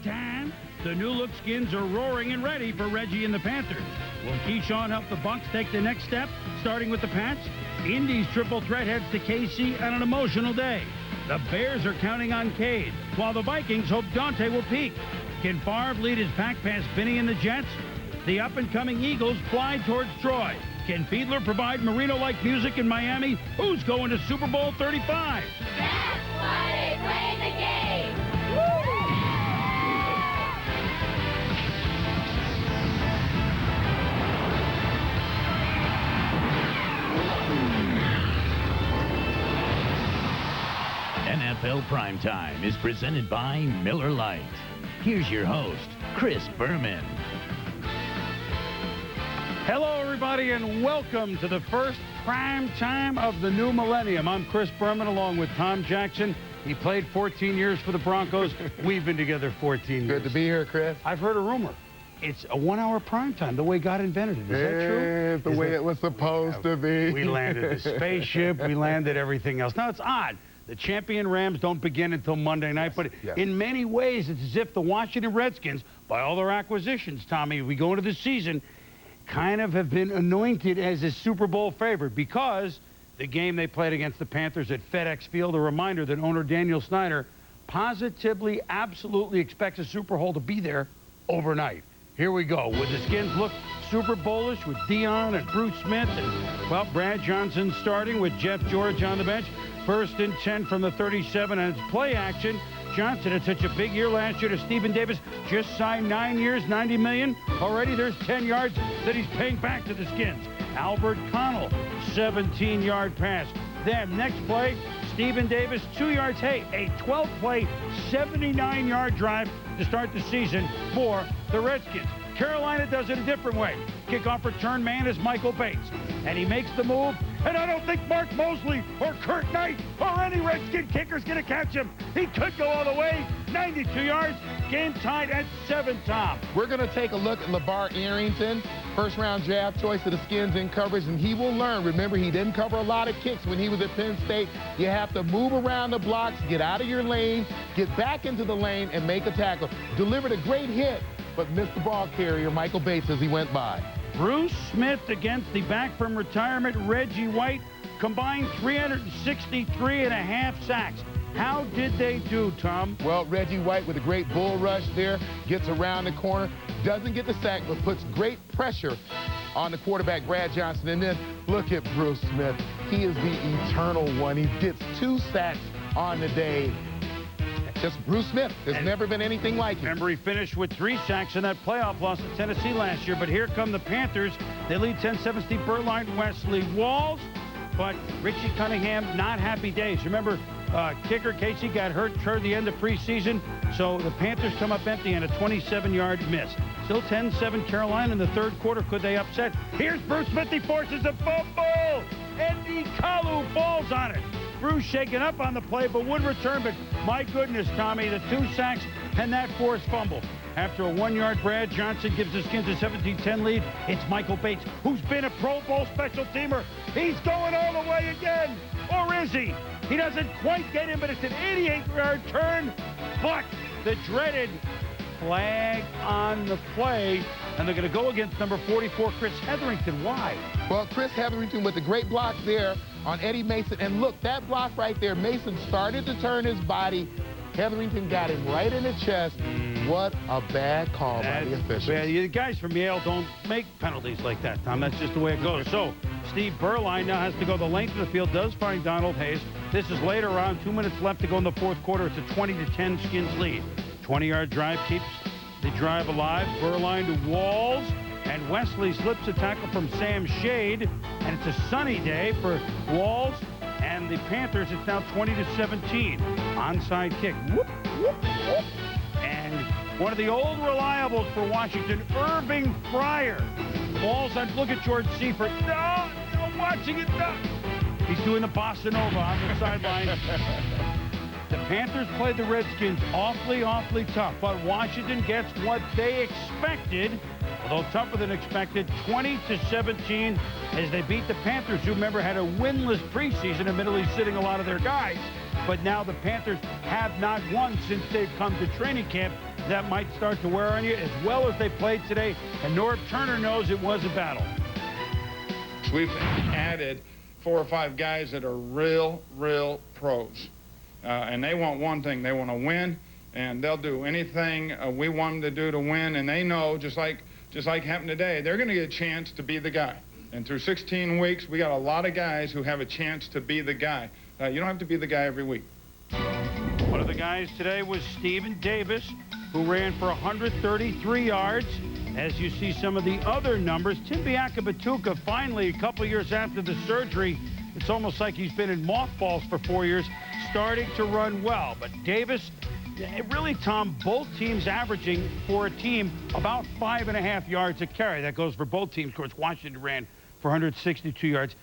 time. The new-look Skins are roaring and ready for Reggie and the Panthers. Will Keyshawn help the Bucks take the next step, starting with the Pats? Indy's triple threat heads to KC on an emotional day. The Bears are counting on Cade, while the Vikings hope Dante will peak. Can Favre lead his pack past Vinny and the Jets? The up-and-coming Eagles fly towards Troy. Can Fiedler provide Marino-like music in Miami? Who's going to Super Bowl 35? That's why they play the game! NFL Primetime is presented by Miller Lite. Here's your host, Chris Berman. Hello, everybody, and welcome to the first prime time of the new millennium. I'm Chris Berman, along with Tom Jackson. He played 14 years for the Broncos. We've been together 14 years. Good to be here, Chris. I've heard a rumor. It's a one-hour prime time, the way God invented it. Is that true? It's the way it was supposed to be. We landed the spaceship. We landed everything else. Now, it's odd. The champion Rams don't begin until Monday night, but in many ways, it's as if the Washington Redskins, by all their acquisitions, Tommy, we go into the season, kind of have been anointed as a Super Bowl favorite because the game they played against the Panthers at FedEx Field, a reminder that owner Daniel Snyder positively, absolutely expects a Super Bowl to be there overnight. Here we go. Would the Skins look Super Bowlish with Dion and Bruce Smith and, well, Brad Johnson starting with Jeff George on the bench? First and 10 from the 37, and it's play action. Johnson had such a big year last year to Stephen Davis. Just signed 9 years, $90 million. Already there's 10 yards that he's paying back to the Skins. Albert Connell, 17-yard pass. Then next play, Stephen Davis, 2 yards. Hey, a 12-play, 79-yard drive to start the season for the Redskins. Carolina does it a different way. Kickoff return man is Michael Bates. And he makes the move. And I don't think Mark Mosley or Kurt Knight or any Redskin kicker's going to catch him. He could go all the way. 92 yards. Game tied at 7, Tom. We're going to take a look at LeVar Arrington, first-round draft choice of the Skins in coverage, and he will learn. Remember, he didn't cover a lot of kicks when he was at Penn State. You have to move around the blocks, get out of your lane, get back into the lane, and make a tackle. Delivered a great hit, but missed the ball carrier, Michael Bates, as he went by. Bruce Smith against the back from retirement, Reggie White, combined 363 and a half sacks. How did they do, Tom? Well, Reggie White with a great bull rush there, gets around the corner, doesn't get the sack, but puts great pressure on the quarterback, Brad Johnson. And then look at Bruce Smith. He is the eternal one. He gets 2 sacks on the day. Just Bruce Smith. There's never been anything like him. Remember, he finished with 3 sacks in that playoff loss to Tennessee last year. But here come the Panthers. They lead 10-7. Steve Berline, Wesley Walls. But Richie Cunningham, not happy days. Remember, kicker Casey got hurt toward the end of preseason. So the Panthers come up empty on a 27-yard miss. Still 10-7 Carolina in the third quarter. Could they upset? Here's Bruce Smith. He forces a fumble. Andy Kalu falls on it. Bruce shaken up on the play, but would return. But my goodness, Tommy, the 2 sacks and that forced fumble. After a 1-yard, Brad Johnson gives the Skins a 17-10 lead. It's Michael Bates, who's been a Pro Bowl special teamer. He's going all the way again. Or is he? He doesn't quite get him, but it's an 88-yard turn. But the dreaded flag on the play, and they're going to go against number 44, Chris Hetherington. Why? Well, Chris Hetherington with the great block there on Eddie Mason. And look, that block right there, Mason started to turn his body. Hetherington got him right in the chest. What a bad call by the officials. The guys from Yale don't make penalties like that, Tom. That's just the way it goes. So Steve Berline now has to go the length of the field, does find Donald Hayes. This is later on, 2 minutes left to go in the fourth quarter. It's a 20-10 Skins lead. 20-yard drive keeps the drive alive. Berline to Walls, and Wesley slips a tackle from Sam Shade, and it's a sunny day for Walls and the Panthers. It's now 20-17. Onside kick. Whoop, whoop, whoop. And one of the old reliables for Washington, Irving Fryer. Walls on, look at George Seifert. No, watching it. No. He's doing the bossa nova on the sideline. The Panthers played the Redskins awfully, awfully tough, but Washington gets what they expected, although tougher than expected, 20-17 as they beat the Panthers, who, remember, had a winless preseason, admittedly sitting a lot of their guys. but now the Panthers have not won since they've come to training camp. That might start to wear on you, as well as they played today, and Norv Turner knows it was a battle. We've added 4 or 5 guys that are real pros, and they want one thing: they want to win, and they'll do anything we want them to do to win. And they know, just like happened today, they're going to get a chance to be the guy. And through 16 weeks, we got a lot of guys who have a chance to be the guy. You don't have to be the guy every week. One of the guys today was Stephen Davis, who ran for 133 yards. As you see some of the other numbers, Batuka finally, a couple years after the surgery, it's almost like he's been in mothballs for 4 years, starting to run well. But Davis, really, Tom, both teams averaging for a team about 5.5 yards a carry. That goes for both teams. Of course, Washington ran for 162 yards.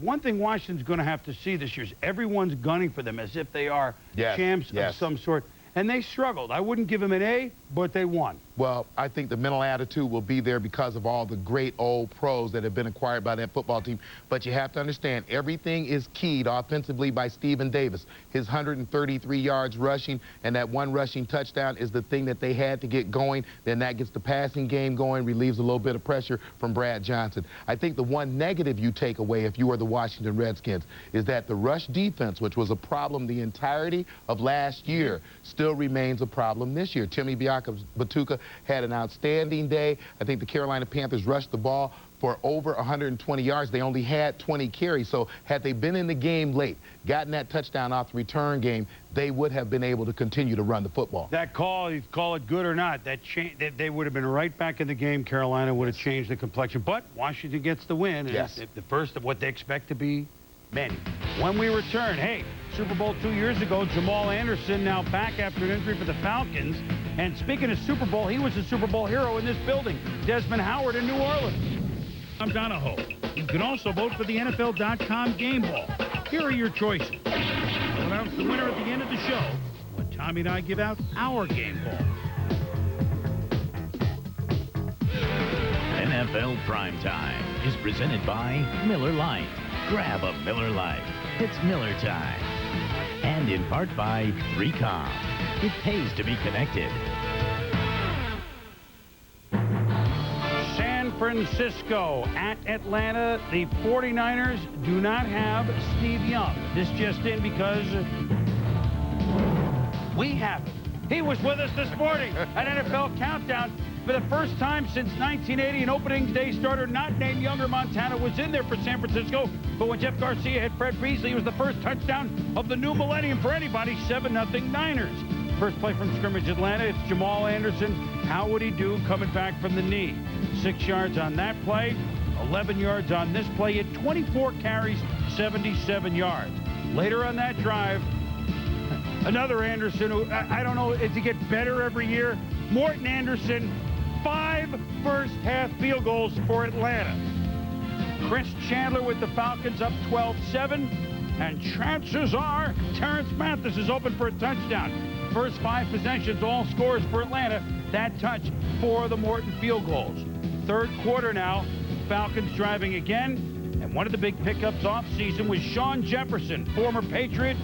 One thing Washington's going to have to see this year is everyone's gunning for them as if they are champs of some sort. And they struggled. I wouldn't give them an A, but they won. Well, I think the mental attitude will be there because of all the great old pros that have been acquired by that football team. But you have to understand, everything is keyed offensively by Stephen Davis. His 133 yards rushing and that 1 rushing touchdown is the thing that they had to get going. Then that gets the passing game going, relieves a little bit of pressure from Brad Johnson. I think the one negative you take away if you are the Washington Redskins is that the rush defense, which was a problem the entirety of last year, still remains a problem this year. Batuka had an outstanding day. I think the Carolina Panthers rushed the ball for over 120 yards. They only had 20 carries. So had they been in the game late, gotten that touchdown off the return game, they would have been able to continue to run the football. That call, you call it good or not, they would have been right back in the game. Carolina would have changed the complexion. But Washington gets the win. And it's the first of what they expect to be many. When we return, hey, Super Bowl 2 years ago, Jamal Anderson now back after an injury for the Falcons. And speaking of Super Bowl, he was a Super Bowl hero in this building. Desmond Howard in New Orleans. I'm Donahoe. You can also vote for the NFL.com game ball. Here are your choices. We'll announce the winner at the end of the show when Tommy and I give out our game ball. NFL Primetime is presented by Miller Lite. Grab a Miller Lite. It's Miller time. And in part by 3Com. It pays to be connected. San Francisco at Atlanta. The 49ers do not have Steve Young. This just in because we have him. He was with us this morning at NFL Countdown. For the first time since 1980, an opening day starter not named Younger Montana was in there for San Francisco. But when Jeff Garcia hit Fred Beasley, it was the first touchdown of the new millennium for anybody, 7-0 Niners. First play from scrimmage Atlanta, it's Jamal Anderson. How would he do coming back from the knee? 6 yards on that play, 11 yards on this play. He had 24 carries, 77 yards. Later on that drive, another Anderson who, I don't know, does he get better every year? Morton Anderson, 5 first-half field goals for Atlanta. Chris Chandler with the Falcons up 12-7. And chances are Terrence Mathis is open for a touchdown. First 5 possessions, all scores for Atlanta. That touch for the Morton field goals. Third quarter now, Falcons driving again. And one of the big pickups off season was Sean Jefferson, former Patriot,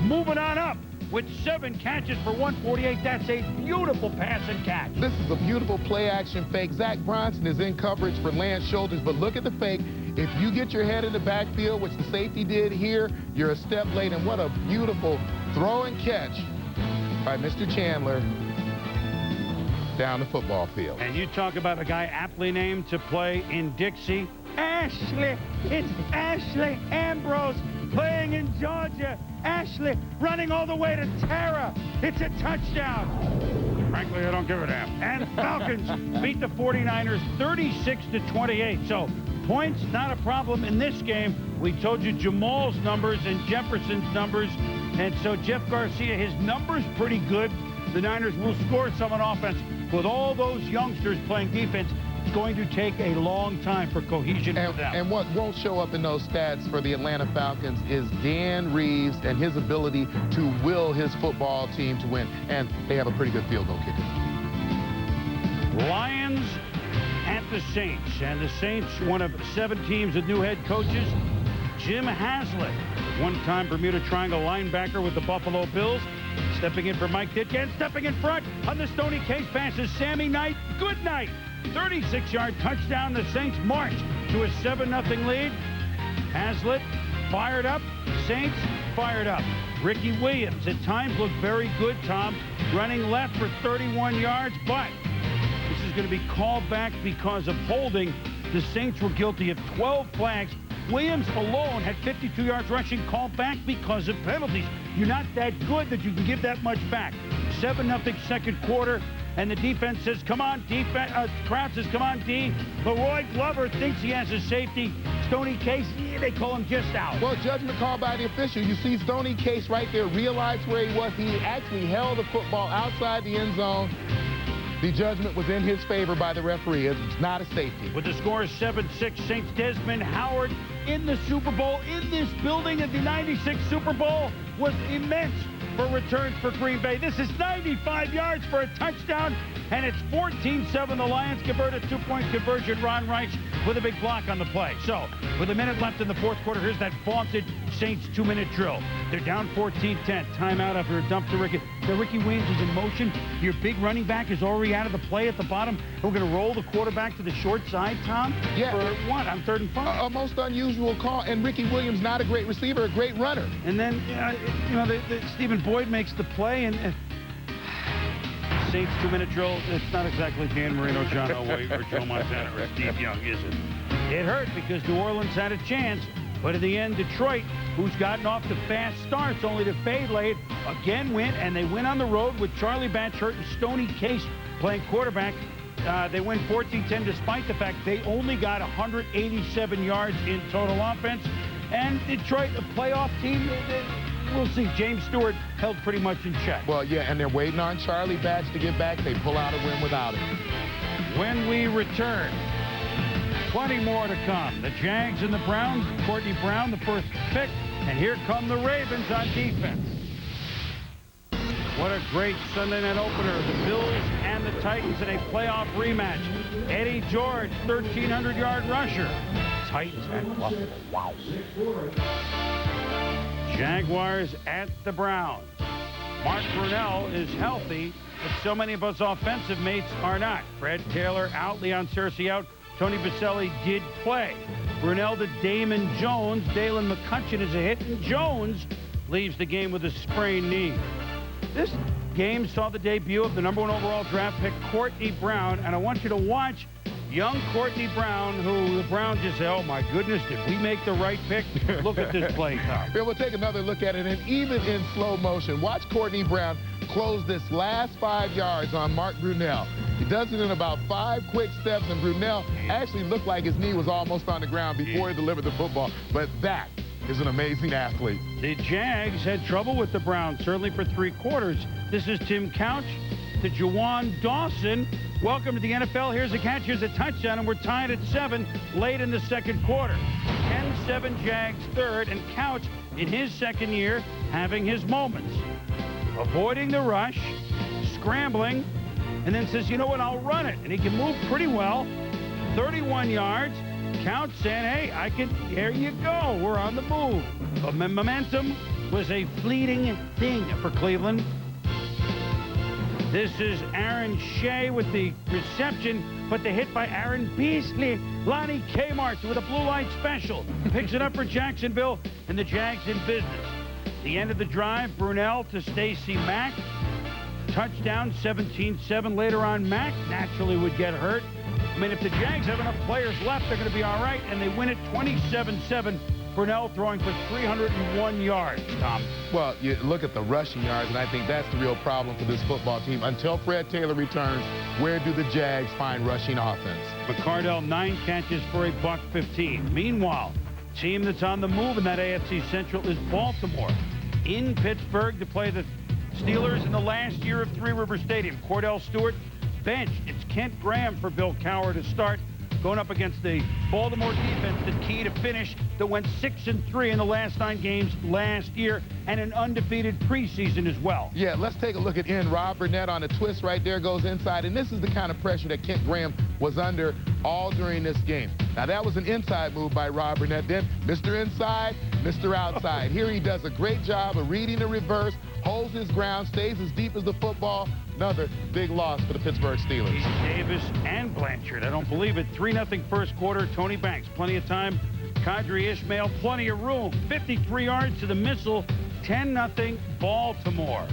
moving on up with 7 catches for 148. That's a beautiful pass and catch. This is a beautiful play-action fake. Zach Bronson is in coverage for Lance Shoulders, but look at the fake. If you get your head in the backfield, which the safety did here, you're a step late. And what a beautiful throw and catch by Mr. Chandler down the football field. And you talk about a guy aptly named to play in Dixie. Ashley, it's Ashley Ambrose playing in Georgia. Ashley running all the way to Tara. It's a touchdown. Frankly, I don't give a damn. And Falcons beat the 49ers 36-28. So points not a problem in this game. We told you Jamal's numbers and Jefferson's numbers. And so Jeff Garcia, his numbers pretty good. The Niners will score some on offense. With all those youngsters playing defense, it's going to take a long time for cohesion for them. And what won't show up in those stats for the Atlanta Falcons is Dan Reeves and his ability to will his football team to win. And they have a pretty good field goal kicker. Lions at the Saints. And the Saints, one of 7 teams with new head coaches. Jim Haslett, one-time Bermuda Triangle linebacker with the Buffalo Bills. Stepping in for Mike Ditka and stepping in front on the Stoney Case pass is Sammy Knight. Good night. 36-yard touchdown. The Saints march to a 7-0 lead. Haslett fired up. Saints fired up. Ricky Williams at times looked very good, Tom, running left for 31 yards, but this is going to be called back because of holding. The Saints were guilty of 12 flags. Williams alone had 52 yards rushing, called back because of penalties. You're not that good that you can give that much back. 7-0 second quarter, and the defense says, come on, defense. Crowd says, come on, D. Leroy Glover thinks he has a safety. Stoney Case, they call him just out. Well, judgment called by the official. You see Stoney Case right there, realized where he was. He actually held the football outside the end zone. The judgment was in his favor by the referee. It's not a safety. With the score 7-6, Saints Desmond Howard in the Super Bowl, in this building at the 96 Super Bowl, was immense for returns for Green Bay. This is 95 yards for a touchdown, and it's 14-7. The Lions convert a two-point conversion. Ron Reich with a big block on the play. So, with a minute left in the fourth quarter, here's that vaunted Saints 2-minute drill. They're down 14-10. Timeout after a dump to Ricky. The Ricky Williams is in motion. Your big running back is already out of the play at the bottom. We're going to roll the quarterback to the short side, Tom? Yeah. For what? On 3rd and 5. A most unusual call, and Ricky Williams, not a great receiver, a great runner. And then, Stephen Boyd makes the play, and Saints 2-minute drill. It's not exactly Dan Marino, John Elway, or Joe Montana, or Steve Young, is it? It hurt because New Orleans had a chance, but in the end, Detroit, who's gotten off to fast starts, only to fade late, again win, and they win on the road with Charlie Batch hurt and Stoney Case playing quarterback. They win 14-10 despite the fact they only got 187 yards in total offense. And Detroit, a playoff team, we'll see. James Stewart held pretty much in check. Well, yeah, and they're waiting on Charlie Batch to get back. They pull out a win without him. When we return, plenty more to come. The Jags and the Browns, Courtney Brown, the first pick, and here come the Ravens on defense. What a great Sunday night opener. The Bills and the Titans in a playoff rematch. Eddie George, 1,300-yard rusher. Titans at Buffalo. Wow. Jaguars at the Browns. Mark Brunell is healthy, but so many of us offensive mates are not. Fred Taylor out, Leon Searcy out. Tony Baselli did play. Brunell to Damon Jones. Dalen McCutcheon is a hit, and Jones leaves the game with a sprained knee. This game saw the debut of the #1 overall draft pick, Courtney Brown, and I want you to watch young Courtney Brown, who the Browns just say, oh my goodness, did we make the right pick? Look at this play, Tom. Yeah, we'll take another look at it, and even in slow motion, watch Courtney Brown close this last 5 yards on Mark Brunell. He does it in about 5 quick steps, and Brunell actually looked like his knee was almost on the ground before he delivered the football, but that is an amazing athlete. The Jags had trouble with the Browns, certainly for 3 quarters. This is Tim Couch to Juwan Dawson. Welcome to the NFL. Here's a catch, here's a touchdown, and we're tied at 7 late in the second quarter. 10-7 Jags third, and Couch in his second year having his moments. Avoiding the rush, scrambling, and then says, you know what, I'll run it. And he can move pretty well. 31 yards. Couch saying, hey, here you go. We're on the move. But momentum was a fleeting thing for Cleveland. This is Aaron Shea with the reception, but the hit by Aaron Beasley. Lonnie Kmart with a blue light special. Picks it up for Jacksonville, and the Jags in business. The end of the drive, Brunell to Stacey Mack. Touchdown, 17-7. Later on, Mack naturally would get hurt. I mean, if the Jags have enough players left, they're going to be all right, and they win it 27-7. Brunell throwing for 301 yards, Tom. Well, you look at the rushing yards, and I think that's the real problem for this football team. Until Fred Taylor returns, where do the Jags find rushing offense? McCardell, 9 catches for $115. Meanwhile, team that's on the move in that AFC Central is Baltimore. In Pittsburgh to play the Steelers in the last year of Three River Stadium. Cordell Stewart benched. It's Kent Graham for Bill Cowher to start. going up against the Baltimore defense, the key to finish, that went 6-3 in the last 9 games last year, and an undefeated preseason as well. Yeah, let's take a look at Rob Burnett on a twist right there, goes inside, and this is the kind of pressure that Kent Graham was under all during this game. Now, that was an inside move by Rob Burnett. Then Mr. Inside, Mr. Outside. Here he does a great job of reading the reverse, holds his ground, stays as deep as the football. Another big loss for the Pittsburgh Steelers. Davis and Blanchard. I don't believe it. 3-0 first quarter. Tony Banks. Plenty of time. Kadri Ishmael. Plenty of room. 53 yards to the missile. 10-0 Baltimore.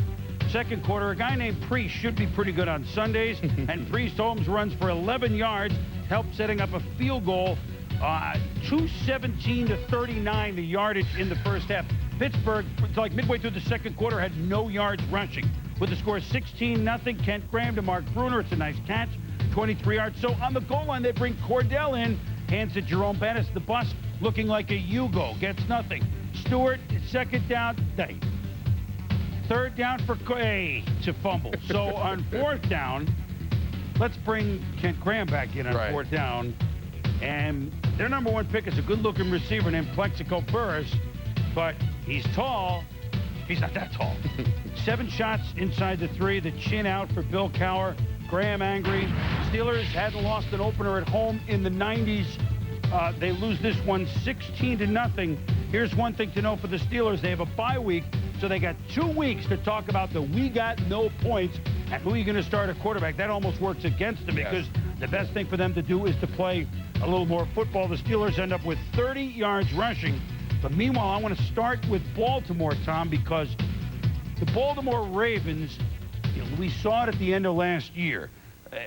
Second quarter, a guy named Priest should be pretty good on Sundays. And Priest Holmes runs for 11 yards, helped setting up a field goal. 217 to 39 the yardage in the first half. Pittsburgh, like midway through the second quarter, had no yards rushing. With the score 16-0, Kent Graham to Mark Bruner. It's a nice catch, 23 yards. So on the goal line, they bring Cordell in, hands it Jerome Bettis. The bus looking like a Yugo, gets nothing. Stewart, second down, third down for Quay to fumble. So on fourth down, let's bring Kent Graham back in on fourth down. And their number 1 pick is a good-looking receiver named Plexico Burris, but he's tall. He's not that tall. 7 shots inside the 3. The chin out for Bill Cowher. Graham angry. Steelers hadn't lost an opener at home in the 90s. They lose this one 16-0. Here's one thing to know for the Steelers. They have a bye week, so they got 2 weeks to talk about the we got no points and who you're going to start a quarterback. That almost works against them because the best thing for them to do is to play a little more football. The Steelers end up with 30 yards rushing. But meanwhile, I want to start with Baltimore, Tom, because the Baltimore Ravens, we saw it at the end of last year.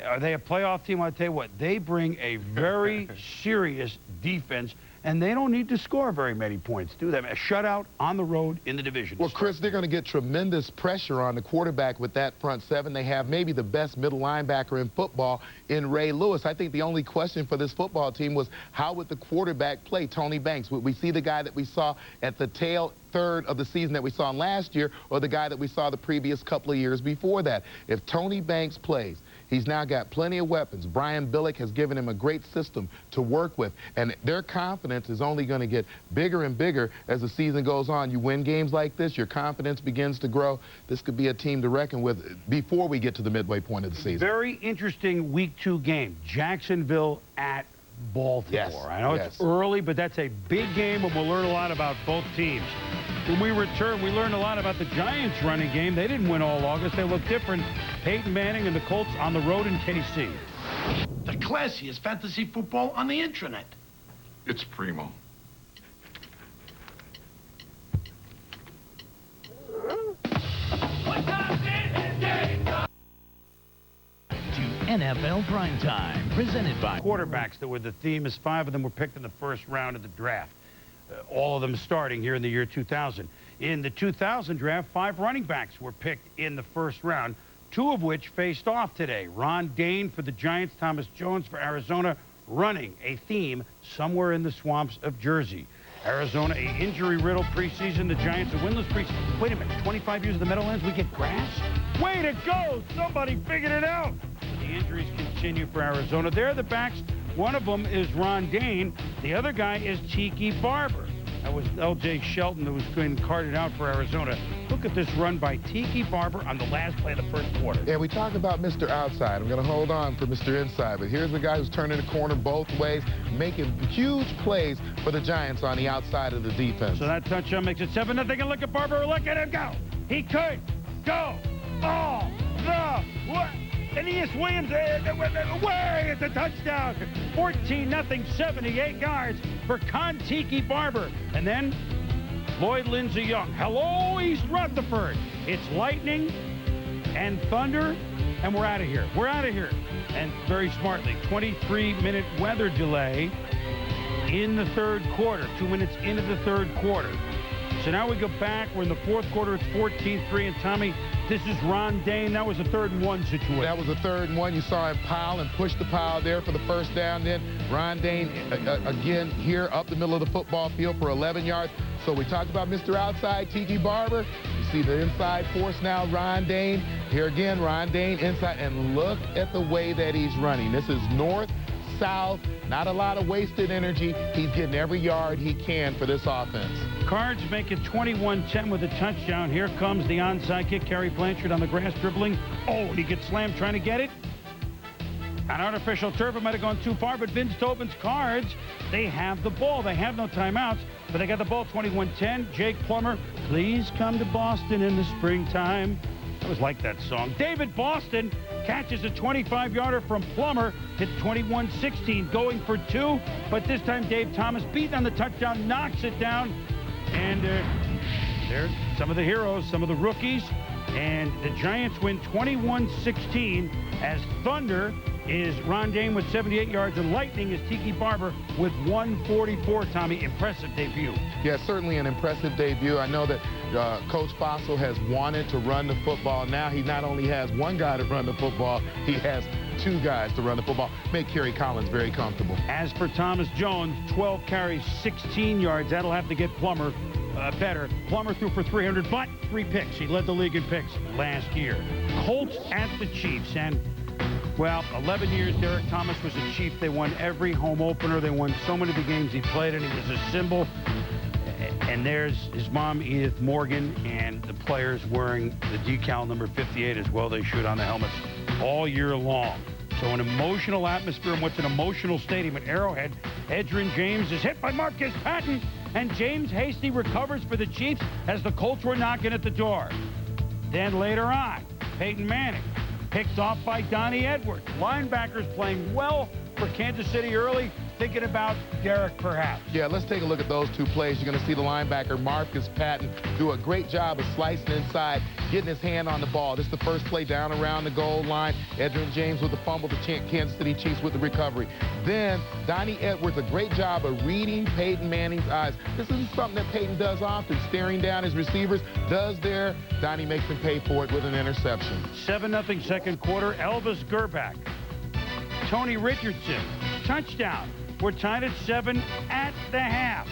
Are they a playoff team? I'll tell you what, they bring a very serious defense, and they don't need to score very many points, do they? A shutout on the road in the division. Well, Chris, they're going to get tremendous pressure on the quarterback with that front 7. They have maybe the best middle linebacker in football in Ray Lewis. I think the only question for this football team was how would the quarterback play, Tony Banks? Would we see the guy that we saw at the tail third of the season that we saw last year, or the guy that we saw the previous couple of years before that? If Tony Banks plays, he's now got plenty of weapons. Brian Billick has given him a great system to work with, and their confidence is only going to get bigger and bigger as the season goes on. You win games like this, your confidence begins to grow. This could be a team to reckon with before we get to the midway point of the season. Very interesting Week 2 game. Jacksonville at Baltimore. I know it's early, but that's a big game, and we'll learn a lot about both teams. When we return, we learned a lot about the Giants' running game. They didn't win all August. They look different. Peyton Manning and the Colts on the road in KC. The classiest fantasy football on the intranet. It's primo. NFL Primetime, presented by Quarterbacks that were the theme, as 5 of them were picked in the first round of the draft. All of them starting here in the year 2000. In the 2000 draft, 5 running backs were picked in the first round, 2 of which faced off today. Ron Dane for the Giants, Thomas Jones for Arizona, running a theme somewhere in the swamps of Jersey. Arizona, a injury-riddled preseason. The Giants, a winless preseason. Wait a minute, 25 years of the Meadowlands, we get grass? Way to go! Somebody figured it out! The injuries continue for Arizona. They're the backs. One of them is Ron Dane. The other guy is Tiki Barber. That was L.J. Shelton who was being carted out for Arizona. Look at this run by Tiki Barber on the last play of the first quarter. Yeah, we talk about Mr. Outside. I'm going to hold on for Mr. Inside, but here's the guy who's turning the corner both ways, making huge plays for the Giants on the outside of the defense. So that touchdown makes it 7-0. And look at Barber. Look at him go. He could go all the way. Aeneas Williams away at the touchdown. 14-0, 78 yards for Tiki Barber. And then Lloyd Lindsey Young. Hello, East Rutherford. It's lightning and thunder, and we're out of here. We're out of here. And very smartly, 23-minute weather delay in the third quarter. 2 minutes into the third quarter. So now we go back. We're in the fourth quarter. It's 14-3. And Tommy, this is Ron Dane. That was a 3rd and 1 situation. That was a 3rd and 1. You saw him pile and push the pile there for the first down. Then Ron Dane, again, here up the middle of the football field for 11 yards. So we talked about Mr. Outside, Tiki Barber. You see the inside force now, Ron Dane. Here again, Ron Dane inside. And look at the way that he's running. This is north, south, not a lot of wasted energy. He's getting every yard he can for this offense. Cards make it 21-10 with a touchdown. Here comes the onside kick. Kerry Blanchard on the grass dribbling. Oh, he gets slammed trying to get it. An artificial turf, it might have gone too far, but Vince Tobin's Cards, they have the ball. They have no timeouts, but they got the ball 21-10. Jake Plummer, please come to Boston in the springtime. I always like that song. David Boston catches a 25-yarder from Plummer, hit 21-16, going for 2, but this time Dave Thomas, beaten on the touchdown, knocks it down, and there's some of the heroes, some of the rookies, and the Giants win 21-16 as Thunder is Ron Dane with 78 yards, and Lightning is Tiki Barber with 144, Tommy. Impressive debut. Yeah, certainly an impressive debut. I know that Coach Fossil has wanted to run the football. Now he not only has one guy to run the football, he has 2 guys to run the football. Make Kerry Collins very comfortable. As for Thomas Jones, 12 carries, 16 yards. That'll have to get Plummer better. Plummer threw for 300, but 3 picks. He led the league in picks last year. Colts at the Chiefs, and well, 11 years Derek Thomas was a Chief. They won every home opener. They won so many of the games he played, and he was a symbol. And there's his mom, Edith Morgan, and the players wearing the decal number 58 as well. They shoot on the helmets all year long. So an emotional atmosphere in what's an emotional stadium at Arrowhead. Edgerrin James is hit by Marcus Patton, and James Hasty recovers for the Chiefs as the Colts were knocking at the door. Then later on, Peyton Manning picked off by Donnie Edwards. Linebackers playing well for Kansas City early, thinking about Derek perhaps. Yeah, let's take a look at those 2 plays. You're going to see the linebacker, Marcus Patton, do a great job of slicing inside, getting his hand on the ball. This is the first play down around the goal line. Edgerrin James with the fumble, the Kansas City Chiefs with the recovery. Then Donnie Edwards, a great job of reading Peyton Manning's eyes. This isn't something that Peyton does often, staring down his receivers. Does there. Donnie makes him pay for it with an interception. 7-0 second quarter. Elvis Gerback, Tony Richardson, touchdown. We're tied at 7 at the half.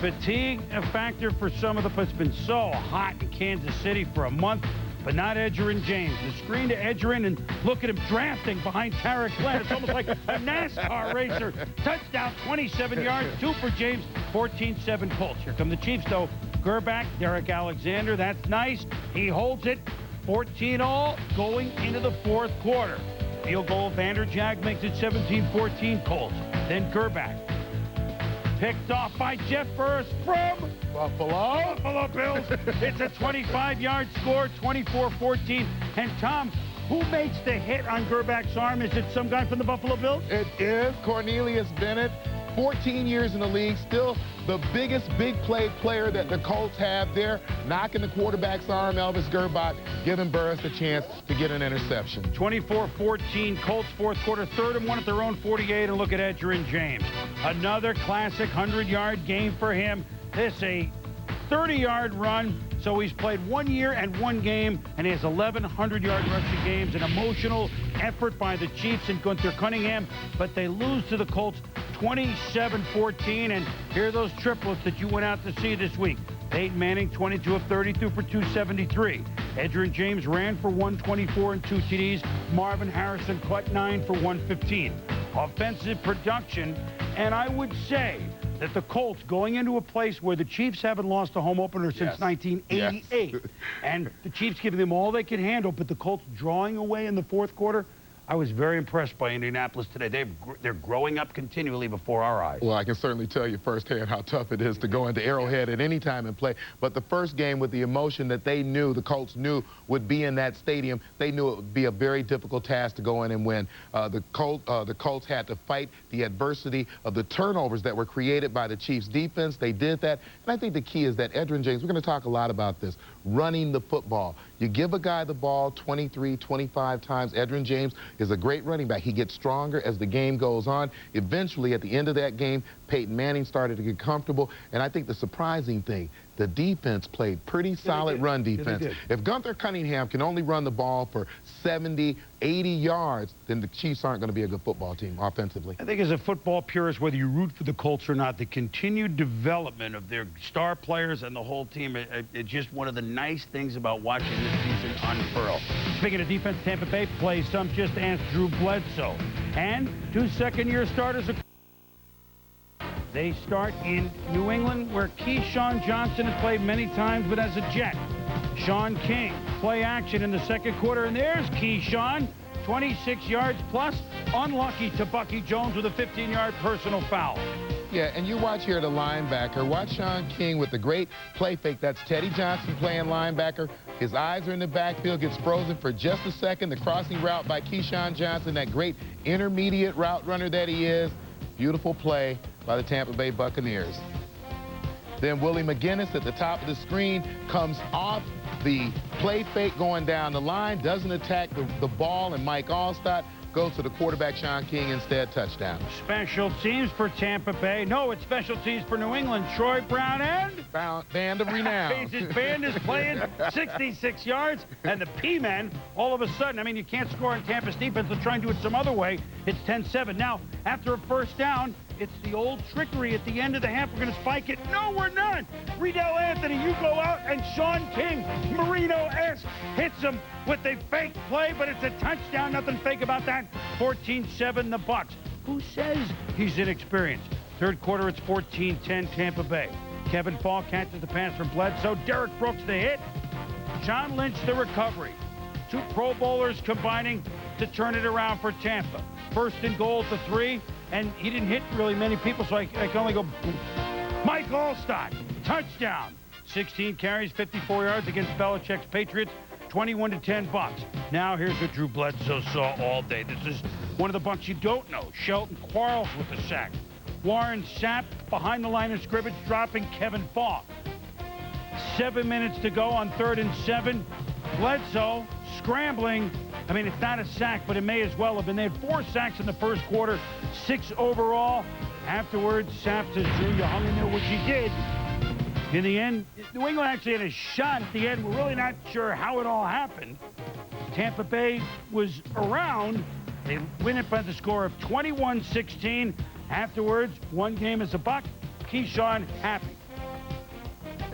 Fatigue a factor for some of the... It's been so hot in Kansas City for a month, but not Edgerrin James. The screen to Edgerrin, and look at him drafting behind Tarek Glenn. It's almost like a NASCAR racer. Touchdown, 27 yards, 2 for James, 14-7 Colts. Here come the Chiefs, though. Gerback, Derek Alexander, that's nice. He holds it, 14-all, going into the 4th quarter. Field goal, Vanderjag makes it 17-14 Colts. Then Gerback, picked off by Jeff Burris from Buffalo Bills. It's a 25-yard score, 24-14. And Tom, who makes the hit on Gerback's arm? Is it some guy from the Buffalo Bills? It is Cornelius Bennett. 14 years in the league, still the biggest big play player that the Colts have there, knocking the quarterback's arm, Elvis Gerback, giving Burris a chance to get an interception. 24-14 Colts, 4th quarter, 3rd and 1 at their own 48, and look at Edgerrin James. Another classic 100-yard game for him. This a 30-yard run, so he's played 1 year and 1 game, and he has 11 100-yard rushing games. An emotional effort by the Chiefs and Gunther Cunningham, but they lose to the Colts 27-14, and here are those triplets that you went out to see this week. Peyton Manning, 22 of 32 for 273. Edgerrin James ran for 124 and 2 TDs. Marvin Harrison caught 9 for 115. Offensive production, and I would say that the Colts, going into a place where the Chiefs haven't lost a home opener since 1988, and the Chiefs giving them all they could handle, but the Colts drawing away in the 4th quarter, I was very impressed by Indianapolis today. They're growing up continually before our eyes. Well, I can certainly tell you firsthand how tough it is to go into Arrowhead at any time and play. But the first game, with the emotion that they knew, the Colts knew would be in that stadium, they knew it would be a very difficult task to go in and win. The Colts had to fight the adversity of the turnovers that were created by the Chiefs' defense. They did that. And I think the key is that Edgerrin James, we're going to talk a lot about this, running the football. You give a guy the ball 23, 25 times. Edgerrin James is a great running back. He gets stronger as the game goes on. Eventually, at the end of that game, Peyton Manning started to get comfortable. And I think the surprising thing, the defense played pretty solid run defense. If Gunther Cunningham can only run the ball for 70, 80 yards, then the Chiefs aren't going to be a good football team offensively. I think as a football purist, whether you root for the Colts or not, the continued development of their star players and the whole team, it's just one of the nice things about watching this season unfurl. Speaking of defense, Tampa Bay plays some. Just ask Drew Bledsoe. And 2 second-year starters. They start in New England, where Keyshawn Johnson has played many times, but as a Jet. Sean King, play action in the second quarter, and there's Keyshawn, 26 yards plus, unlucky to Bucky Jones with a 15-yard personal foul. Yeah, and you watch here the linebacker. Watch Sean King with the great play fake. That's Teddy Johnson playing linebacker. His eyes are in the backfield, gets frozen for just a second. The crossing route by Keyshawn Johnson, that great intermediate route runner that he is. Beautiful play by the Tampa Bay Buccaneers. Then Willie McGinnis at the top of the screen comes off the play fake going down the line, doesn't attack the ball, and Mike Allstott goes to the quarterback, Sean King, instead, touchdown. Special teams for Tampa Bay. No, it's special teams for New England. Troy Brown and... Band of renown. His band is playing 66 yards, and the P-men, all of a sudden, I mean, you can't score in Tampa's defense. They'll try and do it some other way. It's 10-7. Now, after a first down, it's the old trickery at the end of the half. We're going to spike it. No, we're not. Riddell Anthony, you go out, and Sean King, Marino-esque, hits him with a fake play, but it's a touchdown. Nothing fake about that. 14-7 the Bucs. Who says he's inexperienced? Third quarter, it's 14-10 Tampa Bay. Kevin Fall catches the pass from Bledsoe. Derek Brooks the hit. John Lynch the recovery. 2 Pro Bowlers combining to turn it around for Tampa. First and goal to 3, and he didn't hit really many people, so I can only go. Mike Allstott, touchdown. 16 carries, 54 yards against Belichick's Patriots. 21-10 Bucs. Now here's what Drew Bledsoe saw all day. This is one of the bunch you don't know. Shelton Quarles with the sack. Warren Sapp behind the line of scrimmage, dropping Kevin Fall. 7 minutes to go on 3rd and 7. Bledsoe scrambling. I mean, it's not a sack, but it may as well have been. They had 4 sacks in the first quarter, 6 overall. Afterwards, Sapp says, Drew, you hung in there, which he did. In the end, New England actually had a shot at the end. We're really not sure how it all happened. Tampa Bay was around. They win it by the score of 21-16. Afterwards, 1 game as a Buck. Keyshawn happy.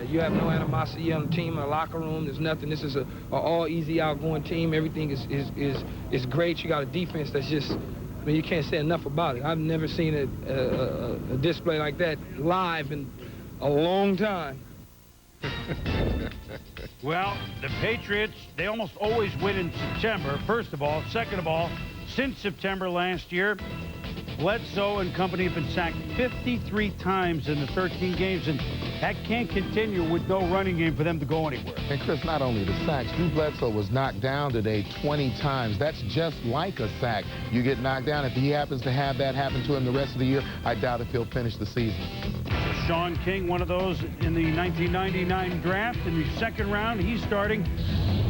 You have no animosity on the team, in the locker room. There's nothing. This is a all easy, outgoing team. Everything is great. You got a defense that's just, I mean, you can't say enough about it. I've never seen a display like that live in a long time. Well, the Patriots, they almost always win in September, first of all. Second of all, since September last year, Bledsoe and company have been sacked 53 times in the 13 games, and that can't continue with no running game for them to go anywhere. And, Chris, not only the sacks, Drew Bledsoe was knocked down today 20 times. That's just like a sack. You get knocked down. If he happens to have that happen to him the rest of the year, I doubt if he'll finish the season. Sean King, one of those in the 1999 draft. In the second round, he's starting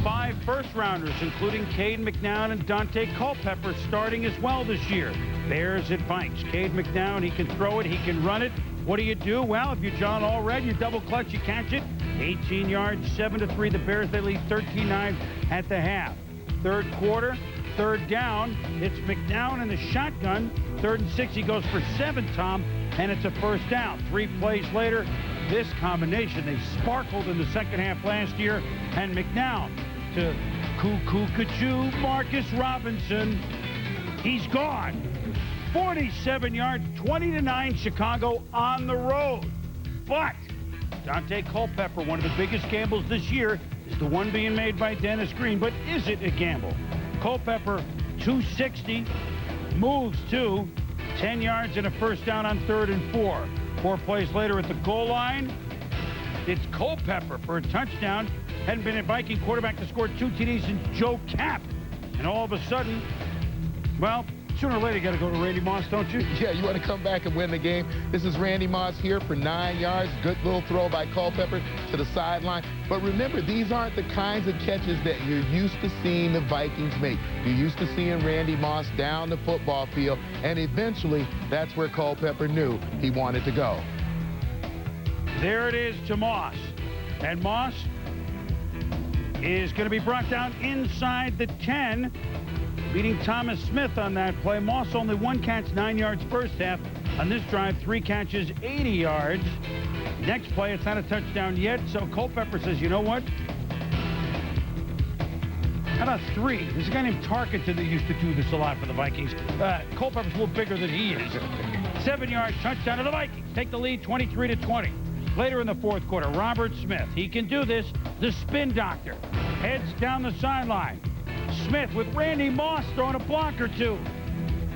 5 first-rounders, including Cade McNown and Dante Culpepper, starting as well this year. Bears at Vikes. Cade McNown, he can throw it, he can run it. What do you do? Well, if you're John Allred, you double clutch, you catch it. 18 yards, 7-3. The Bears, they lead 13-9 at the half. Third quarter, third down. It's McNown in the shotgun. 3rd and 6. He goes for 7, Tom, and it's a first down. 3 plays later, this combination, they sparkled in the second half last year, and McNown to Cuckoo Marcus Robinson. He's gone. 47 yards, 20-9 Chicago on the road. But Dante Culpepper, one of the biggest gambles this year, is the one being made by Dennis Green. But is it a gamble? Culpepper, 260, moves to 10 yards and a first down on 3rd and 4. 4 plays later at the goal line, it's Culpepper for a touchdown. Hadn't been a Viking quarterback to score 2 TDs since Joe Kapp. And all of a sudden, well, sooner or later, you got to go to Randy Moss, don't you? Yeah, you want to come back and win the game. This is Randy Moss here for 9 yards. Good little throw by Culpepper to the sideline. But remember, these aren't the kinds of catches that you're used to seeing the Vikings make. You're used to seeing Randy Moss down the football field, and eventually, that's where Culpepper knew he wanted to go. There it is to Moss. And Moss is going to be brought down inside the 10. Beating Thomas Smith on that play. Moss only 1 catch, 9 yards first half. On this drive, 3 catches, 80 yards. Next play, it's not a touchdown yet, so Culpepper says, you know what? How about 3? There's a guy named Tarkenton that used to do this a lot for the Vikings. Culpepper's a little bigger than he is. 7-yard touchdown to the Vikings. Take the lead 23-20. Later in the fourth quarter, Robert Smith. He can do this. The spin doctor heads down the sideline. Smith with Randy Moss throwing a block or 2.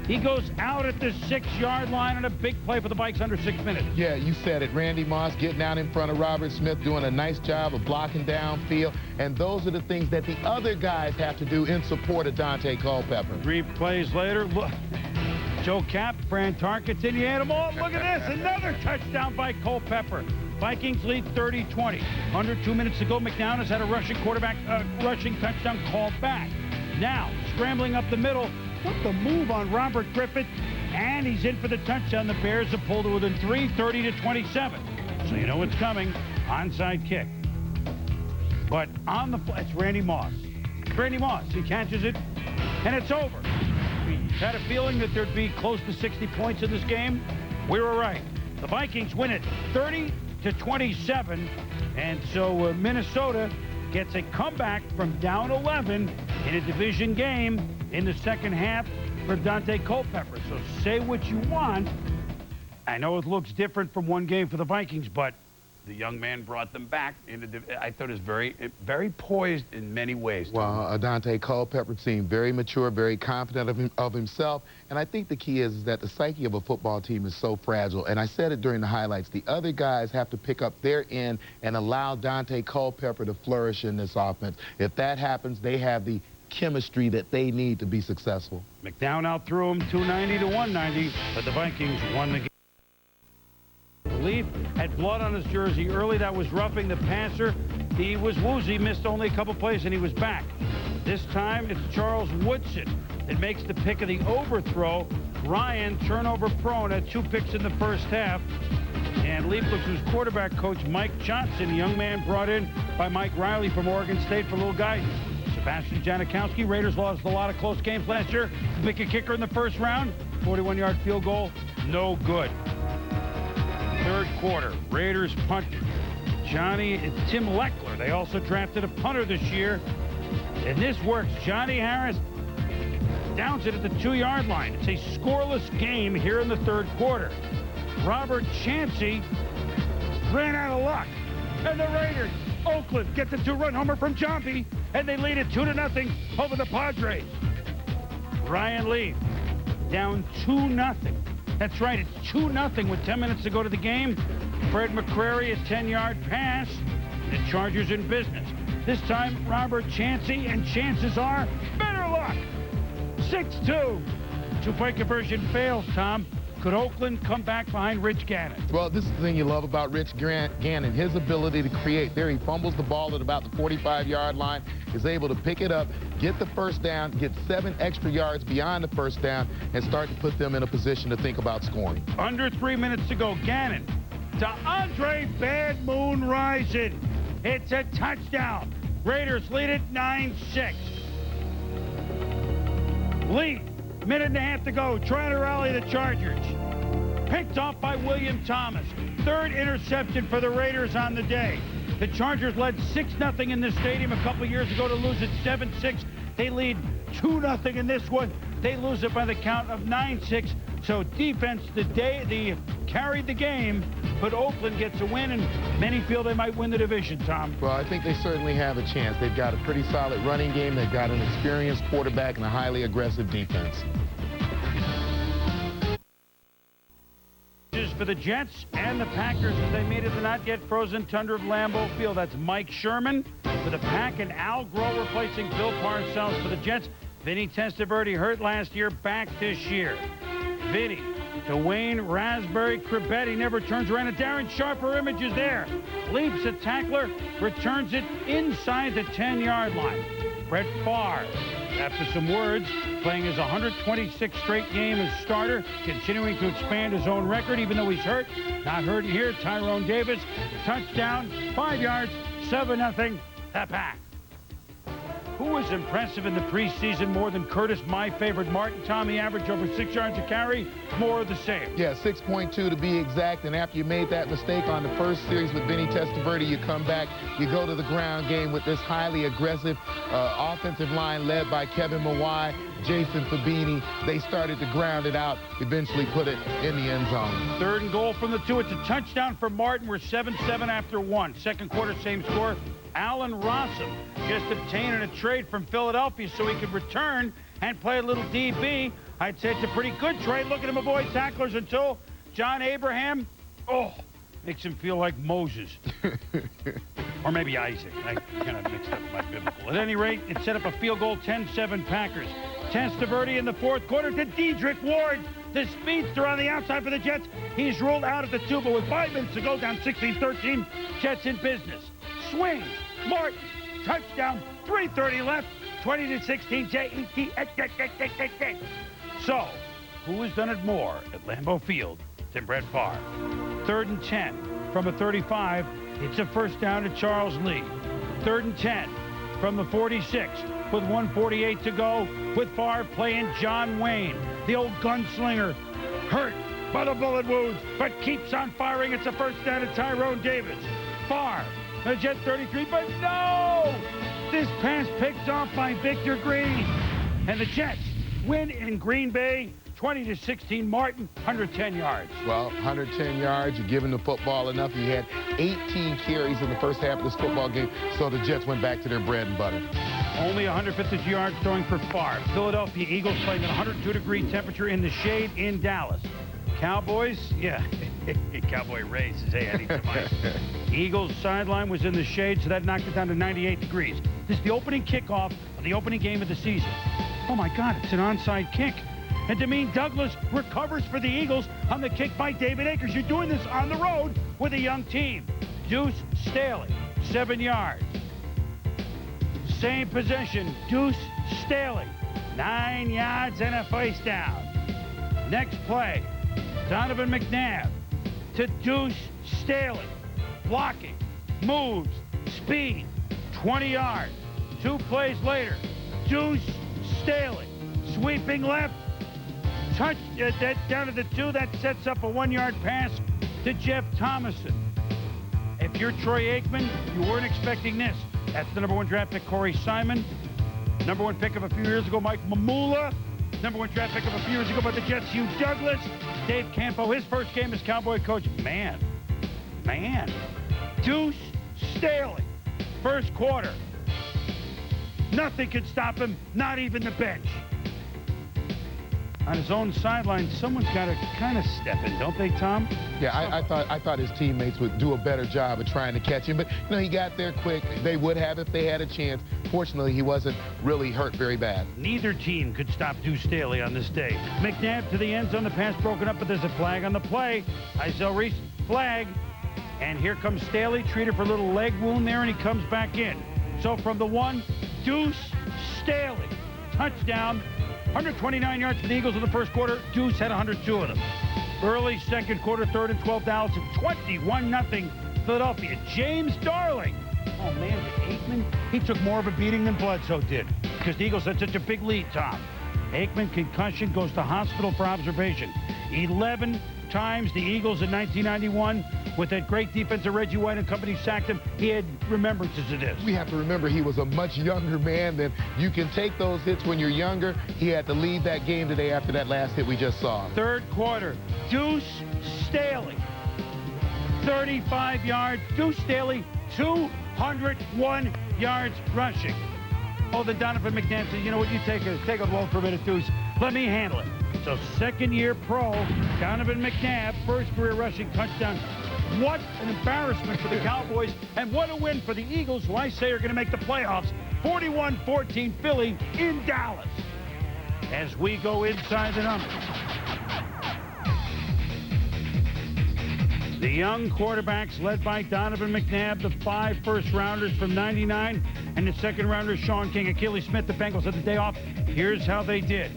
He goes out at the 6-yard line on a big play for the Vikes under 6 minutes. Yeah, you said it. Randy Moss getting out in front of Robert Smith, doing a nice job of blocking downfield. And those are the things that the other guys have to do in support of Dante Culpepper. 3 plays later, look. Joe Cap, Fran Tarkenton, you had them all. Look at this, another touchdown by Culpepper. Vikings lead 30-20. Under 2 minutes to go, McDowell has had a rushing touchdown called back. Now, scrambling up the middle, what the move on Robert Griffith, and he's in for the touchdown. The Bears have pulled it within 3, 30-27. So you know what's coming. Onside kick. But on the it's Randy Moss. Randy Moss, he catches it, and it's over. We had a feeling that there'd be close to 60 points in this game. We were right. The Vikings win it 30-27, and so Minnesota gets a comeback from down 11 in a division game in the second half for Dante Culpepper. So say what you want. I know it looks different from one game for the Vikings, but the young man brought them back. I thought it was very poised in many ways. Well, Dante Culpepper seemed very mature, very confident of himself. And I think the key is that the psyche of a football team is so fragile. And I said it during the highlights. The other guys have to pick up their end and allow Dante Culpepper to flourish in this offense. If that happens, they have the chemistry that they need to be successful. McDowell out threw him 290-190, but the Vikings won the game. Leaf had blood on his jersey early. That was roughing the passer. He was woozy, missed only a couple plays, and he was back. This time, it's Charles Woodson that makes the pick of the overthrow. Ryan, turnover prone, had 2 picks in the first half. And Leaf looks to his quarterback coach, Mike Johnson, a young man brought in by Mike Riley from Oregon State for a little guidance. Sebastian Janikowski, Raiders lost a lot of close games last year. Pick a kicker in the first round, 41-yard field goal, no good. Third quarter, Raiders punted. Tim Leckler. They also drafted a punter this year. And this works. Johnny Harris downs it at the 2-yard line. It's a scoreless game here in the third quarter. Robert Chancey ran out of luck. And the Raiders, Oakland, get the 2-run homer from Jompy, and they lead it 2-0 over the Padres. Ryan Leaf down 2-0. That's right, it's 2-0 with 10 minutes to go to the game. Fred McCrary, a 10-yard pass. The Chargers in business. This time, Robert Chancey, and chances are better luck. 6-2. Two-point conversion fails, Tom. Could Oakland come back behind Rich Gannon? Well, this is the thing you love about Rich Gannon, his ability to create. There he fumbles the ball at about the 45-yard line, is able to pick it up, get the first down, get 7 extra yards beyond the first down, and start to put them in a position to think about scoring. Under 3 minutes to go. Gannon to Andre Bad Moon Rising. It's a touchdown. Raiders lead it 9-6. Lead. Minute and a half to go, trying to rally the Chargers. Picked off by William Thomas. 3rd interception for the Raiders on the day. The Chargers led 6-0 in this stadium a couple years ago to lose it 7-6. They lead 2-0 in this one. They lose it by the count of 9-6. So defense they carried the game, but Oakland gets a win, and many feel they might win the division, Tom. Well, I think they certainly have a chance. They've got a pretty solid running game. They've got an experienced quarterback and a highly aggressive defense. For the Jets and the Packers as they meet at the not yet frozen tundra of Lambeau Field. That's Mike Sherman for the Pack and Al Groh replacing Bill Parcells for the Jets. Vinny Testaverde hurt last year, back this year. Vinny to Wayne Raspberry Cribetti, never turns around. And Darren Sharper images there. Leaps a tackler, returns it inside the 10-yard line. Brett Favre, after some words, playing his 126th straight game as starter, continuing to expand his own record, even though he's hurt. Not hurt here. Tyrone Davis, touchdown, 5 yards, 7-0, the Pack. Who was impressive in the preseason more than Curtis, my favorite Martin? Tommy averaged over 6 yards a carry, more of the same. Yeah, 6.2 to be exact. And after you made that mistake on the first series with Vinny Testaverde, you come back, you go to the ground game with this highly aggressive offensive line led by Kevin Mawai, Jason Fabini. They started to ground it out, eventually put it in the end zone. 3rd and goal from the 2. It's a touchdown for Martin. We're 7-7 after 1. Second quarter, same score. Alan Rossum just obtaining a trade from Philadelphia so he could return and play a little DB. I'd say it's a pretty good trade. Look at him avoid tacklers until John Abraham, makes him feel like Moses. Or maybe Isaac. I kind of mixed up my biblical. At any rate, it set up a field goal, 10-7 Packers. Testaverde in the 4th quarter to Dedrick Ward, the speedster on the outside for the Jets. He's ruled out at the 2, but with 5 minutes to go, down 16-13, Jets in business. Swing, Martin, touchdown, 3:30 left, 20-16, Jet. So, who has done it more at Lambeau Field than Brett Favre? 3rd and 10 from a 35. It's a first down to Charles Lee. 3rd and 10 from the 46 with 1:48 to go with Favre playing John Wayne, the old gunslinger, hurt by the bullet wounds, but keeps on firing. It's a first down to Tyrone Davis. Favre, the Jet 33, but no! This pass picked off by Victor Green. And the Jets win in Green Bay, 20-16. Martin, 110 yards. Well, 110 yards. You're giving the football enough. He had 18 carries in the first half of this football game, so the Jets went back to their bread and butter. Only 152 yards throwing for Favre. Philadelphia Eagles playing at 102-degree temperature in the shade in Dallas. Cowboys, Cowboy raises. Hey, I need some ice. Eagles sideline was in the shade, so that knocked it down to 98 degrees. This is the opening kickoff of the opening game of the season. Oh, my God, it's an onside kick. And Demeen Douglas recovers for the Eagles on the kick by David Akers. You're doing this on the road with a young team. Deuce Staley, 7 yards. Same possession, Deuce Staley, 9 yards and a first down. Next play, Donovan McNabb to Deuce Staley. Blocking, moves, speed, 20 yards. 2 plays later, Deuce Staley, sweeping left, touch that down to the 2. That sets up a 1-yard pass to Jeff Thomason. If you're Troy Aikman, you weren't expecting this. That's the #1 draft pick, Corey Simon. #1 pick of a few years ago, Mike Mamula. #1 draft pick of a few years ago by the Jets, Hugh Douglas. Dave Campo, his first game as Cowboy coach. Man. Deuce Staley, first quarter. Nothing could stop him, not even the bench. On his own sideline, someone's got to kind of step in, don't they, Tom? Yeah, I thought his teammates would do a better job of trying to catch him, but he got there quick. They would have if they had a chance. Fortunately, he wasn't really hurt very bad. Neither team could stop Deuce Staley on this day. McNabb to the end zone, the pass broken up, but there's a flag on the play. Isel Reese, flag. And here comes Staley, treated for a little leg wound there, and he comes back in. So from the 1, Deuce Staley, touchdown. 129 yards for the Eagles in the first quarter. Deuce had 102 of them. Early second quarter, 3rd and 12, Dallas at 21-0 Philadelphia. James Darling. Oh, man, Aikman, he took more of a beating than Bledsoe did because the Eagles had such a big lead, Tom. Aikman, concussion, goes to hospital for observation. 11 times the Eagles in 1991 with that great defense of Reggie White and company sacked him. He had remembrances of this. We have to remember he was a much younger man than you can take those hits when you're younger. He had to leave that game today after that last hit we just saw. 3rd quarter, Deuce Staley, 35 yards. Deuce Staley, 201 yards rushing. Oh, then Donovan McNabb said, you know what, you take a load for a minute, Deuce. Let me handle it. So 2nd-year pro, Donovan McNabb, first career rushing touchdown. What an embarrassment for the Cowboys, and what a win for the Eagles, who I say are going to make the playoffs. 41-14 Philly in Dallas. As we go inside the numbers. The young quarterbacks led by Donovan McNabb, the 5 first-rounders from '99, and the 2nd-rounder Sean King. Achilles Smith, the Bengals had the day off. Here's how they did.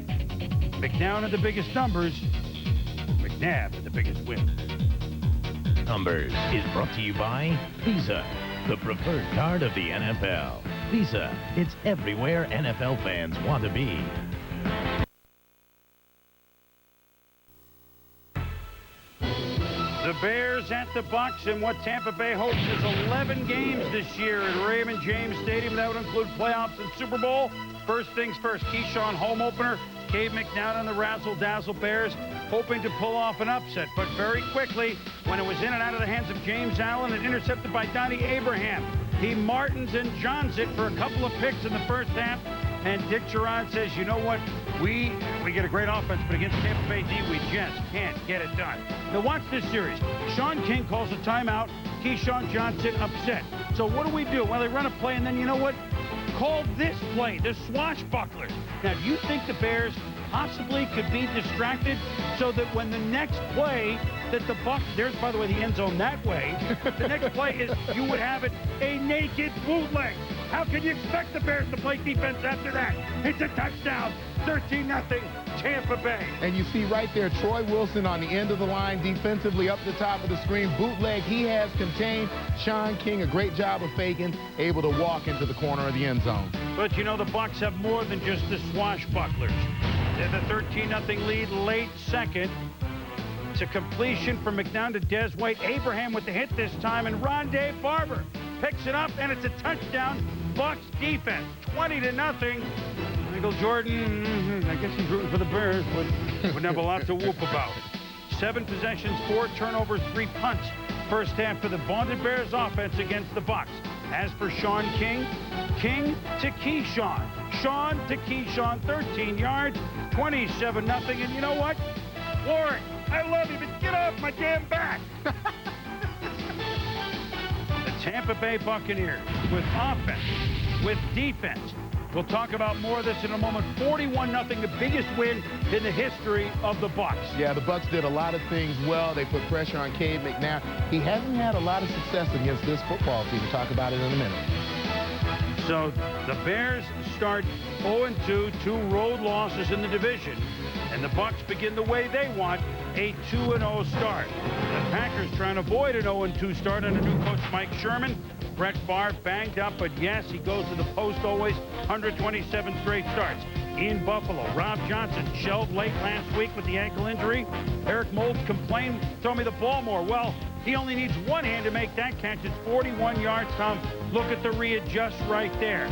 McNown had the biggest numbers. McNabb had the biggest win. Numbers is brought to you by Visa. the preferred card of the NFL. Visa, it's everywhere NFL fans want to be. The Bears at the Bucs in what Tampa Bay hopes is 11 games this year at Raymond James Stadium. That would include playoffs and Super Bowl. First things first, Keyshawn home opener. Cave McNown and the razzle-dazzle Bears hoping to pull off an upset. But very quickly, when it was in and out of the hands of James Allen and intercepted by Donnie Abraham, he Martins and Johns it for a couple of picks in the first half. And Dick Geron says, you know what? We get a great offense, but against Tampa Bay D, we just can't get it done. Now watch this series. Sean King calls a timeout. Keyshawn Johnson upset. So what do? Well, they run a play, and then you know what? Call this play, the swashbucklers. Now, do you think the Bears possibly could be distracted so that when the next play that the Bucs, there's, by the way, the end zone that way, the next play is you would have it a naked bootleg. How can you expect the Bears to play defense after that? It's a touchdown, 13-0 Tampa Bay. And you see right there, Troy Wilson on the end of the line, defensively up the top of the screen, bootleg. He has contained Sean King, a great job of faking, able to walk into the corner of the end zone. But you know, the Bucs have more than just the swashbucklers. They're the 13-0 lead late second. It's a completion from McNown to Des White. Abraham with the hit this time, and Rondé Barber picks it up, and it's a touchdown. Bucs defense, 20-0. Michael Jordan, I guess he's rooting for the Bears, but wouldn't have a lot to whoop about. 7 possessions, 4 turnovers, 3 punts. First half for the vaunted Bears offense against the Bucs. As for Sean King, King to Keyshawn. Sean to Keyshawn, 13 yards, 27-0. And you know what? Warren, I love you, but get off my damn back. The Tampa Bay Buccaneers with offense, with defense. We'll talk about more of this in a moment. 41-0, the biggest win in the history of the Bucs. Yeah, the Bucs did a lot of things well. They put pressure on Cave McNown. He hasn't had a lot of success against this football team. We'll talk about it in a minute. So the Bears start 0-2, 2 road losses in the division. And the Bucs begin the way they want, a 2-0 start. The Packers trying to avoid an 0-2 start under new coach Mike Sherman. Brett Favre banged up, but yes, he goes to the post always. 127 straight starts. In Buffalo, Rob Johnson shelved late last week with the ankle injury. Eric Mould complained, throw me the ball more. Well, he only needs one hand to make that catch. It's 41 yards, Tom. Look at the readjust right there.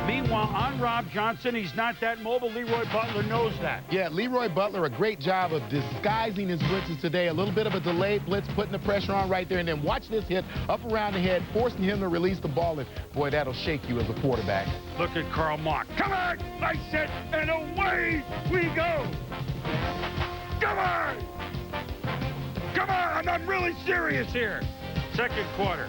Meanwhile, on Rob Johnson, he's not that mobile. Leroy Butler knows that. Yeah, Leroy Butler, a great job of disguising his blitzes today. A little bit of a delayed blitz, putting the pressure on right there, and then watch this hit up around the head, forcing him to release the ball. And boy, that'll shake you as a quarterback. Look at Karl Mock. Come on, nice hit, and away we go. Come on. Come on, I'm really serious here. Second quarter.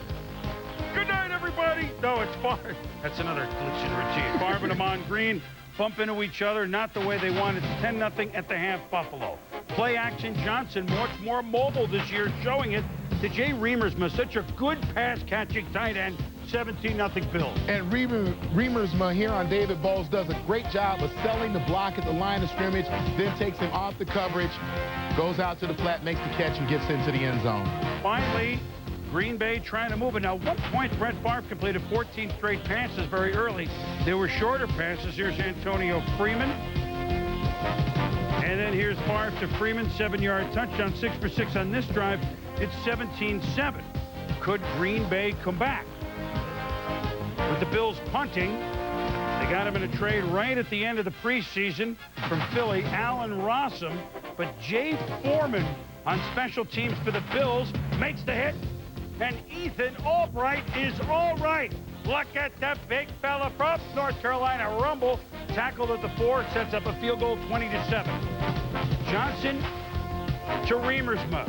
Good night, everybody. No, it's Favre. That's another collision routine. Favre and Amon Green bump into each other, not the way they want. It's 10-0 at the half, Buffalo. Play action, Johnson much more mobile this year, showing it to Jay Reamersma, such a good pass-catching tight end. 17-0 Bills. And Reamersma here on David Bowles does a great job of selling the block at the line of scrimmage, then takes him off the coverage, goes out to the flat, makes the catch, and gets into the end zone. Finally, Green Bay trying to move it. Now, at one point, Brett Favre completed 14 straight passes very early. There were shorter passes. Here's Antonio Freeman. And then here's Favre to Freeman, 7-yard touchdown, 6 for 6 on this drive. It's 17-7. Could Green Bay come back? With the Bills punting, they got him in a trade right at the end of the preseason from Philly, Allen Rossum. But Jay Foreman on special teams for the Bills makes the hit. And Ethan Albright is all right. Look at that big fella from North Carolina rumble. Tackled at the 4, sets up a field goal, 20-7. Johnson to Reamersma.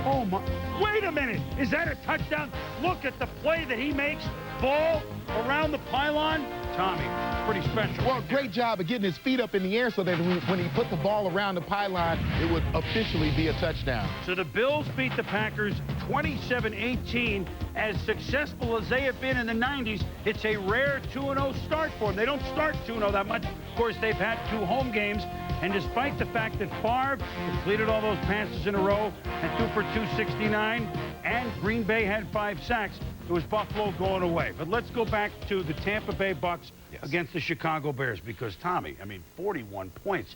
Oh my, wait a minute, is that a touchdown? Look at the play that he makes. Ball around the pylon. Tommy, pretty special. Well, great job of getting his feet up in the air so that when he put the ball around the pylon, it would officially be a touchdown. So the Bills beat the Packers 27-18. As successful as they have been in the 90s, it's a rare 2-0 start for them. They don't start 2-0 that much. Of course, they've had 2 home games. And despite the fact that Favre completed all those passes in a row and 2 for 269, and Green Bay had 5 sacks, it was Buffalo going away. But let's go back to the Tampa Bay Bucks against the Chicago Bears because, Tommy, I mean, 41 points.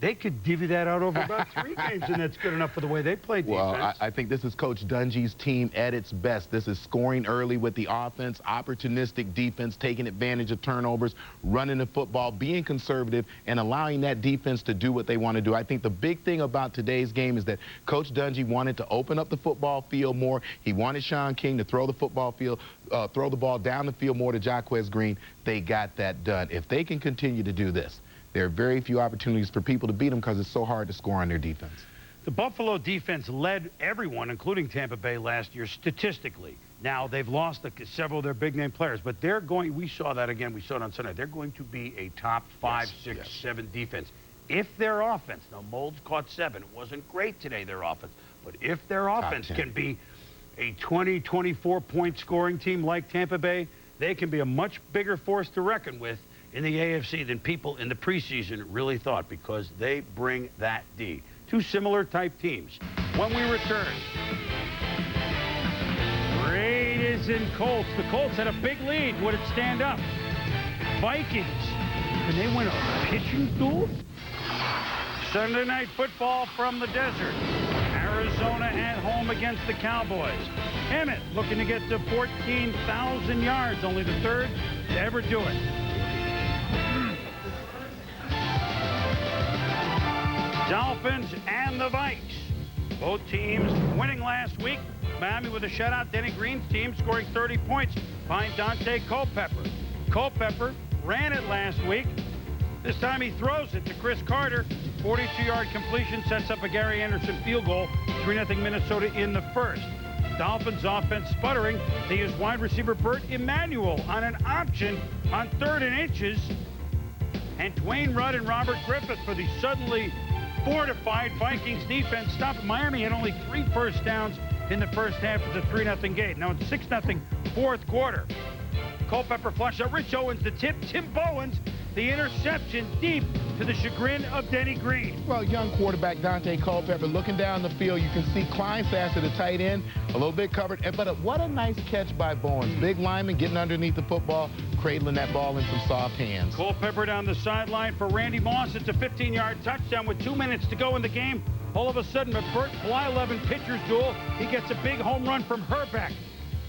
They could divvy that out over about 3 games, and that's good enough for the way they play defense. Well, I think this is Coach Dungy's team at its best. This is scoring early with the offense, opportunistic defense, taking advantage of turnovers, running the football, being conservative, and allowing that defense to do what they want to do. I think the big thing about today's game is that Coach Dungy wanted to open up the football field more. He wanted Sean King to throw the throw the ball down the field more to Jaquez Green. They got that done. If they can continue to do this, there are very few opportunities for people to beat them because it's so hard to score on their defense. The Buffalo defense led everyone, including Tampa Bay, last year statistically. Now, they've lost several of their big-name players, but they're going, we saw that again, we saw it on Sunday, they're going to be a top 5, 6, 7 defense. If their offense, now Mold's caught 7, it wasn't great today, their offense, but if their offense can be a 20, 24-point scoring team like Tampa Bay, they can be a much bigger force to reckon with in the AFC than people in the preseason really thought because they bring that D. 2 similar type teams. When we return, Raiders and Colts. The Colts had a big lead. Would it stand up? Vikings. Can they win a pitching duel? Sunday Night Football from the desert. Arizona at home against the Cowboys. Emmett looking to get to 14,000 yards, only the 3rd to ever do it. Dolphins and the Vikes. Both teams winning last week. Miami with a shutout. Denny Green's team scoring 30 points behind Dante Culpepper. Culpepper ran it last week. This time he throws it to Chris Carter. 42-yard completion sets up a Gary Anderson field goal. 3-0 Minnesota in the first. Dolphins offense sputtering. They use wide receiver Bert Emanuel on an option on 3rd and inches. And Dwayne Rudd and Robert Griffith for the suddenly fortified Vikings defense. Stopped. Miami had only 3 first downs in the first half of the 3-0 game. Now it's 6-0 fourth quarter. Culpepper flushed out. Rich Owens the tip. Tim Bowens the interception deep to the chagrin of Denny Green. Well, young quarterback Dante Culpepper looking down the field. You can see Kleinsass at the tight end, a little bit covered. But what a nice catch by Bowens. Big lineman getting underneath the football, cradling that ball in some soft hands. Culpepper down the sideline for Randy Moss. It's a 15-yard touchdown with 2 minutes to go in the game. All of a sudden, a Bert Bly-11 pitcher's duel. He gets a big home run from Herbeck.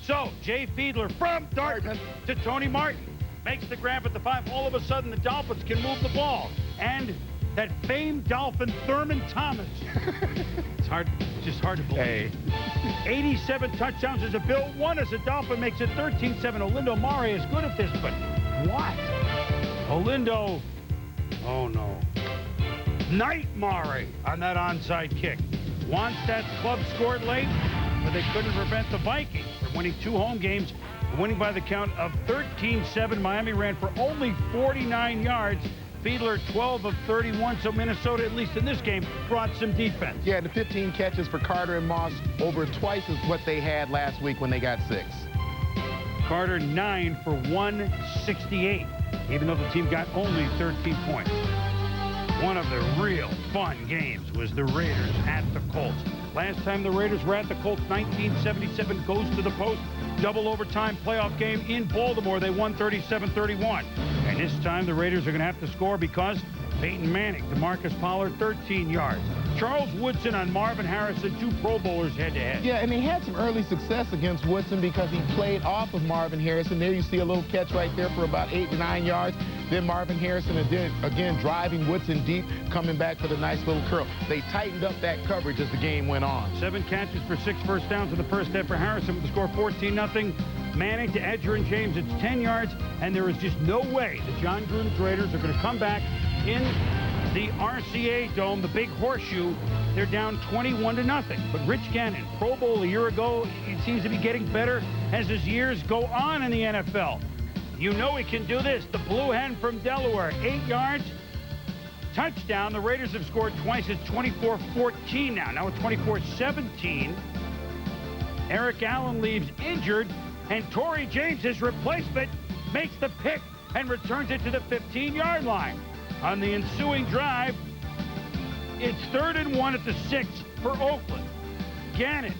So, Jay Fiedler from Dartmouth to Tony Martin. Makes the grab at the 5. All of a sudden, the Dolphins can move the ball. And that famed Dolphin, Thurman Thomas. It's just hard to believe. 87 touchdowns as a Bill. 1 as a Dolphin makes it 13-7. Olindo Mare is good at this, but what? Olindo, oh no. Night Mare on that onside kick. Wannstedt club scored late, but they couldn't prevent the Vikings from winning 2 home games, winning by the count of 13-7. Miami ran for only 49 yards. Fiedler 12 of 31, so Minnesota, at least in this game, brought some defense. Yeah, the 15 catches for Carter and Moss, over twice as what they had last week when they got 6. Carter 9 for 168, even though the team got only 13 points. One of the real fun games was the Raiders at the Colts. Last time the Raiders were at the Colts, 1977, goes to the post. Double overtime playoff game in Baltimore. They won 37-31. And this time the Raiders are going to have to score because Peyton Manning, DeMarcus Pollard, 13 yards. Charles Woodson on Marvin Harrison, 2 Pro Bowlers head-to-head. Yeah, and he had some early success against Woodson because he played off of Marvin Harrison. There you see a little catch right there for about 8 to 9 yards. Then Marvin Harrison again driving Woodson deep, coming back for the nice little curl. They tightened up that coverage as the game went on. 7 catches for 6 first downs in the first half for Harrison with the score 14-0. Manning to Edgerrin James, it's 10 yards, and there is just no way the John Gruden's Raiders are going to come back in the RCA Dome, the big horseshoe. They're down 21-0. But Rich Gannon, Pro Bowl a year ago, he seems to be getting better as his years go on in the NFL. You know he can do this. The Blue Hen from Delaware, 8 yards, touchdown. The Raiders have scored twice. It's 24-14 now. Now it's 24-17. Eric Allen leaves injured, and Torrey James, his replacement, makes the pick and returns it to the 15-yard line. On the ensuing drive, it's 3rd and 1 at the 6 for Oakland. Gannon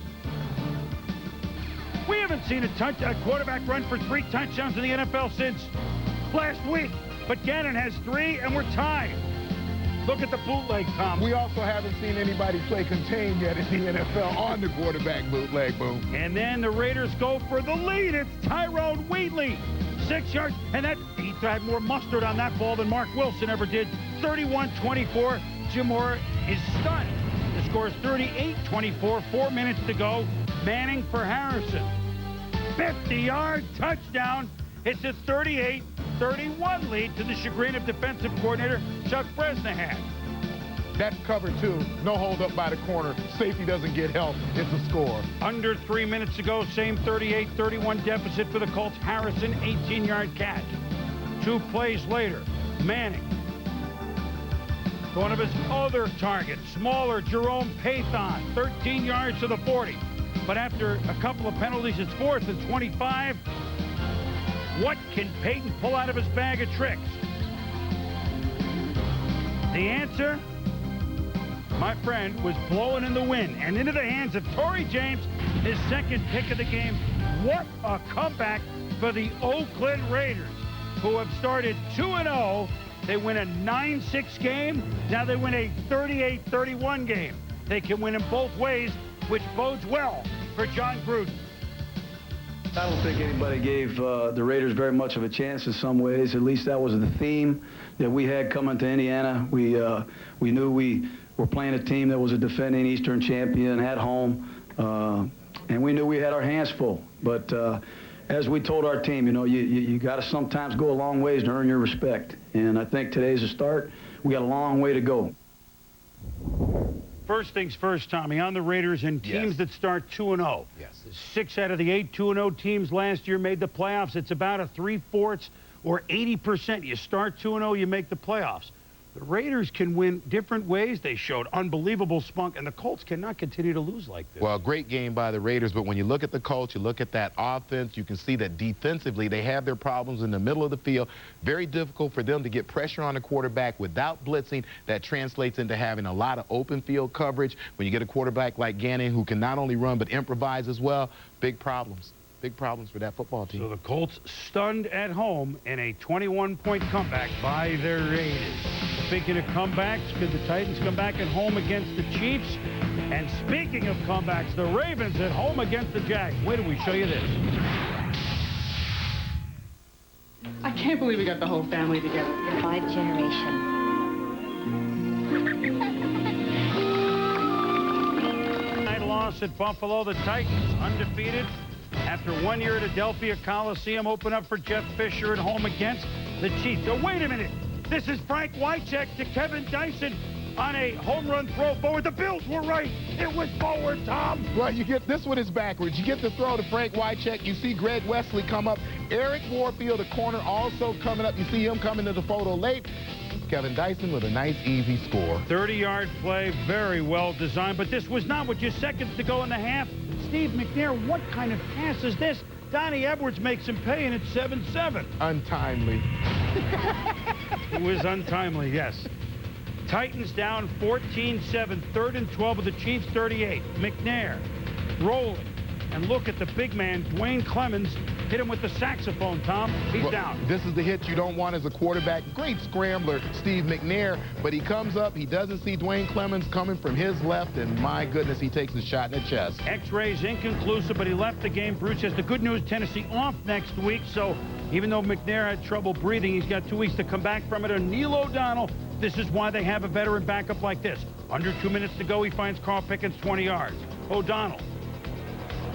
We haven't seen a quarterback run for 3 touchdowns in the NFL since last week. But Gannon has 3, and we're tied. Look at the bootleg, Tom. We also haven't seen anybody play contain yet in the NFL on the quarterback bootleg, Boom. And then the Raiders go for the lead. It's Tyrone Wheatley. 6 yards, and he had more mustard on that ball than Mark Wilson ever did. 31-24. Jim Mora is stunned. The score is 38-24. 4 minutes to go. Manning for Harrison. 50-yard touchdown. It's a 38-31 lead to the chagrin of defensive coordinator Chuck Bresnahan. That's cover 2. No hold up by the corner. Safety doesn't get help. It's a score. Under 3 minutes to go. Same 38-31 deficit for the Colts. Harrison, 18-yard catch. 2 plays later, Manning. One of his other targets, smaller Jerome Pathon, 13 yards to the 40. But after a couple of penalties, it's 4th and 25. What can Peyton pull out of his bag of tricks? The answer, my friend, was blowing in the wind and into the hands of Torrey James, his 2nd pick of the game. What a comeback for the Oakland Raiders, who have started 2-0. They win a 9-6 game. Now they win a 38-31 game. They can win in both ways, which bodes well for John Gruden. I don't think anybody gave the Raiders very much of a chance in some ways. At least that was the theme that we had coming to Indiana. We knew we were playing a team that was a defending Eastern champion at home, and we knew we had our hands full. But as we told our team, you know, you got to sometimes go a long ways to earn your respect. And I think today's a start. We got a long way to go. First things first, Tommy, on the Raiders and teams that start 2-0. Yes. 6 out of the 8 2-0 teams last year made the playoffs. It's about a 3/4 or 80%. You start 2-0, you make the playoffs. The Raiders can win different ways. They showed unbelievable spunk, and the Colts cannot continue to lose like this. Well, great game by the Raiders, but when you look at the Colts, you look at that offense, you can see that defensively they have their problems in the middle of the field. Very difficult for them to get pressure on the quarterback without blitzing. That translates into having a lot of open field coverage. When you get a quarterback like Gannon who can not only run but improvise as well, big problems. Big problems for that football team. So the Colts stunned at home in a 21-point comeback by the Raiders. Speaking of comebacks, could the Titans come back at home against the Chiefs? And speaking of comebacks, the Ravens at home against the Jags. Wait till we show you this. I can't believe we got the whole family together. 5 generations. Night loss at Buffalo. The Titans undefeated. After 1 year at Adelphia Coliseum, open up for Jeff Fisher at home against the Chiefs. Oh, wait a minute. This is Frank Wycheck to Kevin Dyson on a home run throw forward. The Bills were right. It was forward, Tom. Well, you get this one is backwards. You get the throw to Frank Wycheck. You see Greg Wesley come up. Eric Warfield, the corner, also coming up. You see him coming to the photo late. Kevin Dyson with a nice, easy score. 30-yard play, very well designed. But this was not with just seconds to go in the half. Steve McNair, what kind of pass is this? Donnie Edwards makes him pay, and it's 7-7. Untimely. It was untimely, yes. Titans down 14-7, 3rd and 12 of the Chiefs, 38. McNair rolling. And look at the big man, Dwayne Clemens, hit him with the saxophone, Tom. He's down. This is the hit you don't want as a quarterback. Great scrambler, Steve McNair, but he comes up. He doesn't see Dwayne Clemens coming from his left, and my goodness, he takes a shot in the chest. X-rays inconclusive, but he left the game. Bruce has the good news, Tennessee off next week, so even though McNair had trouble breathing, he's got 2 weeks to come back from it. And Neil O'Donnell, this is why they have a veteran backup like this. Under 2 minutes to go, he finds Carl Pickens 20 yards. O'Donnell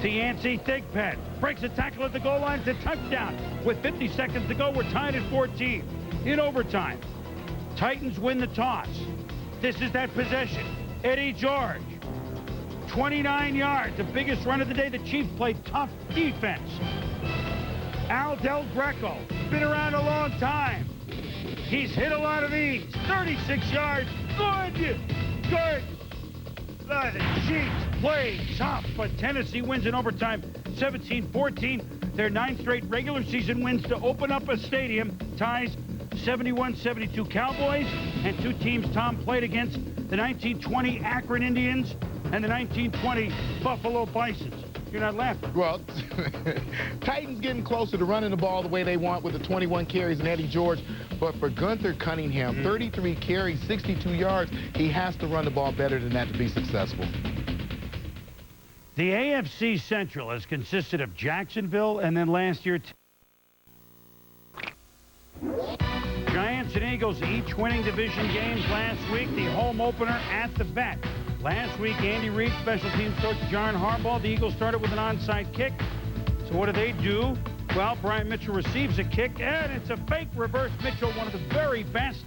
to Yancey Thigpen. Breaks a tackle at the goal line. It's a touchdown. With 50 seconds to go, we're tied at 14. In overtime, Titans win the toss. This is that possession. Eddie George, 29 yards, the biggest run of the day. The Chiefs played tough defense. Al Del Greco, been around a long time. He's hit a lot of these. 36 yards. Good. Good. The Chiefs play tough, but Tennessee wins in overtime 17-14. Their 9th straight regular season wins to open up a stadium. Ties 71-72 Cowboys, and 2 teams Tom played against, the 1920 Akron Indians and the 1920 Buffalo Bisons. You're not laughing. Well, Titans getting closer to running the ball the way they want with the 21 carries and Eddie George. But for Gunther Cunningham, 33 carries, 62 yards, he has to run the ball better than that to be successful. The AFC Central has consisted of Jacksonville and then last year Giants and Eagles each winning division games last week. The home opener at the Vet. Last week, Andy Reid, special teams coach John Harbaugh. The Eagles started with an onside kick. So what do? Well, Brian Mitchell receives a kick, and it's a fake reverse Mitchell, one of the very best.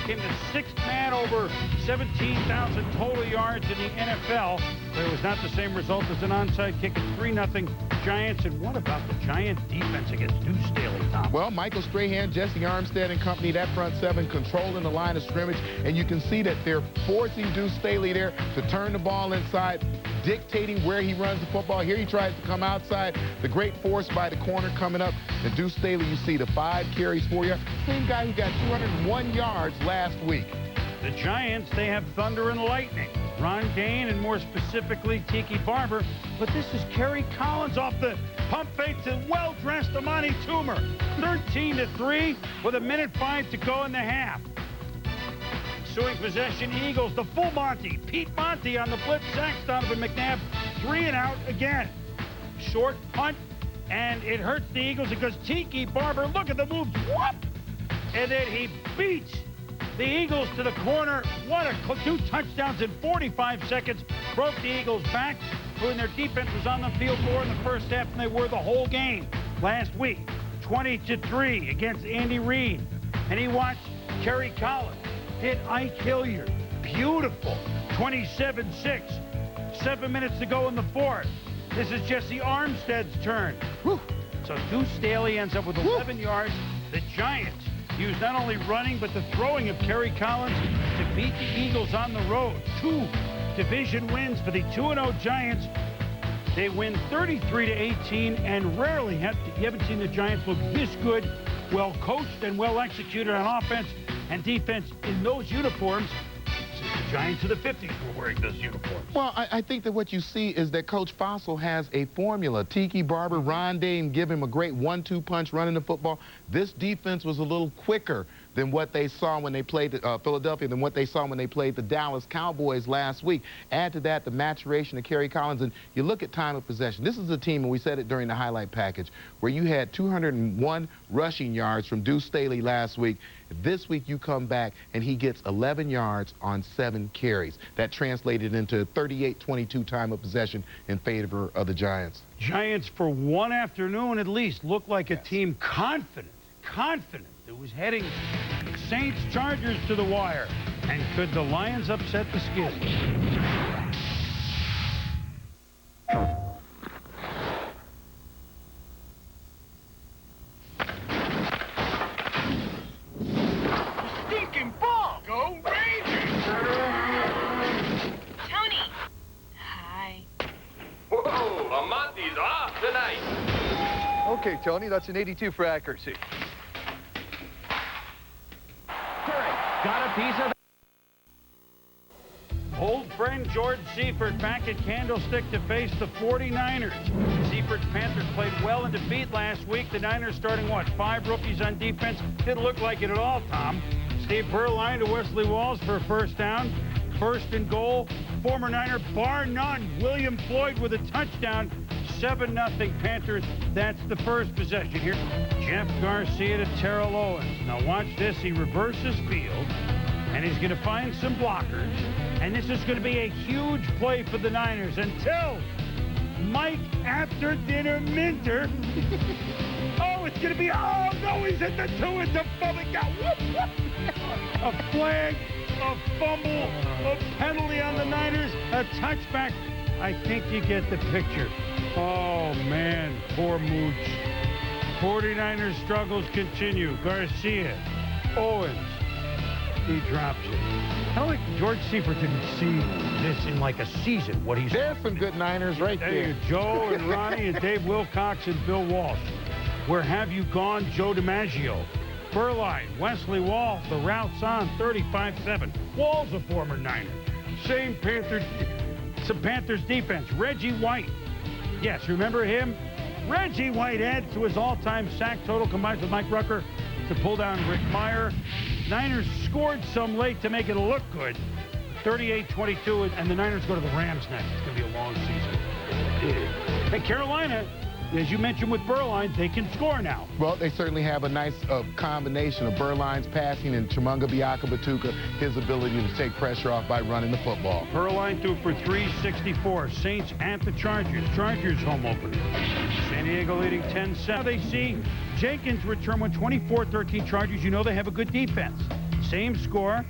Came the sixth man over 17,000 total yards in the NFL. But it was not the same result as an onside kick at 3-0 Giants. And what about the Giant defense against Deuce Staley, Tom? Well, Michael Strahan, Jesse Armstead and company, that front seven controlling the line of scrimmage. And you can see that they're forcing Deuce Staley there to turn the ball inside, dictating where he runs the football. Here he tries to come outside. The great force by the corner coming up. And Deuce Staley, you see the 5 carries, 4 yards. Same guy who got 201 yards last week. The Giants, they have thunder and lightning. Ron Dane and more specifically Tiki Barber. But this is Kerry Collins off the pump fake to well-dressed Amani Toomer. 13-3 with 1:05 to go in the half. Ensuing possession, Eagles, the full Monty. Pete Monty on the blitz, sacks Donovan McNabb. 3 and out again. Short punt, and it hurts the Eagles because Tiki Barber, look at the moves, whoop! And then he beats the Eagles to the corner. What a 2 touchdowns in 45 seconds. Broke the Eagles back when their defense was on the field more in the first half than they were the whole game last week. 20-3 against Andy Reid. And he watched Kerry Collins hit Ike Hilliard. Beautiful. 27-6. 7 minutes to go in the fourth. This is Jesse Armstead's turn. Whew. So Deuce Staley ends up with 11 yards. The Giants used not only running but the throwing of Kerry Collins to beat the Eagles on the road. 2 division wins for the 2-0 Giants. They win 33-18, and rarely you haven't seen the Giants look this good, well coached and well executed on offense and defense in those uniforms. The Giants of the 50s were wearing those uniforms. Well, I think that what you see is that Coach Fossil has a formula. Tiki Barber, Ron Dane give him a great 1-2 punch running the football. This defense was a little quicker than what they saw when they played Philadelphia, than what they saw when they played the Dallas Cowboys last week. Add to that the maturation of Kerry Collins, and you look at time of possession. This is a team, and we said it during the highlight package, where you had 201 rushing yards from Deuce Staley last week. This week you come back and he gets 11 yards on 7 carries. That translated into 38-22 time of possession in favor of the Giants. Giants for one afternoon at least looked like a team confident that was heading Saints Chargers to the wire. And could the Lions upset the Skins? Amonte's off tonight. Okay, Tony, that's an 82 for accuracy. Got a piece of old friend George Seifert back at Candlestick to face the 49ers. Seifert's Panthers played well in defeat last week. The Niners starting, what, 5 rookies on defense? Didn't look like it at all, Tom. Steve Perline to Wesley Walls for a first down. First and goal. Former Niner, bar none, William Floyd with a touchdown. 7-0 Panthers. That's the first possession here. Jeff Garcia to Terrell Owens. Now watch this. He reverses field, and he's going to find some blockers. And this is going to be a huge play for the Niners until Mike After Dinner Minter. Oh, it's going to be, oh, no, he's at the 2 and the fumble. Whoop, whoop. A flag, a fumble, a penalty on the Niners, a touchback. I think you get the picture. Oh, man, poor Mooch. 49ers struggles continue. Garcia, Owens, he drops it. I don't think George Seifert didn't see this in like a season, what he's... There's some good Niners right there. Joe and Ronnie and Dave Wilcox and Bill Walsh. Where have you gone, Joe DiMaggio? Furline, Wesley Walls, the route's on, 35-7. Walls a former Niner. Same Panthers defense. Reggie White, Yes, remember him? Reggie Whitehead to his all-time sack total, combines with Mike Rucker to pull down Rick Meyer. Niners scored some late to make it look good. 38-22, and the Niners go to the Rams next. It's going to be a long season. And Carolina, as you mentioned with Berline, they can score now. Well, they certainly have a nice combination of Berline's passing and Chimanga Biaka-Batuka, his ability to take pressure off by running the football. Berline threw for 364. Saints at the Chargers. Chargers home opener. San Diego leading 10-7. They see Jenkins return with 24-13 Chargers. You know they have a good defense. Same score.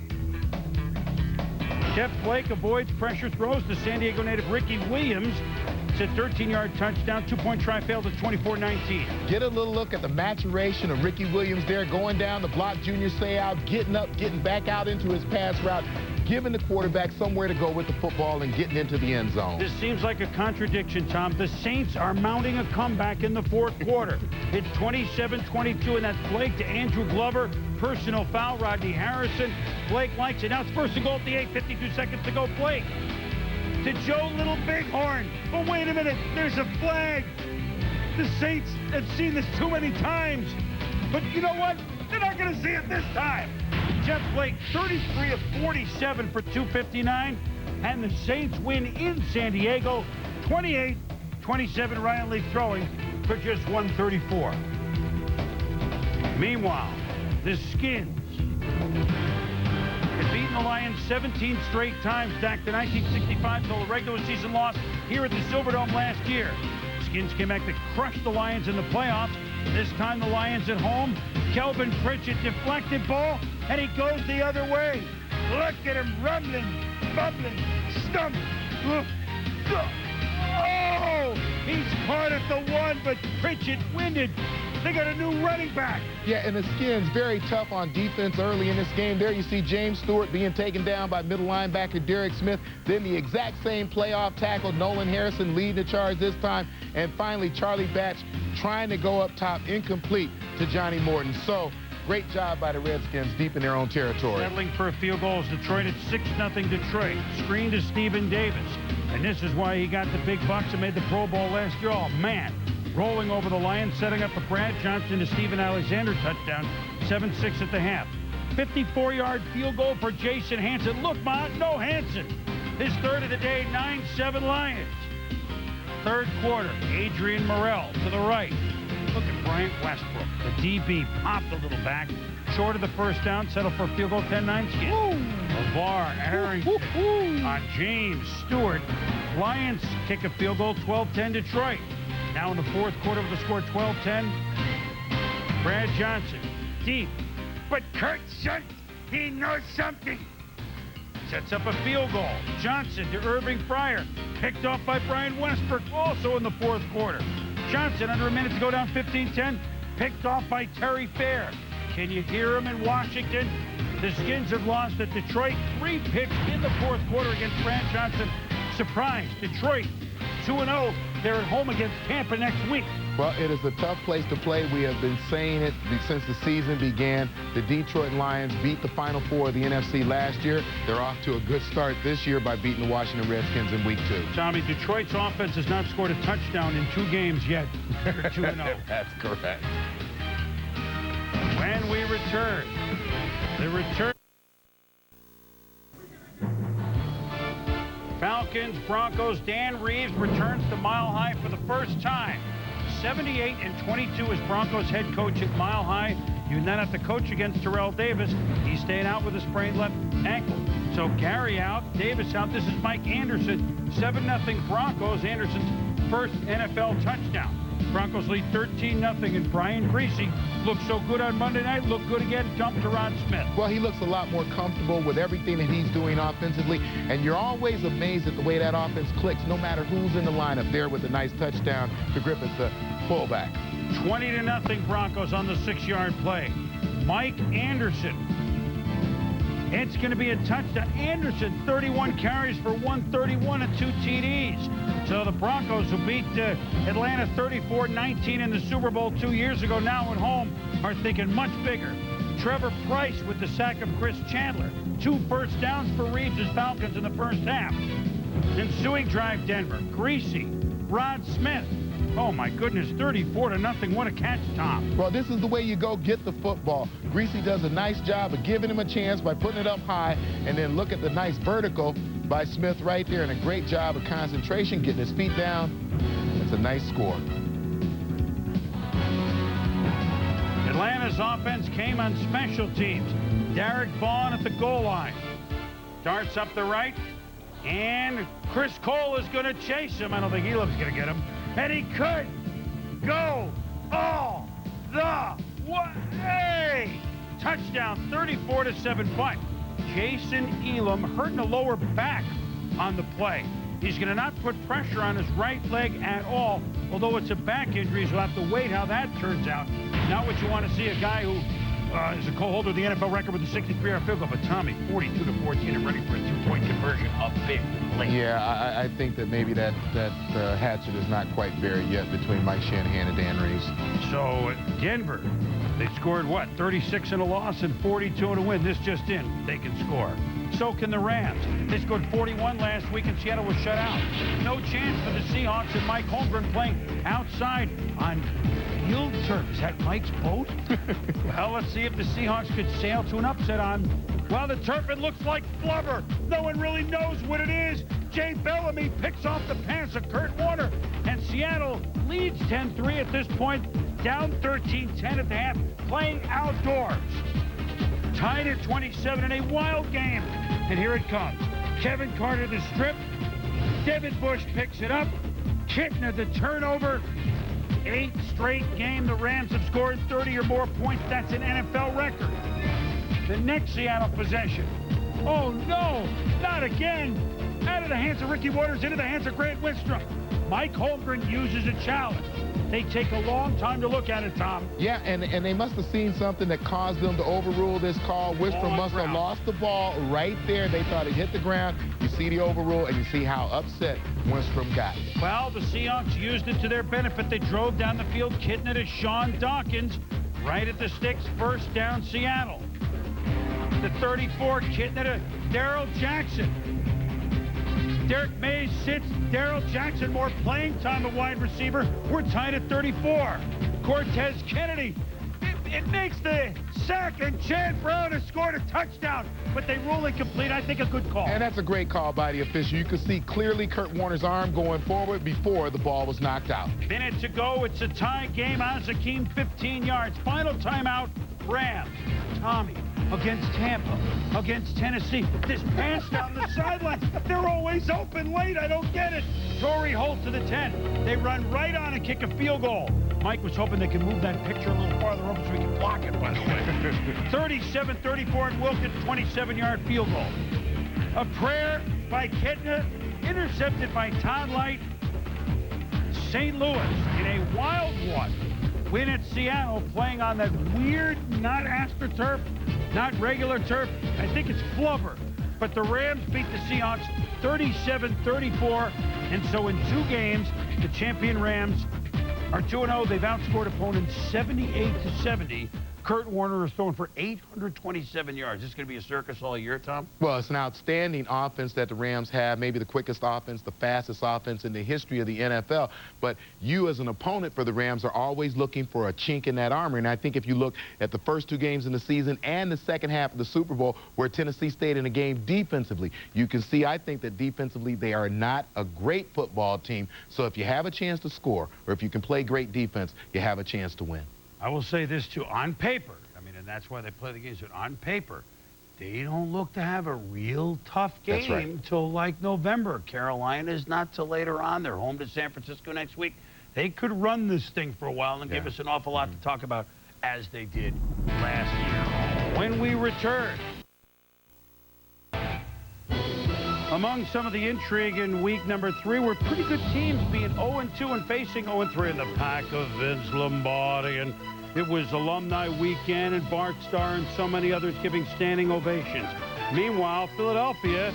Jeff Blake avoids pressure throws to San Diego native Ricky Williams. It's a 13-yard touchdown, two-point try failed at 24-19. Get a little look at the maturation of Ricky Williams there, going down the block, junior say out, getting up, getting back out into his pass route, giving the quarterback somewhere to go with the football and getting into the end zone. This seems like a contradiction, Tom. The Saints are mounting a comeback in the fourth quarter. It's 27-22, and that's Blake to Andrew Glover. Personal foul, Rodney Harrison. Blake likes it. Now it's first and goal at the 8, 52 seconds to go. Blake to Joe Little Bighorn. But wait a minute, there's a flag. The Saints have seen this too many times. But you know what? They're not going to see it this time. Jeff Blake, 33 of 47 for 259. And the Saints win in San Diego, 28-27. Ryan Leaf throwing for just 134. Meanwhile, the Skins have beaten the Lions 17 straight times, back to 1965 till the regular season loss here at the Silverdome last year. Skins came back to crush the Lions in the playoffs. This time the Lions at home. Kelvin Pritchett deflected ball, and he goes the other way. Look at him rumbling, bubbling, stumped. Oh, he's caught at the one, but Pritchett winded. They got a new running back. Yeah, and the Skins very tough on defense early in this game. There you see James Stewart being taken down by middle linebacker Derek Smith. Then the exact same playoff tackle, Nolan Harrison leading the charge this time. And finally, Charlie Batch trying to go up top, incomplete to Johnny Morton. So, great job by the Redskins deep in their own territory. Settling for a field goal is Detroit at 6-0 Detroit. Screen to Stephen Davis. And this is why he got the big bucks and made the Pro Bowl last year. Oh, man. Rolling over the Lions, setting up a Brad Johnson to Steven Alexander touchdown. 7-6 at the half. 54-yard field goal for Jason Hansen. Look, Ma, no Hansen. His third of the day, 9-7 Lions. Third quarter, Adrian Morrell to the right. Look at Bryant Westbrook. The DB popped a little back. Short of the first down, settled for a field goal, 10-9 Skins. LeVar Arrington on James Stewart. Lions kick a field goal, 12-10 Detroit. Now in the fourth quarter with the score 12-10. Brad Johnson, deep. But Kurt Shunt, he knows something. Sets up a field goal. Johnson to Irving Fryer. Picked off by Brian Westbrook, also in the fourth quarter. Johnson, under a minute to go, down 15-10. Picked off by Terry Fair. Can you hear him in Washington? The Skins have lost at Detroit. 3 picks in the fourth quarter against Brad Johnson. Surprise, Detroit 2-0. They're at home against Tampa next week. Well, it is a tough place to play. We have been saying it since the season began. The Detroit Lions beat the Final Four of the NFC last year. They're off to a good start this year by beating the Washington Redskins in Week 2. Tommy, Detroit's offense has not scored a touchdown in 2 games yet. They're 2-0. That's correct. When we return, the return. Falcons, Broncos, Dan Reeves returns to Mile High for the first time. 78-22 as Broncos head coach at Mile High. You then have to coach against Terrell Davis. He's staying out with a sprained left ankle. So Gary out, Davis out. This is Mike Anderson. 7-0 Broncos. Anderson's first NFL touchdown. Broncos lead 13-0, and Brian Greasy looked so good on Monday night, looked good again, jumped to Ron Smith. Well, he looks a lot more comfortable with everything that he's doing offensively, and you're always amazed at the way that offense clicks, no matter who's in the lineup there with a nice touchdown to Griffith, the fullback. 20-0 Broncos on the 6-yard play. Mike Anderson. It's going to be a touchdown. Anderson, 31 carries for 131 and 2 TDs. So the Broncos, who beat Atlanta 34-19 in the Super Bowl 2 years ago, now at home, are thinking much bigger. Trevor Price with the sack of Chris Chandler. 2 first downs for Reeves' Falcons in the first half. Ensuing drive, Denver. Greasy Rod Smith. Oh, my goodness, 34-0. What a catch, Tom. Well, this is the way you go get the football. Greasy does a nice job of giving him a chance by putting it up high, and then look at the nice vertical by Smith right there, and a great job of concentration, getting his feet down. It's a nice score. Atlanta's offense came on special teams. Derek Vaughn at the goal line. Darts up the right, and Chris Cole is going to chase him. I don't think Elam's going to get him. And he could go all the way. Touchdown, 34-7 fight. Jason Elam hurting the lower back on the play. He's going to not put pressure on his right leg at all, although it's a back injury, so we'll have to wait how that turns out. Not what you want to see, a guy who is a co-holder of the NFL record with a 63-yard field goal, but Tommy, 42-14 and ready for a 2-point conversion, a big play. Yeah, I think that maybe that hatchet is not quite buried yet between Mike Shanahan and Dan Reeves. So Denver, they scored what, 36 in a loss and 42 in a win. This just in, they can score. So can the Rams. They scored 41 last week and Seattle was shut out. No chance for the Seahawks and Mike Holmgren playing outside on field turf. Is that Mike's boat? Well, let's see if the Seahawks could sail to an upset on, well, the turf. It looks like flubber. No one really knows what it is. Jay Bellamy picks off the pass of Kurt Warner, and Seattle leads 10-3 at this point, down 13-10 at the half, playing outdoors. Tied at 27 in a wild game. And here it comes. Kevin Carter the strip. Devin Bush picks it up. Kitna the turnover. 8 straight game the Rams have scored 30 or more points. That's an NFL record. The next Seattle possession. Oh no, not again. Out of the hands of Ricky Waters, into the hands of Grant Wistrom. Mike Holmgren uses a challenge. They take a long time to look at it, Tom. Yeah, and they must have seen something that caused them to overrule this call. Wistrom must have lost the ball right there. They thought it hit the ground. You see the overrule, and you see how upset Wistrom got. Well, the Seahawks used it to their benefit. They drove down the field, Kitna to Sean Dawkins, right at the sticks, first down Seattle. The 34, Kitna to Darrell Jackson. Derek Mays sits. Darrell Jackson more playing time at wide receiver. We're tied at 34. Cortez Kennedy. It makes the sack, and Chad Brown has scored a touchdown, but they rule it complete. I think a good call. And that's a great call by the official. You could see clearly Kurt Warner's arm going forward before the ball was knocked out. Minute to go. It's a tie game. Azakim 15 yards. Final timeout. Rams. Tommy against Tampa, against Tennessee. This pass down the sidelines. They're always open late. I don't get it. Torrey Holt to the 10. They run right on and kick a field goal. Mike was hoping they could move that picture a little farther over so we could block it, by the way. 37-34 and Wilkins, 27-yard field goal. A prayer by Kitna, intercepted by Todd Light. St. Louis in a wild one. Win at Seattle, playing on that weird, not AstroTurf, not regular turf. I think it's flubber. But the Rams beat the Seahawks 37-34. And so in 2 games, the champion Rams are 2-0. They've outscored opponents 78-70. Kurt Warner is throwing for 827 yards. This is going to be a circus all year, Tom? Well, it's an outstanding offense that the Rams have, maybe the quickest offense, the fastest offense in the history of the NFL. But you as an opponent for the Rams are always looking for a chink in that armor. And I think if you look at the first 2 games in the season and the second half of the Super Bowl where Tennessee stayed in a game defensively, you can see, I think, that defensively they are not a great football team. So if you have a chance to score or if you can play great defense, you have a chance to win. I will say this, too. On paper, I mean, and that's why they play the games, but on paper, they don't look to have a real tough game till like November. Carolina's not till later on. They're home to San Francisco next week. They could run this thing for a while and give us an awful lot to talk about, as they did last year. When we return, among some of the intrigue in week number 3 were pretty good teams being 0-2 and facing 0-3 in the pack of Vince Lombardi. And it was alumni weekend, and Bart Starr and so many others giving standing ovations. Meanwhile, Philadelphia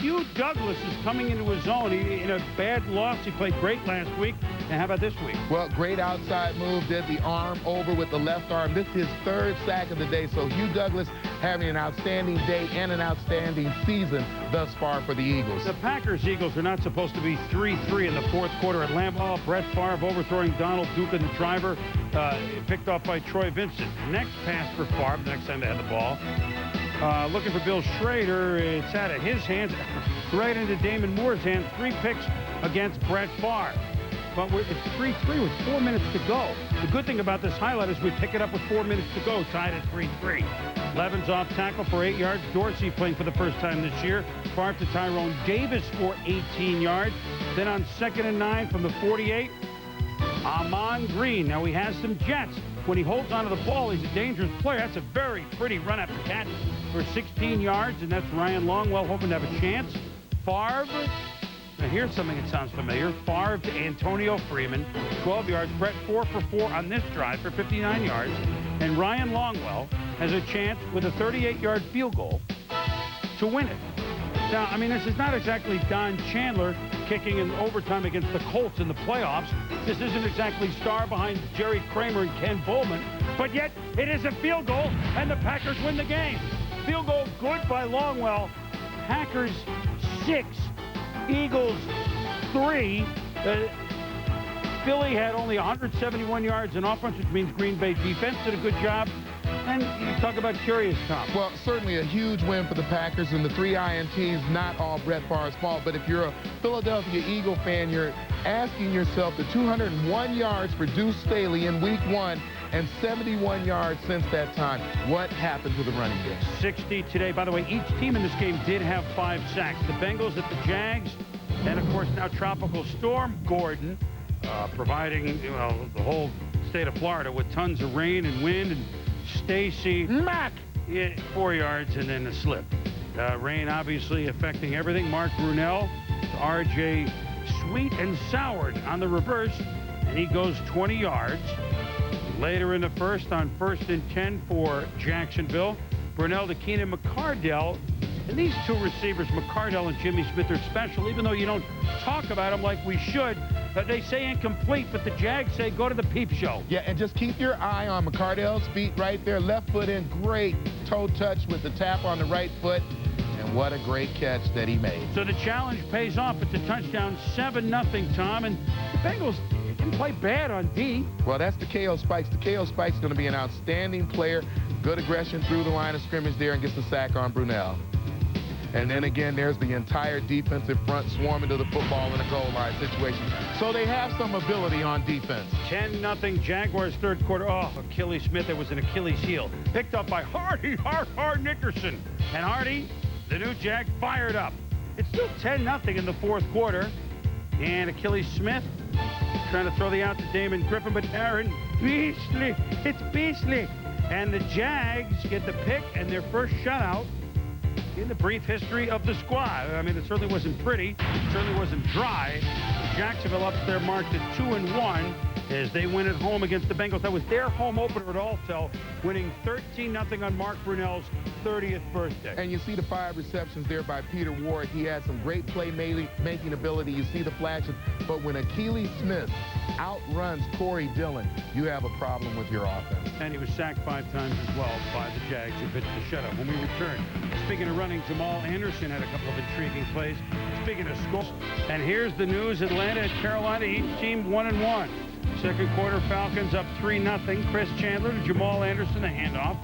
Hugh Douglas is coming into his own. In a bad loss, he played great last week. And how about this week? Well, great outside move, did the arm over with the left arm. This is his third sack of the day, so Hugh Douglas having an outstanding day and an outstanding season thus far for the Eagles. The Packers-Eagles are not supposed to be 3-3 in the fourth quarter at Lambeau. Brett Favre overthrowing Donald Duke and the driver, picked off by Troy Vincent. Next pass for Favre, the next time they had the ball. Looking for Bill Schrader. It's out of his hands, right into Damon Moore's hands. 3 picks against Brett Favre. But it's 3-3 with 4 minutes to go. The good thing about this highlight is we pick it up with 4 minutes to go, tied at 3-3. Levens off tackle for 8 yards. Dorsey playing for the first time this year. Favre to Tyrone Davis for 18 yards. Then on 2nd and 9 from the 48, Amon Green. Now he has some jets. When he holds onto the ball, he's a dangerous player. That's a very pretty run after catch for 16 yards, and that's Ryan Longwell hoping to have a chance. Favre. Now here's something that sounds familiar. Favre to Antonio Freeman, 12 yards. Brett 4 for 4 on this drive for 59 yards. And Ryan Longwell has a chance with a 38-yard field goal to win it. Now, I mean, this is not exactly Don Chandler kicking in overtime against the Colts in the playoffs. This isn't exactly star behind Jerry Kramer and Ken Bowman. But yet, it is a field goal, and the Packers win the game. Field goal good by Longwell. Packers 6. Eagles 3. Philly had only 171 yards in offense, which means Green Bay defense did a good job. And you talk about curious, Tom. Well, certainly a huge win for the Packers, and the 3 INTs, not all Brett Favre's fault. But if you're a Philadelphia Eagle fan, you're asking yourself the 201 yards for Deuce Staley in Week 1 and 71 yards since that time. What happened to the running game? 60 today. By the way, each team in this game did have 5 sacks. The Bengals at the Jags, and of course now Tropical Storm Gordon, providing the whole state of Florida with tons of rain and wind. And Stacy Mack, 4 yards and then a slip. Rain obviously affecting everything. Mark Brunell, RJ sweet and soured on the reverse, and he goes 20 yards. Later in the first, on 1st and 10 for Jacksonville, Brunell to Keenan McCardell. And these 2 receivers, McCardell and Jimmy Smith, are special, even though you don't talk about them like we should. They say incomplete, but the Jags say go to the peep show. Yeah, and just keep your eye on McCardell's feet right there. Left foot in, great toe touch with the tap on the right foot. And what a great catch that he made. So the challenge pays off. It's a touchdown, 7-0, Tom. And the Bengals didn't play bad on D. Well, that's the KO Spikes. The KO Spikes going to be an outstanding player. Good aggression through the line of scrimmage there and gets the sack on Brunell. And then again, there's the entire defensive front swarming to the football in a goal line situation. So they have some ability on defense. 10-0 Jaguars third quarter. Oh, Achilles Smith, it was an Achilles heel. Picked up by Hardy Nickerson. And Hardy, the new Jag, fired up. It's still 10-0 in the fourth quarter. And Achilles Smith trying to throw the out to Damon Griffin, but Aaron, beastly. It's beastly. And the Jags get the pick and their first shutout in the brief history of the squad. I mean, it certainly wasn't pretty. It certainly wasn't dry. Jacksonville up there marked at 2-1 as they win at home against the Bengals. That was their home opener at Alltel, winning 13-0 on Mark Brunell's 30th birthday. And you see the 5 receptions there by Peter Ward. He had some great play-making ability. You see the flashes. But when Achilles Smith outruns Corey Dillon, you have a problem with your offense. And he was sacked 5 times as well by the Jags who pitched the shutout. When we return, speaking of running, Jamal Anderson had a couple of intriguing plays. Speaking of scores, and here's the news: Atlanta and Carolina, each team 1-1. Second quarter, Falcons up 3-0. Chris Chandler to Jamal Anderson, a handoff.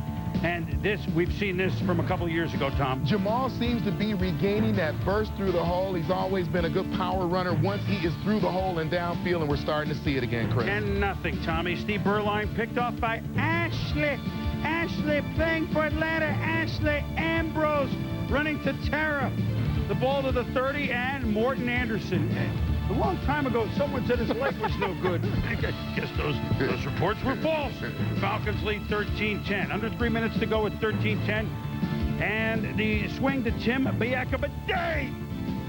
And this, we've seen this from a couple of years ago, Tom. Jamal seems to be regaining that burst through the hole. He's always been a good power runner once he is through the hole and downfield, and we're starting to see it again, Chris. 10-0, Tommy. Steve Berline picked off by Ashley. Ashley playing for Atlanta. Ashley Ambrose running to Tara. The ball to the 30, and Morton Anderson. A long time ago, someone said his leg was no good. I guess those reports were false. Falcons lead 13-10. Under 3 minutes to go at 13-10. And the swing to Tim Biakabadei.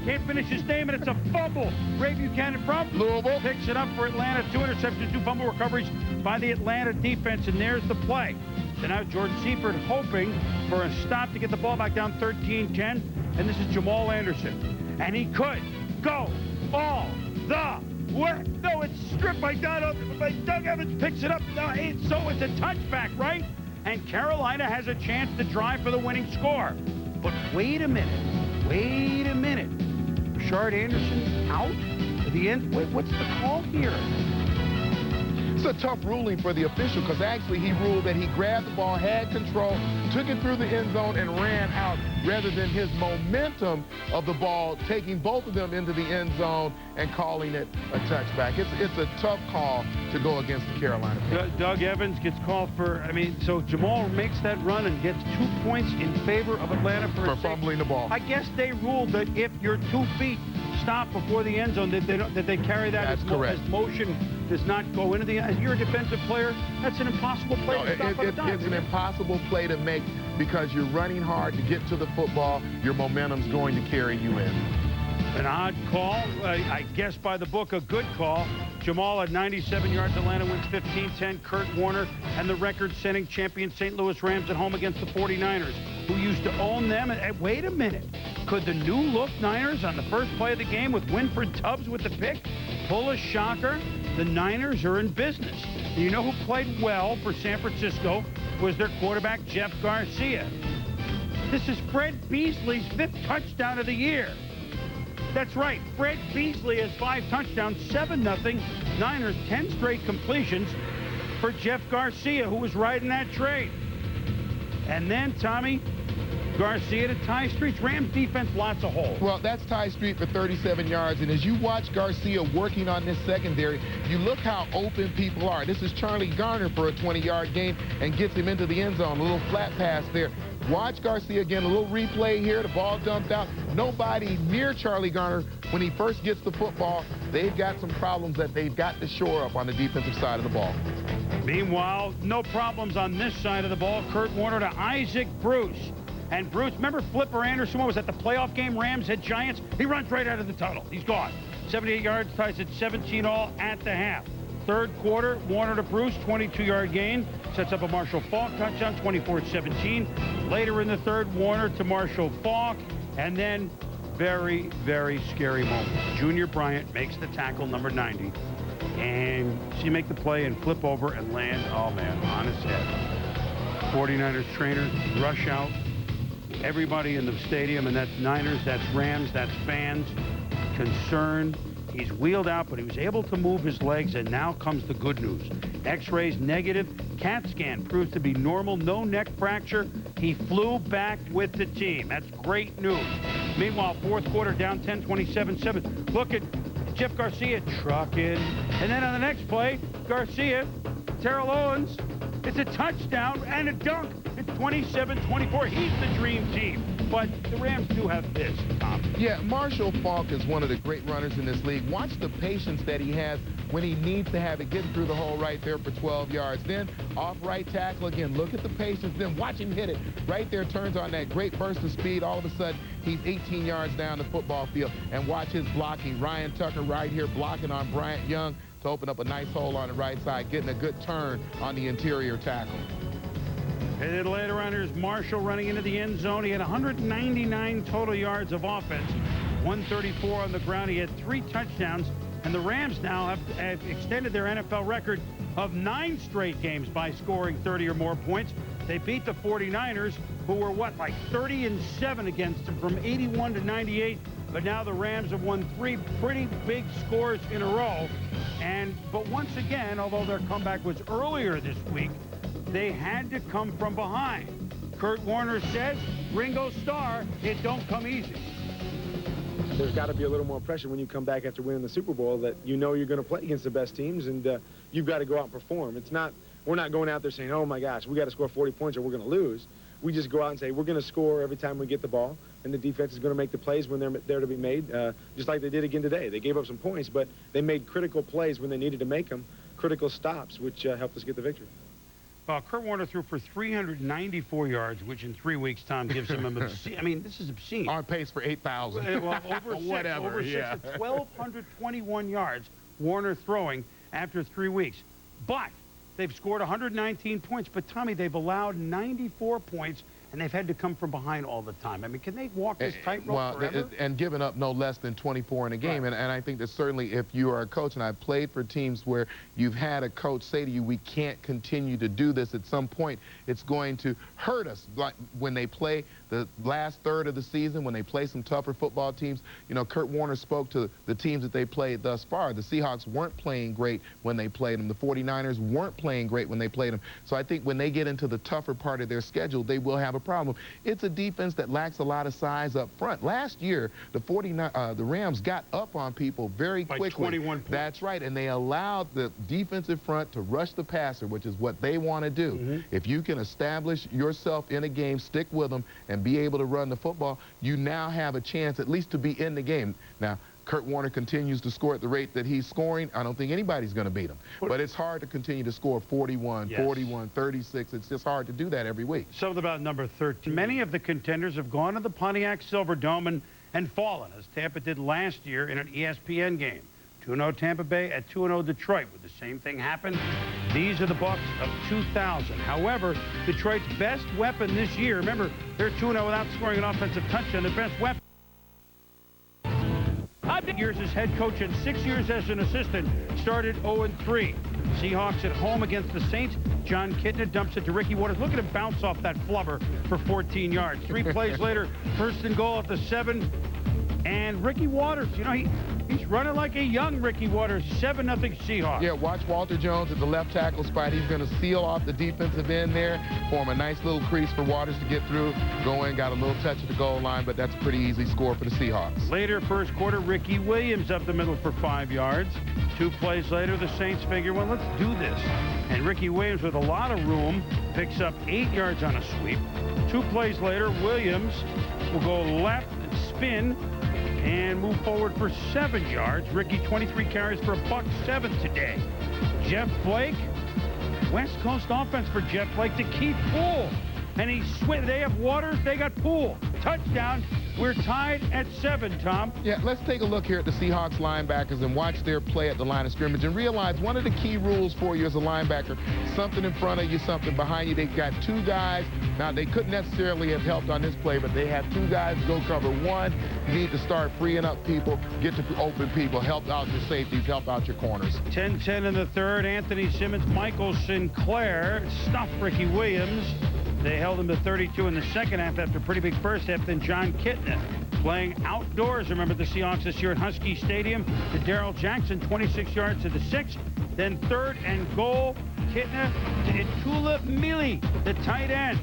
Can't finish his name, and it's a fumble. Ray Buchanan from Louisville picks it up for Atlanta. 2 interceptions, 2 fumble recoveries by the Atlanta defense, and there's the play. So now Jordan Seifert hoping for a stop to get the ball back down 13-10. and this is Jamal Anderson. And he could go all the way. No, it's stripped by Doug Evans, picks it up. No, it's a touchback, right? And Carolina has a chance to drive for the winning score. But wait a minute. Wait a minute. Rashard Anderson out at the end. Wait, what's the call here? It's a tough ruling for the official because actually he ruled that he grabbed the ball, had control, took it through the end zone, and ran out rather than his momentum of the ball taking both of them into the end zone and calling it a touchback. It's a tough call to go against the Carolina Panthers. Doug Evans gets called for, so Jamal makes that run and gets 2 points in favor of Atlanta for fumbling the ball. I guess they ruled that if you're 2 feet stop before the end zone, that they carry that as motion does not go into the end. As you're a defensive player, that's an impossible play to stop on a dime. It's an impossible play to make because you're running hard to get to the football. Your momentum's going to carry you in. An odd call, I guess by the book, a good call. Jamal at 97 yards, Atlanta wins 15-10. Kurt Warner and the record-setting champion St. Louis Rams at home against the 49ers, who used to own them. And wait a minute. Could the new-look Niners on the first play of the game with Winfred Tubbs with the pick pull a shocker? The Niners are in business. And you know who played well for San Francisco was their quarterback, Jeff Garcia. This is Fred Beasley's 5th touchdown of the year. That's right. Fred Beasley has 5 touchdowns, 7-0. Niners, 10 straight completions for Jeff Garcia, who was riding that train. And then, Tommy, Garcia to Ty Street's Rams defense, lots of holes. Well, that's Ty Street for 37 yards. And as you watch Garcia working on this secondary, you look how open people are. This is Charlie Garner for a 20-yard gain and gets him into the end zone. A little flat pass there. Watch Garcia again, a little replay here. The ball dumped out. Nobody near Charlie Garner when he first gets the football. They've got some problems that they've got to shore up on the defensive side of the ball. Meanwhile, no problems on this side of the ball. Kurt Warner to Isaac Bruce. And Bruce, remember Flipper Anderson? What was that, the playoff game, Rams at Giants? He runs right out of the tunnel. He's gone. 78 yards, ties at 17 all at the half. Third quarter, Warner to Bruce, 22-yard gain. Sets up a Marshall Faulk touchdown, 24-17. Later in the third, Warner to Marshall Faulk. And then, very, very scary moment. Junior Bryant makes the tackle, number 90. And she make the play and flip over and land, oh man, on his head. 49ers trainer, rush out. Everybody in the stadium, and that's Niners, that's Rams, that's fans, concerned. He's wheeled out, but he was able to move his legs, and now comes the good news. X-rays negative. CAT scan proves to be normal. No neck fracture. He flew back with the team. That's great news. Meanwhile, fourth quarter down 10, 27-7. Look at Jeff Garcia trucking. And then on the next play, Garcia, Terrell Owens, it's a touchdown and a dunk. It's 27-24. He's the dream team. But the Rams do have this, Tom. Yeah, Marshall Faulk is one of the great runners in this league. Watch the patience that he has when he needs to have it, getting through the hole right there for 12 yards. Then off right tackle again. Look at the patience. Then watch him hit it. Right there, turns on that great burst of speed. All of a sudden, he's 18 yards down the football field. And watch his blocking. Ryan Tucker right here blocking on Bryant Young to open up a nice hole on the right side, getting a good turn on the interior tackle. And then later on, there's Marshall running into the end zone. He had 199 total yards of offense, 134 on the ground. He had 3 touchdowns. And the Rams now have extended their NFL record of 9 straight games by scoring 30 or more points. They beat the 49ers, who were, like 30-7 against them from 81 to 98. But now the Rams have won 3 pretty big scores in a row. But once again, although their comeback was earlier this week, they had to come from behind. Kurt Warner says, Ringo Starr, it don't come easy. There's got to be a little more pressure when you come back after winning the Super Bowl that you know you're going to play against the best teams, and you've got to go out and perform. We're not going out there saying, oh my gosh, we got to score 40 points or we're going to lose. We just go out and say, we're going to score every time we get the ball, and the defense is going to make the plays when they're there to be made, just like they did again today. They gave up some points, but they made critical plays when they needed to make them, critical stops, which helped us get the victory. Kurt Warner threw for 394 yards, which in 3 weeks' time gives him an obscene. This is obscene. On pace for 8,000. Well, over 6. Whatever, over 6 yeah. 1,221 yards, Warner throwing after 3 weeks. But they've scored 119 points. But, Tommy, they've allowed 94 points and they've had to come from behind all the time. I mean, can they walk this tightrope forever? And giving up no less than 24 in a game. Right. And I think that certainly if you are a coach, and I've played for teams where you've had a coach say to you, we can't continue to do this. At some point, it's going to hurt us. Like when they play the last third of the season, when they play some tougher football teams, you know, Kurt Warner spoke to the teams that they played thus far. The Seahawks weren't playing great when they played them. The 49ers weren't playing great when they played them. So I think when they get into the tougher part of their schedule, they will have a problem. It's a defense that lacks a lot of size up front. Last year, the Rams got up on people very quickly. By 21 points. That's right, and they allowed the defensive front to rush the passer, which is what they want to do. If you can establish yourself in a game, stick with them, and be able to run the football, you now have a chance at least to be in the game. Now, Kurt Warner continues to score at the rate that he's scoring. I don't think anybody's going to beat him. But it's hard to continue to score 41, 41, 36. It's just hard to do that every week. Something about number 13. Many of the contenders have gone to the Pontiac Silverdome and fallen, as Tampa did last year in an ESPN game. 2-0 Tampa Bay at 2-0 Detroit. Would the same thing happen? These are the Bucs of 2000. However, Detroit's best weapon this year, remember, they're 2-0 without scoring an offensive touchdown. Their best weapon. 5 years as head coach and 6 years as an assistant, started 0-3. Seahawks at home against the Saints. John Kitna dumps it to Ricky Waters. Look at him bounce off that flubber for 14 yards. 3 plays later, first and goal at the 7. And Ricky Waters, you know, he's running like a young Ricky Waters. 7-0 Seahawks. Yeah, watch Walter Jones at the left tackle spot. He's going to seal off the defensive end there, form a nice little crease for Waters to get through, go in, got a little touch at the goal line, but that's a pretty easy score for the Seahawks. Later, first quarter, Ricky Williams up the middle for 5 yards. 2 plays later, the Saints figure, well, let's do this. And Ricky Williams, with a lot of room, picks up 8 yards on a sweep. 2 plays later, Williams will go left and spin and move forward for 7 yards. Ricky, 23 carries for $107 today. Jeff Blake, West Coast offense for Jeff Blake to keep Poole. And they have Waters, they got Poole. Touchdown. We're tied at 7, Tom. Yeah, let's take a look here at the Seahawks linebackers and watch their play at the line of scrimmage and realize one of the key rules for you as a linebacker, something in front of you, something behind you. They've got 2 guys. Now, they couldn't necessarily have helped on this play, but they have 2 guys to go cover 1. You need to start freeing up people, get to open people, help out your safeties, help out your corners. 10-10 in the third. Anthony Simmons, Michael Sinclair stuffed Ricky Williams. They held him to 32 in the second half after a pretty big first half. Then John Kitna playing outdoors. Remember the Seahawks this year at Husky Stadium. To Darrell Jackson, 26 yards to the 6. Then 3rd and goal. Kitna to Itula Mili, the tight end.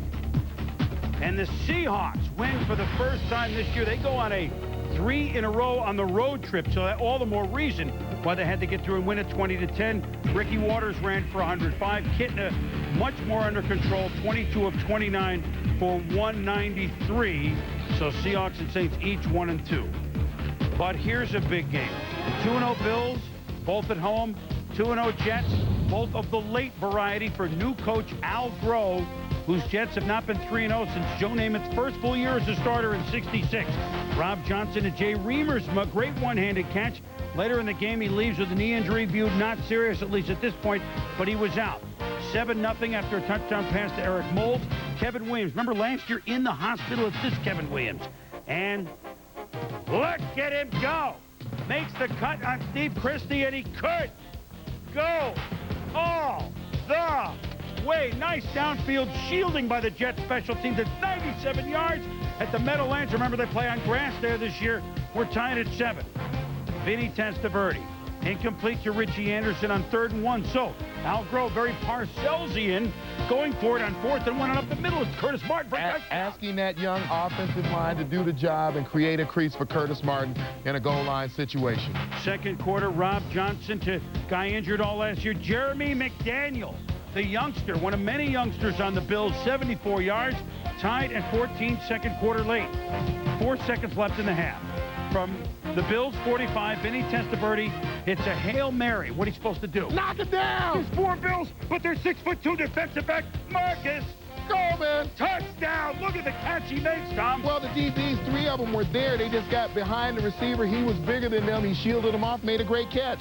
And the Seahawks win for the first time this year. They go on a 3 in a row on the road trip, so that all the more reason why they had to get through and win it 20-10. Ricky Waters ran for 105. Kitna much more under control, 22 of 29 for 193. So Seahawks and Saints each 1-2. But here's a big game. The 2-0 Bills, both at home. 2-0 Jets, both of the late variety for new coach Al Groh, whose Jets have not been 3-0 since Joe Namath's first full year as a starter in '66. Rob Johnson and Jay Reimers, a great one-handed catch. Later in the game, he leaves with a knee injury viewed not serious, at least at this point, but he was out. 7-0 after a touchdown pass to Eric Moulds. Kevin Williams, remember last year in the hospital, it's this Kevin Williams. And look at him go. Makes the cut on Steve Christie, and he could go all the way. Nice downfield shielding by the Jets special teams at 97 yards at the Meadowlands. Remember, they play on grass there this year. We're tied at 7. Vinny Testaverde, incomplete to Richie Anderson on 3rd and 1. So Al Groh, very Parcellsian, going for it on 4th and 1 and up the middle. It's Curtis Martin. Asking that young offensive line to do the job and create a crease for Curtis Martin in a goal line situation. Second quarter, Rob Johnson to guy injured all last year, Jeremy McDaniel. The youngster, one of many youngsters on the Bills, 74 yards, tied at 14, second quarter late. 4 seconds left in the half. From the Bills' 45, Vinny Testaverde hits a Hail Mary. What are you supposed to do? Knock it down! There's 4 Bills, but there's 6'2" defensive back, Marcus Goldman. Touchdown! Look at the catch he makes, Tom. Well, the DBs, 3 of them were there. They just got behind the receiver. He was bigger than them. He shielded them off, made a great catch.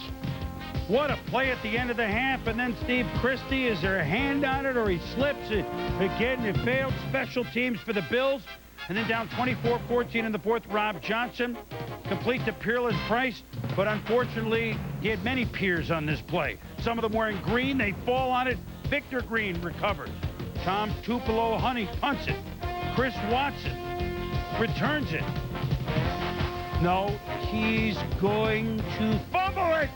What a play at the end of the half. And then Steve Christie, is there a hand on it or he slips it? Again, it failed. Special teams for the Bills. And then down 24-14 in the fourth, Rob Johnson complete to Peerless Price. But unfortunately, he had many peers on this play. Some of them wearing green. They fall on it. Victor Green recovers. Tom Tupelo Honey punts it. Chris Watson returns it. No, he's going to fumble it.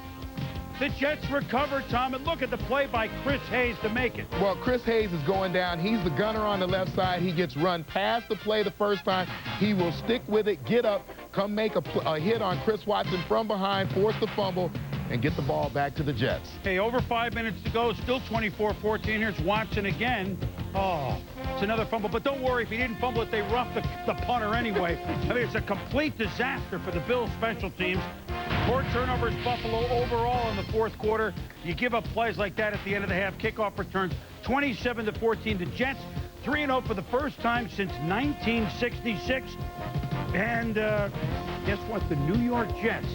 The Jets recover, Tom, and look at the play by Chris Hayes to make it. Well, Chris Hayes is going down. He's the gunner on the left side. He gets run past the play the first time. He will stick with it, get up, come make a hit on Chris Watson from behind, force the fumble, and get the ball back to the Jets. Hey, over 5 minutes to go, still 24-14. Here's Watson again. Oh, it's another fumble. But don't worry, if he didn't fumble it, they roughed the punter anyway. I mean, it's a complete disaster for the Bills special teams. 4 turnovers, Buffalo overall in the fourth quarter. You give up plays like that at the end of the half. Kickoff returns 27-14. The Jets 3-0 for the first time since 1966. And guess what? The New York Jets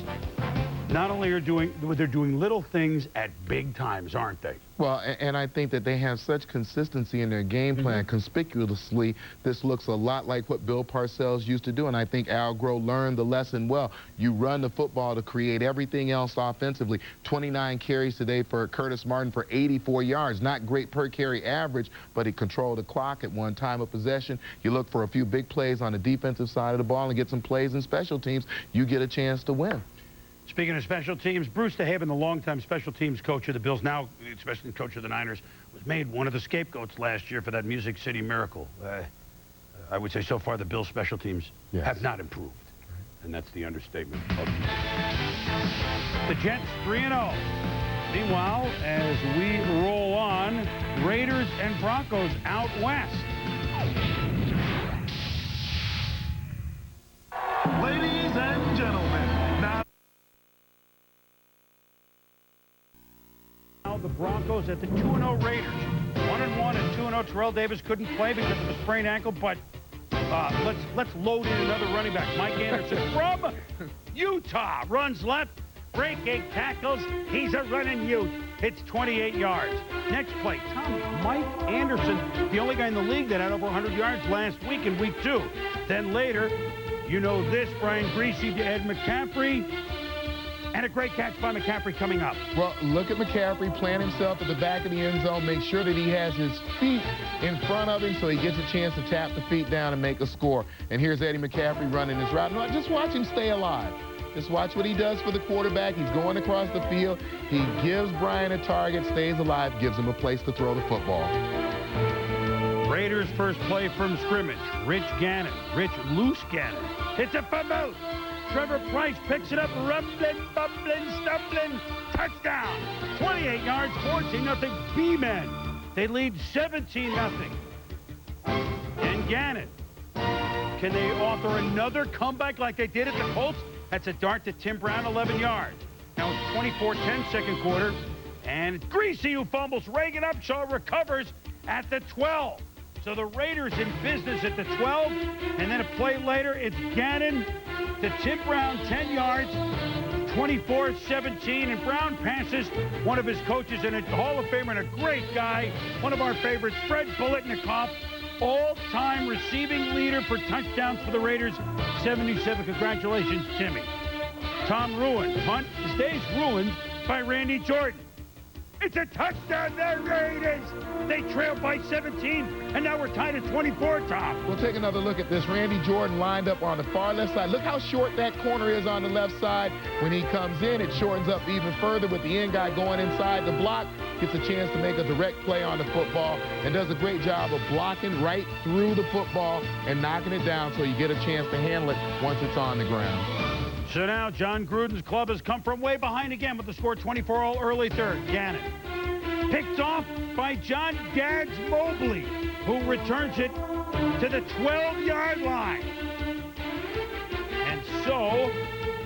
not only are they're doing little things at big times, aren't they? Well, and I think that they have such consistency in their game plan. Conspicuously, this looks a lot like what Bill Parcells used to do, and I think Al Groh learned the lesson well. You run the football to create everything else offensively. 29 carries today for Curtis Martin for 84 yards. Not great per carry average, but he controlled the clock at one time of possession. You look for a few big plays on the defensive side of the ball and get some plays in special teams. You get a chance to win. Speaking of special teams, Bruce DeHaven, the longtime special teams coach of the Bills, now especially coach of the Niners, was made one of the scapegoats last year for that Music City miracle. I would say so far the Bills special teams have not improved. And that's the understatement of the Jets 3-0. Meanwhile, as we roll on, Raiders and Broncos out west. Ladies and gentlemen, now the Broncos at the 2-0 Raiders. 1-1 and 2-0. Terrell Davis couldn't play because of a sprained ankle, but let's load in another running back. Mike Anderson from Utah runs left, breaking tackles. He's a running Ute. It's 28 yards. Next play, Mike Anderson, the only guy in the league that had over 100 yards last week in week 2. Then later, you know this, Brian Greasy to Ed McCaffrey. And a great catch by McCaffrey coming up. Well, look at McCaffrey plant himself at the back of the end zone. Make sure that he has his feet in front of him so he gets a chance to tap the feet down and make a score. And here's Eddie McCaffrey running his route. No, just watch him stay alive. Just watch what he does for the quarterback. He's going across the field. He gives Brian a target, stays alive, gives him a place to throw the football. Raiders first play from scrimmage. Rich Loose Gannon. It's a fumble. Trevor Price picks it up, rumbling, bumbling, stumbling, touchdown. 28 yards, 14-0 B-Men. They lead 17-0. And Gannon, can they author another comeback like they did at the Colts? That's a dart to Tim Brown, 11 yards. Now it's 24-10 second quarter, and it's Greasy who fumbles. Reagan Upshaw recovers at the 12. So the Raiders in business at the 12, and then a play later, it's Gannon to Tim Brown, 10 yards, 24-17, and Brown passes one of his coaches and a Hall of Famer and a great guy, one of our favorites, Fred Biletnikoff, all-time receiving leader for touchdowns for the Raiders, 77. Congratulations, Timmy. Tom Ruin, punt. His day's ruined by Randy Jordan. It's a touchdown, the Raiders! They trailed by 17, and now we're tied at 24, Tom. We'll take another look at this. Randy Jordan lined up on the far left side. Look how short that corner is on the left side. When he comes in, it shortens up even further with the end guy going inside the block. Gets a chance to make a direct play on the football and does a great job of blocking right through the football and knocking it down so you get a chance to handle it once it's on the ground. So now John Gruden's club has come from way behind again with the score 24 all early third. Gannon picked off by John Gads Mobley, who returns it to the 12-yard line. And so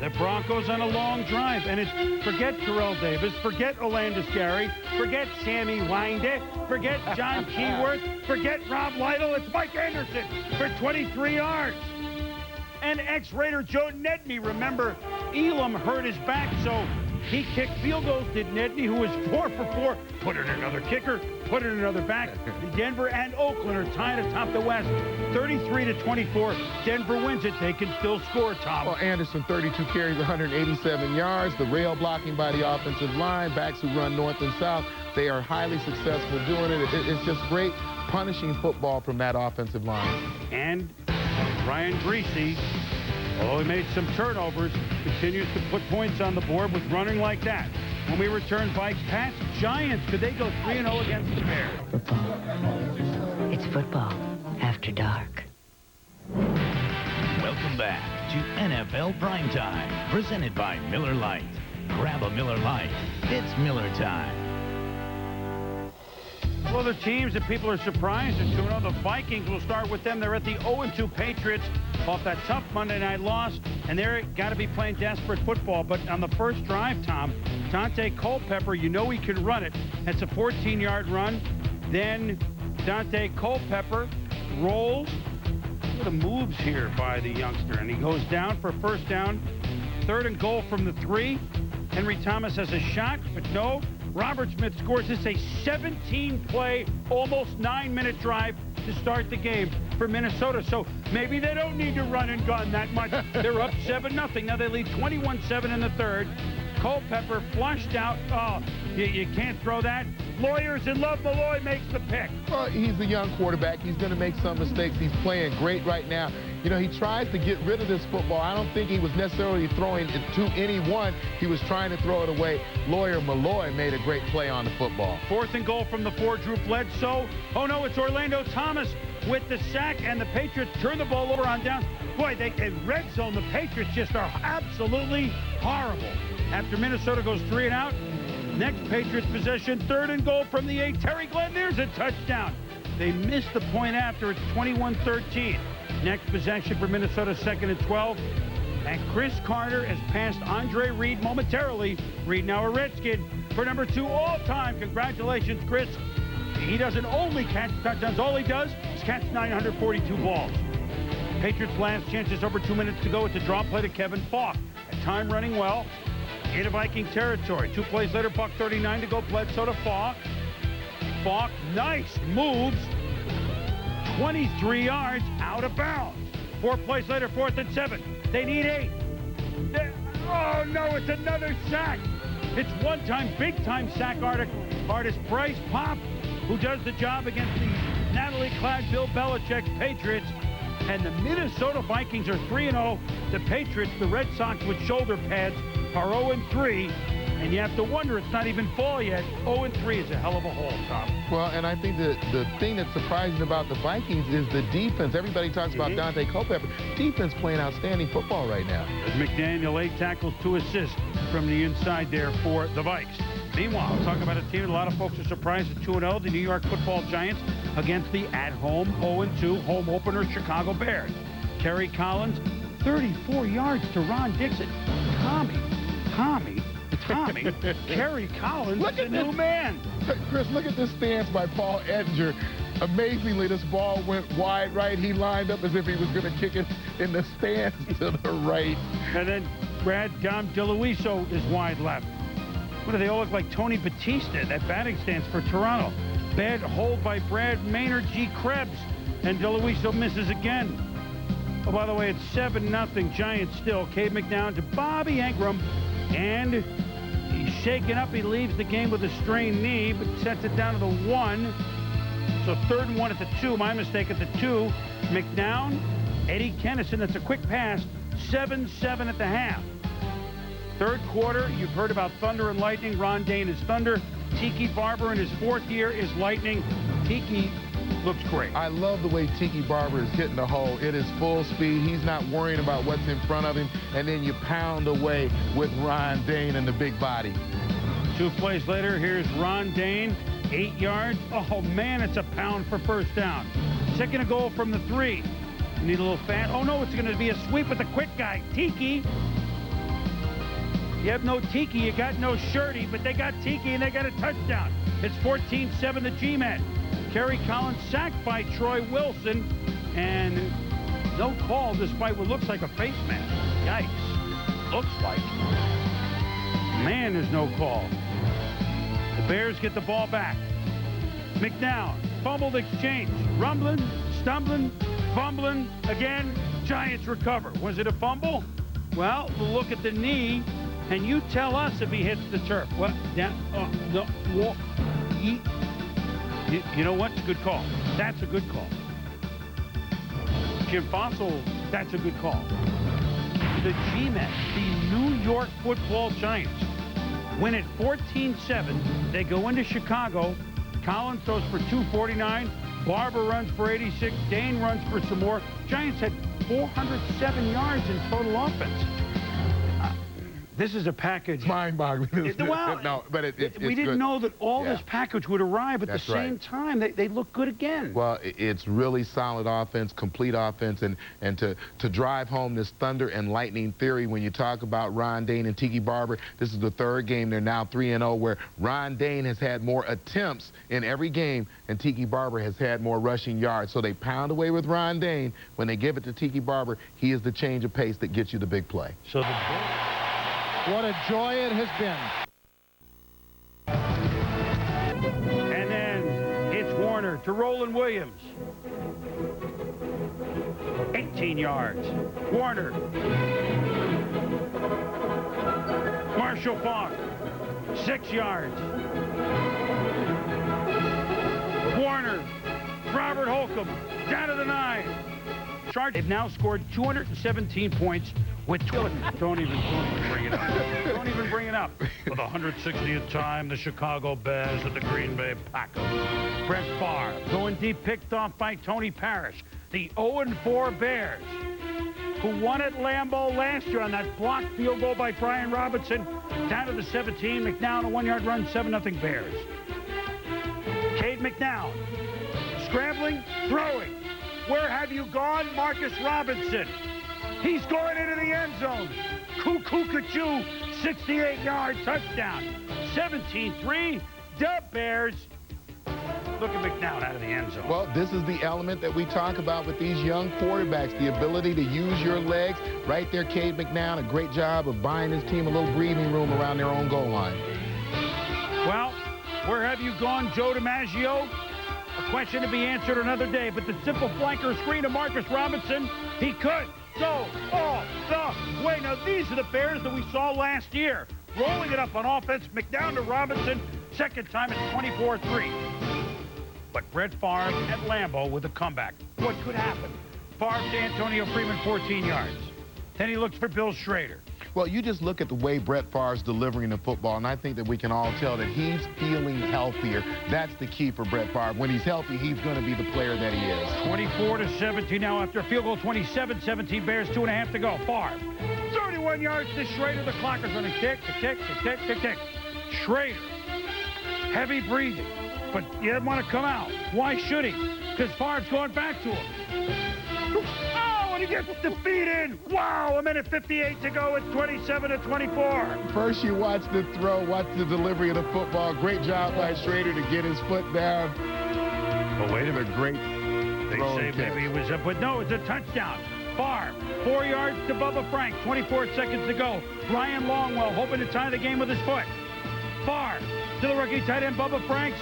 the Broncos on a long drive. And it's forget Terrell Davis, forget Olandis Gary, forget Sammy Winder, forget John Keyworth, forget Rob Lytle. It's Mike Anderson for 23 yards. And ex-Raider Joe Nedney, remember, Elam hurt his back, so He kicked field goals, did Nedney, who was 4 for 4. Put in another kicker, put in another back. Denver and Oakland are tied atop the West, 33-24. Denver wins it. They can still score, Tom. Well, Anderson, 32 carries, 187 yards. The rail blocking by the offensive line, backs who run north and south. They are highly successful doing it. It's just great punishing football from that offensive line. And Ryan Greasy, although he made some turnovers, continues to put points on the board with running like that. When we return, Vikes, Pats, Giants, could they go 3-0 against the Bears? Football. It's football after dark. Welcome back to NFL Primetime, presented by Miller Lite. Grab a Miller Lite. It's Miller time. Well, the teams that people are surprised are 2-0. The Vikings, will start with them. They're at the 0-2 Patriots off that tough Monday night loss, and they're got to be playing desperate football. But on the first drive, Tom, Dante Culpepper, you know he can run it. That's a 14-yard run. Then Dante Culpepper rolls. Look at the moves here by the youngster, and he goes down for first down. 3rd and goal from the 3. Henry Thomas has a shot, but no. Robert Smith scores. This is a 17-play, almost 9-minute drive to start the game for Minnesota. So maybe they don't need to run and gun that much. They're up 7-0. Now they lead 21-7 in the 3rd. Culpepper flushed out. Oh, you can't throw that. Lawyers in love. Malloy makes the pick. Well, he's a young quarterback. He's going to make some mistakes. He's playing great right now. You know, he tries to get rid of this football. I don't think he was necessarily throwing it to anyone. He was trying to throw it away. Lawyer Malloy made a great play on the football. 4th and goal from the 4, Drew Bledsoe. Oh, no, it's Orlando Thomas with the sack, and the Patriots turn the ball over on down. Boy, in red zone, the Patriots just are absolutely horrible. After Minnesota goes 3 and out, next Patriots possession, 3rd and goal from the 8. Terry Glenn, there's a touchdown. They missed the point after. It's 21-13. Next possession for Minnesota, 2nd and 12. And Chris Carter has passed Andre Reed momentarily. Reed now a Redskin for number 2 all-time. Congratulations, Chris. He doesn't only catch touchdowns. All he does is catch 942 balls. Patriots' last chance is over 2 minutes to go. It's a drop play to Kevin Falk. At time running well. Into Viking territory. 2 plays later, buck 39 to go. Bledsoe to Falk. Falk, nice moves. 23 yards out of bounds. 4 plays later, 4th and 7. They need 8. Oh, no, it's another sack. It's one-time, big-time sack artist Bryce Pop, who does the job against the Natalie-clad Bill Belichick Patriots. And the Minnesota Vikings are 3-0. The Patriots, the Red Sox with shoulder pads, are 0-3. And you have to wonder, it's not even fall yet. 0-3 is a hell of a hole, Tom. Well, and I think the thing that's surprising about the Vikings is the defense. Everybody talks about Dante Culpepper. Defense playing outstanding football right now. McDaniel, 8 tackles, 2 assists from the inside there for the Vikes. Meanwhile, talk about a team that a lot of folks are surprised at 2-0, the New York Football Giants against the at-home 0-2 home opener Chicago Bears. Kerry Collins, 34 yards to Ron Dixon. Tommy. Kerry Collins is a new man. Chris, look at this stance by Paul Ettinger. Amazingly, this ball went wide right. He lined up as if he was going to kick it in the stands to the right. And then Brad Dom DeLuiso is wide left. What do they all look like? Tony Batista, that batting stance for Toronto. Bad hold by Brad Maynard G. Krebs. And DeLuiso misses again. Oh, by the way, it's 7-0 Giants still. Cade McNown to Bobby Engram. And he's shaken up. He leaves the game with a strained knee, but sets it down to the 1. So 3rd and 1 at the 2. My mistake at the 2. McNown, Eddie Kennison. That's a quick pass. 7-7 at the half. 3rd quarter, you've heard about Thunder and Lightning. Ron Dane is Thunder. Tiki Barber in his 4th year is Lightning. Tiki looks great. I love the way Tiki Barber is hitting the hole. It is full speed. He's not worrying about what's in front of him. And then you pound away with Ron Dane and the big body. 2 plays later, here's Ron Dane. 8 yards. Oh, man, it's a pound for first down. 2nd and goal from the 3. You need a little fan. Oh, no, it's going to be a sweep with the quick guy. Tiki. You have no Tiki, you got no Shirty, but they got Tiki and they got a touchdown. It's 14-7 the G-Men. Kerry Collins sacked by Troy Wilson, and no call despite what looks like a face mask. Yikes. Looks like. Man, there's no call. The Bears get the ball back. McNown, fumbled exchange. Rumbling, stumbling, fumbling again. Giants recover. Was it a fumble? Well, we'll look at the knee, and you tell us if he hits the turf. What? You know what? It's a good call. That's a good call. Jim Fossil, that's a good call. The G-Men, the New York Football Giants, win at 14-7. They go into Chicago. Collins throws for 249. Barber runs for 86. Dane runs for some more. Giants had 407 yards in total offense. This is a package. Mind-boggling. Well, no, but we didn't know that all this package would arrive at the same time. They look good again. Well, it's really solid offense, complete offense, and to drive home this thunder and lightning theory when you talk about Ron Dane and Tiki Barber, this is the third game. They're now 3-0, where Ron Dane has had more attempts in every game, and Tiki Barber has had more rushing yards. So they pound away with Ron Dane. When they give it to Tiki Barber, he is the change of pace that gets you the big play. So what a joy it has been. And then it's Warner to Roland Williams. 18 yards. Warner. Marshall Faulk. 6 yards. Warner. Robert Holcomb. Down to the 9. They've now scored 217 points with don't even bring it up. Don't even bring it up. For the 160th time, the Chicago Bears and the Green Bay Packers. Brett Favre going deep, picked off by Tony Parrish. The 0-4 Bears, who won at Lambeau last year on that blocked field goal by Brian Robinson. Down to the 17. McNown, a 1-yard run, 7-0 Bears. Cade McNown, scrambling, throwing. Where have you gone, Marcus Robinson? He's going into the end zone. Cuckoo-ca-choo, 68-yard touchdown. 17-3, the Bears. Look at McNown out of the end zone. Well, this is the element that we talk about with these young quarterbacks, the ability to use your legs. Right there, Cade McNown, a great job of buying his team a little breathing room around their own goal line. Well, where have you gone, Joe DiMaggio? A question to be answered another day, but the simple flanker screen of Marcus Robinson, he could go all the way. Now, these are the Bears that we saw last year. Rolling it up on offense, McNown to Robinson, second time it's 24-3. But Brett Favre at Lambeau with a comeback. What could happen? Favre to Antonio Freeman, 14 yards. Then he looks for Bill Schrader. Well, you just look at the way Brett Favre's delivering the football, and I think that we can all tell that he's feeling healthier. That's the key for Brett Favre. When he's healthy, he's going to be the player that he is. 24-17 now after a field goal, 27-17 Bears, 2.5 to go. Favre, 31 yards to Schrader. The clockers on a kick, tick. Schrader, heavy breathing, but he doesn't want to come out. Why should he? Because Favre's going back to him. He gets the feet in. Wow, a minute 58 to go. It's 27-24. First you watch the throw, watch the delivery of the football. Great job by Schrader to get his foot down. Oh, wait a minute. Great They say maybe he was up, but no, it's a touchdown. Favre, 4 yards to Bubba Frank. 24 seconds to go. Ryan Longwell hoping to tie the game with his foot. Favre to the rookie tight end, Bubba Franks.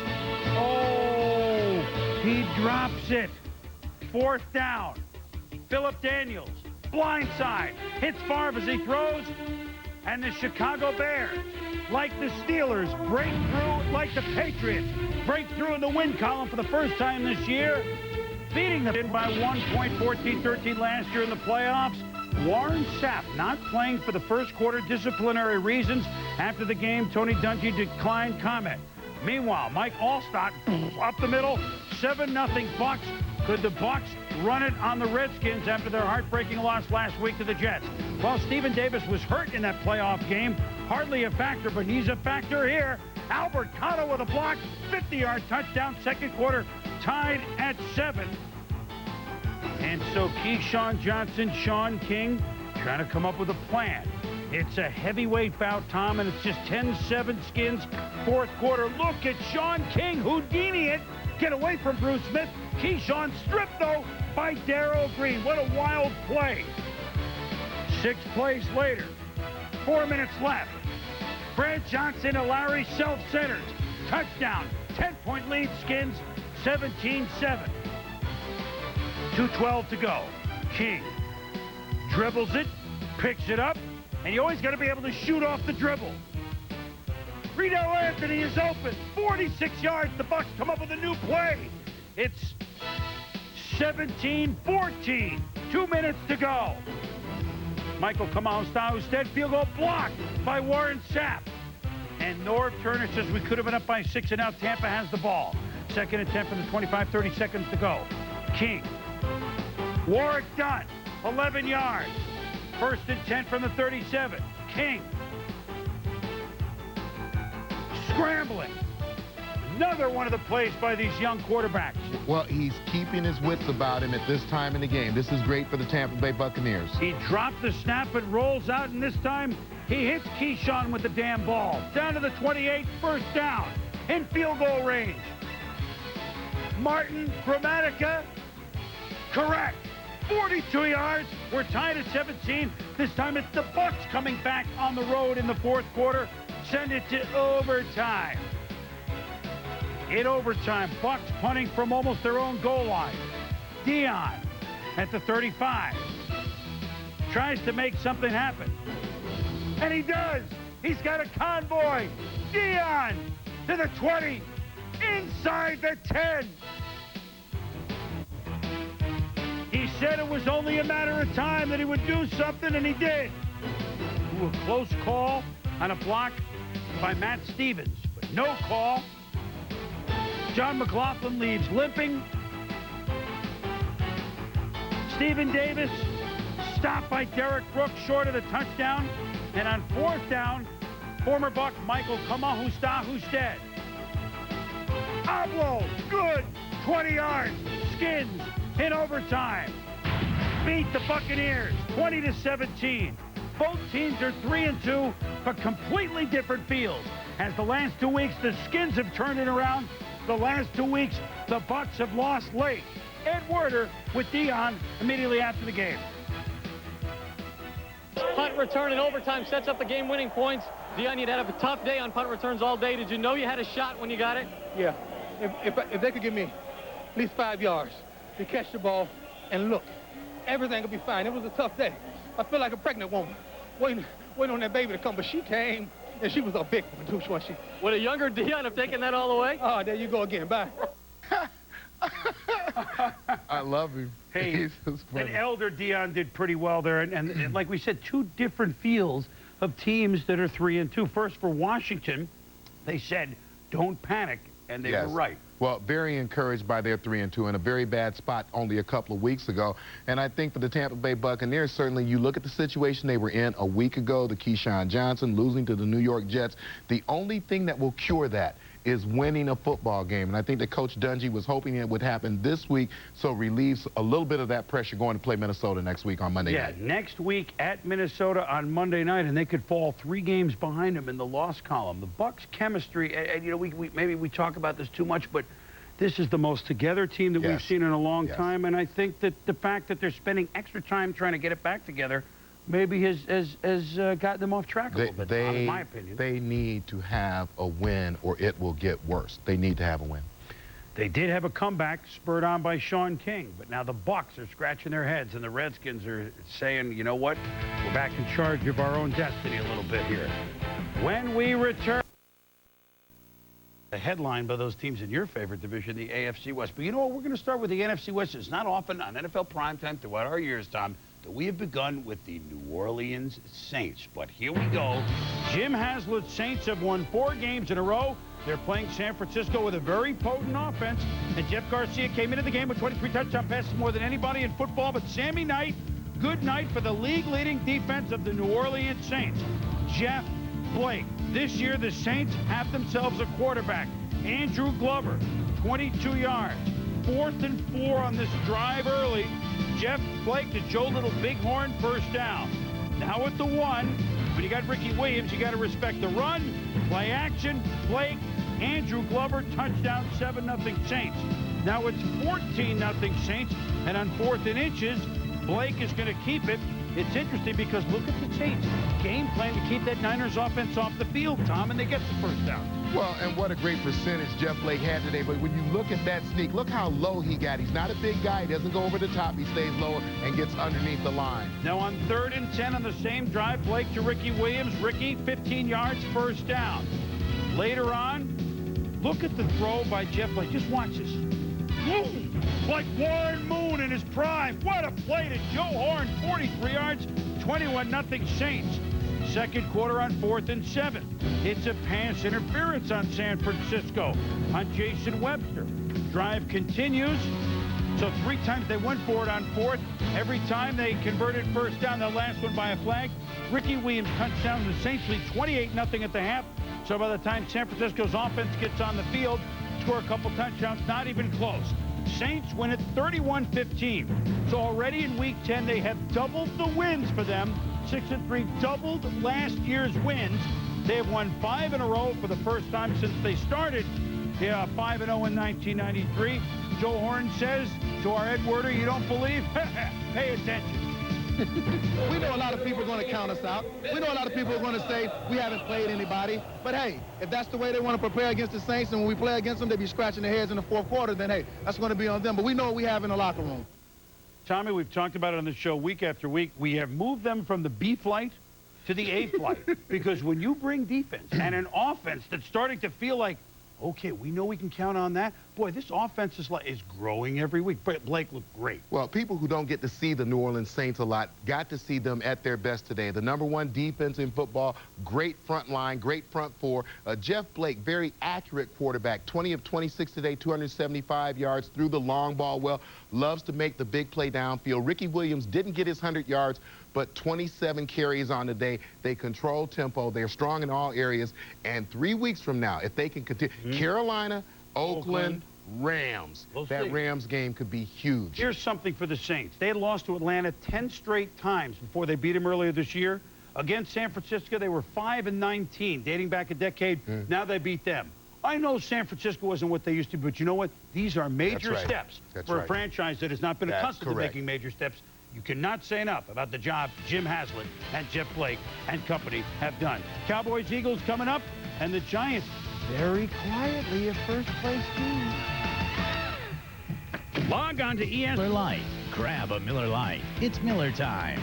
Oh, he drops it. 4th down. Philip Daniels, blindside, hits Favre as he throws, and the Chicago Bears, like the Steelers, break through, like the Patriots, break through in the win column for the first time this year, beating them in by 1 point, 14-13 last year in the playoffs. Warren Sapp not playing for the first quarter, disciplinary reasons. After the game, Tony Dungy declined comment. Meanwhile, Mike Allstott up the middle, 7-0 Bucks. Could the Bucks run it on the Redskins after their heartbreaking loss last week to the Jets? Well, Stephen Davis was hurt in that playoff game. Hardly a factor, but he's a factor here. Albert Cotto with a block, 50-yard touchdown, second quarter, tied at 7. And so Keyshawn Johnson, Sean King, trying to come up with a plan. It's a heavyweight bout, Tom, and it's just 10-7 Skins, fourth quarter. Look at Sean King, Houdini it. Get away from Bruce Smith. Keyshawn stripped, though, by Darryl Green. What a wild play. 6 plays later, 4 minutes left. Brad Johnson to Larry self-centers. Touchdown. 10-point lead, Skins 17-7. 2:12 to go. King dribbles it, picks it up, and you always got to be able to shoot off the dribble. Reno Anthony is open. 46 yards. The Bucks come up with a new play. It's 17-14. 2 minutes to go. Michael Kamau-Stahusted, field goal blocked by Warren Sapp. And Norv Turner says we could have been up by 6, and now Tampa has the ball. Second and 10 from the 25, 30 seconds to go. King. Warwick Dunn, 11 yards. First and 10 from the 37. King. Scrambling. Another one of the plays by these young quarterbacks. Well, he's keeping his wits about him at this time in the game. This is great for the Tampa Bay Buccaneers. He dropped the snap and rolls out, and this time he hits Keyshawn with the damn ball. Down to the 28, first down, in field goal range. Martin Gramatica, correct. 42 yards. We're tied at 17. This time it's the Bucks coming back on the road in the fourth quarter. Send it to overtime. In overtime, Bucks punting from almost their own goal line. Dion at the 35. Tries to make something happen. And he does. He's got a convoy. Dion to the 20. Inside the 10. He said it was only a matter of time that he would do something, and he did. Ooh, a close call on a block by Matt Stevens, but no call. John McLaughlin leaves limping. Stephen Davis stopped by Derek Brooks short of the touchdown. And on fourth down, former Buck Michael Kamau-Stahusted. Oblo, good, 20 yards. Skins in overtime. Beat the Buccaneers, 20-17. Both teams are 3-2, but completely different fields. As the last 2 weeks, the Skins have turned it around. The last 2 weeks, the Bucks have lost late. Ed Werder with Dion immediately after the game. Punt return in overtime sets up the game-winning points. Dion, you'd had a tough day on punt returns all day. Did you know you had a shot when you got it? Yeah. If they could give me at least 5 yards to catch the ball and look, everything will be fine. It was a tough day. I feel like a pregnant woman waiting on that baby to come, but she came, and she was a big one, too. Would a younger Dion have taken that all the way? Oh, there you go again. Bye. I love him. Hey, an elder Dion did pretty well there. And like we said, two different fields of teams that are 3-2. First, for Washington, they said, don't panic, and they were right. Well, very encouraged by their 3-2 in a very bad spot only a couple of weeks ago. And I think for the Tampa Bay Buccaneers, certainly you look at the situation they were in a week ago, the Keyshawn Johnson losing to the New York Jets. The only thing that will cure that is winning a football game. And I think that Coach Dungy was hoping it would happen this week, so relieves a little bit of that pressure going to play Minnesota next week on Monday night. Yeah, next week at Minnesota on Monday night, and they could fall 3 games behind them in the loss column. The Bucks' chemistry, and you know, maybe we talk about this too much, but this is the most together team that we've seen in a long time, and I think that the fact that they're spending extra time trying to get it back together maybe has gotten them off track a little bit, in my opinion. They need to have a win or it will get worse. They need to have a win. They did have a comeback spurred on by Sean King, but now the Bucks are scratching their heads and the Redskins are saying, you know what, we're back in charge of our own destiny a little bit here. When we return, the headline by those teams in your favorite division, the AFC West. But you know what, we're going to start with the NFC West. It's not often on NFL Primetime throughout our years, Tom, that we have begun with the New Orleans Saints. But here we go. Jim Haslett's Saints have won 4 games in a row. They're playing San Francisco with a very potent offense. And Jeff Garcia came into the game with 23 touchdown passes, more than anybody in football. But Sammy Knight, good night for the league-leading defense of the New Orleans Saints. Jeff Blake. This year, the Saints have themselves a quarterback. Andrew Glover, 22 yards. 4th and 4 on this drive early. Jeff Blake to Joe Little Bighorn, first down. Now at the 1, when you got Ricky Williams, you got to respect the run. Play action, Blake, Andrew Glover, touchdown, 7-0 Saints. Now it's 14-0 Saints, and on 4th and inches, Blake is going to keep it it's interesting because look at the Saints. Game plan to keep that Niners offense off the field, Tom, and they get the first down. Well, and what a great percentage Jeff Blake had today. But when you look at that sneak, look how low he got. He's not a big guy. He doesn't go over the top. He stays lower and gets underneath the line. Now on 3rd and 10 on the same drive, Blake to Ricky Williams. Ricky, 15 yards, first down. Later on, look at the throw by Jeff Blake. Just watch this. Boom! Like Warren Moon in his prime. What a play to Joe Horn. 43 yards, 21-0 Saints. Second quarter on 4th and 7. It's a pass interference on San Francisco on Jason Webster. Drive continues. So 3 times they went for it on 4th. Every time they converted first down. The last one by a flag. Ricky Williams touchdown. The Saints lead 28-0 at the half. So by the time San Francisco's offense gets on the field, score a couple touchdowns, not even close. Saints win it 31-15. So already in Week 10, they have doubled the wins for them. 6-3, doubled last year's wins. They have won 5 in a row for the first time since they started. 5-0 in 1993. Joe Horn says to our Ed Werder, you don't believe? Pay attention. We know a lot of people are going to count us out. We know a lot of people are going to say we haven't played anybody. But, hey, if that's the way they want to prepare against the Saints, and when we play against them, they be scratching their heads in the 4th quarter, then, hey, that's going to be on them. But we know what we have in the locker room. Tommy, we've talked about it on the show week after week. We have moved them from the B flight to the A flight. Because when you bring defense and an offense that's starting to feel like, okay, we know we can count on that. Boy, this offense is growing every week. Blake looked great. Well, people who don't get to see the New Orleans Saints a lot got to see them at their best today. The #1 defense in football, great front line, great front four. Jeff Blake, very accurate quarterback. 20 of 26 today, 275 yards, threw the long ball well, loves to make the big play downfield. Ricky Williams didn't get his 100 yards, but 27 carries on the day. They control tempo. They're strong in all areas. And 3 weeks from now, if they can continue, Carolina, Oakland, Rams. That Rams game could be huge. Here's something for the Saints. They had lost to Atlanta 10 straight times before they beat them earlier this year. Against San Francisco, they were 5-19, dating back a decade. Now they beat them. I know San Francisco wasn't what they used to be, but you know what? These are major steps for a franchise that has not been accustomed to making major steps. You cannot say enough about the job Jim Haslett and Jeff Blake and company have done. Cowboys-Eagles coming up, and the Giants very quietly a first-place team. Log on to ESPN. Miller Lite. Grab a Miller Lite. It's Miller time.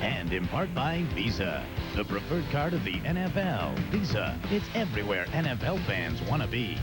And in part by Visa, the preferred card of the NFL. Visa, it's everywhere NFL fans want to be.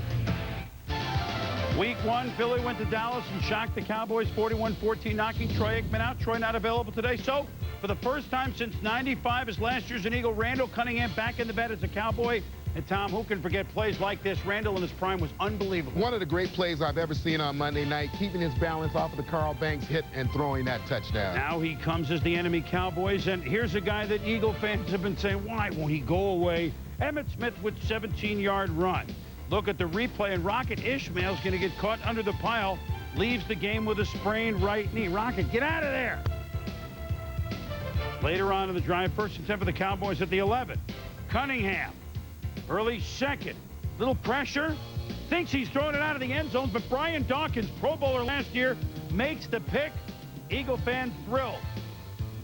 Week 1, Philly went to Dallas and shocked the Cowboys 41-14, knocking Troy Aikman out. Troy not available today. So, for the first time since '95 as last year's an Eagle, Randall Cunningham back in the bed as a Cowboy. And, Tom, who can forget plays like this? Randall in his prime was unbelievable. One of the great plays I've ever seen on Monday night, keeping his balance off of the Carl Banks hit and throwing that touchdown. Now he comes as the enemy Cowboys, and here's a guy that Eagle fans have been saying, why won't he go away? Emmitt Smith with 17-yard run. Look at the replay, and Rocket Ishmael's going to get caught under the pile, leaves the game with a sprained right knee. Rocket, get out of there. Later on in the drive, 1st and 10 for the Cowboys at the 11. Cunningham. Early second. Little pressure. Thinks he's throwing it out of the end zone, but Brian Dawkins, Pro Bowler last year, makes the pick. Eagle fan thrilled.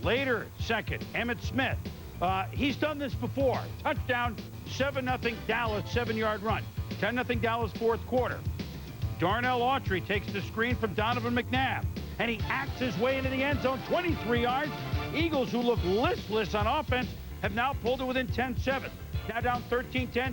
Later second, Emmitt Smith. He's done this before. Touchdown, 7-0 Dallas, 7-yard run. 10-0 Dallas 4th quarter. Darnell Autry takes the screen from Donovan McNabb, and he acts his way into the end zone, 23 yards. Eagles, who look listless on offense, have now pulled it within 10-7. Now down 13-10.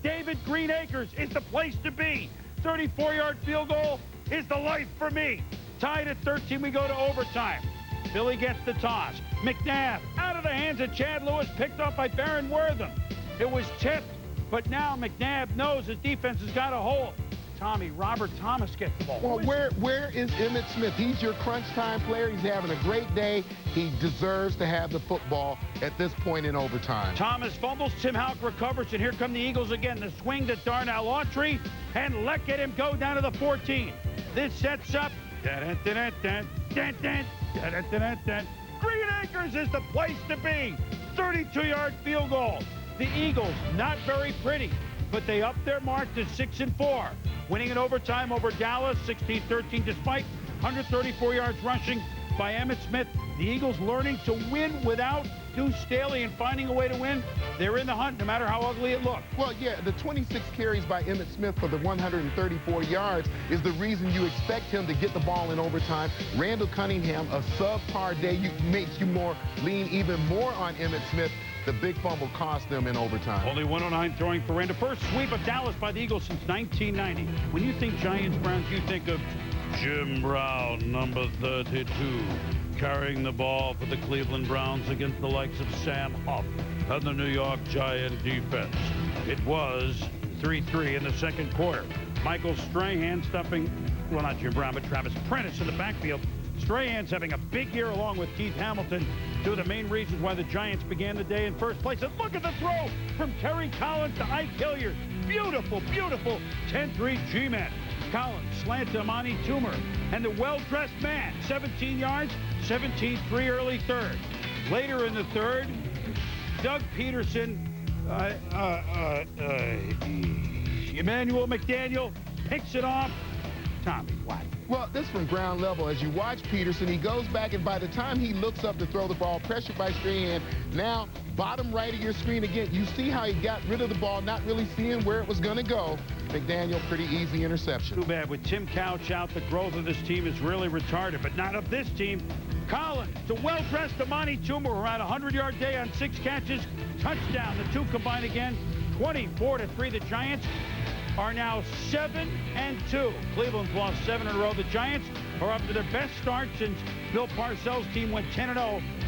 David Greenacres is the place to be. 34-yard field goal is the life for me. Tied at 13, we go to overtime. Philly gets the toss. McNabb out of the hands of Chad Lewis, picked up by Barron Wortham. It was tipped, but now McNabb knows his defense has got a hold. Tommy, Robert Thomas gets the ball. Well, where is Emmitt Smith? He's your crunch time player. He's having a great day. He deserves to have the football at this point in overtime. Thomas fumbles. Tim Houck recovers, and here come the Eagles again. The swing to Darnell Autry, and let him go down to the 14. This sets up. Greenacres is the place to be. 32-yard field goal. The Eagles, not very pretty, but they upped their mark to 6-4. Winning in overtime over Dallas, 16-13, despite 134 yards rushing by Emmitt Smith. The Eagles learning to win without Deuce Staley and finding a way to win. They're in the hunt no matter how ugly it looks. Well, yeah, the 26 carries by Emmitt Smith for the 134 yards is the reason you expect him to get the ball in overtime. Randall Cunningham, a subpar day, makes you lean even more on Emmitt Smith. The big fumble cost them in overtime. Only 109 throwing for Randall. First sweep of Dallas by the Eagles since 1990. When you think Giants-Browns, you think of Jim Brown, number 32, carrying the ball for the Cleveland Browns against the likes of Sam Huff and the New York Giant defense. It was 3-3 in the second quarter. Michael Strahan stuffing, well, not Jim Brown, but Travis Prentice in the backfield. Strahan's having a big year along with Keith Hamilton. Two of the main reasons why the Giants began the day in first place. And look at the throw from Terry Collins to Ike Hilliard. Beautiful, beautiful 10-3 G-man. Collins slant to Amani Toomer. And the well-dressed man, 17 yards, 17-3 early third. Later in the third, Doug Peterson, Emmanuel McDaniel picks it off. Tommy, what? Well, this from ground level. As you watch Peterson, he goes back, and by the time he looks up to throw the ball, pressured by Strahan, now bottom right of your screen again, you see how he got rid of the ball, not really seeing where it was going to go. McDaniel, pretty easy interception. Too bad. With Tim Couch out, the growth of this team is really retarded, but not of this team. Collins to well-dressed Amani Toomer, around a 100-yard day on 6 catches. Touchdown. The two combine again. 24-3. The Giants are now 7-2. Cleveland's lost 7 in a row. The Giants are up to their best start since Bill Parcells' team went 10-0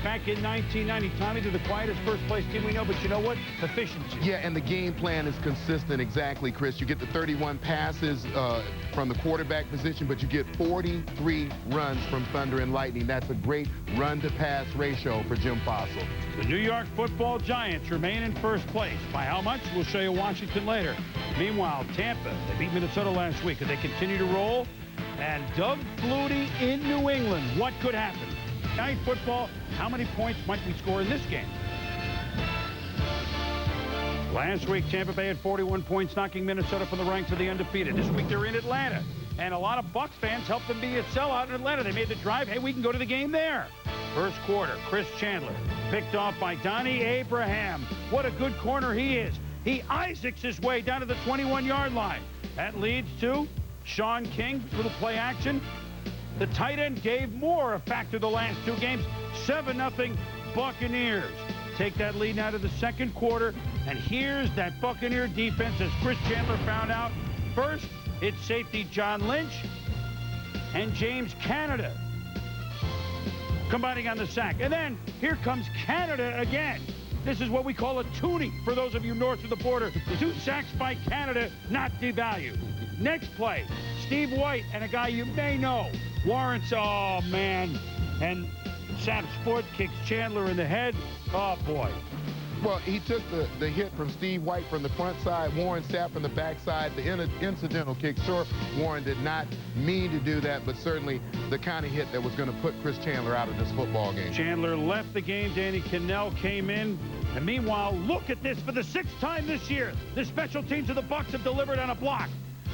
back in 1990. Tommy, they're the quietest first-place team we know, but you know what? Efficiency. Yeah, and the game plan is consistent. Exactly, Chris. You get the 31 passes from the quarterback position, but you get 43 runs from Thunder and Lightning. That's a great run-to-pass ratio for Jim Fossil. The New York Football Giants remain in first place. By how much? We'll show you Washington later. Meanwhile, Tampa, they beat Minnesota last week. Could they continue to roll? And Doug Flutie in New England. What could happen? Night football, how many points might we score in this game? Last week, Tampa Bay had 41 points, knocking Minnesota from the ranks of the undefeated. This week, they're in Atlanta. And a lot of Bucs fans helped them be a sellout in Atlanta. They made the drive. Hey, we can go to the game there. First quarter, Chris Chandler picked off by Donnie Abraham. What a good corner he is. He Isaacs his way down to the 21-yard line. That leads to Sean King, little play action. The tight end Dave Moore, a factor the last 2 games. 7-0 Buccaneers. Take that lead now to the second quarter. And here's that Buccaneer defense, as Chris Chandler found out. First, it's safety John Lynch and James Canada combining on the sack. And then here comes Canada again. This is what we call a toonie for those of you north of the border. 2 sacks by Canada, not devalued. Next play, Steve White and a guy you may know, Warrants. Oh, man. And Sap Sport kicks Chandler in the head. Oh, boy. Well, he took the hit from Steve White from the front side, Warren Sapp from the back side, the incidental kick. Sure, Warren did not mean to do that, but certainly the kind of hit that was going to put Chris Chandler out of this football game. Chandler left the game. Danny Cannell came in. And meanwhile, look at this. For the 6th time this year, the special teams of the Bucs have delivered on a block.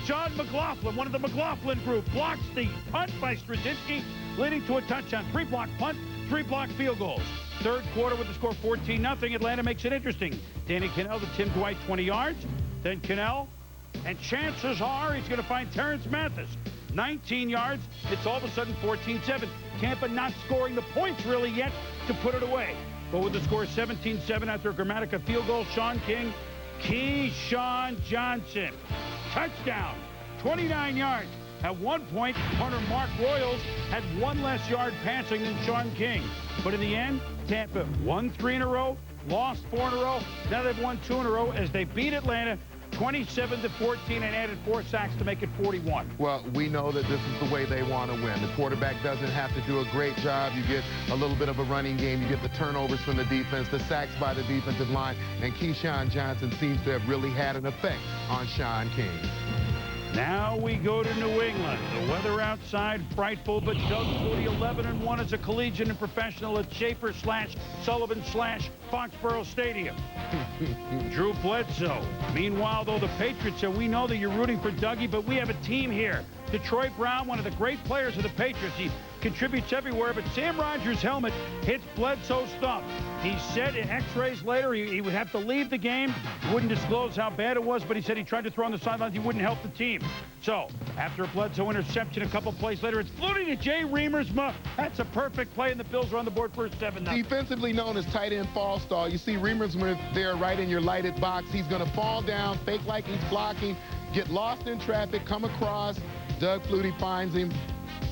John McLaughlin, one of the McLaughlin group, blocks the punt by Straczynski, leading to a touchdown. 3-block punt, 3-block field goals. Third quarter with the score 14-0. Atlanta makes it interesting. Danny Cannell to Tim Dwight, 20 yards. Then Cannell, and chances are he's going to find Terrence Mathis. 19 yards. It's all of a sudden 14-7. Tampa not scoring the points really yet to put it away. But with the score 17-7 after a Grammatica field goal, Sean King, Keyshawn Johnson. Touchdown. 29 yards. At one point, punter Mark Royals had 1 less yard passing than Sean King. But in the end, Tampa won 3 in a row, lost 4 in a row. Now they've won 2 in a row as they beat Atlanta 27-14 and added 4 sacks to make it 41. Well, we know that this is the way they want to win. The quarterback doesn't have to do a great job. You get a little bit of a running game. You get the turnovers from the defense, the sacks by the defensive line, and Keyshawn Johnson seems to have really had an effect on Sean King. Now we go to New England. The weather outside frightful, but Doug Flutie 11-1 as a collegiate and professional at Schaefer/Sullivan/Foxborough Stadium. Drew Bledsoe. Meanwhile, though, the Patriots, we know that you're rooting for Dougie, but we have a team here. Detroit Brown, one of the great players of the Patriots. He contributes everywhere, but Sam Rogers' helmet hits Bledsoe's thumb. He said in x-rays later he would have to leave the game. He wouldn't disclose how bad it was, but he said he tried to throw on the sidelines. He wouldn't help the team. So, after a Bledsoe interception a couple plays later, it's Flutie to Jay Reamersma. That's a perfect play, and the Bills are on the board for 7-0. Defensively known as tight end fall stall. You see Reamersma there right in your lighted box. He's going to fall down, fake like he's blocking, get lost in traffic, come across. Doug Flutie finds him.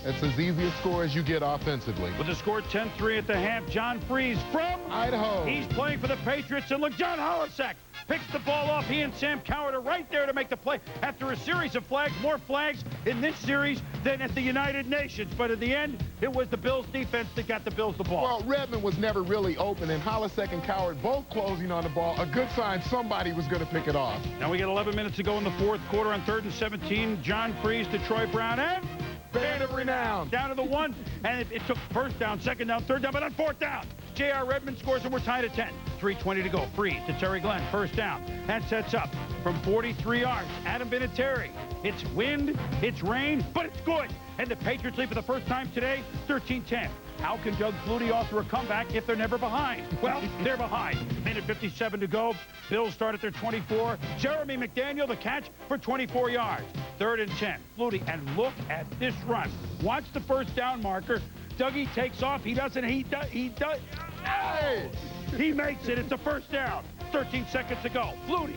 It's as easy a score as you get offensively. With the score 10-3 at the half, John Freeze from Idaho. He's playing for the Patriots, and look, John Holisek picks the ball off. He and Sam Coward are right there to make the play after a series of flags. More flags in this series than at the United Nations. But in the end, it was the Bills defense that got the Bills the ball. Well, Redmond was never really open, and Holisek and Coward both closing on the ball. A good sign somebody was going to pick it off. Now we got 11 minutes to go in the fourth quarter on 3rd and 17. John Freeze to Troy Brown, and Band of renown. Down to the 1, and it took first down, second down, third down, but on 4th down, J.R. Redmond scores, and we're tied at 10. 3:20 to go. Freeze to Terry Glenn, first down. That sets up from 43 yards. Adam Vinatieri. It's wind, it's rain, but it's good. And the Patriots lead for the first time today, 13-10. How can Doug Flutie offer a comeback if they're never behind? Well, they're behind. Minute 57 to go. Bills start at their 24. Jeremy McDaniel, the catch for 24 yards. 3rd and 10. Flutie, and look at this run. Watch the first down marker. Dougie takes off. He does. Hey! He makes it. It's a first down. 13 seconds to go. Flutie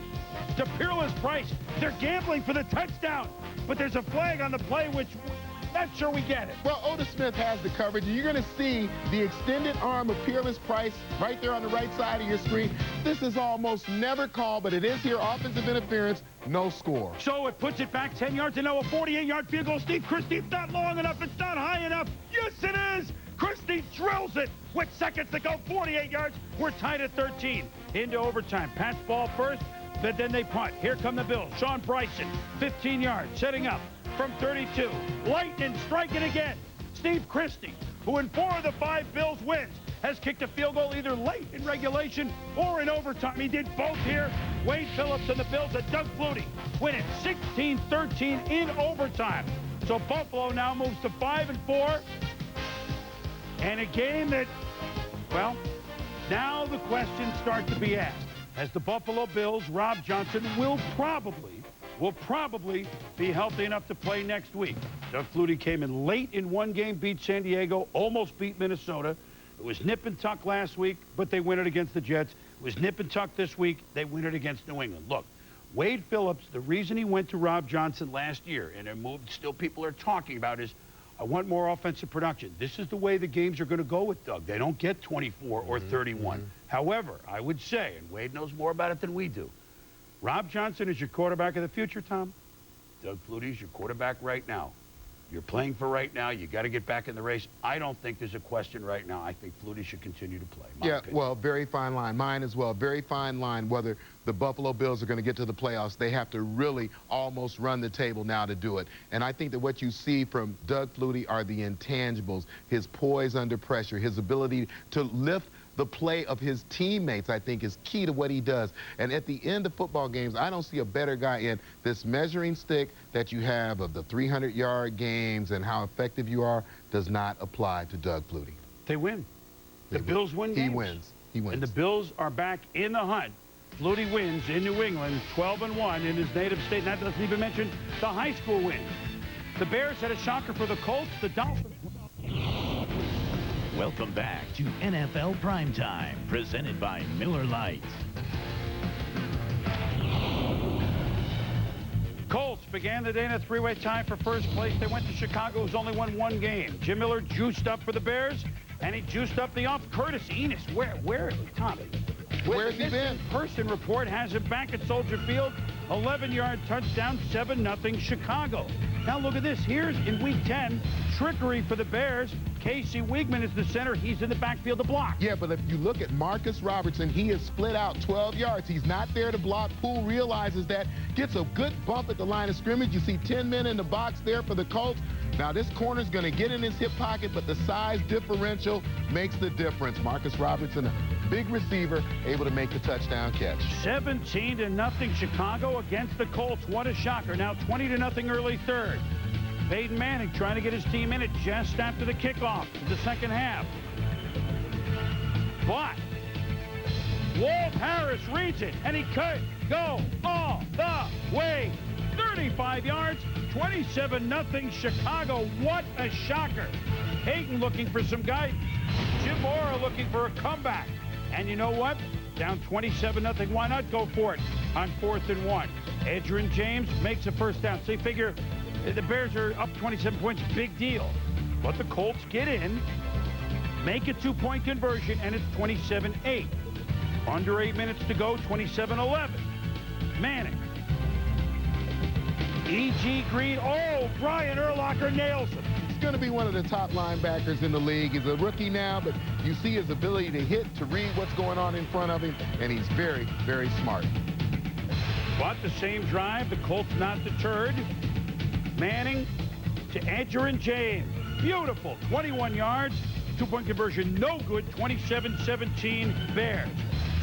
to Peerless Price. They're gambling for the touchdown, but there's a flag on the play, which not sure we get it. Well, Otis Smith has the coverage, and you're going to see the extended arm of Peerless Price right there on the right side of your screen. This is almost never called, but it is here. Offensive interference, no score. So it puts it back 10 yards, and now a 48-yard field goal. Steve Christie, it's not long enough. It's not high enough. Yes, it is. Christie drills it with seconds to go. 48 yards. We're tied at 13. Into overtime. Pat's ball first, but then they punt. Here come the Bills. Sean Bryson, 15 yards, setting up from 32. Lightning striking again. Steve Christie, who in 4 of the 5 Bills wins, has kicked a field goal either late in regulation or in overtime. He did both here. Wade Phillips and the Bills and Doug Flutie win it 16-13 in overtime. So Buffalo now moves to 5-4. And a game that, well, now the questions start to be asked. As the Buffalo Bills, Rob Johnson will probably be healthy enough to play next week. Doug Flutie came in late in one game, beat San Diego, almost beat Minnesota. It was nip and tuck last week, but they win it against the Jets. It was nip and tuck this week. They win it against New England. Look, Wade Phillips, the reason he went to Rob Johnson last year, and a move still people are talking about, is I want more offensive production. This is the way the games are going to go with Doug. They don't get 24 or 31. However, I would say, and Wade knows more about it than we do, Rob Johnson is your quarterback of the future, Tom. Doug Flutie is your quarterback right now. You're playing for right now. You got to get back in the race. I don't think there's a question right now. I think Flutie should continue to play. Yeah, well, very fine line. Mine as well. Very fine line. Whether the Buffalo Bills are going to get to the playoffs, they have to really almost run the table now to do it. And I think that what you see from Doug Flutie are the intangibles, his poise under pressure, his ability to lift the play of his teammates, I think, is key to what he does. And at the end of football games, I don't see a better guy in this measuring stick that you have of the 300-yard games and how effective you are does not apply to Doug Flutie. They win. The Bills win games. He wins. He wins. And the Bills are back in the hunt. Flutie wins in New England, 12-1 in his native state. And that doesn't even mention the high school wins. The Bears had a shocker for the Colts. The Dolphins. Welcome back to NFL Primetime, presented by Miller Lite. Colts began the day in a three-way tie for first place. They went to Chicago, who's only won one game. Jim Miller juiced up for the Bears, and he juiced up the off. Curtis Enos, where, Tommy? Where's he been? Person report has him back at Soldier Field. 11-yard touchdown, 7-0 Chicago. Now look at this. Here's in Week 10, trickery for the Bears. Casey Wiegman is the center. He's in the backfield to block. Yeah, but if you look at Marcus Robertson, he is split out 12 yards. He's not there to block. Poole realizes that, gets a good bump at the line of scrimmage. You see 10 men in the box there for the Colts. Now this corner's going to get in his hip pocket, but the size differential makes the difference. Marcus Robertson, a big receiver, able to make the touchdown catch. 17-0 Chicago against the Colts. What a shocker. Now 20-0 early third. Peyton Manning trying to get his team in it just after the kickoff of the second half. But Walt Harris reads it, and he could go all the way. 35 yards, 27-0 Chicago. What a shocker. Peyton looking for some guidance. Jim Mora looking for a comeback. And you know what? Down 27-0. Why not go for it on 4th and 1? Adrian James makes a first down. So you figure the Bears are up 27 points. Big deal. But the Colts get in, make a 2-point conversion, and it's 27-8. Under 8 minutes to go, 27-11. Manning. E.G. Green. Oh, Brian Urlacher nails him. He's going to be one of the top linebackers in the league. He's a rookie now, but you see his ability to hit, to read what's going on in front of him, and he's very, very smart. But the same drive, the Colts not deterred. Manning to Adrian James. Beautiful. 21 yards. 2-point conversion. No good. 27-17 Bears.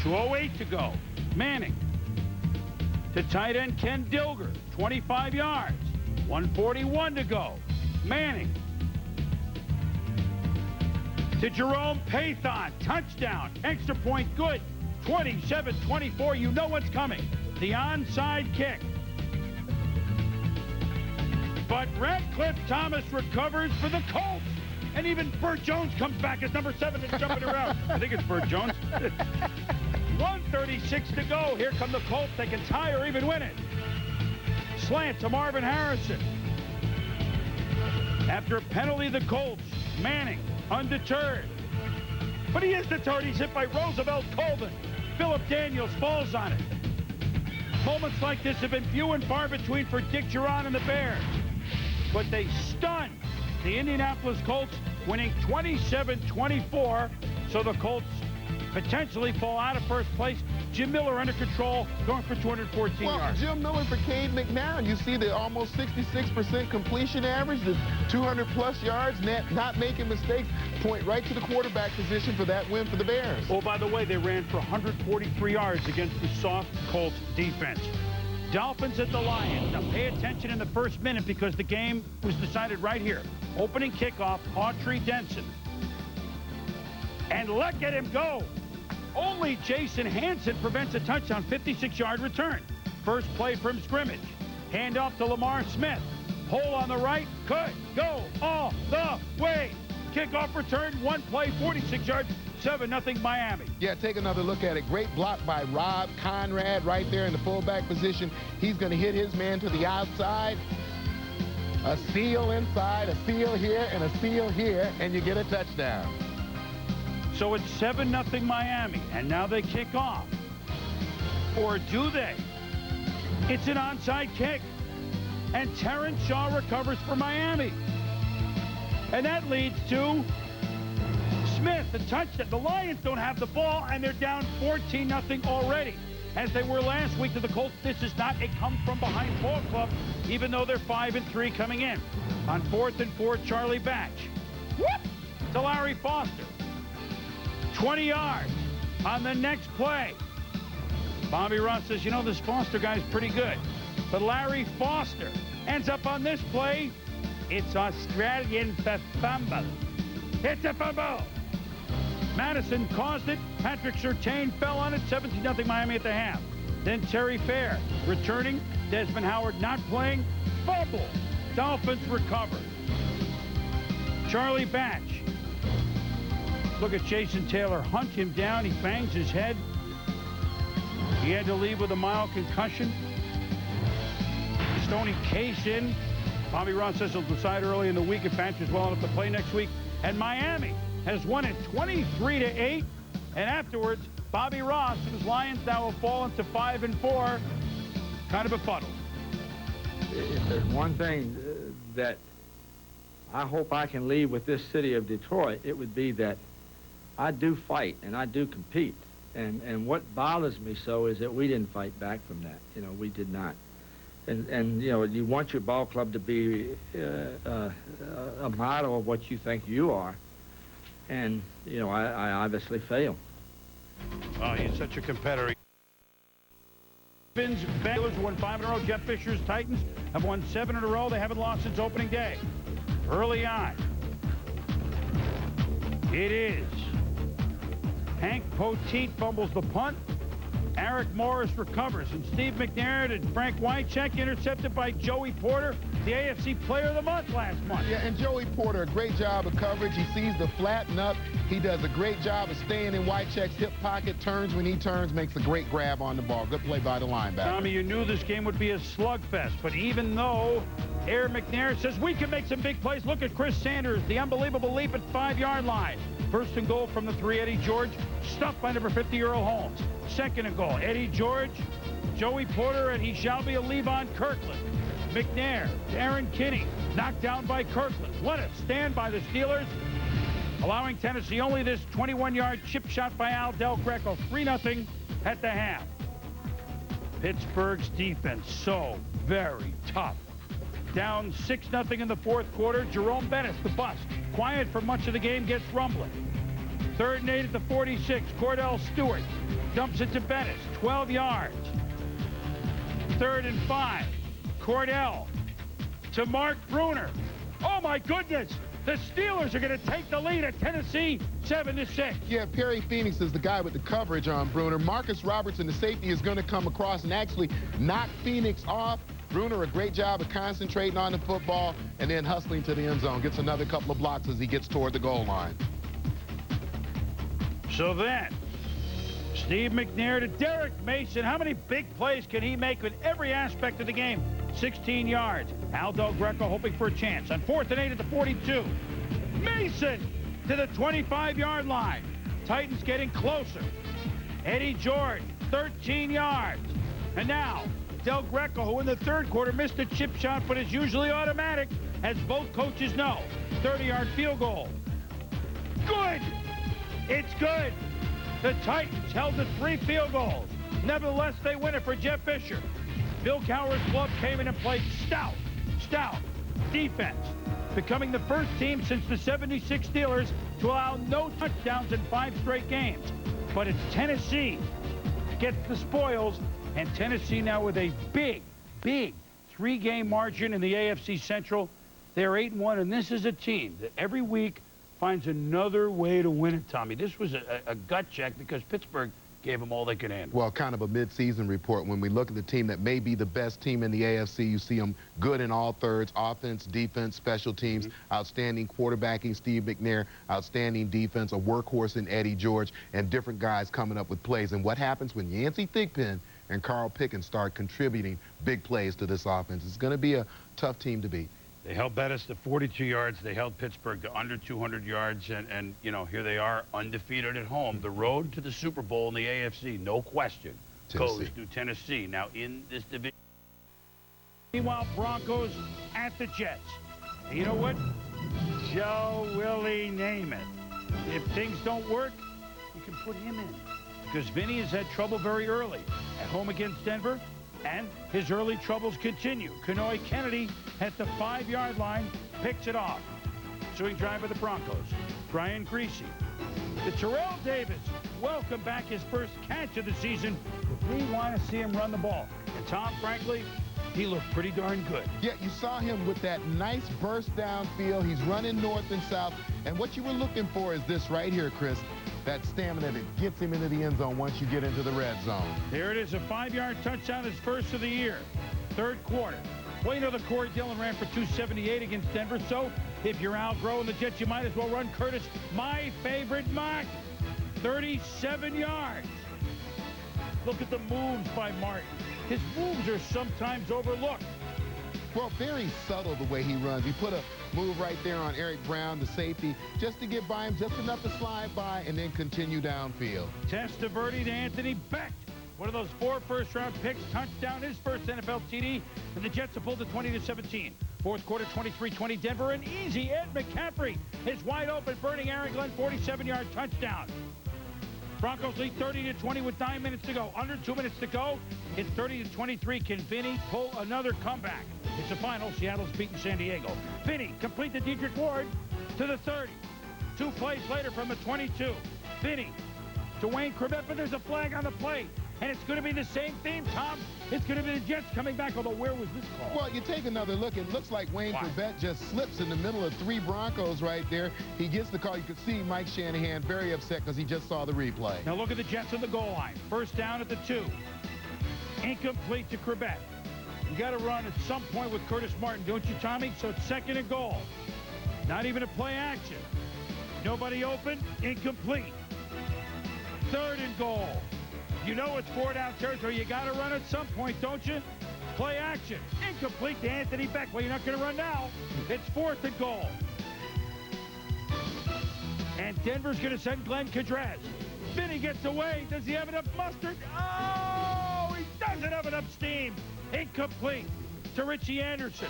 2:08 to go. Manning to tight end Ken Dilger. 25 yards. 1:41 to go. Manning to Jerome Pathon. Touchdown. Extra point good. 27-24. You know what's coming. The onside kick. But Radcliffe Thomas recovers for the Colts. And even Burt Jones comes back as number 7 and jumping around. I think it's Burt Jones. 1:36 to go. Here come the Colts. They can tie or even win it. Slant to Marvin Harrison. After a penalty, the Colts. Manning, undeterred. But he is deterred. He's hit by Roosevelt Colvin. Philip Daniels falls on it. Moments like this have been few and far between for Dick Geron and the Bears. But they stun the Indianapolis Colts, winning 27-24. So the Colts potentially fall out of first place. Jim Miller under control, going for 214 yards. Jim Miller for Cade McNown. You see the almost 66% completion average, the 200-plus yards, not making mistakes, point right to the quarterback position for that win for the Bears. Oh, by the way, they ran for 143 yards against the soft Colts defense. Dolphins at the Lions. Now pay attention in the first minute because the game was decided right here. Opening kickoff, Autry Denson. And look at him go. Only Jason Hansen prevents a touchdown, 56-yard return. First play from scrimmage. Hand off to Lamar Smith. Hole on the right, could go all the way. Kickoff return, one play, 46 yards, 7-0 Miami. Yeah, take another look at it. Great block by Rob Conrad right there in the fullback position. He's going to hit his man to the outside. A seal inside, a seal here, and a seal here, and you get a touchdown. So it's 7-0 Miami, and now they kick off. Or do they? It's an onside kick, and Terrence Shaw recovers for Miami. And that leads to Smith, the touchdown. The Lions don't have the ball, and they're down 14-0 already. As they were last week to the Colts, this is not a come-from-behind ball club, even though they're 5-3 coming in. On 4th and 4, Charlie Batch. Whoop! To Larry Foster. 20 yards on the next play. Bobby Ross says, you know, this Foster guy's pretty good. But Larry Foster ends up on this play. It's Australian for fumble. It's a fumble. Madison caused it. Patrick Surtain fell on it. 17-0 Miami at the half. Then Terry Fair returning. Desmond Howard not playing. Fumble. Dolphins recover. Charlie Batch. Look at Jason Taylor. Hunt him down. He bangs his head. He had to leave with a mild concussion. Stoney case in. Bobby Ross says he'll decide early in the week if Batch is well enough to play next week. And Miami has won it 23-8. And afterwards, Bobby Ross and his Lions now have fallen to 5-4. Kind of befuddled. If there's one thing that I hope I can leave with this city of Detroit, it would be that I do fight and I do compete. And what bothers me so is that we didn't fight back from that. You know, we did not. And you know, you want your ball club to be a model of what you think you are. And, you know, I obviously fail. Oh, he's such a competitor. Bengals won 5 in a row. Jeff Fisher's Titans have won 7 in a row. They haven't lost since opening day. Early on, it is Hank Poteet fumbles the punt. Eric Morris recovers, and Steve McNair and Frank Wycheck intercepted by Joey Porter, the AFC Player of the Month last month. Yeah, and Joey Porter, a great job of coverage. He sees the flatten up. He does a great job of staying in Wycheck's hip pocket, turns when he turns, makes a great grab on the ball. Good play by the linebacker. Tommy, you knew this game would be a slugfest, but even though Aaron McNair says we can make some big plays, look at Chris Sanders, the unbelievable leap at 5-yard line. First and goal from the 3, Eddie George, stuffed by number 50, Earl Holmes. Second and goal, Eddie George, Joey Porter, and he shall be a Levon Kirkland. McNair, Darren Kinney, knocked down by Kirkland. What a stand by the Steelers, allowing Tennessee only this 21-yard chip shot by Al Del Greco, 3-0 at the half. Pittsburgh's defense so very tough. Down 6-0 in the fourth quarter. Jerome Bettis, the bust, quiet for much of the game, gets rumbling. 3rd and 8 at the 46. Cordell Stewart dumps it to Bettis, 12 yards. 3rd and 5. Cordell to Mark Bruner. Oh my goodness! The Steelers are going to take the lead at Tennessee, 7-6. Yeah, Perry Phoenix is the guy with the coverage on Bruner. Marcus Robertson, the safety, is going to come across and actually knock Phoenix off. Bruner, a great job of concentrating on the football and then hustling to the end zone. Gets another couple of blocks as he gets toward the goal line. So then, Steve McNair to Derek Mason. How many big plays can he make in every aspect of the game? 16 yards. Al Del Greco hoping for a chance. On 4th and 8 at the 42. Mason to the 25-yard line. Titans getting closer. Eddie George, 13 yards. And now, Del Greco, who in the third quarter missed a chip shot but is usually automatic, as both coaches know. 30-yard field goal. Good! It's good! The Titans held to 3 field goals. Nevertheless, they win it for Jeff Fisher. Bill Cowher's glove came in and played stout defense, becoming the first team since the 76 Steelers to allow no touchdowns in 5 straight games. But it's Tennessee gets the spoils, and Tennessee now with a big 3-game margin in the AFC Central. They're 8-1, and this is a team that every week finds another way to win it, Tommy. This was a gut check because Pittsburgh gave them all they could handle. Well, kind of a mid-season report. When we look at the team that may be the best team in the AFC, you see them good in all thirds, offense, defense, special teams, outstanding quarterbacking, Steve McNair, outstanding defense, a workhorse in Eddie George, and different guys coming up with plays. And what happens when Yancey Thigpen and Carl Pickens start contributing big plays to this offense? It's going to be a tough team to beat. They held Bettis to 42 yards. They held Pittsburgh to under 200 yards. And you know, here they are, undefeated at home. The road to the Super Bowl in the AFC, no question, goes to Tennessee. Now, in this division. Meanwhile, Broncos at the Jets. And you know what? Joe Willie Namath. If things don't work, you can put him in. Because Vinny has had trouble very early. At home against Denver. And his early troubles continue. Kenoy Kennedy at the 5-yard line picks it off. Ensuing drive by the Broncos. Brian Greasy to Terrell Davis. Welcome back, his first catch of the season. We want to see him run the ball. And Tom, frankly, he looked pretty darn good. Yeah, you saw him with that nice burst downfield. He's running north and south. And what you were looking for is this right here, Chris. That stamina that gets him into the end zone once you get into the red zone. There it is, a 5-yard touchdown, his first of the year. Third quarter. Well, you know that Corey Dillon ran for 278 against Denver, so if you're Al Groh and the Jets, you might as well run Curtis, my favorite mock, 37 yards. Look at the moves by Martin. His moves are sometimes overlooked. Well, very subtle the way he runs. He put a move right there on Eric Brown, the safety, just to get by him, just enough to slide by and then continue downfield. Testaverde to Anthony Becht. One of those 4 first-round picks, touchdown, his first NFL TD, and the Jets have pulled it 20-17. Fourth quarter, 23-20 Denver, and easy Ed McCaffrey is wide open, burning Aaron Glenn, 47-yard touchdown. Broncos lead 30-20 with 9 minutes to go. Under 2 minutes to go. It's 30-23. Can Vinny pull another comeback? It's the final. Seattle's beaten San Diego. Vinny complete the Dedrick Ward to the 30. 2 plays later from the 22. Vinny to Wayne Corbett, but there's a flag on the play. And it's going to be the same theme, Tom. It's going to be the Jets coming back, although where was this call? Well, you take another look. It looks like Wayne Corbett just slips in the middle of 3 Broncos right there. He gets the call. You could see Mike Shanahan very upset because he just saw the replay. Now look at the Jets on the goal line. First down at the 2. Incomplete to Corbett. You got to run at some point with Curtis Martin, don't you, Tommy? So it's 2nd and goal. Not even a play action. Nobody open. Incomplete. 3rd and goal. You know it's 4-down territory. You got to run at some point, don't you? Play action. Incomplete to Anthony Beck. Well, you're not going to run now. It's 4th and goal. And Denver's going to send Glenn Kadraz. Vinny gets away. Does he have enough mustard? Oh, he doesn't have enough steam. Incomplete to Richie Anderson.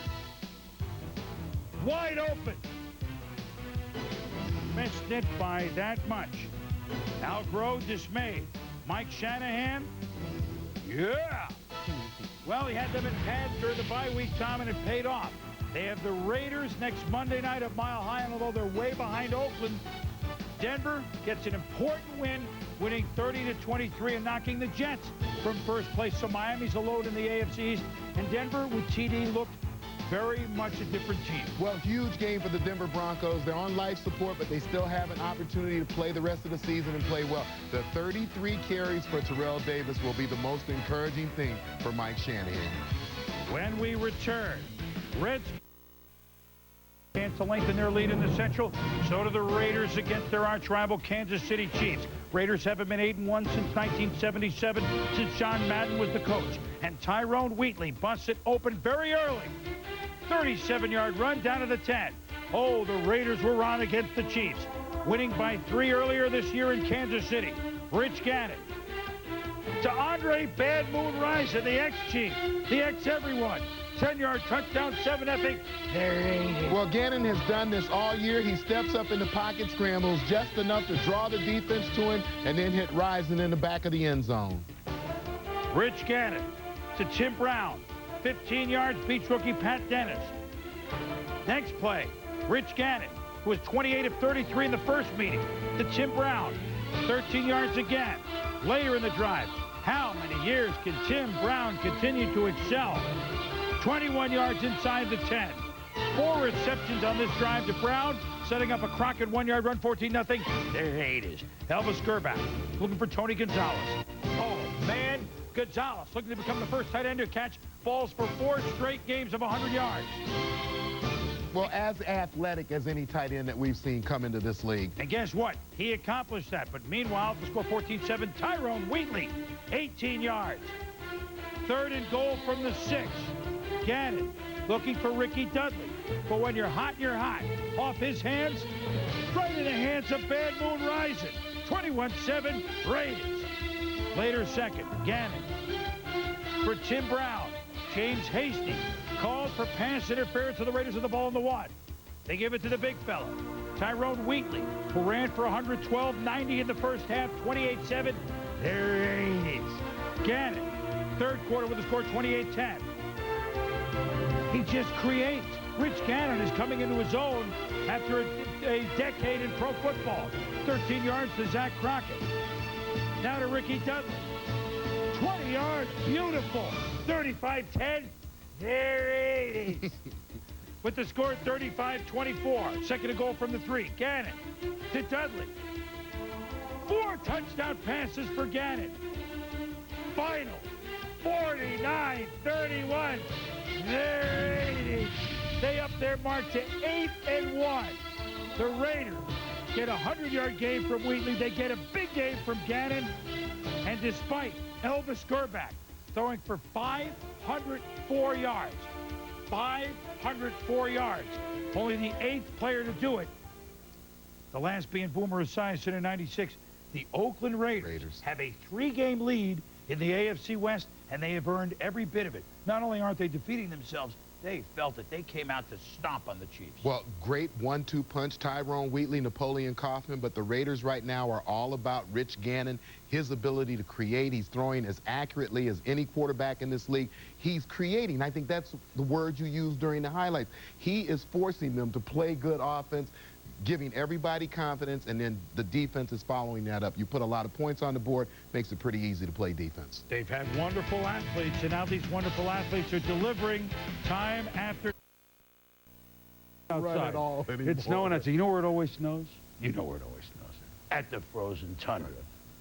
Wide open. Missed it by that much. Al Groh dismayed. Mike Shanahan, yeah. Well, he had them in pads during the bye week, Tom, and it paid off. They have the Raiders next Monday night at Mile High, and although they're way behind Oakland, Denver gets an important win, winning 30-23 and knocking the Jets from first place. So Miami's alone in the AFC East, and Denver with TD looked very much a different team. Well, huge game for the Denver Broncos. They're on life support, but they still have an opportunity to play the rest of the season and play well. The 33 carries for Terrell Davis will be the most encouraging thing for Mike Shanahan. When we return, Reds chance to lengthen their lead in the Central. So do the Raiders against their arch rival Kansas City Chiefs. Raiders haven't been 8-1 since 1977, since John Madden was the coach. And Tyrone Wheatley busts it open very early. 37-yard run down to the 10. Oh, the Raiders were on against the Chiefs, winning by 3 earlier this year in Kansas City. Rich Gannon to Andre Bad Moon Rising, the ex-Chief, the ex-everyone. 10-yard touchdown, 7 epic. Well, Gannon has done this all year. He steps up in the pocket, scrambles just enough to draw the defense to him, and then hit Rising in the back of the end zone. Rich Gannon to Tim Brown. 15 yards, beats rookie Pat Dennis. Next play, Rich Gannon, who was 28 of 33 in the first meeting, to Tim Brown. 13 yards again. Later in the drive, how many years can Tim Brown continue to excel? 21 yards inside the 10. 4 receptions on this drive to Brown, setting up a Crockett 1-yard run, 14-0. There it is. Elvis Gerback looking for Tony Gonzalez. Oh, man. Gonzalez looking to become the first tight end to catch balls for 4 straight games of 100 yards. Well, as athletic as any tight end that we've seen come into this league. And guess what? He accomplished that. But meanwhile, the score 14-7, Tyrone Wheatley, 18 yards. 3rd and goal from the 6. Gannon looking for Ricky Dudley. But when you're hot, you're hot. Off his hands, right in the hands of Bad Moon Rising. 21-7, Raiders. Later 2nd, Gannon for Tim Brown. James Hasty called for pass interference of the Raiders with the ball in the 1. They give it to the big fella, Tyrone Wheatley, who ran for 112.90 in the first half, 28-7. There it is. Gannon, 3rd quarter with the score 28-10. He just creates. Rich Gannon is coming into his own after a decade in pro football. 13 yards to Zach Crockett. Now to Ricky Dudley. 20 yards, beautiful. 35-10. There it is. With the score 35-24. 2nd and goal from the 3. Gannon to Dudley. 4 touchdown passes for Gannon. Final 49-31. There it is. They up their mark to 8-1. The Raiders get a 100-yard game from Wheatley. They get a big game from Gannon. And despite Elvis Gerback throwing for 504 yards, 504 yards, only the 8th player to do it, the last being Boomer Esiason in '96, the Oakland Raiders have a 3-game lead in the AFC West, and they have earned every bit of it. Not only aren't they defeating themselves, they felt it. They came out to stomp on the Chiefs. Well, great 1-2 punch, Tyrone Wheatley, Napoleon Kaufman, but the Raiders right now are all about Rich Gannon, his ability to create. He's throwing as accurately as any quarterback in this league. He's creating. I think that's the word you used during the highlights. He is forcing them to play good offense. giving everybody confidence, and then the defense is following that up. You put a lot of points on the board, makes it pretty easy to play defense. They've had wonderful athletes, and now these wonderful athletes are delivering time after outside. It's snowing outside. You know where it always snows? You know where it always snows. At the frozen tundra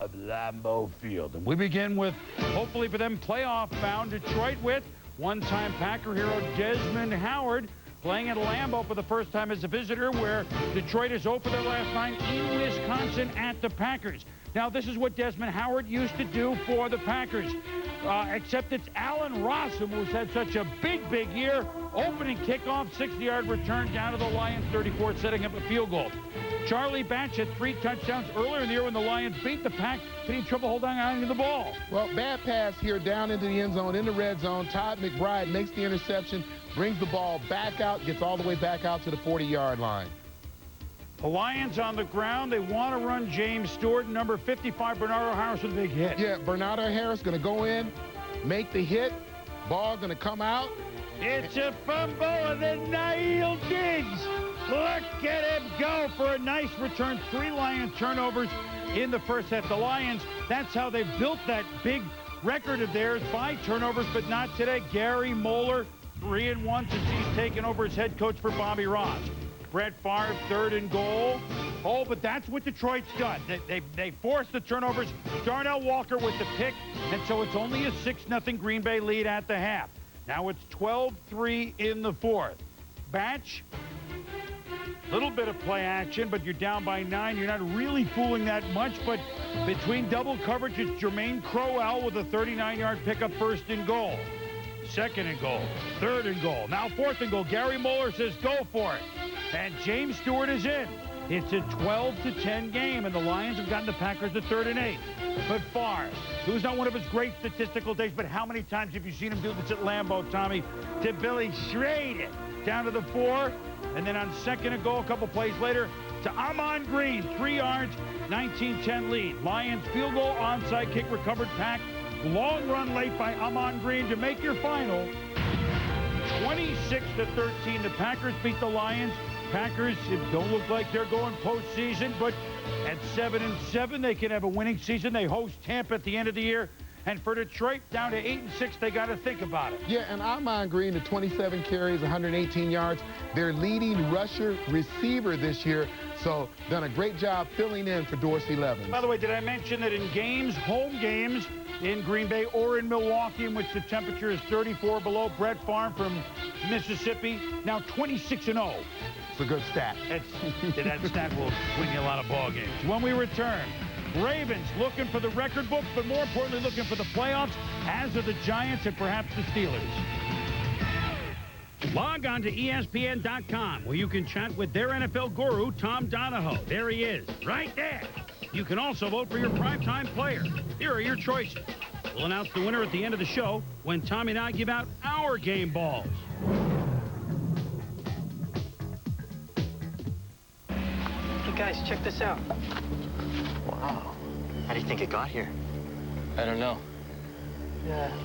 of Lambeau Field. And we begin with, hopefully for them, playoff-bound Detroit with one-time Packer hero Desmond Howard playing at Lambeau for the first time as a visitor, where Detroit has opened their last 9 in Wisconsin at the Packers. Now, this is what Desmond Howard used to do for the Packers, except it's Allen Rossum who's had such a big, big year. Opening kickoff, 60-yard return down to the Lions, 34, setting up a field goal. Charlie Batch had 3 touchdowns earlier in the year when the Lions beat the Pack, but he had trouble holding on to the ball. Well, bad pass here down into the end zone, in the red zone. Todd McBride makes the interception, brings the ball back out, gets all the way back out to the 40-yard line. The Lions on the ground. They want to run James Stewart. Number 55, Bernardo Harris, with a big hit. Yeah, Bernardo Harris going to go in, make the hit. Ball going to come out. It's a fumble, and then Nail Diggs. Look at him go for a nice return. 3 Lions turnovers in the first half. The Lions, that's how they built that big record of theirs. 5 turnovers, but not today. Gary Moeller, 3-1 since he's taken over as head coach for Bobby Ross. Brett Favre, 3rd and goal. Oh, but that's what Detroit's done. They forced the turnovers. Darnell Walker with the pick, and so it's only a 6-0 Green Bay lead at the half. Now it's 12-3 in the 4th. Batch, little bit of play action, but you're down by 9. You're not really fooling that much, but between double coverage, it's Jermaine Crowell with a 39-yard pickup, 1st and goal. 2nd and goal, 3rd and goal. Now 4th and goal. Gary Moeller says go for it. And James Stewart is in. It's a 12-10 game, and the Lions have gotten the Packers to 3rd and 8. But Favre, who's not one of his great statistical days, but how many times have you seen him do this at Lambeau, Tommy? To Billy Schrader down to the 4, and then on 2nd and goal, a couple plays later, to Amon Green, 3 yards, 19-10 lead. Lions field goal, onside kick, recovered Pack. Long run late by Amon Green to make your final 26-13. The Packers beat the Lions. Packers don't look like they're going postseason, but at 7-7, they can have a winning season. They host Tampa at the end of the year. And for Detroit, down to 8-6, they got to think about it. Yeah, and Amon Green to 27 carries, 118 yards. Their leading rusher receiver this year. So done a great job filling in for Dorsey Levens. By the way, did I mention that in games, home games, in Green Bay or in Milwaukee, in which the temperature is 34 below, Brett Favre from Mississippi, now 26-0. It's a good stat. That stat will win you a lot of ball games. When we return, Ravens looking for the record book, but more importantly, looking for the playoffs, as are the Giants and perhaps the Steelers. Log on to ESPN.com, where you can chat with their NFL guru, Tom Donahoe. There he is, right there. You can also vote for your primetime player. Here are your choices. We'll announce the winner at the end of the show when Tommy and I give out our game balls. Hey, guys, check this out. Wow. How do you think it got here? I don't know.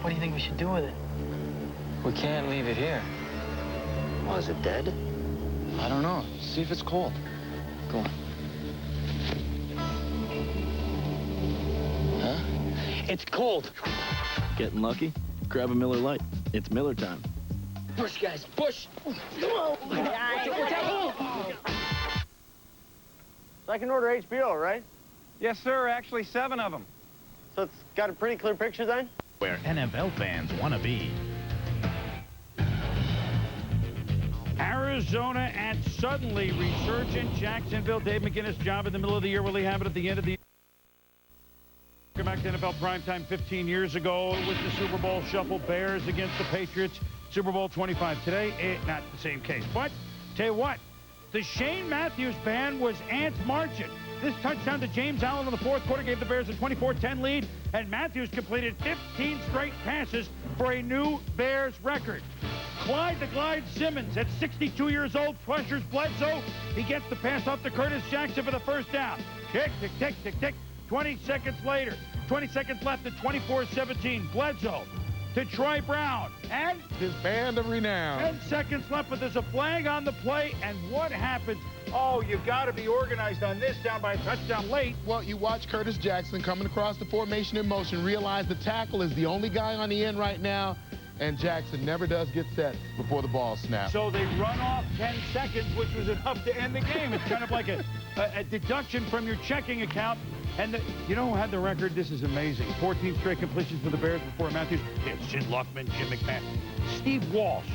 What do you think we should do with it? We can't leave it here. Oh, is it dead? I don't know. See if it's cold. Go on. Huh? It's cold. Getting lucky? Grab a Miller Lite. It's Miller time. Push, guys, push. So I can order HBO, right? Yes, sir. Actually, 7 of them. So it's got a pretty clear picture then? Where NFL fans want to be. Arizona at suddenly resurgent Jacksonville. Dave McGinnis' job in the middle of the year. Will he have it at the end of the year? Come back to NFL primetime 15 years ago. It was the Super Bowl shuffle. Bears against the Patriots. Super Bowl 25 today. Not the same case. But tell you what, the Shane Matthews band was ants marching. This touchdown to James Allen in the 4th quarter gave the Bears a 24-10 lead, and Matthews completed 15 straight passes for a new Bears record. Clyde the Glide Simmons at 62 years old pressures Bledsoe. He gets the pass off to Curtis Jackson for the first down. Tick, tick, tick, tick, tick. 20 seconds later, 20 seconds left at 24-17. Bledsoe to Troy Brown. And his band of renown. 10 seconds left, but there's a flag on the play. And what happens? Oh, you got to be organized on this, down by a touchdown late. Well, you watch Curtis Jackson coming across the formation in motion, realize the tackle is the only guy on the end right now, and Jackson never does get set before the ball snaps. So they run off 10 seconds, which was enough to end the game. It's kind of like a deduction from your checking account. And you know who had the record? This is amazing. 14 straight completions for the Bears before Matthews. It's Sid Luckman, Jim McMahon, Steve Walsh.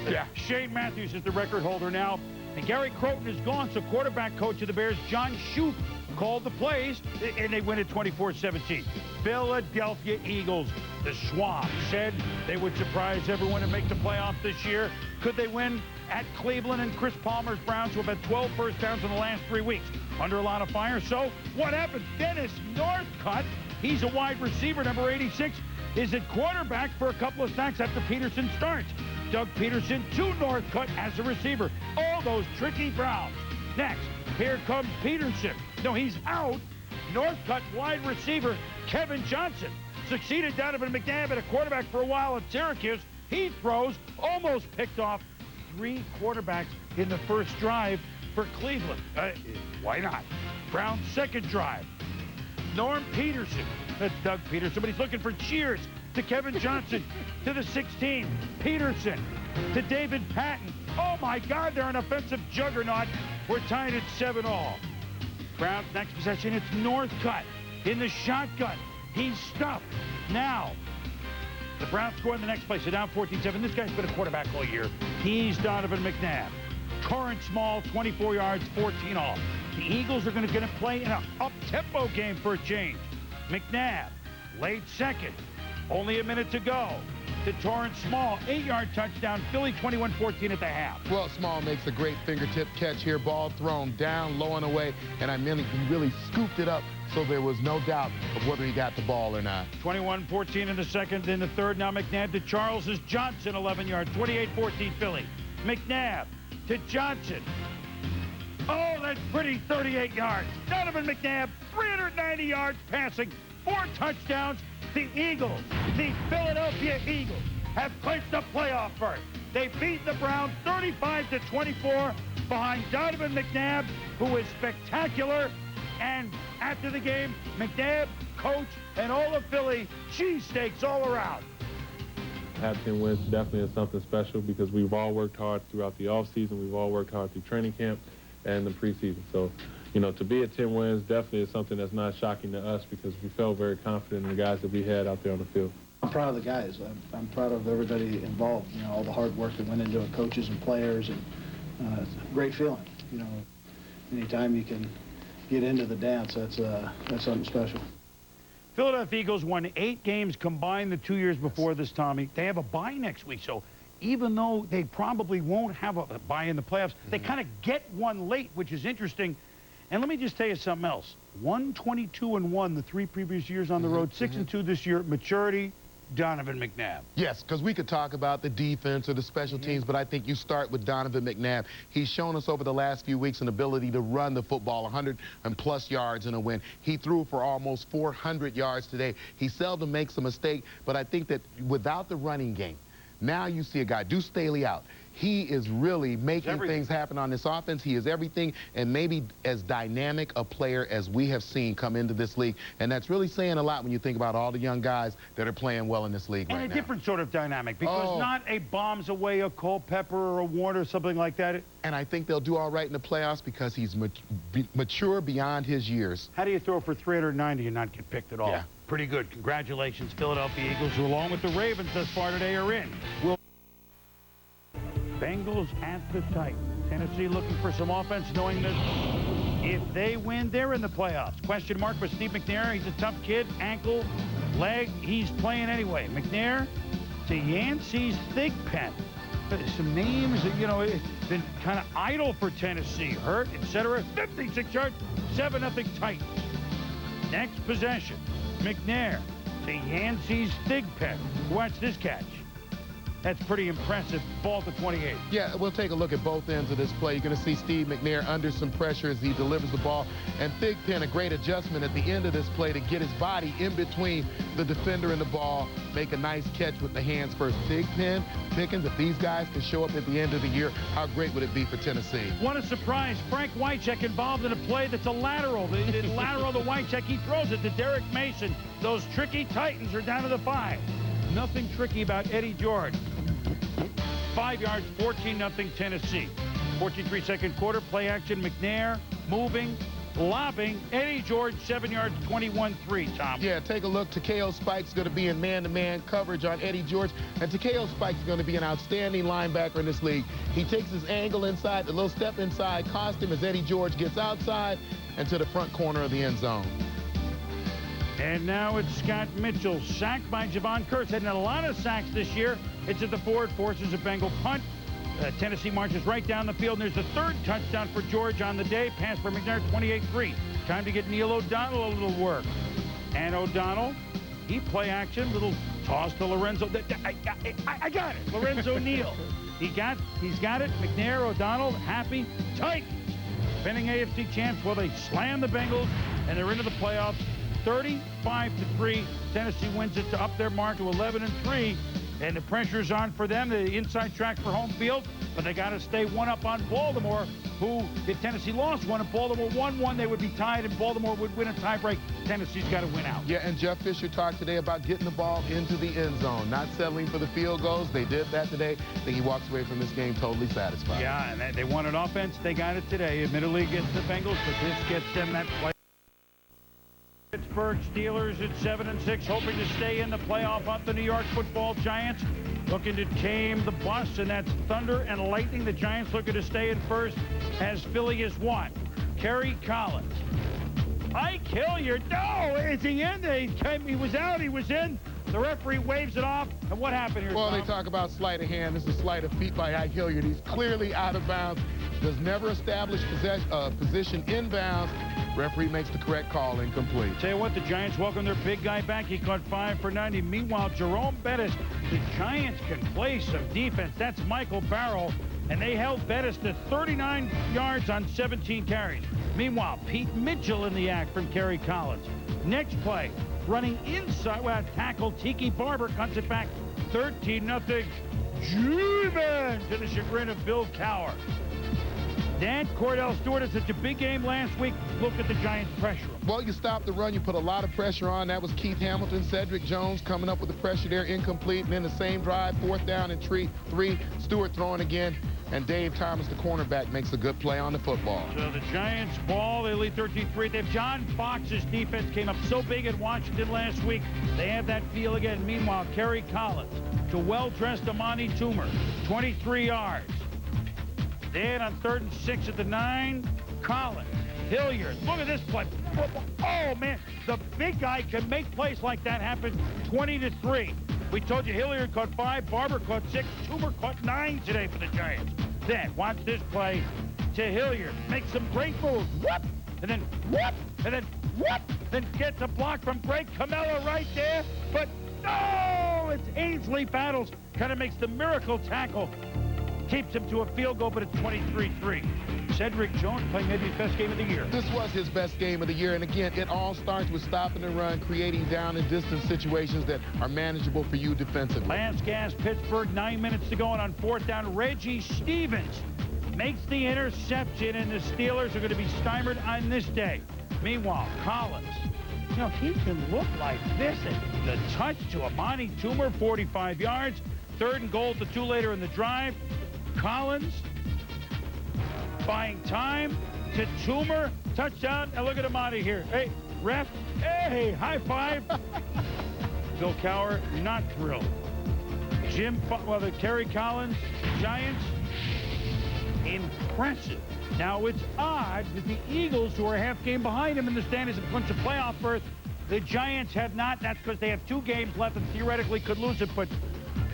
Yeah. Shane Matthews is the record holder now. And Gary Croton is gone, so quarterback coach of the Bears, John Shute, called the plays, and they win at 24-17. Philadelphia Eagles. The Schwab said they would surprise everyone and make the playoffs this year. Could they win at Cleveland and Chris Palmer's Browns, who have had 12 first downs in the last 3 weeks? Under a lot of fire. So what happened? Dennis Northcutt, he's a wide receiver, number 86, is at quarterback for a couple of sacks after Peterson starts. Doug Peterson to Northcutt as a receiver. All those tricky Browns. Next, here comes Peterson. No, he's out. Northcutt wide receiver, Kevin Johnson, succeeded Donovan McNabb at a quarterback for a while at Syracuse. He throws, almost picked off 3 quarterbacks in the first drive for Cleveland. Why not? Brown's second drive. Norm Peterson. That's Doug Peterson, but he's looking for cheers to Kevin Johnson, to the 16, Peterson, to David Patton. Oh, my God, they're an offensive juggernaut. We're tied at 7-all. Browns next possession, it's Northcutt in the shotgun. He's stuffed. Now, the Browns score in the next play, so down 14-7. This guy's been a quarterback all year. He's Donovan McNabb. Torrance Small, 24 yards, 14 all. The Eagles are going to play in an up-tempo game for a change. McNabb, late second. Only a minute to go. To Torrance Small, 8-yard touchdown. Philly 21-14 at the half. Well, Small makes a great fingertip catch here. Ball thrown down, low and away, and he really scooped it up, so there was no doubt of whether he got the ball or not. 21-14 in the second. In the third, now McNabb to Charles is Johnson, 11 yards. 28-14 Philly. McNabb to Johnson. Oh, that's pretty, 38 yards. Donovan McNabb, 390 yards passing, 4 touchdowns. The Eagles, the Philadelphia Eagles, have clinched a playoff berth. They beat the Browns 35-24 behind Donovan McNabb, who is spectacular. And after the game, McNabb, coach, and all of Philly, cheesesteaks all around. Have 10 wins definitely is something special because we've all worked hard throughout the offseason. We've all worked hard through training camp and the preseason. So, you know, to be at 10 wins definitely is something that's not shocking to us because we felt very confident in the guys that we had out there on the field. I'm proud of the guys. I'm proud of everybody involved, you know, all the hard work that went into it, coaches and players, and it's a great feeling. You know, anytime you can get into the dance, that's something special. Philadelphia Eagles won 8 games combined the 2 years before this, Tommy. They have a bye next week, so even though they probably won't have a bye in the playoffs, they kind of get one late, which is interesting. And let me just tell you something else. 122-1 the 3 previous years on the road, 6-2 this year. Maturity, Donovan McNabb. Yes, because we could talk about the defense or the special teams, but I think you start with Donovan McNabb. He's shown us over the last few weeks an ability to run the football 100+ yards in a win. He threw for almost 400 yards today. He seldom makes a mistake, but I think that without the running game, now you see a guy, Deuce Staley out. He is really making things happen on this offense. He is everything and maybe as dynamic a player as we have seen come into this league. And that's really saying a lot when you think about all the young guys that are playing well in this league right now. And a different sort of dynamic because not a bombs away, a Culpepper or a Warner or something like that. And I think they'll do all right in the playoffs because he's mature beyond his years. How do you throw for 390 and not get picked at all? Yeah. Pretty good. Congratulations, Philadelphia Eagles, who along with the Ravens thus far today are in. Bengals at the Titans. Tennessee looking for some offense, knowing that if they win, they're in the playoffs. Question mark for Steve McNair. He's a tough kid. Ankle, leg, he's playing anyway. McNair to Yancey's Thigpen. Some names that, you know, been kind of idle for Tennessee. Hurt, etc. 56 yards, 7-0 Titans. Next possession, McNair to Yancey's Thigpen. Watch this catch. That's pretty impressive. Ball to 28. Yeah, we'll take a look at both ends of this play. You're going to see Steve McNair under some pressure as he delivers the ball. And Thigpen, a great adjustment at the end of this play to get his body in between the defender and the ball, make a nice catch with the hands first. Thigpen, Pickens, if these guys can show up at the end of the year, how great would it be for Tennessee? What a surprise. Frank Wycheck involved in a play that's a lateral. The lateral to Wycheck, he throws it to Derek Mason. Those tricky Titans are down to the 5. Nothing tricky about Eddie George. 5 yards, 14-0 Tennessee. 14-3 quarter, play action, McNair, moving, lobbing, Eddie George, 7 yards, 21-3, Tom. Yeah, take a look. Takeo Spike's going to be in man-to-man coverage on Eddie George, and Takeo Spike's going to be an outstanding linebacker in this league. He takes his angle inside, the little step inside, cost him as Eddie George gets outside and to the front corner of the end zone. And now it's Scott Mitchell, sacked by Javon Curse. Had a lot of sacks this year. It's at the forward, forces a Bengal punt. Tennessee marches right down the field, and there's the 3rd touchdown for George on the day. Pass for McNair, 28-3. Time to get Neil O'Donnell a little work. And O'Donnell, he play action, little toss to Lorenzo. I got it, Lorenzo Neal. He's got it. McNair, O'Donnell, happy, tight. Defending AFC champs, well, they slam the Bengals, and they're into the playoffs. 35-3. Tennessee wins it to up their mark to 11-3, and the pressure's on for them. The inside track for home field, but they got to stay one up on Baltimore, who, if Tennessee lost one and Baltimore won one, they would be tied, and Baltimore would win a tiebreak. Tennessee's got to win out. Yeah, and Jeff Fisher talked today about getting the ball into the end zone, not settling for the field goals. They did that today. I think he walks away from this game totally satisfied. Yeah, and they wanted offense. They got it today. Admittedly against the Bengals, but this gets them that play. Pittsburgh Steelers at 7-6, hoping to stay in the playoff hunt. The New York Football Giants looking to tame the bus, and that's Thunder and Lightning. The Giants looking to stay in first, as Philly is what? Kerry Collins. Ike Hilliard, no, is he in? He was out, he was in. The referee waves it off, and what happened here, Well, Tom? they talk about sleight of hand. This is sleight of feet by Ike Hilliard. He's clearly out of bounds, does never establish position inbounds. Referee makes the correct call, incomplete. Tell you what, the Giants welcome their big guy back. He caught 5 for 90. Meanwhile, Jerome Bettis, the Giants can play some defense. That's Michael Barrow, and they held Bettis to 39 yards on 17 carries. Meanwhile, Pete Mitchell in the act from Kerry Collins. Next play, running inside, tackle Tiki Barber cuts it back 13-0. Driven to the chagrin of Bill Cowher. Dan Cordell Stewart had such a big game last week. Look at the Giants' pressure. Well, you stop the run, you put a lot of pressure on. That was Keith Hamilton, Cedric Jones coming up with the pressure there, incomplete. And then the same drive, 4th down and 3. Stewart throwing again. And Dave Thomas, the cornerback, makes a good play on the football. So the Giants ball, they lead 13-3. They have John Fox's defense came up so big in Washington last week. They have that feel again. Meanwhile, Kerry Collins to well-dressed Amani Toomer, 23 yards. Then on 3rd and 6 at the 9, Collins, Hilliard. Look at this play. Oh, man, the big guy can make plays like that happen. 20-3. We told you Hilliard caught 5, Barber caught 6, Toomer caught 9 today for the Giants. Then watch this play to Hilliard. Make some great moves. Whoop! And then whoop! And then whoop! Then gets a block from Greg Camella right there. But no! It's Ainsley Battles. Kind of makes the miracle tackle. Keeps him to a field goal, but it's 23-3. Cedric Jones playing maybe his best game of the year. This was his best game of the year, and again, it all starts with stopping the run, creating down and distance situations that are manageable for you defensively. Last gas, Pittsburgh, 9 minutes to go, and on 4th down, Reggie Stevens makes the interception, and the Steelers are going to be stymied on this day. Meanwhile, Collins, you know, he can look like this. And the touch to Amani Toomer, 45 yards. 3rd and goal to 2 later in the drive. Collins buying time to Toomer. Touchdown. And look at Amani here. Hey, ref. Hey, high five. Bill Cowher, not thrilled. The Kerry Collins Giants, impressive. Now, it's odd that the Eagles, who are a half game behind him in the standings and punch a playoff berth, the Giants have not. That's because they have 2 games left and theoretically could lose it, but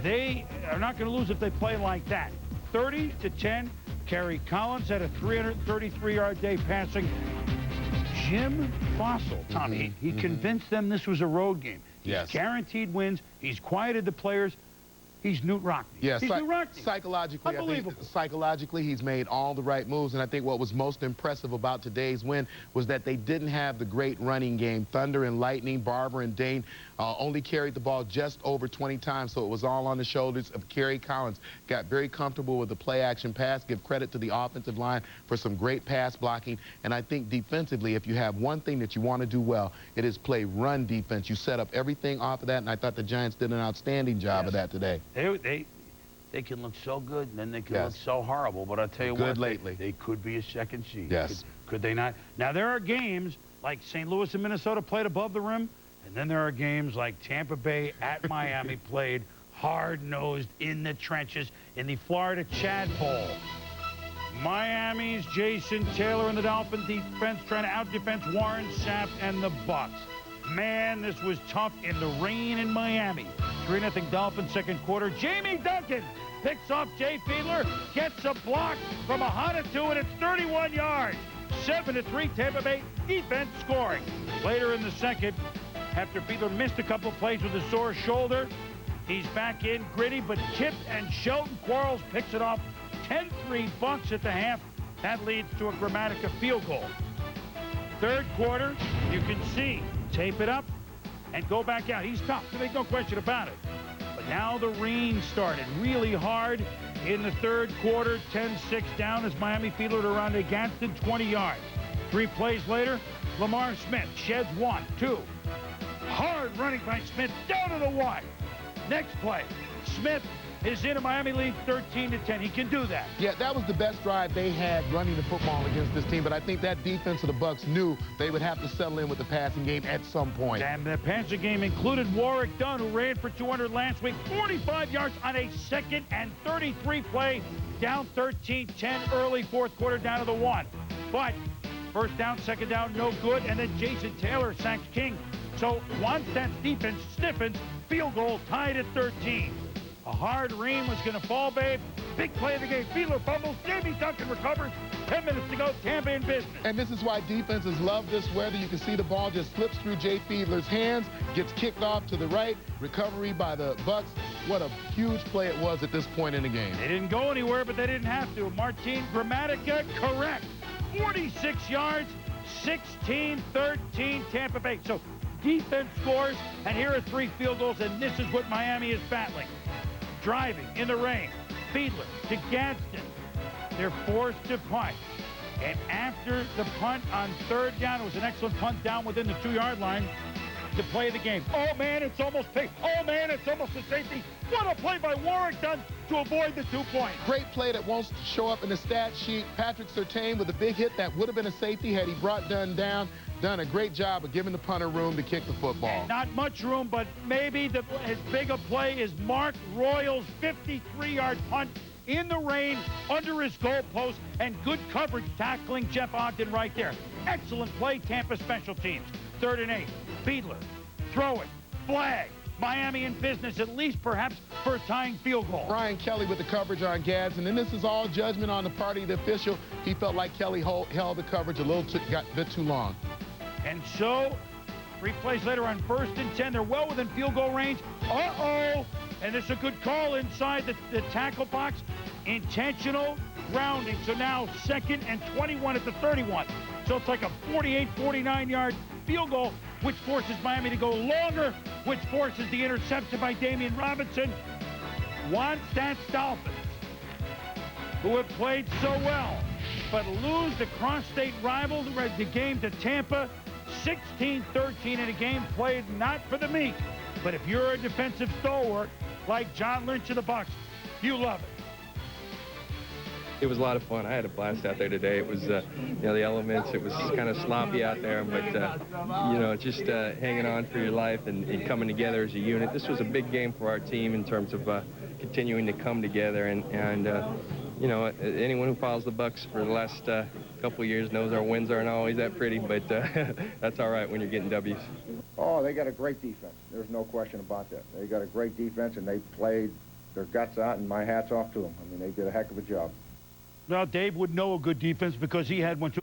they are not going to lose if they play like that. 30-10. Kerry Collins had a 333-yard day passing. Jim Fossil, Tommy, he convinced them this was a road game. He's guaranteed wins. He's quieted the players. He's Newt Rockne. Yeah, he's Newt Rockne. Psychologically, I think psychologically, he's made all the right moves. And I think what was most impressive about today's win was that they didn't have the great running game. Thunder and Lightning, Barber and Dane only carried the ball just over 20 times, so it was all on the shoulders of Kerry Collins. Got very comfortable with the play-action pass. Give credit to the offensive line for some great pass blocking. And I think defensively, if you have one thing that you want to do well, it is play run defense. You set up everything off of that, and I thought the Giants did an outstanding job of that today. They can look so good, and then they can look so horrible. But I'll tell you what, they could be a second seed. Yes. Could they not? Now, there are games like St. Louis and Minnesota played above the rim, and then there are games like Tampa Bay at Miami played hard-nosed in the trenches in the Florida Chad Bowl. Miami's Jason Taylor and the Dolphin defense trying to out-defense Warren Sapp and the Bucks. Man, this was tough in the rain in Miami. 3-0 Dolphins second quarter. Jamie Duncan picks off Jay Fiedler, gets a block from a hot at 2, and it's 31 yards. 7-3 Tampa Bay defense scoring. Later in the second, after Fiedler missed a couple plays with a sore shoulder, he's back in, gritty, but tipped, and Sheldon Quarles picks it off. 10-3 Bucks at the half. That leads to a Grammatica field goal. Third quarter, you can see, tape it up and go back out. He's tough, there's no question about it. But now the rain started really hard in the third quarter. 10-6 down as Miami Fiedler to Rondé Gadsden, 20 yards. 3 plays later, Lamar Smith sheds 1, 2. Hard running by Smith down to the 1. Next play, Smith is in a Miami lead 13-10. He can do that. Yeah, that was the best drive they had running the football against this team, but I think that defense of the Bucks knew they would have to settle in with the passing game at some point. And the passing game included Warwick Dunn, who ran for 200 last week, 45 yards on a 2nd and 33 play, down 13-10 early fourth quarter, down to the 1. But first down, second down, no good, and then Jason Taylor sacks King. So once that defense stiffens, field goal tied at 13. A hard rain was going to fall, babe. Big play of the game. Fiedler fumbles. Jamie Duncan recovers. 10 minutes to go. Tampa in business. And this is why defenses love this weather. You can see the ball just slips through Jay Fiedler's hands, gets kicked off to the right. Recovery by the Bucks. What a huge play it was at this point in the game. They didn't go anywhere, but they didn't have to. Martin Grammatica, correct. 46 yards, 16-13 Tampa Bay. So defense scores, and here are 3 field goals, and this is what Miami is battling. Driving in the rain, Fiedler to Gadsden. They're forced to punt. And after the punt on third down, it was an excellent punt down within the 2-yard line to play the game. Oh, man, it's almost picked. Oh, man, it's almost a safety. What a play by Warwick Dunn to avoid the 2 points. Great play that won't show up in the stat sheet. Patrick Surtain with a big hit that would have been a safety had he brought Dunn down. Done a great job of giving the punter room to kick the football. And not much room, but maybe as big a play is Mark Royal's 53-yard punt in the rain under his goalpost, and good coverage tackling Jeff Ogden right there. Excellent play, Tampa special teams. 3rd and 8. Fiedler, throw it, flag. Miami in business, at least perhaps for a tying field goal. Brian Kelly with the coverage on Gadsden, and this is all judgment on the part of the official. He felt like Kelly held the coverage got a bit too long. And so, 3 plays later on 1st and 10, they're well within field goal range. Uh-oh! And it's a good call inside the tackle box. Intentional grounding. So now 2nd and 21 at the 31. So it's like a 48, 49-yard field goal, which forces Miami to go longer, which forces the interception by Damian Robinson. Wannstedt Dolphins, who have played so well, but lose the cross-state rival, the game to Tampa, 16-13 in a game played not for the meek. But if you're a defensive stalwart like John Lynch of the Bucks, you love it. It was a lot of fun. I had a blast out there today. It was, you know, the elements. It was kind of sloppy out there, but, you know, just hanging on for your life and coming together as a unit. This was a big game for our team in terms of continuing to come together. And you know, anyone who follows the Bucks for the last couple of years knows our wins aren't always that pretty, but that's all right when you're getting W's. Oh, they got a great defense. There's no question about that. They got a great defense, and they played their guts out, and my hat's off to them. I mean, they did a heck of a job. Well, Dave would know a good defense because he had one too.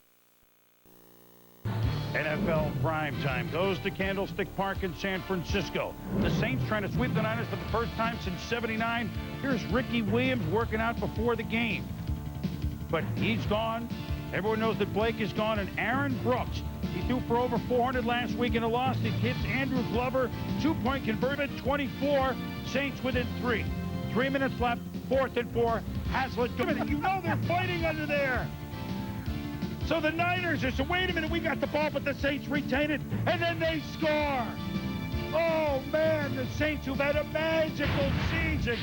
NFL Primetime goes to Candlestick Park in San Francisco. The Saints trying to sweep the Niners for the first time since '79. Here's Ricky Williams working out before the game. But he's gone. Everyone knows that Blake is gone. And Aaron Brooks, he threw for over 400 last week in a loss. It hits Andrew Glover. 2-point converted, 24. Saints within 3. 3 minutes left. 4th and 4. Haslett. You know they're fighting under there. So the Niners are, so wait a minute, we got the ball, but the Saints retain it, and then they score. Oh, man, the Saints, who've had a magical season,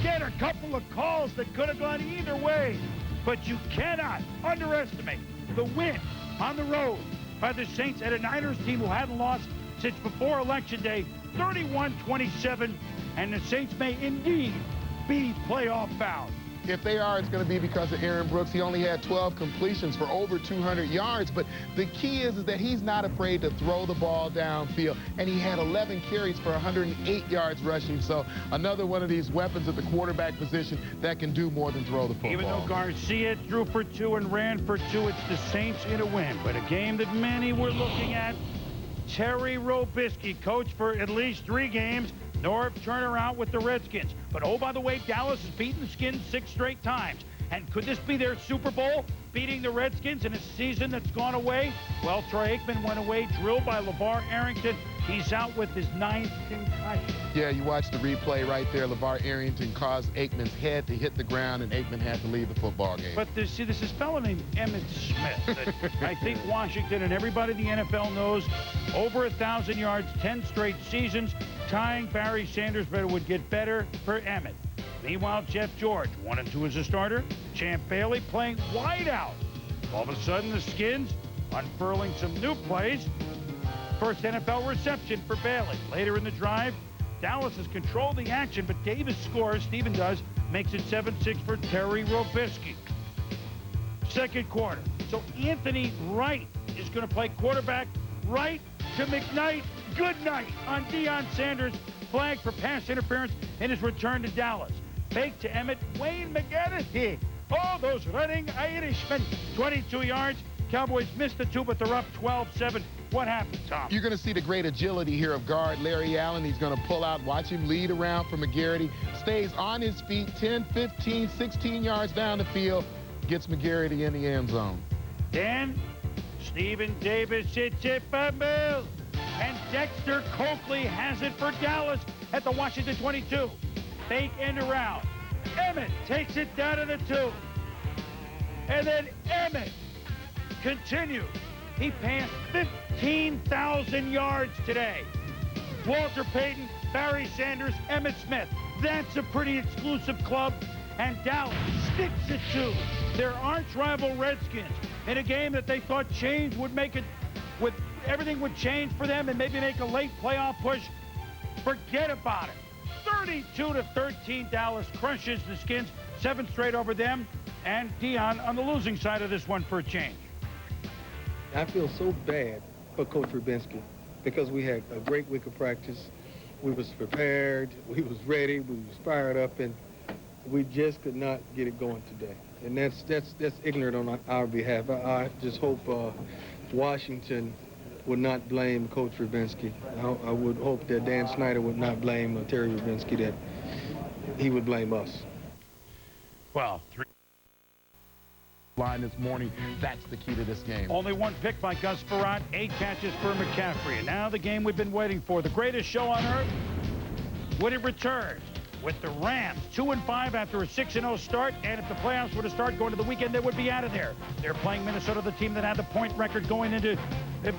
get a couple of calls that could have gone either way. But you cannot underestimate the win on the road by the Saints at a Niners team who hadn't lost since before Election Day, 31-27, and the Saints may indeed be playoff bound. If they are, it's going to be because of Aaron Brooks. He only had 12 completions for over 200 yards. But the key is that he's not afraid to throw the ball downfield. And he had 11 carries for 108 yards rushing. So another one of these weapons at the quarterback position that can do more than throw the football. Even though Garcia threw for 2 and ran for 2, it's the Saints in a win. But a game that many were looking at. Terry Robisky, coach for at least 3 games. Norv Turner out with the Redskins. But, oh, by the way, Dallas has beaten the Skins 6 straight times. And could this be their Super Bowl, beating the Redskins in a season that's gone away? Well, Troy Aikman went away, drilled by LeVar Arrington. He's out with his 9th concussion. Yeah, you watch the replay right there. LeVar Arrington caused Aikman's head to hit the ground, and Aikman had to leave the football game. But this is a fellow named Emmitt Smith that I think Washington and everybody in the NFL knows. Over 1,000 yards, 10 straight seasons, tying Barry Sanders, but it would get better for Emmitt. Meanwhile, Jeff George, 1-2 as a starter. Champ Bailey playing wide out. All of a sudden, the Skins unfurling some new plays. First NFL reception for Bailey. Later in the drive, Dallas has controlled the action, but Davis scores. Steven does. Makes it 7-6 for Terry Robisky. Second quarter. So Anthony Wright is going to play quarterback. Right to McKnight. Good night on Deion Sanders. Flag for pass interference in his return to Dallas. Fake to Emmitt. Wayne McGettis. Oh, those running Irishmen. 22 yards. Cowboys missed the 2, but they're up 12-7. What happened, Tom? You're going to see the great agility here of guard Larry Allen. He's going to pull out, watch him lead around for McGarity. Stays on his feet 10, 15, 16 yards down the field. Gets McGarity in the end zone. Then Stephen Davis hits it fumble. And Dexter Coakley has it for Dallas at the Washington 22. Fake end around. Emmitt takes it down to the 2. And then Emmitt continues. He passed 15,000 yards today. Walter Payton, Barry Sanders, Emmitt Smith. That's a pretty exclusive club. And Dallas sticks it to their arch-rival Redskins in a game that they thought change would make it, everything would change for them and maybe make a late playoff push. Forget about it. 32-13, Dallas crushes the Skins. 7 straight over them. And Deion on the losing side of this one for a change. I feel so bad for Coach Rubinski because we had a great week of practice. We was prepared, we was ready, we was fired up, and we just could not get it going today. And that's ignorant on our behalf. I just hope Washington would not blame Coach Rubinski. I would hope that Dan Snyder would not blame Terry Rubinski, that he would blame us. Well, line this morning. That's the key to this game. Only 1 pick by Gus Frerotte, 8 catches for McCaffrey. And now the game we've been waiting for. The greatest show on earth. Would it return with the Rams 2-5 after a 6-0 start? And if the playoffs were to start going to the weekend, they would be out of there. They're playing Minnesota, the team that had the point record going into,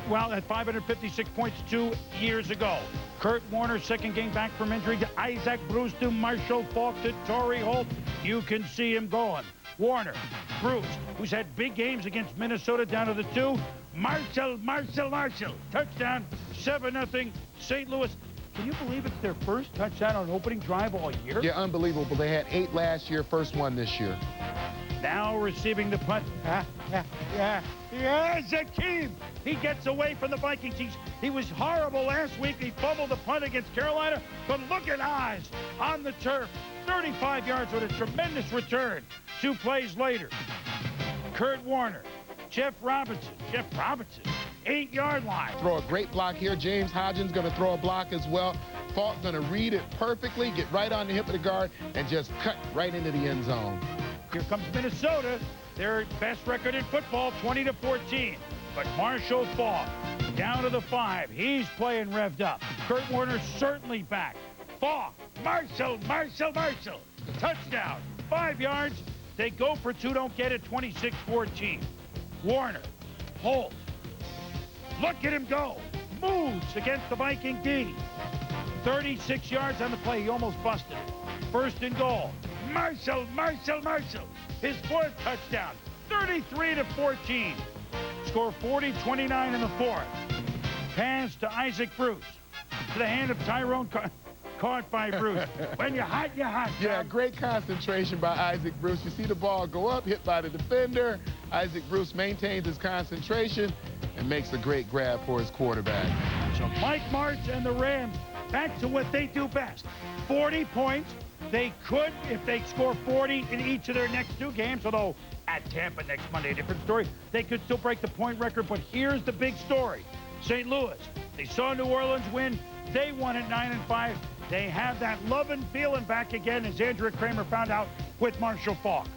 well, at 556 points 2 years ago. Kurt Warner, second game back from injury, to Isaac Bruce, to Marshall Faulk, to Torrey Holt. You can see him going. Warner, Bruce, who's had big games against Minnesota, down to the 2. Marshall, touchdown, 7-0, St. Louis. Can you believe it's their first touchdown on opening drive all year? Yeah, unbelievable. They had 8 last year, first one this year. Now receiving the punt. Zakeem. He gets away from the Vikings. He was horrible last week. He fumbled the punt against Carolina. But look at Oz on the turf. 35 yards with a tremendous return. 2 plays later. Kurt Warner. Jeff Robinson. 8-yard line. Throw a great block here. James Hodgins going to throw a block as well. Falk going to read it perfectly, get right on the hip of the guard, and just cut right into the end zone. Here comes Minnesota. Their best record in football, 20-14. But Marshall Falk down to the 5. He's playing revved up. Kurt Warner's certainly back. Falk, Marshall. Touchdown. 5 yards. They go for 2, don't get it, 26-14. Warner, hold. Look at him go. Moves against the Viking D. 36 yards on the play. He almost busted it. 1st and goal. Marshall. His 4th touchdown. 33-14. Score 40-29 in the 4th. Pass to Isaac Bruce. To the hand of Tyrone. Caught by Bruce. When you're hot, you're hot. Yeah, great concentration by Isaac Bruce. You see the ball go up, hit by the defender. Isaac Bruce maintains his concentration and makes a great grab for his quarterback. So Mike Martz and the Rams back to what they do best. 40 points. They could, if they score 40 in each of their next 2 games, although at Tampa next Monday, a different story, they could still break the point record. But here's the big story. St. Louis, they saw New Orleans win. They won at 9-5. They have that love and feeling back again, as Andrea Kramer found out with Marshall Falk.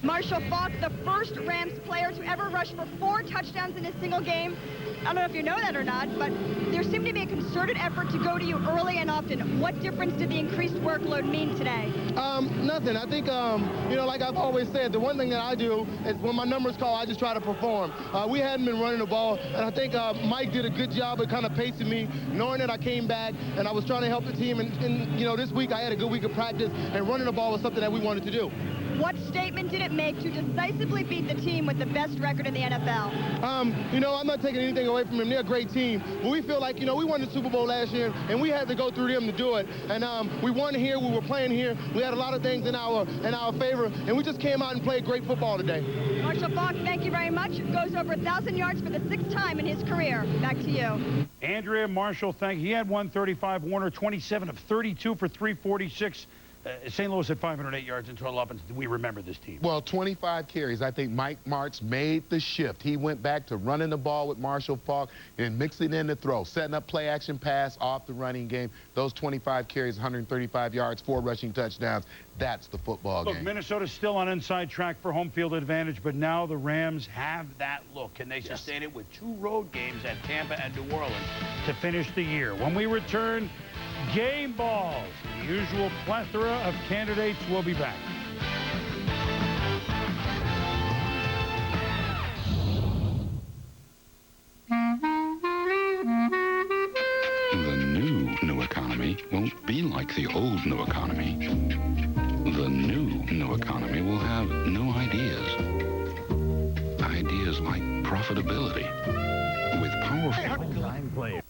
Marshall Falk, the first Rams player to ever rush for 4 touchdowns in a single game. I don't know if you know that or not, but there seemed to be a concerted effort to go to you early and often. What difference did the increased workload mean today? Nothing. I think, you know, like I've always said, the one thing that I do is when my numbers call, I just try to perform. We hadn't been running the ball, and I think Mike did a good job of kind of pacing me, knowing that I came back, and I was trying to help the team. And you know, this week I had a good week of practice, and running the ball was something that we wanted to do. What statement did it make to decisively beat the team with the best record in the NFL? You know, I'm not taking anything away from them. They're a great team. But we feel like, you know, we won the Super Bowl last year, and we had to go through them to do it. And we won here. We were playing here. We had a lot of things in our favor, and we just came out and played great football today. Marshall Falk, thank you very much. Goes over 1,000 yards for the 6th time in his career. Back to you. Andrea Marshall, thank you. He had 135. Warner, 27 of 32 for 346. St. Louis had 508 yards in total offense. We remember this team. Well, 25 carries. I think Mike Martz made the shift. He went back to running the ball with Marshall Falk and mixing in the throw, setting up play-action pass off the running game. Those 25 carries, 135 yards, 4 rushing touchdowns. That's the football game. Look, Minnesota's still on inside track for home field advantage, but now the Rams have that look. Can they sustain it with 2 road games at Tampa and New Orleans to finish the year? When we return, game balls. The usual plethora of candidates will be back. The new economy won't be like the old new economy. The new economy will have no ideas. Ideas like profitability with powerful Time player.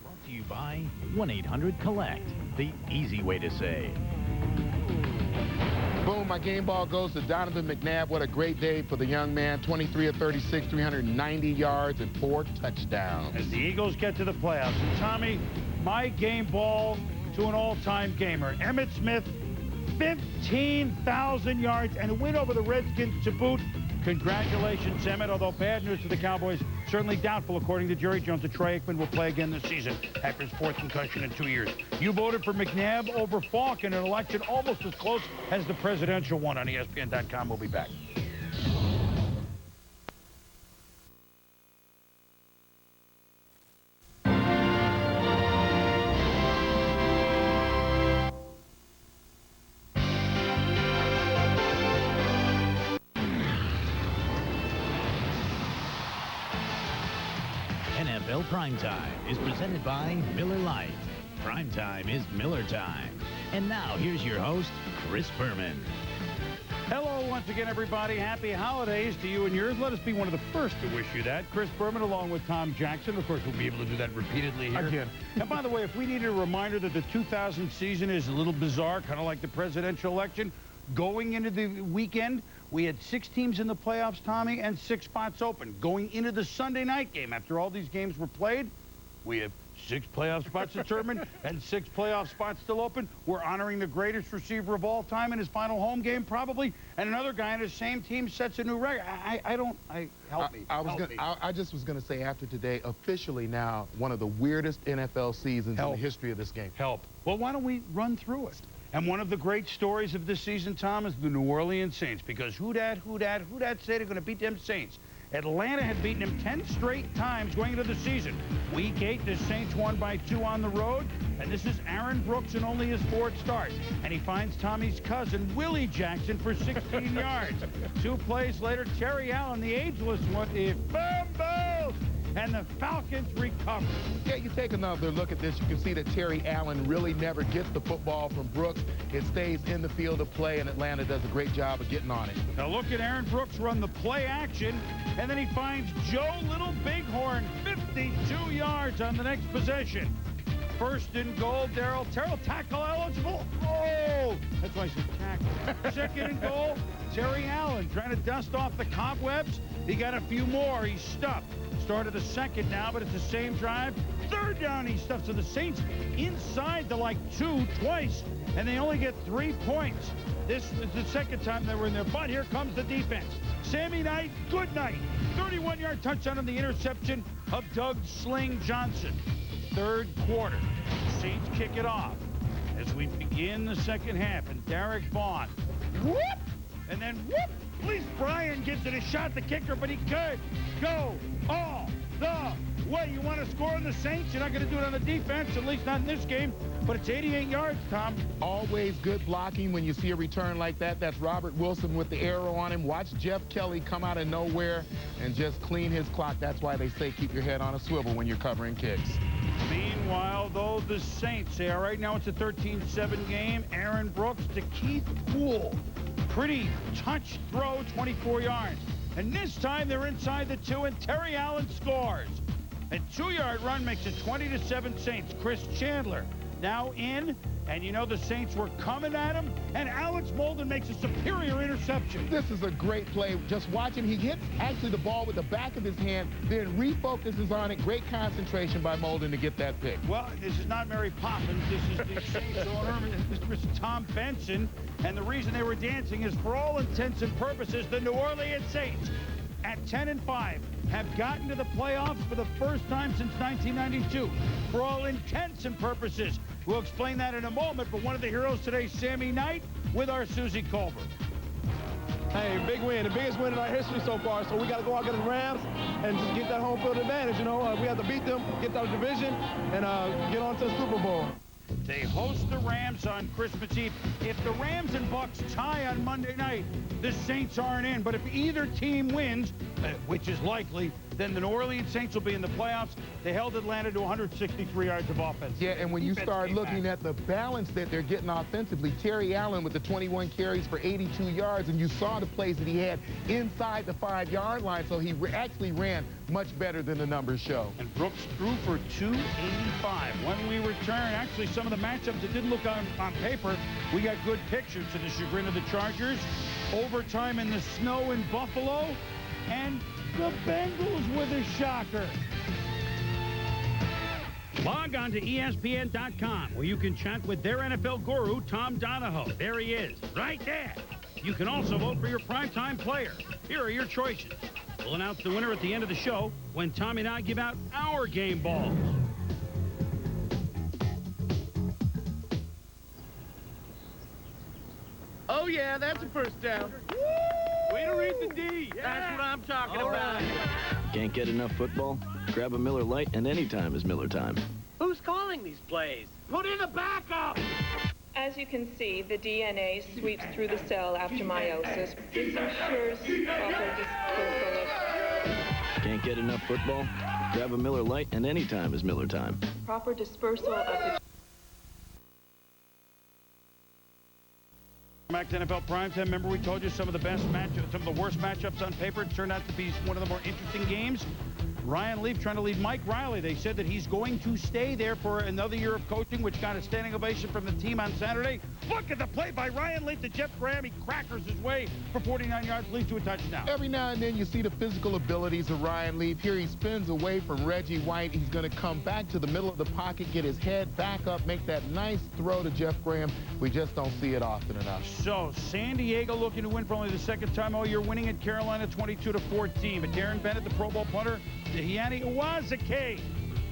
Brought to you by 1-800-COLLECT, the easy way to save. Boom, my game ball goes to Donovan McNabb. What a great day for the young man. 23 of 36, 390 yards and 4 touchdowns. As the Eagles get to the playoffs. And Tommy, my game ball to an all-time gamer. Emmitt Smith, 15,000 yards and a win over the Redskins to boot. Congratulations, Emmett. Although bad news for the Cowboys, certainly doubtful, according to Jerry Jones, that Troy Aikman will play again this season after his 4th concussion in 2 years. You voted for McNabb over Falk in an election almost as close as the presidential one on ESPN.com. We'll be back. NFL Primetime is presented by Miller Lite. Primetime is Miller time. And now, here's your host, Chris Berman. Hello once again, everybody. Happy holidays to you and yours. Let us be one of the first to wish you that. Chris Berman along with Tom Jackson. Of course, we'll be able to do that repeatedly here. Again. And by the way, if we needed a reminder that the 2000 season is a little bizarre, kind of like the presidential election, going into the weekend, we had 6 teams in the playoffs, Tommy, and 6 spots open. Going into the Sunday night game, after all these games were played, we have 6 playoff spots determined and 6 playoff spots still open. We're honoring the greatest receiver of all time in his final home game, probably, and another guy on his same team sets a new record. I just was going to say after today, officially now, one of the weirdest NFL seasons in the history of this game. Well, why don't we run through it? And one of the great stories of this season, Tom, is the New Orleans Saints, because who dat say they're going to beat them Saints? Atlanta had beaten him 10 straight times going into the season. Week 8, the Saints won by 2 on the road, and this is Aaron Brooks in only his 4th start. And he finds Tommy's cousin, Willie Jackson, for 16 yards. 2 plays later, Terry Allen, the ageless one, he fumbles, and the Falcons recover. Yeah, you take another look at this, you can see that Terry Allen really never gets the football from Brooks. It stays in the field of play, and Atlanta does a great job of getting on it. Now look at Aaron Brooks run the play action, and then he finds Joe Little Bighorn, 52 yards on the next possession. 1st and goal, Terrell tackle eligible. Oh, that's why I said tackle. 2nd and goal, Terry Allen trying to dust off the cobwebs. He got a few more. He's stuffed. Start of the 2nd now, but it's the same drive. 3rd down, he stuffs. So the Saints inside the 2 twice, and they only get 3 points. This is the 2nd time they were in there, but here comes the defense. Sammy Knight, good night. 31-yard touchdown on the interception of Doug Sling Johnson. 3rd quarter, Saints kick it off as we begin the 2nd half, and Derek Vaughn, whoop, and then whoop. At least Brian gets it a shot, the kicker, but he could go all the way. You want to score on the Saints? You're not going to do it on the defense, at least not in this game. But it's 88 yards, Tom. Always good blocking when you see a return like that. That's Robert Wilson with the arrow on him. Watch Jeff Kelly come out of nowhere and just clean his clock. That's why they say keep your head on a swivel when you're covering kicks. Meanwhile, though, the Saints say, all right, now it's a 13-7 game. Aaron Brooks to Keith Poole. Pretty touch throw, 24 yards. And this time they're inside the 2, and Terry Allen scores. A 2-yard run makes it 20-7 Saints. Chris Chandler now in, and you know the Saints were coming at him, and Alex Molden makes a superior interception. This is a great play. Just watch him. He hits actually the ball with the back of his hand, then refocuses on it. Great concentration by Molden to get that pick. Well, this is not Mary Poppins. This is the Saints owner, Mr. Tom Benson, and the reason they were dancing is, for all intents and purposes, the New Orleans Saints at 10-5 have gotten to the playoffs for the first time since 1992. For all intents and purposes. We'll explain that in a moment, but one of the heroes today, Sammy Knight, with our Susie Colbert. Hey, big win, the biggest win in our history so far, so we got to go out and get the Rams and just get that home field advantage, you know. We have to beat them, get our division, and get on to the Super Bowl. They host the Rams on Christmas Eve. If the Rams and Bucks tie on Monday night, the Saints aren't in. But if either team wins, which is likely, then the New Orleans Saints will be in the playoffs. They held Atlanta to 163 yards of offense. Yeah, and when you start looking at the balance that they're getting offensively, Terry Allen with the 21 carries for 82 yards, and you saw the plays that he had inside the 5-yard line, so he actually ran much better than the numbers show. And Brooks threw for 285. When we return, actually some of the matchups that didn't look on paper, we got good pictures to the chagrin of the Chargers. Overtime in the snow in Buffalo, and the Bengals with a shocker. Log on to ESPN.com, where you can chat with their NFL guru, Tom Donahoe. There he is, right there. You can also vote for your primetime player. Here are your choices. We'll announce the winner at the end of the show when Tommy and I give out our game balls. Oh, yeah, that's a first down. Woo! Way to read the D. Yeah. That's what I'm talking about. Can't get enough football? Grab a Miller Lite, and anytime is Miller time. Who's calling these plays? Put in a backup! As you can see, the DNA sweeps through the cell after meiosis. This ensures proper dispersal of... Can't get enough football? Grab a Miller Lite, and anytime is Miller time. Proper dispersal of the... Back to NFL Primetime. Remember we told you some of the best matchups, some of the worst matchups on paper. It turned out to be one of the more interesting games. Ryan Leaf trying to lead Mike Riley. They said that he's going to stay there for another year of coaching, which got a standing ovation from the team on Saturday. Look at the play by Ryan Leaf to Jeff Graham. He crackers his way for 49 yards, leads to a touchdown. Every now and then you see the physical abilities of Ryan Leaf. Here he spins away from Reggie White. He's going to come back to the middle of the pocket, get his head back up, make that nice throw to Jeff Graham. We just don't see it often enough. So San Diego looking to win for only the second time all year, winning at Carolina 22-14. But Darren Bennett, the Pro Bowl punter, Dehiani Iwazaki.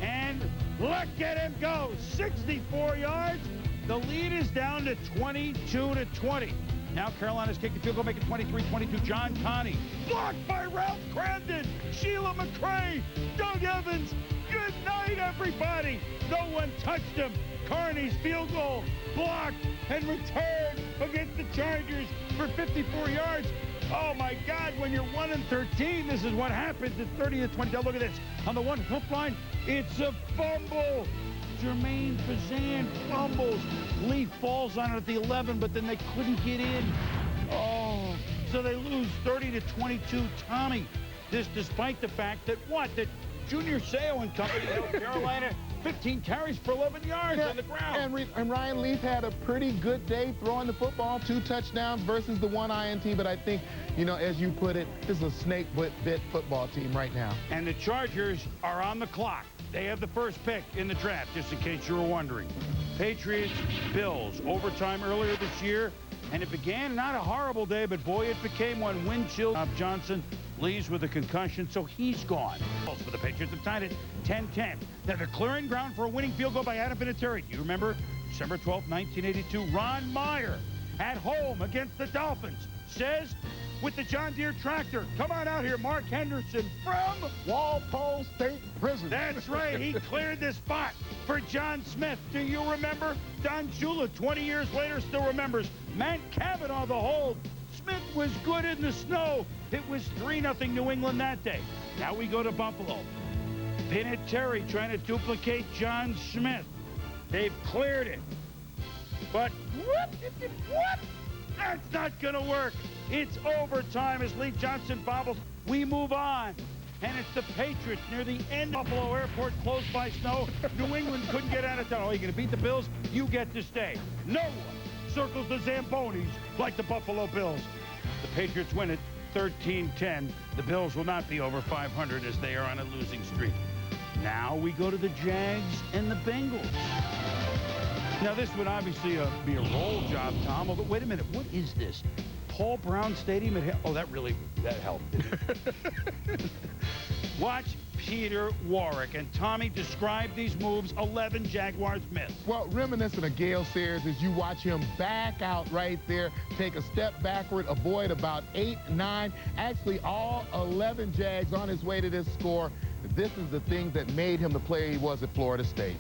And look at him go, 64 yards. The lead is down to 22-20. Now Carolina's kicking field goal, making 23-22. John Connie. Blocked by Ralph Crandon. Sheila McCray. Doug Evans. Good night, everybody. No one touched him. Carney's field goal blocked and returned against the Chargers for 54 yards. Oh, my God, when you're 1-13, this is what happens. It's 30-20. Now look at this. On the 1 hook line, it's a fumble. Jermaine Fazan fumbles. Lee falls on it at the 11, but then they couldn't get in. Oh, so they lose 30-22. Tommy, this despite the fact that that Junior Seau and company held Carolina 15 carries for 11 yards on the ground. And Ryan Leaf had a pretty good day throwing the football, 2 touchdowns versus the 1 INT. But I think, you know, as you put it, this is a snake-bit football team right now. And the Chargers are on the clock. They have the first pick in the draft, just in case you were wondering. Patriots, Bills, overtime earlier this year. And it began not a horrible day, but boy, it became one. Wind chill. Johnson leaves with a concussion, so he's gone. For the Patriots have tied it 10-10. Now they're clearing ground for a winning field goal by Adam Vinatieri. Do you remember December 12, 1982? Ron Meyer at home against the Dolphins says, with the John Deere tractor, come on out here, Mark Henderson from Walpole State Prison. That's right. He cleared the spot for John Smith. Do you remember? Don Shula, 20 years later, still remembers. Matt Cavanaugh, the hold. Smith was good in the snow. It was 3-0 New England that day. Now we go to Buffalo. Vinatieri trying to duplicate John Smith. They've cleared it. But what? That's not going to work. It's overtime as Lee Johnson bobbles. We move on. And it's the Patriots near the end of Buffalo Airport, closed by snow. New England couldn't get out of town. Oh, you're going to beat the Bills? You get to stay. No one circles the Zambonis like the Buffalo Bills. The Patriots win it 13-10. The Bills will not be over 500 as they are on a losing streak. Now we go to the Jags and the Bengals. Now, this would obviously be a roll job, Tom. But wait a minute. What is this? Paul Brown Stadium? That helped, didn't it? Watch Peter Warwick and Tommy describe these moves 11 Jaguars missed. Well, reminiscent of Gale Sayers as you watch him back out right there, take a step backward, avoid about 8, 9, actually all 11 Jags on his way to this score. This is the thing that made him the player he was at Florida State.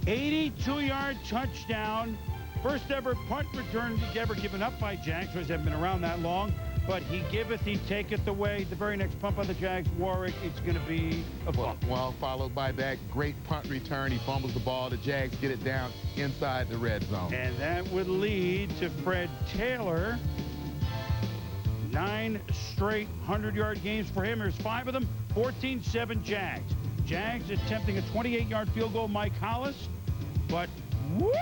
82-yard touchdown. First ever punt return ever given up by Jags. He hasn't been around that long. But he giveth, he taketh away. The very next punt by the Jags, Warwick, it's going to be a fumble. Well, followed by that great punt return. He fumbles the ball. The Jags get it down inside the red zone. And that would lead to Fred Taylor. 9 straight 100-yard games for him. There's 5 of them. 14-7 Jags. Jags attempting a 28-yard field goal, Mike Hollis. But whoop!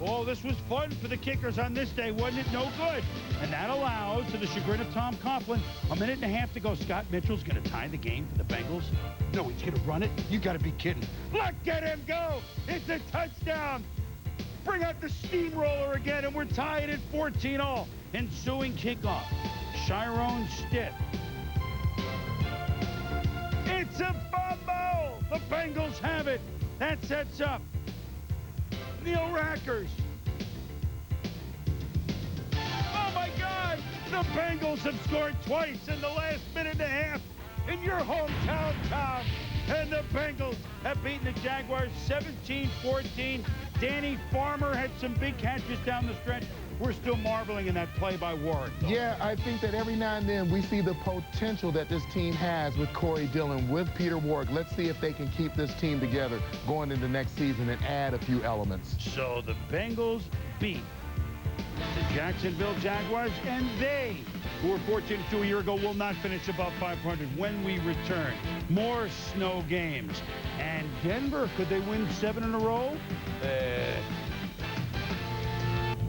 Oh, this was fun for the kickers on this day, wasn't it? No good. And that allows, to the chagrin of Tom Coughlin, a minute and a half to go. Scott Mitchell's going to tie the game for the Bengals. No, he's going to run it. You got to be kidding. Look at him go. It's a touchdown. Bring out the steamroller again, and we're tied at 14-all. Ensuing kickoff. Chiron Stitt. It's a fumble. The Bengals have it. That sets up Neil Rackers. Oh, my God. The Bengals have scored twice in the last minute and a half in your hometown, Tom. And the Bengals have beaten the Jaguars 17-14. Danny Farmer had some big catches down the stretch. We're still marveling in that play by Warwick, though. Yeah, I think that every now and then we see the potential that this team has with Corey Dillon, with Peter Warwick. Let's see if they can keep this team together going into next season and add a few elements. So the Bengals beat the Jacksonville Jaguars, and they, who were 14-2 a year ago, will not finish above 500 when we return. More snow games. And Denver, could they win 7 in a row?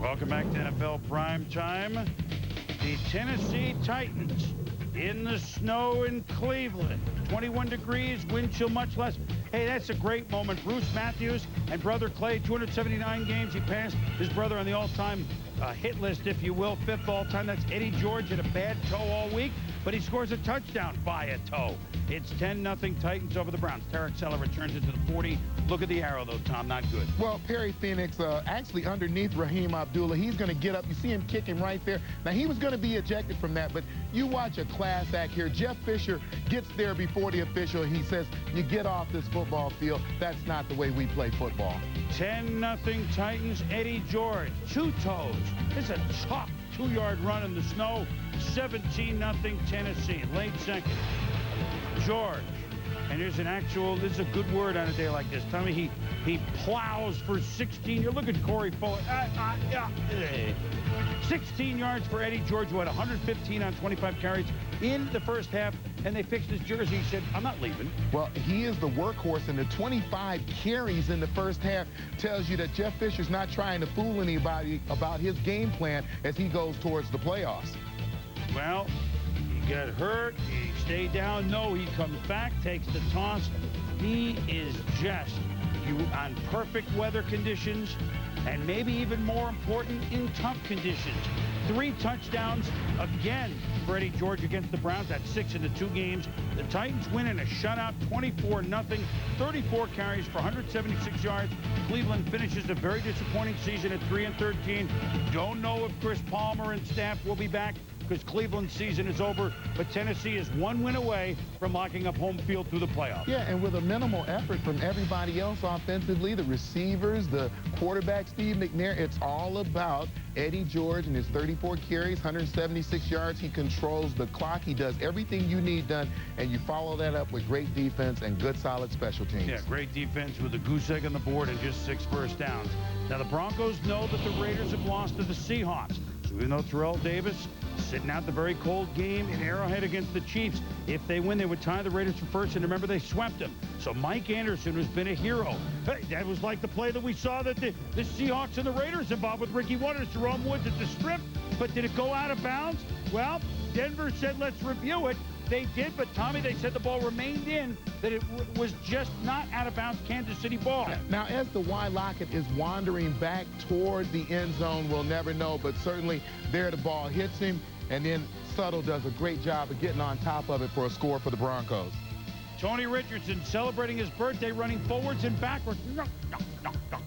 Welcome back to NFL Primetime. The Tennessee Titans in the snow in Cleveland. 21 degrees, wind chill much less. Hey, that's a great moment. Bruce Matthews and brother Clay, 279 games. He passed his brother on the all-time hit list, if you will, 5th all-time. That's Eddie George, had a bad toe all week, but he scores a touchdown by a toe. It's 10-0 Titans over the Browns. Tarek Seller returns it to the 40. Look at the arrow, though, Tom. Not good. Well, Perry Phoenix actually underneath Raheem Abdullah. He's going to get up. You see him kicking right there. Now, he was going to be ejected from that, but you watch a class act here. Jeff Fisher gets there before the official. He says, you get off this football field. That's not the way we play football. 10-0 Titans. Eddie George, 2 toes. It's a tough 2-yard run in the snow. 17-0 Tennessee. Late second. George. And there's an actual, this is a good word on a day like this. Tommy, he plows for 16. You look at Corey Fuller. 16 yards for Eddie George, who had 115 on 25 carries in the first half, and they fixed his jersey. He said, I'm not leaving. Well, he is the workhorse, and the 25 carries in the first half tells you that Jeff Fisher's not trying to fool anybody about his game plan as he goes towards the playoffs. Well, he got hurt. He stayed down. No, he comes back, takes the toss. He is just on perfect weather conditions, and maybe even more important, in tough conditions. 3 touchdowns again for Eddie George against the Browns. That's 6 in the 2 games. The Titans win in a shutout, 24-0. 34 carries for 176 yards. Cleveland finishes a very disappointing season at 3-13. Don't know if Chris Palmer and staff will be back, because Cleveland's season is over, but Tennessee is 1 win away from locking up home field through the playoffs. Yeah, and with a minimal effort from everybody else offensively, the receivers, the quarterback, Steve McNair, it's all about Eddie George and his 34 carries, 176 yards. He controls the clock. He does everything you need done, and you follow that up with great defense and good, solid special teams. Yeah, great defense with a goose egg on the board and just 6 first downs. Now, the Broncos know that the Raiders have lost to the Seahawks. So even though Terrell Davis sitting out the very cold game in Arrowhead against the Chiefs, if they win, they would tie the Raiders for first, and remember, they swept them. So Mike Anderson has been a hero. Hey, that was like the play that we saw that the Seahawks and the Raiders involved with Ricky Waters, Jerome Woods at the strip, but did it go out of bounds? Well, Denver said, let's review it. They did, but Tommy, they said the ball remained in, that it was just not out of bounds Kansas City ball. Now, as the Y Lockett is wandering back toward the end zone, we'll never know, but certainly there the ball hits him, and then Suttle does a great job of getting on top of it for a score for the Broncos. Tony Richardson celebrating his birthday, running forwards and backwards.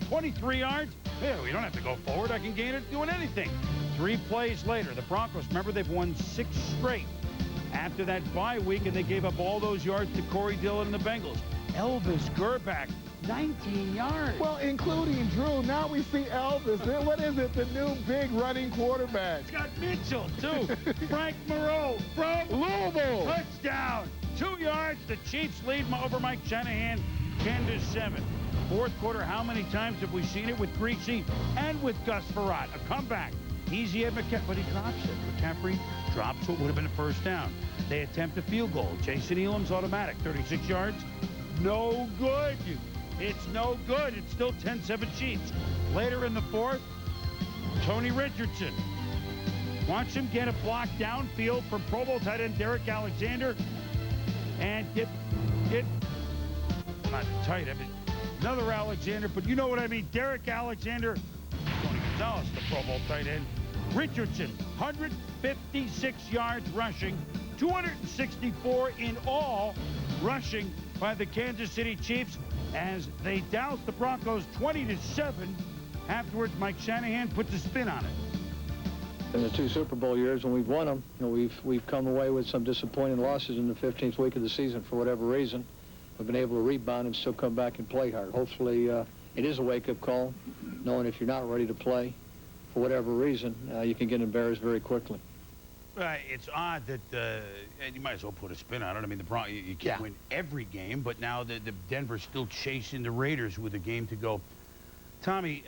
23 yards. Yeah, we don't have to go forward. I can gain it doing anything. 3 plays later, the Broncos, remember, they've won 6 straight after that bye week, and they gave up all those yards to Corey Dillon and the Bengals. Elvis Gerback, 19 yards. Well, including Drew. Now we see Elvis. What is it? The new big running quarterback. It's got Mitchell, too. Frank Moreau from Louisville. Touchdown. 2 yards. The Chiefs lead over Mike Shanahan, 10-7. Fourth quarter, how many times have we seen it with Greasy and with Gus Farrat? A comeback. Easy at McCaffrey, but he drops it. McCaffrey drops what would have been a first down. They attempt a field goal. Jason Elam's automatic, 36 yards. No good. It's no good. It's still 10-7 Chiefs. Later in the fourth, Tony Richardson. Watch him get a block downfield from Pro Bowl tight end Derek Alexander. And get not tight, I mean, another Alexander, but you know what I mean. Derek Alexander, Tony Gonzalez, the Pro Bowl tight end. Richardson, 156 yards rushing, 264 in all rushing by the Kansas City Chiefs as they douse the Broncos 20-7. Afterwards, Mike Shanahan puts a spin on it. In the 2 Super Bowl years when we've won them, you know, we've come away with some disappointing losses in the 15th week of the season for whatever reason. We've been able to rebound and still come back and play hard. Hopefully, it is a wake-up call, knowing if you're not ready to play for whatever reason, you can get embarrassed very quickly. It's odd that, and you might as well put a spin on it. I mean, you can't win every game, but now the Denver's still chasing the Raiders with a game to go. Tommy,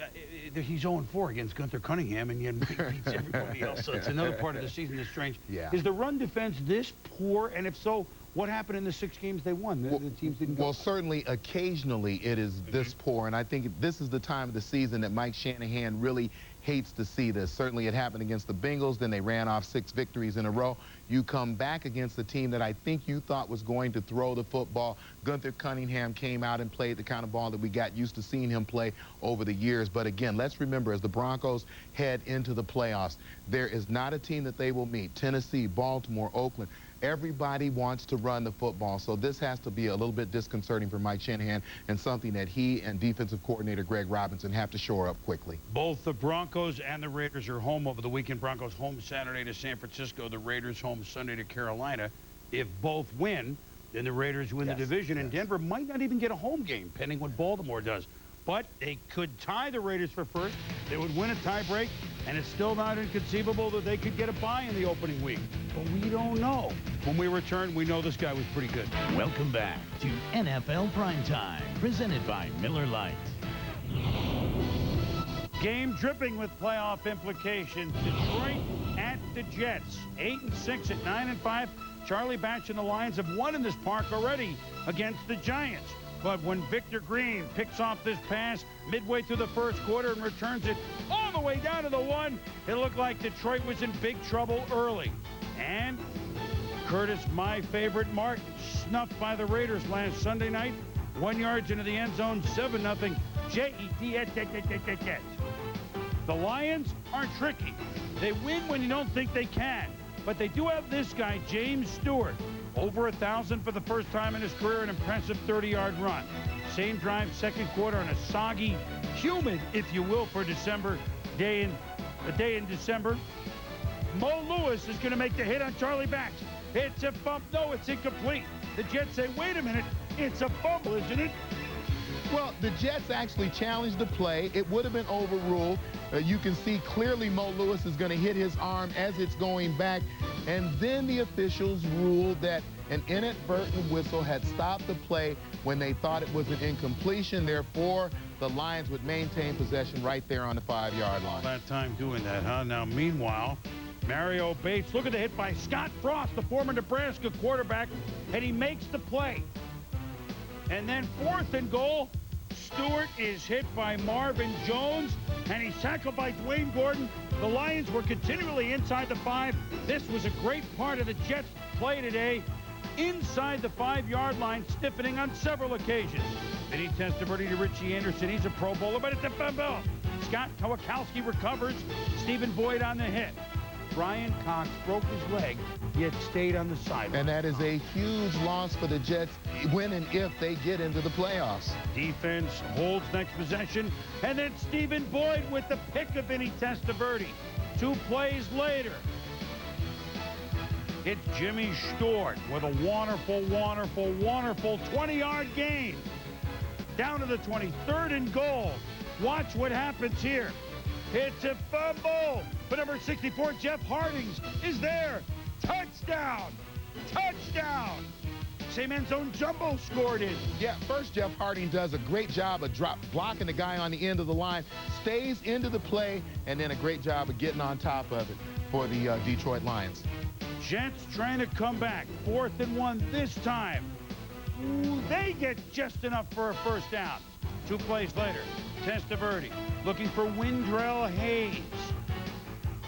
he's 0-4 against Gunther Cunningham, and yet beats everybody else. So it's another part of the season that's strange. Yeah. Is the run defense this poor? And if so, what happened in the 6 games they won? The teams didn't go. Well, certainly, occasionally it is this poor, and I think this is the time of the season that Mike Shanahan really hates to see this. Certainly it happened against the Bengals, then they ran off 6 victories in a row. You come back against a team that I think you thought was going to throw the football. Gunther Cunningham came out and played the kind of ball that we got used to seeing him play over the years. But again, let's remember, as the Broncos head into the playoffs, there is not a team that they will meet. Tennessee, Baltimore, Oakland. Everybody wants to run the football, so this has to be a little bit disconcerting for Mike Shanahan and something that he and defensive coordinator Greg Robinson have to shore up quickly. Both the Broncos and the Raiders are home over the weekend. Broncos home Saturday to San Francisco. The Raiders home Sunday to Carolina. If both win, then the Raiders win the division, and Denver might not even get a home game, pending what Baltimore does. But they could tie the Raiders for first. They would win a tiebreak, and it's still not inconceivable that they could get a bye in the opening week. But we don't know. When we return, we know this guy was pretty good. Welcome back to NFL Primetime, presented by Miller Lite. Game dripping with playoff implications. Detroit at the Jets. 8-6 at 9-5. Charlie Batch and the Lions have won in this park already against the Giants. But when Victor Green picks off this pass midway through the first quarter and returns it all the way down to the 1, it looked like Detroit was in big trouble early. And Curtis, my favorite, Martin, snuffed by the Raiders last Sunday night. 1 yard into the end zone, 7-0. Jets. The Lions are tricky. They win when you don't think they can. But they do have this guy, James Stewart. Over 1,000 for the first time in his career, an impressive 30-yard run. Same drive, second quarter, on a soggy, humid, if you will, for December day in December. Mo Lewis is going to make the hit on Charlie Batch. It's a bump. No, it's incomplete. The Jets say, wait a minute, it's a fumble, isn't it? Well, the Jets actually challenged the play. It would have been overruled. You can see clearly Mo Lewis is going to hit his arm as it's going back. And then the officials ruled that an inadvertent whistle had stopped the play when they thought it was an incompletion. Therefore, the Lions would maintain possession right there on the 5-yard line. That time doing that, huh? Now, meanwhile, Mario Bates, look at the hit by Scott Frost, the former Nebraska quarterback, and he makes the play. And then 4th and goal, Stewart is hit by Marvin Jones, and he's tackled by Dwayne Gordon. The Lions were continually inside the 5. This was a great part of the Jets' play today. Inside the 5-yard line, stiffening on several occasions. Vinny Testaverde to Richie Anderson. He's a Pro Bowler, but it's a fumble. Scott Kowalski recovers. Stephen Boyd on the hit. Brian Cox broke his leg, yet stayed on the sideline. And that is a huge loss for the Jets when and if they get into the playoffs. Defense holds next possession, and then Stephen Boyd with the pick of Vinny Testaverde. 2 plays later, it's Jimmy Stewart with a wonderful 20-yard gain. Down to the 20, 3rd and goal. Watch what happens here. It's a fumble, but number 64, Jeff Hardings, is there. Touchdown! Touchdown! Same end zone jumbo scored it. Yeah, first Jeff Harding does a great job of blocking the guy on the end of the line, stays into the play, and then a great job of getting on top of it for the Detroit Lions. Jets trying to come back. 4th and 1 this time. Ooh, they get just enough for a first down. 2 plays later, Testaverde looking for Windrell Hayes.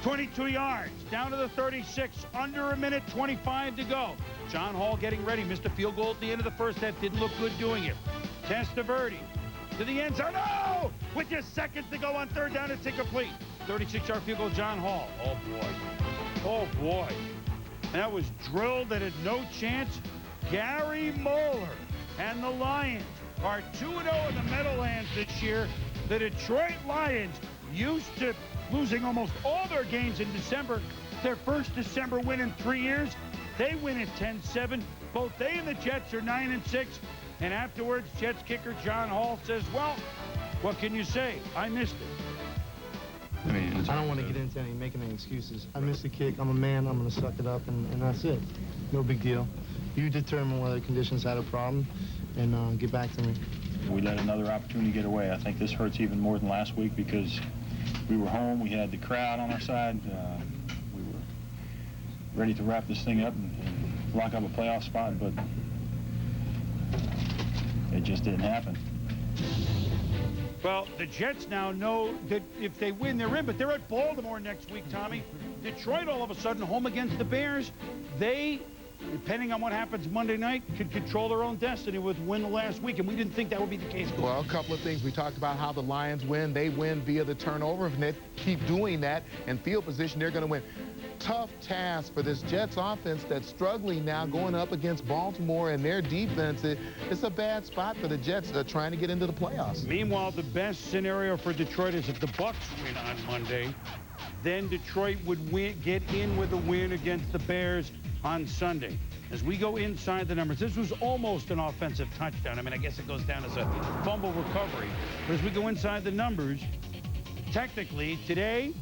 22 yards, down to the 36, under a minute 25 to go. John Hall getting ready, missed a field goal at the end of the first half, didn't look good doing it. Testaverde to the end zone, no! With just seconds to go on 3rd down, it's incomplete. 36-yard field goal, John Hall. Oh, boy. Oh, boy. That was drilled and had no chance. Gary Moeller and the Lions are 2-0 in the Meadowlands this year. The Detroit Lions, used to losing almost all their games in December, their first December win in 3 years, they win at 10-7. Both they and the Jets are 9-6. And afterwards, Jets kicker John Hall says, well, what can you say? I missed it. I don't want to get into making any excuses. I missed the kick. I'm a man. I'm going to suck it up, and that's it. No big deal. You determine whether conditions had a problem and get back to me. We let another opportunity get away. I think this hurts even more than last week because we were home. We had the crowd on our side. We were ready to wrap this thing up and lock up a playoff spot, but it just didn't happen. Well, the Jets now know that if they win, they're in, but they're at Baltimore next week, Tommy. Detroit, all of a sudden, home against the Bears. They, depending on what happens Monday night, could control their own destiny with win the last week, and we didn't think that would be the case. Well, a couple of things. We talked about how the Lions win. They win via the turnover. If they keep doing that in field position, they're going to win. Tough task for this Jets offense that's struggling now going up against Baltimore and their defense. It's a bad spot for the Jets trying to get into the playoffs. Meanwhile, the best scenario for Detroit is if the Bucks win on Monday, then Detroit would get in with a win against the Bears on Sunday. As we go inside the numbers, this was almost an offensive touchdown. I mean, I guess it goes down as a fumble recovery. But as we go inside the numbers, technically, today,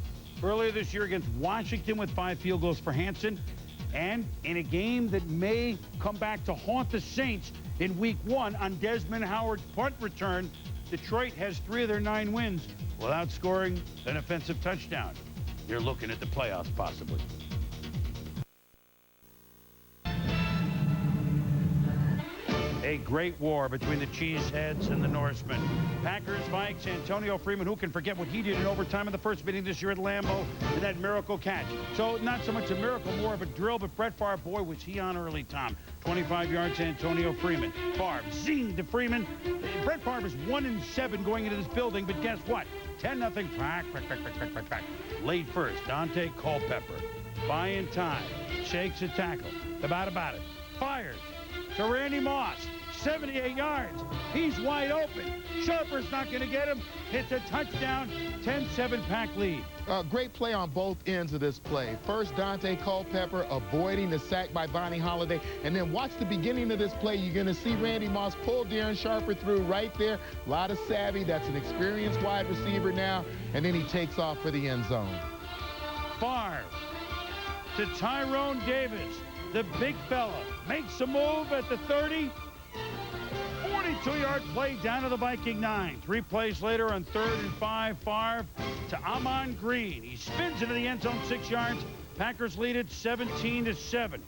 earlier this year against Washington with 5 field goals for Hansen, and in a game that may come back to haunt the Saints in Week 1 on Desmond Howard's punt return, Detroit has 3 of their 9 wins without scoring an offensive touchdown. You're looking at the playoffs, possibly. A great war between the Cheeseheads and the Norsemen. Packers, Vikes, Antonio Freeman, who can forget what he did in overtime in the first meeting this year at Lambeau and that miracle catch. So not so much a miracle, more of a drill, but Brett Favre, boy, was he on early, Tom. 25 yards to Antonio Freeman. Favre, zing to Freeman. Brett Favre is 1-7 going into this building, but guess what? 10-0, crack. Late first, Dante Culpepper. Buying time, shakes a tackle. About it. Fires to Randy Moss. 78 yards. He's wide open. Sharper's not going to get him. It's a touchdown. 10-7 Pack lead. Great play on both ends of this play. First, Dante Culpepper avoiding the sack by Vonnie Holliday. And then watch the beginning of this play. You're going to see Randy Moss pull Darren Sharper through right there. A lot of savvy. That's an experienced wide receiver now. And then he takes off for the end zone. Favre to Tyrone Davis. The big fella makes a move at the 30. 42-yard play down to the Viking 9. 3 plays later on 3rd and 5, Favre to Amon Green. He spins into the end zone 6 yards. Packers lead it 17-7.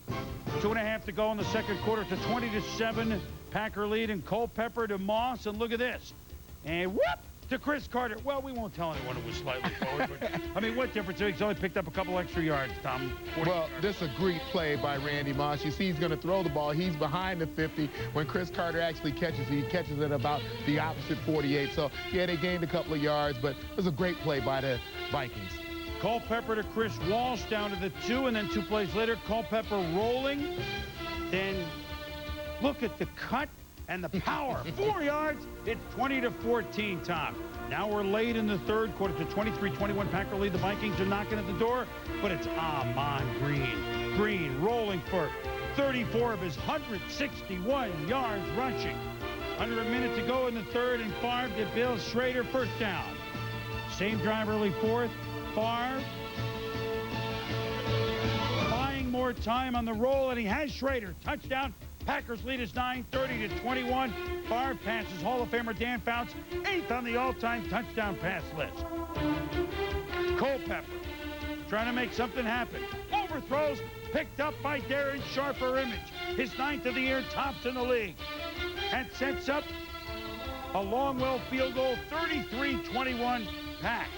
2.5 to go in the second quarter to 20-7. Packer lead, and Culpepper to Moss. And look at this. And whoop! To Chris Carter. Well, we won't tell anyone it was slightly forward, but I mean, what difference? He's only picked up a couple extra yards, Tom. Well, this is a great play by Randy Moss. You see he's going to throw the ball. He's behind the 50. When Chris Carter actually catches it, he catches it about the opposite 48. So, yeah, they gained a couple of yards, but it was a great play by the Vikings. Culpepper to Chris Walsh down to the 2, and then 2 plays later, Culpepper rolling. Then look at the cut and the power. 4 yards. It's 20-14, Tom. Now we're late in the third quarter to 23-21. Packer lead. The Vikings are knocking at the door, but it's Amon Green. Green rolling for 34 of his 161 yards rushing. Under a minute to go in the third, and Favre to Bill Schrader, first down. Same drive early fourth. Favre buying more time on the roll, and he has Schrader. Touchdown. Packers lead is 9, 30-21. Favre passes Hall of Famer Dan Fouts, 8th on the all-time touchdown pass list. Culpepper trying to make something happen. Overthrows, picked up by Darren Sharper Image. His 9th of the year, tops in the league. And sets up a Longwell field goal, 33-21 Pack.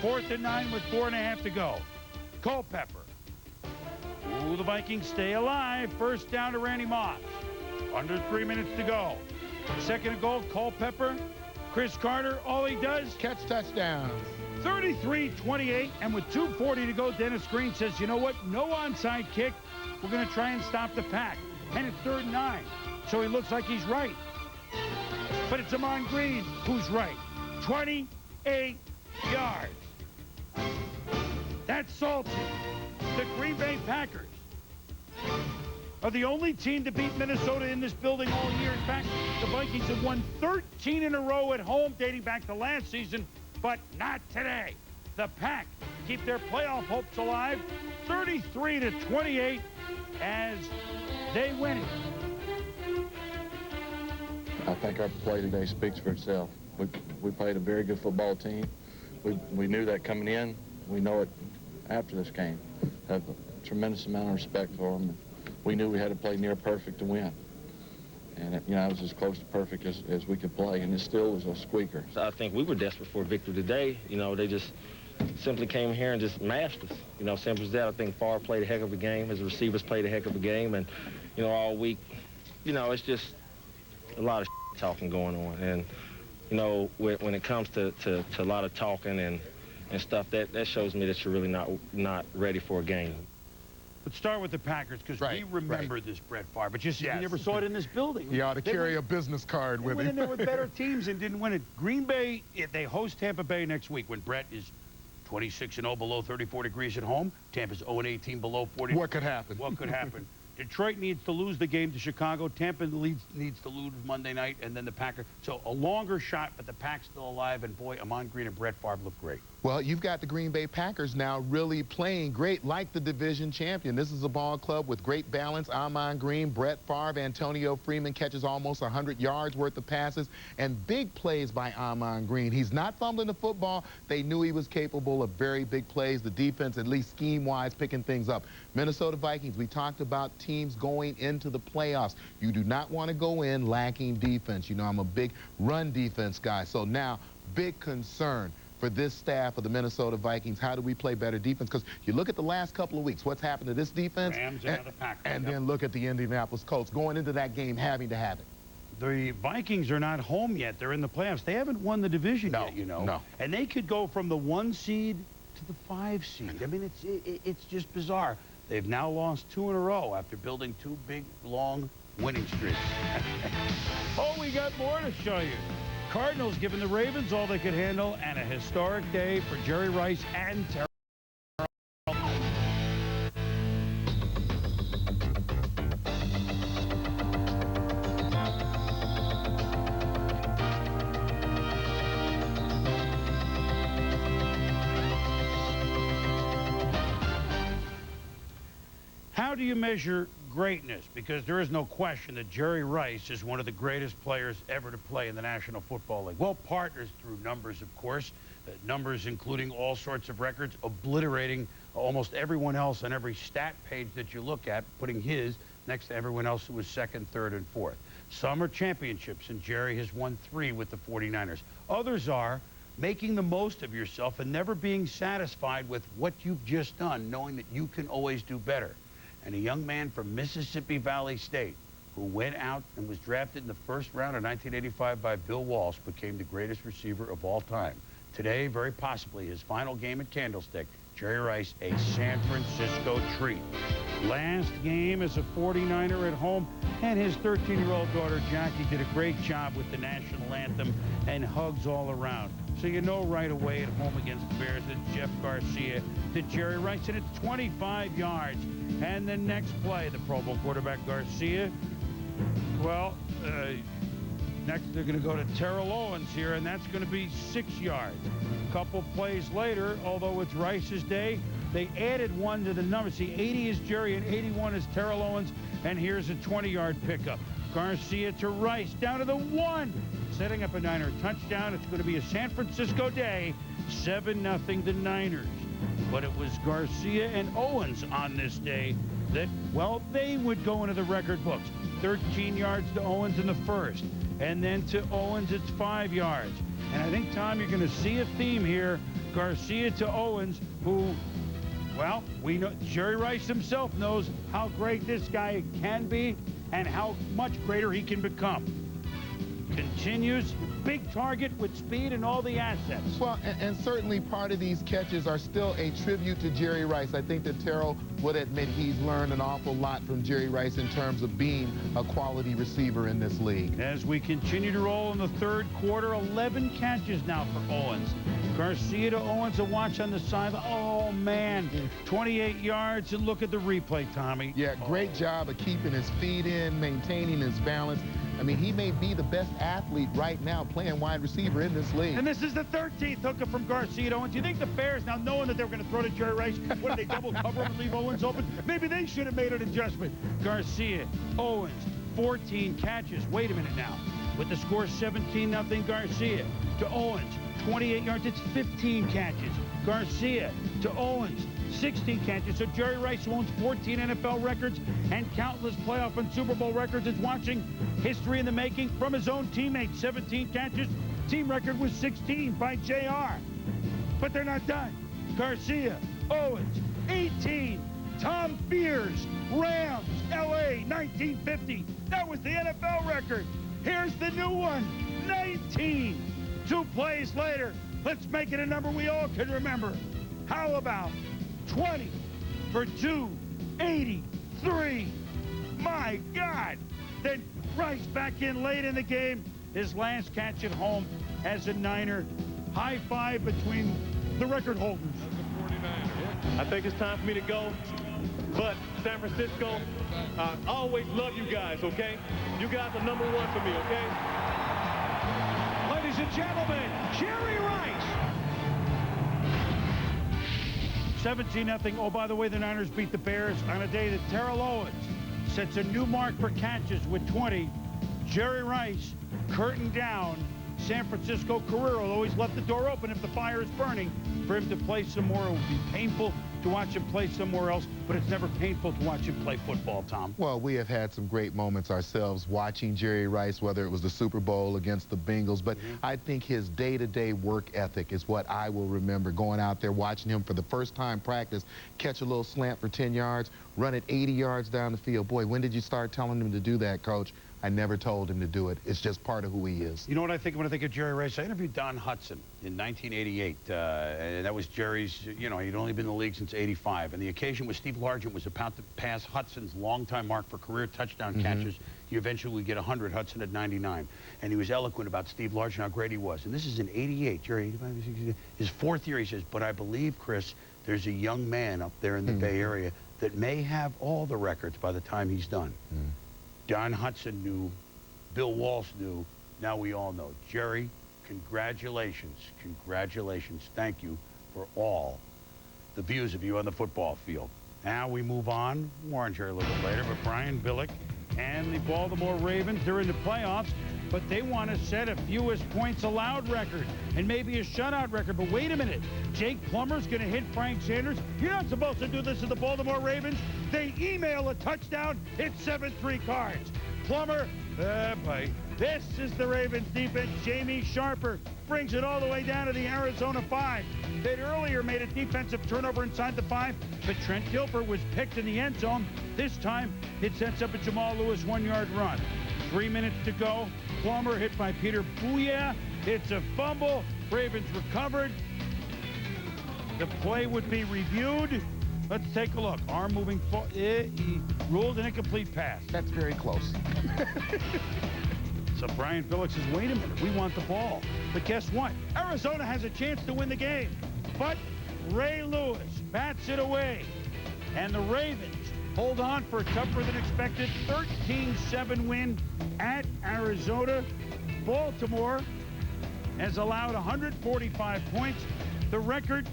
4th and 9 with 4.5 to go. Culpepper. Ooh, the Vikings stay alive. First down to Randy Moss. Under 3 minutes to go. Second and goal, Culpepper. Chris Carter, all he does, catch touchdowns. 33-28, and with 2:40 to go, Dennis Green says, you know what, no onside kick. We're going to try and stop the Pack. And it's 3rd and 9, so he looks like he's right. But it's Amon Green who's right. 28 yards. That's salty. The Green Bay Packers are the only team to beat Minnesota in this building all year. In fact, the Vikings have won 13 in a row at home dating back to last season, but not today. The Pack keep their playoff hopes alive, 33-28 as they win it. I think our play today speaks for itself. We played a very good football team. We knew that coming in. We know it after this game. Have a tremendous amount of respect for them. We knew we had to play near perfect to win. And, you know, I was as close to perfect as we could play, and it still was a squeaker. So I think we were desperate for a victory today. You know, they just simply came here and just mashed us. You know, simple as that. I think Favre played a heck of a game. His receivers played a heck of a game. And, you know, all week, you know, it's just a lot of talking going on. And, you know, when it comes to a lot of talking and stuff, that shows me that you're really not ready for a game. Let's start with the Packers, because we remember this Brett Favre, but just we never saw it in this building. He ought to carry a business card with him. They went in there with better teams and didn't win it. Green Bay, they host Tampa Bay next week when Brett is 26-0 below 34 degrees at home. Tampa's 0-18 below 40. What could happen? What could happen? Detroit needs to lose the game to Chicago. Tampa needs to lose Monday night, and then the Packers. So a longer shot, but the Pack's still alive, and boy, Amon Green and Brett Favre look great. Well, you've got the Green Bay Packers now really playing great, like the division champion. This is a ball club with great balance. Amon Green, Brett Favre, Antonio Freeman catches almost 100 yards worth of passes, and big plays by Amon Green. He's not fumbling the football. They knew he was capable of very big plays. The defense, at least scheme-wise, picking things up. Minnesota Vikings, we talked about teams going into the playoffs. You do not want to go in lacking defense. You know, I'm a big run defense guy, so now big concern for this staff of the Minnesota Vikings. How do we play better defense? Because you look at the last couple of weeks, what's happened to this defense, Rams and the Packers, and then look at the Indianapolis Colts going into that game having to have it. The Vikings are not home yet. They're in the playoffs. They haven't won the division yet, you know. No. And they could go from the 1 seed to the 5 seed. I mean, it's just bizarre. They've now lost 2 in a row after building 2 big, long winning streaks. Oh, we got more to show you. Cardinals giving the Ravens all they could handle, and a historic day for Jerry Rice and Terrell. How do you measure greatness? Because there is no question that Jerry Rice is one of the greatest players ever to play in the National Football League. Well, partners through numbers, of course. Numbers including all sorts of records, obliterating almost everyone else on every stat page that you look at, putting his next to everyone else who was 2nd, 3rd, and 4th. Some are championships, and Jerry has won 3 with the 49ers. Others are making the most of yourself and never being satisfied with what you've just done, knowing that you can always do better. And a young man from Mississippi Valley State who went out and was drafted in the 1st round of 1985 by Bill Walsh became the greatest receiver of all time. Today, very possibly his final game at Candlestick, Jerry Rice, a San Francisco treat. Last game as a 49er at home, and his 13-year-old daughter Jackie did a great job with the national anthem and hugs all around. So you know right away at home against the Bears that Jeff Garcia to Jerry Rice, and it's 25 yards. And the next play, the Pro Bowl quarterback Garcia, well, next they're going to go to Terrell Owens here, and that's going to be 6 yards. A couple plays later, although it's Rice's day, they added 1 to the number. See, 80 is Jerry and 81 is Terrell Owens, and here's a 20-yard pickup. Garcia to Rice, down to the 1, setting up a Niner touchdown. It's going to be a San Francisco day, 7-0 the Niners. But it was Garcia and Owens on this day that, well, they would go into the record books. 13 yards to Owens in the 1st, and then to Owens it's 5 yards. And I think, Tom, you're going to see a theme here. Garcia to Owens, who, well, we know Jerry Rice himself knows how great this guy can be and how much greater he can become. Continues, big target with speed and all the assets. Well, and certainly part of these catches are still a tribute to Jerry Rice. I think that Terrell would admit he's learned an awful lot from Jerry Rice in terms of being a quality receiver in this league. As we continue to roll in the 3rd quarter, 11 catches now for Owens. Garcia to Owens, a watch on the side. Oh, man, 28 yards, and look at the replay, Tommy. Yeah, great job of keeping his feet in, maintaining his balance. I mean, he may be the best athlete right now playing wide receiver in this league. And this is the 13th hookup from Garcia to Owens. You think the Bears, now knowing that they were going to throw to Jerry Rice, what, did they double cover him and leave Owens open? Maybe they should have made an adjustment. Garcia, Owens, 14 catches. Wait a minute now. With the score 17-0, Garcia to Owens, 28 yards. It's 15 catches. Garcia to Owens, 16 catches. So Jerry Rice, who owns 14 NFL records and countless playoff and Super Bowl records, is watching history in the making from his own teammates. 17 catches. Team record was 16 by JR. But they're not done. Garcia, Owens, 18. Tom Fears, Rams, LA, 1950. That was the NFL record. Here's the new one, 19. 2 plays later, let's make it a number we all can remember. How about 20 for 283? My God. Then Rice back in late in the game. His last catch at home as a Niner. High five between the record holders. I think it's time for me to go. But San Francisco, I always love you guys, okay? You guys are number 1 for me, okay? Ladies and gentlemen, Jerry Rice. 17-0. Oh, by the way, the Niners beat the Bears on a day that Terrell Owens sets a new mark for catches with 20. Jerry Rice, curtain down, San Francisco career, although he's left the door open if the fire is burning for him to play some more. It would be painful to watch him play somewhere else, but it's never painful to watch him play football, Tom. Well, we have had some great moments ourselves watching Jerry Rice, whether it was the Super Bowl against the Bengals, but I think his day-to-day work ethic is what I will remember, going out there, watching him for the first time practice, catch a little slant for 10 yards, run it 80 yards down the field. Boy, when did you start telling him to do that, Coach? I never told him to do it. It's just part of who he is. You know what I think when I think of Jerry Rice? I interviewed Don Hudson in 1988. And that was Jerry's, you know, he'd only been in the league since 85. And the occasion was Steve Largent was about to pass Hudson's longtime mark for career touchdown catches. You eventually would get 100, Hudson at 99. And he was eloquent about Steve Largent, how great he was. And this is in 88. Jerry, his 4th year, he says, but I believe, Chris, there's a young man up there in the Bay Area that may have all the records by the time he's done. Don Hudson knew, Bill Walsh knew, now we all know. Jerry, congratulations, congratulations. Thank you for all the views of you on the football field. Now we move on, more on Jerry a little bit later, but Brian Billick and the Baltimore Ravens, they're in the playoffs, but they want to set a fewest points allowed record and maybe a shutout record. But wait a minute, Jake Plummer's going to hit Frank Sanders. You're not supposed to do this to the Baltimore Ravens. They email a touchdown, it's 7-3 Cards. Plummer, boy. This is the Ravens defense. Jamie Sharper brings it all the way down to the Arizona 5. They'd earlier made a defensive turnover inside the 5, but Trent Dilfer was picked in the end zone. This time, it sets up a Jamal Lewis 1-yard run. 3 minutes to go. Plummer hit by Peter Booyah. It's a fumble. Ravens recovered. The play would be reviewed. Let's take a look. Arm moving forward. He ruled an incomplete pass. That's very close. So Brian Billick says, wait a minute, we want the ball. But guess what? Arizona has a chance to win the game. But Ray Lewis bats it away. And the Ravens hold on for a tougher than expected 13-7 win at Arizona. Baltimore has allowed 145 points. The record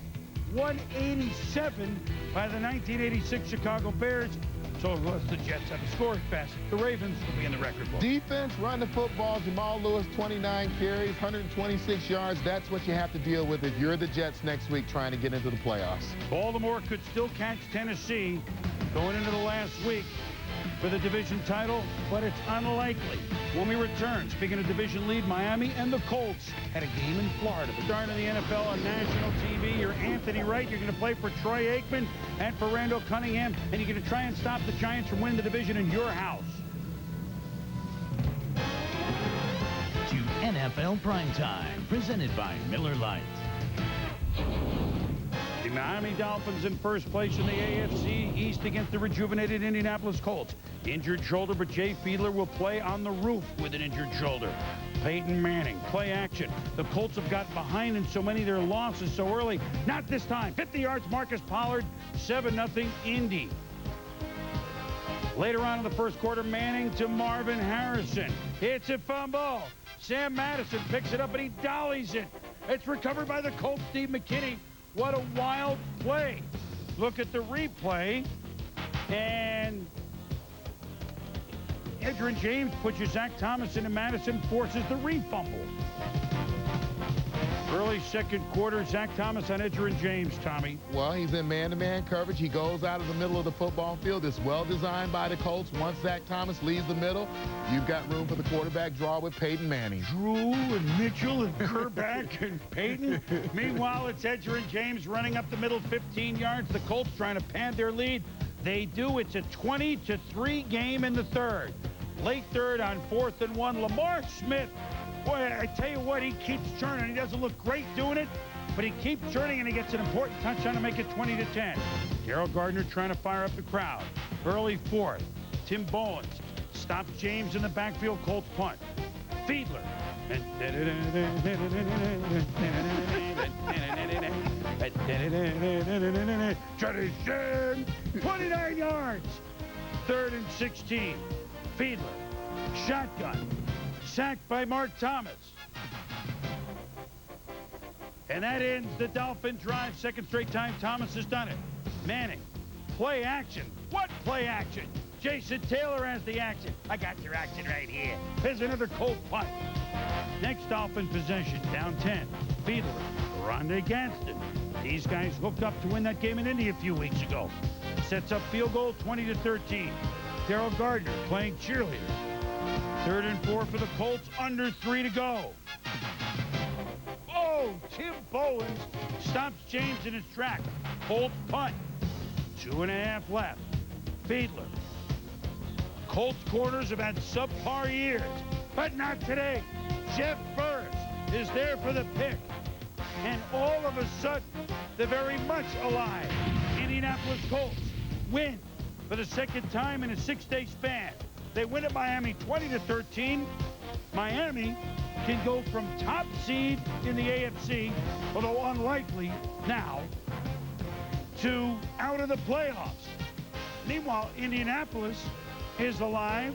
187 by the 1986 Chicago Bears. So unless the Jets have a score fest, the Ravens will be in the record book. Defense, run the football. Jamal Lewis, 29 carries, 126 yards. That's what you have to deal with if you're the Jets next week trying to get into the playoffs. Baltimore could still catch Tennessee going into the last week for the division title, but it's unlikely. When we return, speaking of division lead, Miami and the Colts had a game in Florida. The start of the NFL on national TV. You're Anthony Wright. You're going to play for Troy Aikman and for Randall Cunningham, and you're going to try and stop the Giants from winning the division in your house. To NFL Primetime, presented by Miller Lite. The Miami Dolphins in first place in the AFC East against the rejuvenated Indianapolis Colts. Injured shoulder, but Jay Fiedler will play on the roof with an injured shoulder. Peyton Manning, play action. The Colts have gotten behind in so many of their losses so early. Not this time. 50 yards, Marcus Pollard, 7-0 Indy. Later on in the first quarter, Manning to Marvin Harrison. It's a fumble. Sam Madison picks it up, and he dollies it. It's recovered by the Colts, Steve McKinney. What a wild play. Look at the replay. And Edgerrin James pushes Zach Thomas into Madison, forces the refumble. Early second quarter, Zach Thomas on Edgerrin James, Tommy. Well, he's in man-to-man coverage. He goes out of the middle of the football field. It's well designed by the Colts. Once Zach Thomas leaves the middle, you've got room for the quarterback draw with Peyton Manning. Drew and Mitchell and Kerbeck and Peyton. Meanwhile, it's Edgerrin James running up the middle 15 yards. The Colts trying to pad their lead. They do. It's a 20-3 game in the third. Late third on 4th and 1. Lamar Smith. Boy, I tell you what, he keeps churning. He doesn't look great doing it, but he keeps churning, and he gets an important touchdown to make it 20-10. Darrell Gardner trying to fire up the crowd. Early fourth. Tim Bowens stops James in the backfield. Colts punt. Fiedler. Tradition. 29 yards. 3rd and 16. Fiedler. Shotgun. Sacked by Mark Thomas. And that ends the Dolphin drive. Second straight time Thomas has done it. Manning. Play action. What play action? Jason Taylor has the action. I got your action right here. There's another Colt punt. Next Dolphin possession. Down 10. Fiedler. Rondé Gadsden. These guys hooked up to win that game in Indy a few weeks ago. Sets up field goal 20-13. Darrell Gardner playing cheerleader. 3rd and 4 for the Colts, under 3 to go. Oh, Tim Bowens stops James in his track. Colts punt. 2.5 left. Fiedler. Colts corners have had subpar years, but not today. Jeff Burris is there for the pick. And all of a sudden, they're very much alive. Indianapolis Colts win for the second time in a 6-day span. They win at Miami 20-13. Miami can go from top seed in the AFC, although unlikely now, to out of the playoffs. Meanwhile, Indianapolis is alive.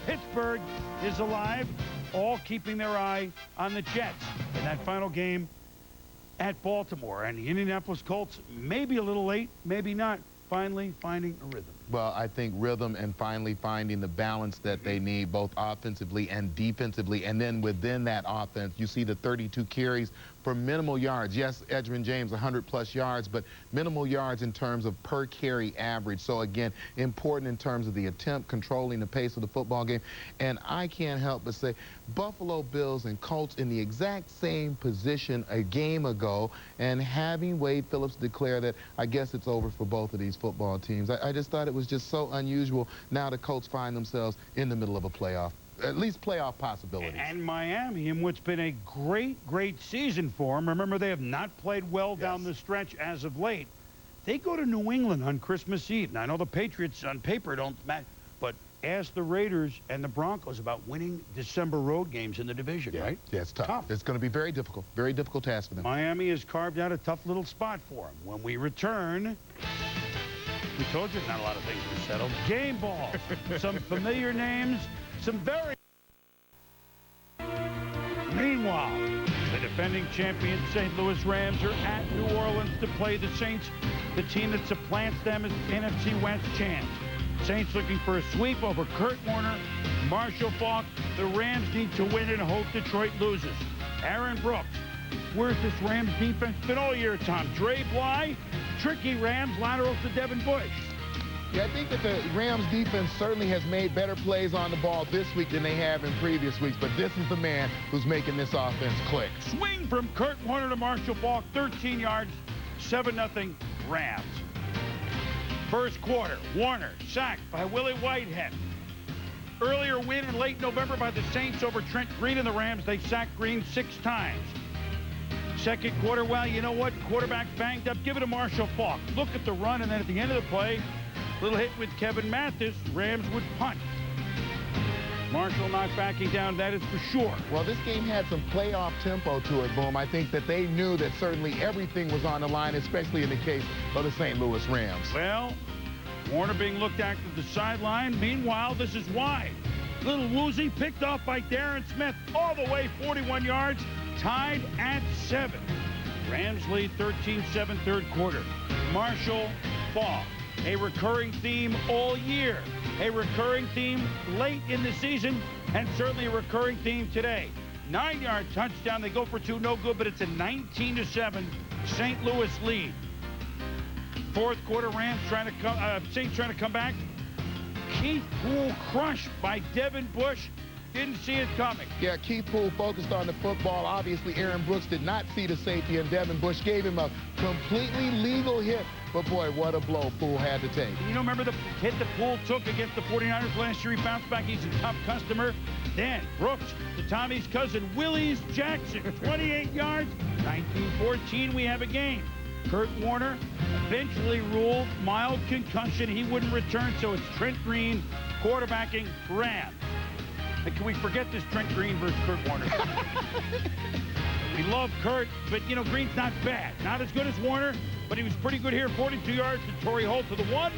Pittsburgh is alive, all keeping their eye on the Jets in that final game at Baltimore. And the Indianapolis Colts may be a little late, maybe not, finally finding a rhythm. Well, I think rhythm and finally finding the balance that they need, both offensively and defensively. And then within that offense, you see the 32 carries for minimal yards. Yes, Edgerrin James, 100-plus yards, but minimal yards in terms of per carry average. So, again, important in terms of the attempt, controlling the pace of the football game. And I can't help but say Buffalo Bills and Colts in the exact same position a game ago, and having Wade Phillips declare that I guess it's over for both of these football teams. I just thought it was just so unusual. Now the Colts find themselves in the middle of a playoff, at least playoff possibilities. And Miami, in what's been a great season for them, remember they have not played well down the stretch as of late. They go to New England on Christmas Eve. Now, I know the Patriots on paper don't match, but ask the Raiders and the Broncos about winning December road games in the division, right? Yeah, it's tough. It's going to be very difficult task for them. Miami has carved out a tough little spot for them. When we return, we told you not a lot of things were settled. Game balls, some familiar names, some very... Meanwhile, the defending champion St. Louis Rams are at New Orleans to play the Saints, the team that supplants them as NFC West champs. Saints looking for a sweep over Kurt Warner, Marshall Faulk. The Rams need to win and hope Detroit loses. Aaron Brooks. Where's this Rams defense been all year, Tom? Dre Bly, tricky Rams, laterals to Devin Bush. Yeah, I think that the Rams defense certainly has made better plays on the ball this week than they have in previous weeks, but this is the man who's making this offense click. Swing from Kurt Warner to Marshall Faulk, 13 yards, 7-0 Rams. First quarter, Warner sacked by Willie Whitehead. Earlier win in late November by the Saints over Trent Green and the Rams. They sacked Green 6 times. Second quarter, well, you know what? Quarterback banged up. Give it to Marshall Faulk. Look at the run, and then at the end of the play, little hit with Kevin Mathis. Rams would punt. Marshall not backing down, that is for sure. Well, this game had some playoff tempo to it, Boom. I think that they knew that certainly everything was on the line, especially in the case of the St. Louis Rams. Well, Warner being looked at the sideline. Meanwhile, this is wide. Little woozy picked off by Darren Smith all the way 41 yards, tied at 7. Rams lead 13-7 third quarter. Marshall Faulk, a recurring theme all year. A recurring theme late in the season, and certainly a recurring theme today. 9-yard touchdown. They go for two, no good, but it's a 19-7 St. Louis lead. Fourth quarter, Rams trying to come, Saints trying to come back. Keith Poole crushed by Devin Bush. Didn't see it coming. Yeah, Keith Poole focused on the football. Obviously, Aaron Brooks did not see the safety, and Devin Bush gave him a completely legal hit. But, boy, what a blow Poole had to take. You know, remember the hit that Poole took against the 49ers last year? He bounced back. He's a tough customer. Then Brooks to Tommy's cousin, Willie Jackson, 28 yards, 19-14. We have a game. Kurt Warner eventually ruled mild concussion. He wouldn't return, so it's Trent Green quarterbacking Rams. And can we forget this Trent Green versus Kurt Warner? We love Kurt, but, you know, Green's not bad. Not as good as Warner, but he was pretty good here. 42 yards to Torrey Holt to the 1.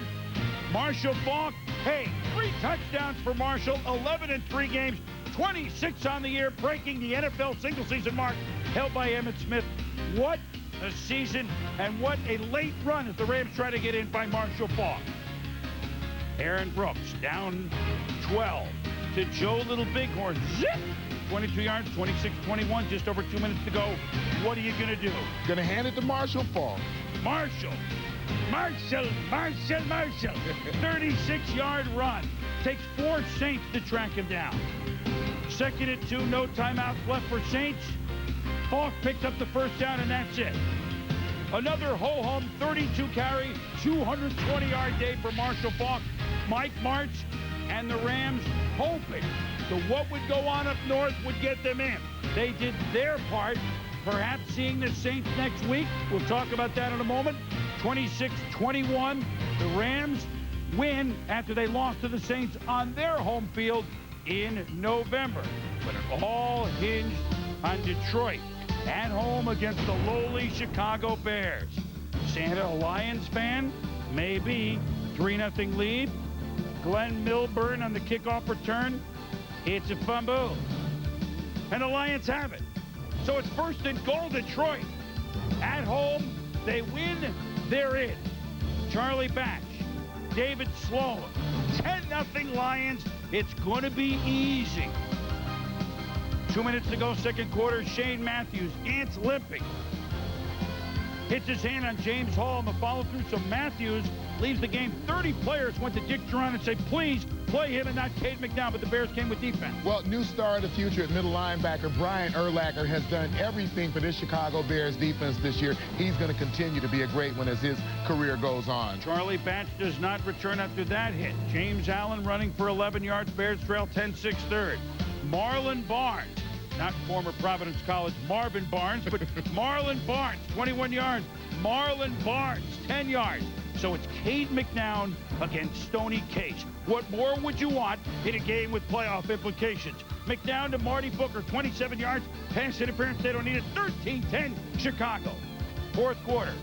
Marshall Faulk, hey, 3 touchdowns for Marshall, 11 in 3 games, 26 on the year, breaking the NFL single-season mark held by Emmitt Smith. What a season, and what a late run as the Rams try to get in by Marshall Faulk. Aaron Brooks down 12 to Joe Little Bighorn. Zip! 22 yards, 26-21, just over 2 minutes to go. What are you going to do? Going to hand it to Marshall Faulk. Marshall. 36-yard run. Takes 4 Saints to track him down. 2nd and 2, no timeouts left for Saints. Faulk picked up the first down, and that's it. Another ho-hum 32-carry, 220-yard day for Marshall Faulk. Mike Martz and the Rams hoping that what would go on up north would get them in. They did their part, perhaps seeing the Saints next week. We'll talk about that in a moment. 26-21, the Rams win after they lost to the Saints on their home field in November. But it all hinged on Detroit at home against the lowly Chicago Bears. Santa a Lions fan? Maybe. 3-0 lead. Glenn Milburn on the kickoff return. It's a fumble. And the Lions have it. So it's 1st and goal, Detroit. At home, they win, they're in. Charlie Batch, David Sloan, 10-0 Lions. It's going to be easy. 2 minutes to go, 2nd quarter. Shane Matthews, ants limping. Hits his hand on James Hall on the follow-through, so Matthews leaves the game. 30 players went to Dick Duran and say, please play him and not Cade McDowell, but the Bears came with defense. Well, new star of the future at middle linebacker, Brian Urlacher, has done everything for this Chicago Bears defense this year. He's going to continue to be a great one as his career goes on. Charlie Batch does not return after that hit. James Allen running for 11 yards. Bears trail 10-6 third. Marlon Barnes, not former Providence College Marvin Barnes, but Marlon Barnes, 21 yards. Marlon Barnes, 10 yards. So it's Cade McNown against Stoney Case. What more would you want in a game with playoff implications? McNown to Marty Booker, 27 yards. Pass interference, they don't need it. 13-10, Chicago. 4th quarter.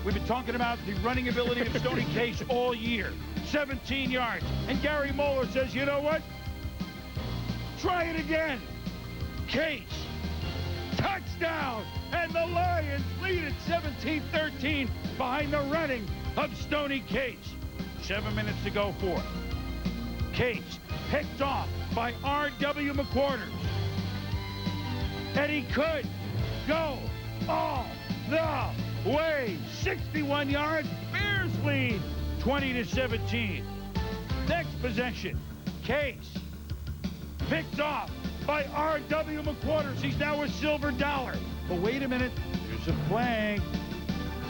We've been talking about the running ability of Stoney Case all year. 17 yards. And Gary Moeller says, you know what? Try it again. Case. Touchdown. And the Lions lead at 17-13 behind the running of Stoney Case. 7 minutes to go, 4th. Case picked off by R.W. McQuarters. And he could go all the way. 61 yards. Bears lead 20-17. Next possession. Case picked off by R.W. McQuarters. He's now a silver dollar. But wait a minute. There's a flag.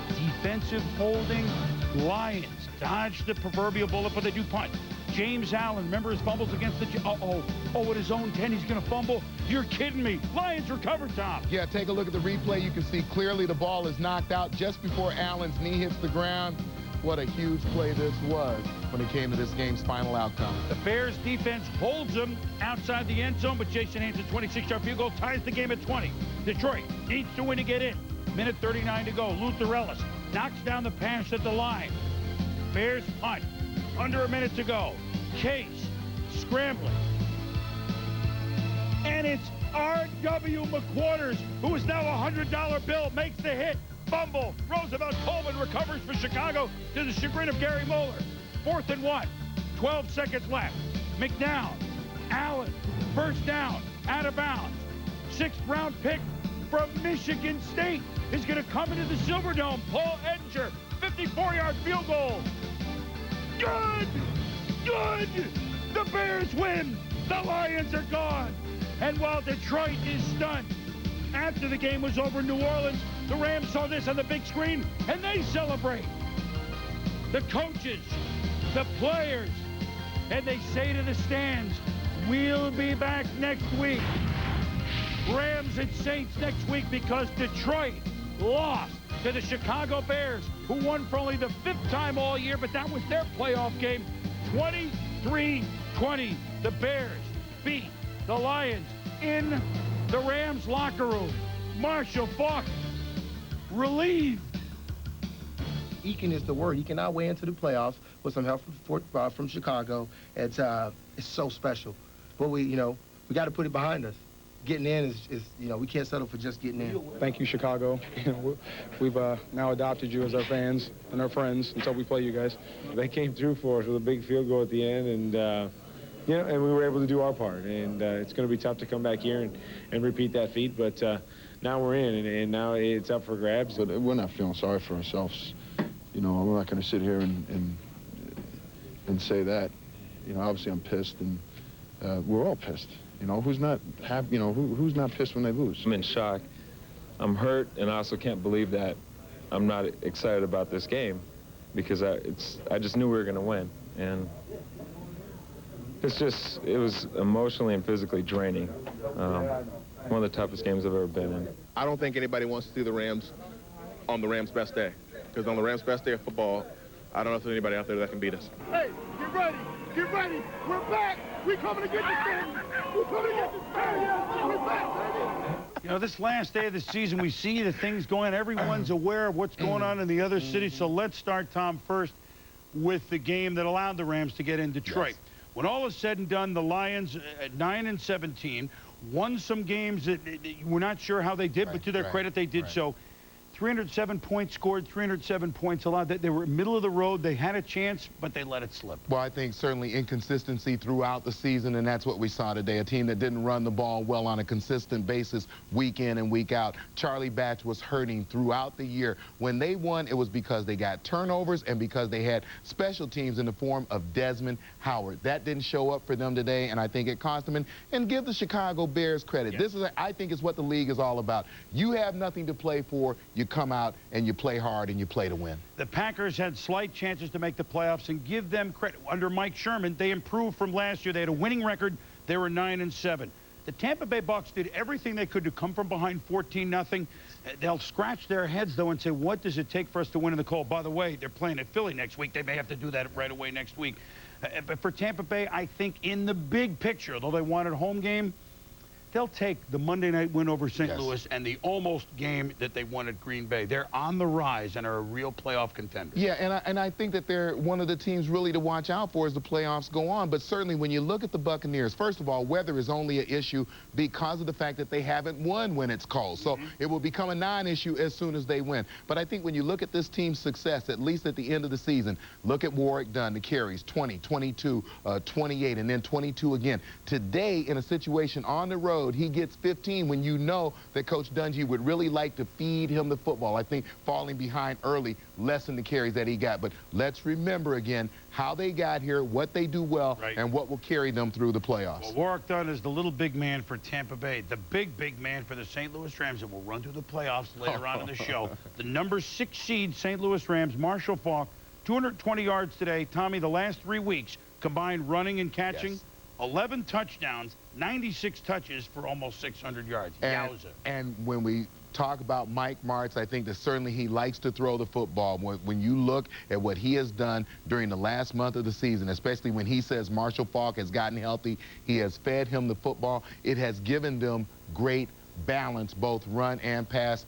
Defensive holding. Lions dodge the proverbial bullet, but they do punt. James Allen, remember his fumbles against the... at his own 10, he's going to fumble? You're kidding me. Lions recover, Tom. Yeah, take a look at the replay. You can see clearly the ball is knocked out just before Allen's knee hits the ground. What a huge play this was when it came to this game's final outcome. The Bears defense holds them outside the end zone, but Jason Haynes' 26-yard field goal ties the game at 20. Detroit needs to win to get in. Minute 39 to go. Luther Ellis knocks down the pass at the line. Bears punt. Under a minute to go. Case scrambling. And it's R.W. McQuarters, who is now a $100 bill, makes the hit. Fumble. Roosevelt Coleman recovers for Chicago to the chagrin of Gary Moeller. 4th and 1. 12 seconds left. McNown. Allen. First down. Out of bounds. 6th-round pick from Michigan State is going to come into the Silverdome. Paul Edinger, 54-yard field goal. Good! Good! The Bears win. The Lions are gone. And while Detroit is stunned, after the game was over in New Orleans, the Rams saw this on the big screen, and they celebrate. The coaches, the players, and they say to the stands, we'll be back next week. Rams and Saints next week because Detroit lost to the Chicago Bears, who won for only the 5th time all year, but that was their playoff game, 23-20. The Bears beat the Lions in the Rams locker room. Marshall Faulk relieved. Eking is the word. He can outweigh into the playoffs with some help from Chicago. It's so special. But we got to put it behind us. Getting in is we can't settle for just getting in. Thank you, Chicago. We've now adopted you as our fans and our friends until we play you guys. They came through for us with a big field goal at the end, and and we were able to do our part. And it's going to be tough to come back here and repeat that feat, but now we're in, and now it's up for grabs. But we're not feeling sorry for ourselves. We're not going to sit here and say that. Obviously I'm pissed, and we're all pissed. Who's not happy? Who's not pissed when they lose? I'm in shock. I'm hurt, and I also can't believe that I'm not excited about this game because I just knew we were going to win, and it was emotionally and physically draining. One of the toughest games I've ever been in. I don't think anybody wants to see the Rams on the Rams' best day, because on the Rams' best day of football, I don't know if there's anybody out there that can beat us. Hey, get ready. Get ready. We're back. We're coming to get this thing. We're coming to get this thing. We're back. This last day of the season, we see the things going. Everyone's aware of what's going on in the other cities. So let's start, Tom, first with the game that allowed the Rams to get in Detroit. Yes. When all is said and done, the Lions at 9-17 won some games that we're not sure how they did, but to their credit, they did so. 307 points scored, 307 points allowed. They were middle of the road. They had a chance, but they let it slip. Well, I think certainly inconsistency throughout the season, and that's what we saw today. A team that didn't run the ball well on a consistent basis week in and week out. Charlie Batch was hurting throughout the year. When they won, it was because they got turnovers and because they had special teams in the form of Desmond Howard. That didn't show up for them today, and I think it cost them. And give the Chicago Bears credit. Yeah. This is, I think, is what the league is all about. You have nothing to play for. You come out and you play hard and you play to win. The Packers had slight chances to make the playoffs, and give them credit. Under Mike Sherman, they improved from last year. They had a winning record. They were 9-7. The Tampa Bay Bucs did everything they could to come from behind 14-0. They'll scratch their heads, though, and say, what does it take for us to win in the cold? By the way, they're playing at Philly next week. They may have to do that right away next week. But for Tampa Bay, I think in the big picture, though they wanted a home game, they'll take the Monday night win over St. Louis and the almost game that they won at Green Bay. They're on the rise and are a real playoff contender. Yeah, and I think that they're one of the teams really to watch out for as the playoffs go on. But certainly when you look at the Buccaneers, first of all, weather is only an issue because of the fact that they haven't won when it's cold. So it will become a non-issue as soon as they win. But I think when you look at this team's success, at least at the end of the season, look at Warwick Dunn, the carries, 20, 22, 28, and then 22 again. Today, in a situation on the road, he gets 15 when you know that Coach Dungy would really like to feed him the football. I think falling behind early lessened the carries that he got. But let's remember again how they got here, what they do well, and what will carry them through the playoffs. Well, Warwick Dunn is the little big man for Tampa Bay, the big man for the St. Louis Rams, and will run through the playoffs later on in the show. The number 6 seed St. Louis Rams, Marshall Faulk, 220 yards today. Tommy, the last 3 weeks, combined running and catching, 11 touchdowns, 96 touches for almost 600 yards. Yowza. And when we talk about Mike Martz, I think that certainly he likes to throw the football. When you look at what he has done during the last month of the season, especially when he says Marshall Faulk has gotten healthy, he has fed him the football. It has given them great balance, both run and pass.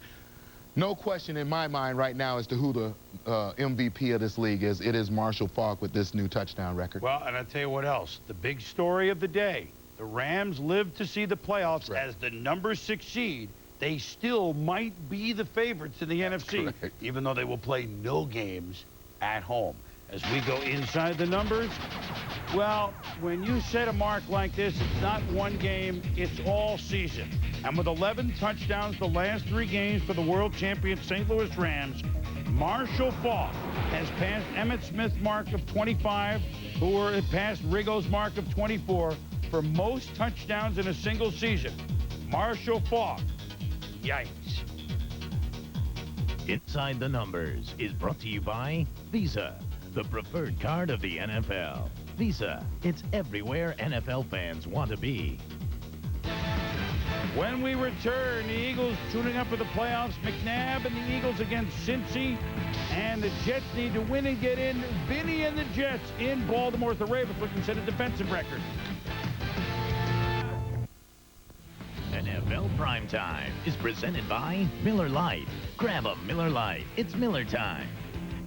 No question in my mind right now as to who the MVP of this league is. It is Marshall Faulk with this new touchdown record. Well, and I'll tell you what else. The big story of the day, the Rams lived to see the playoffs as the number 6 seed. They still might be the favorites in the NFC, even though they will play no games at home. As we go inside the numbers, well, when you set a mark like this, it's not one game, it's all season. And with 11 touchdowns the last 3 games for the world champion St. Louis Rams, Marshall Faulk has passed Emmitt Smith's mark of 25, who passed Rigo's mark of 24 for most touchdowns in a single season. Marshall Faulk. Yikes. Inside the Numbers is brought to you by Visa, the preferred card of the NFL. Visa, it's everywhere NFL fans want to be. When we return, the Eagles tuning up for the playoffs. McNabb and the Eagles against Cincy. And the Jets need to win and get in. Vinny and the Jets in Baltimore. The Ravens looking to set a defensive record. NFL Primetime is presented by Miller Lite. Grab a Miller Lite. It's Miller time.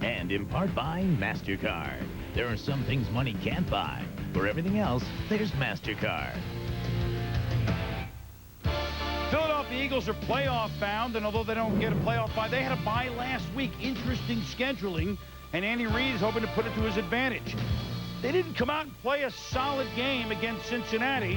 And in part by MasterCard. There are some things money can't buy. For everything else, there's MasterCard. Philadelphia Eagles are playoff bound, and although they don't get a playoff bye, they had a bye last week. Interesting scheduling, and Andy Reid is hoping to put it to his advantage. They didn't come out and play a solid game against Cincinnati.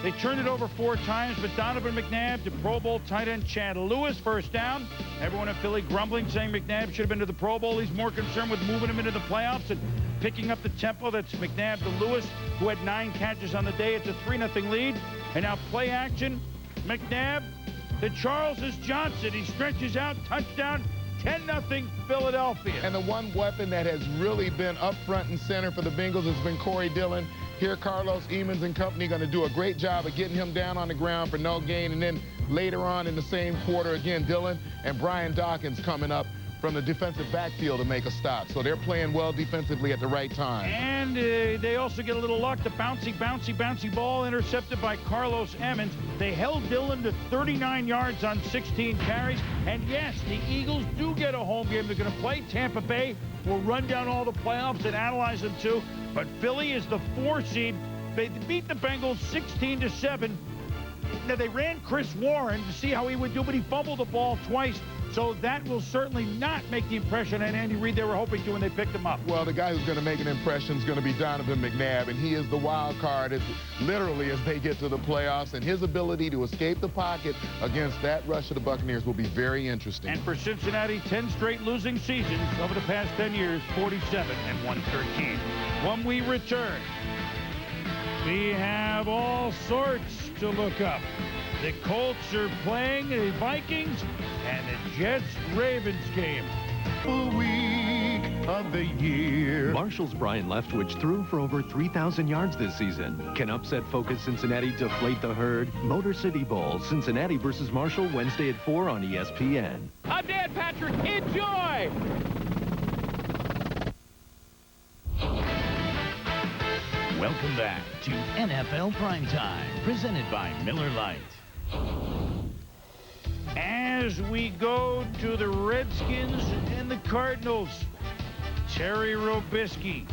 They turned it over 4 times, but Donovan McNabb to Pro Bowl tight end Chad Lewis, first down. Everyone in Philly grumbling, saying McNabb should have been to the Pro Bowl. He's more concerned with moving him into the playoffs and picking up the tempo. That's McNabb to Lewis, who had 9 catches on the day. It's a 3-0 lead. And now play action. McNabb to Charles Johnson. He stretches out, touchdown, 10-0 Philadelphia. And the one weapon that has really been up front and center for the Bengals has been Corey Dillon. Here, Carlos Emmons and company going to do a great job of getting him down on the ground for no gain. And then later on in the same quarter, again, Dillon and Brian Dawkins coming up from the defensive backfield to make a stop. So they're playing well defensively at the right time. And they also get a little luck. The bouncy ball intercepted by Carlos Emmons. They held Dillon to 39 yards on 16 carries. And yes, the Eagles do get a home game. They're going to play Tampa Bay. We'll run down all the playoffs and analyze them too. But Philly is the 4 seed. They beat the Bengals 16-7. Now, they ran Chris Warren to see how he would do, but he fumbled the ball twice. So that will certainly not make the impression on Andy Reid they were hoping to when they picked him up. Well, the guy who's going to make an impression is going to be Donovan McNabb, and he is the wild card literally as they get to the playoffs, and his ability to escape the pocket against that rush of the Buccaneers will be very interesting. And for Cincinnati, 10 straight losing seasons over the past 10 years, 47-113. When we return, we have all sorts to look up. The Colts are playing the Vikings and the Jets-Ravens game. Week of the year. Marshall's Brian Leftwich threw for over 3,000 yards this season. Can upset-focused Cincinnati deflate the herd? Motor City Bowl, Cincinnati versus Marshall, Wednesday at 4 on ESPN. I'm Dan Patrick. Enjoy! Welcome back to NFL Primetime, presented by Miller Lite. As we go to the Redskins and the Cardinals, Terry Robisky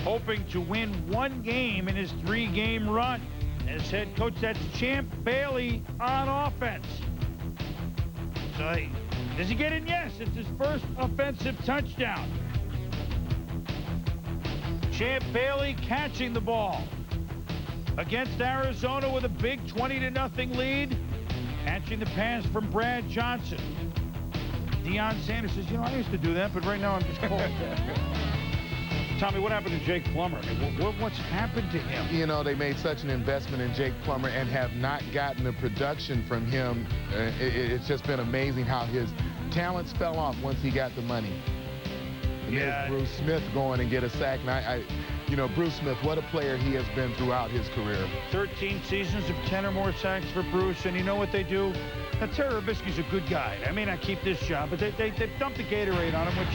hoping to win 1 game in his 3-game run as head coach. That's Champ Bailey on offense. So does he get in? Yes, it's his first offensive touchdown. Champ Bailey catching the ball against Arizona with a big 20-0 lead. Catching the pass from Brad Johnson. Deion Sanders says, I used to do that, but right now I'm just cold. Tommy, what happened to Jake Plummer? What's happened to him? They made such an investment in Jake Plummer and have not gotten the production from him. It's just been amazing how his talents fell off once he got the money. And there's Bruce Smith going and get a sack. And Bruce Smith, what a player he has been throughout his career. 13 seasons of 10 or more sacks for Bruce, and you know what they do? Now, Terry Robisky's a good guy. I may not keep this job, but they've dumped the Gatorade on him, which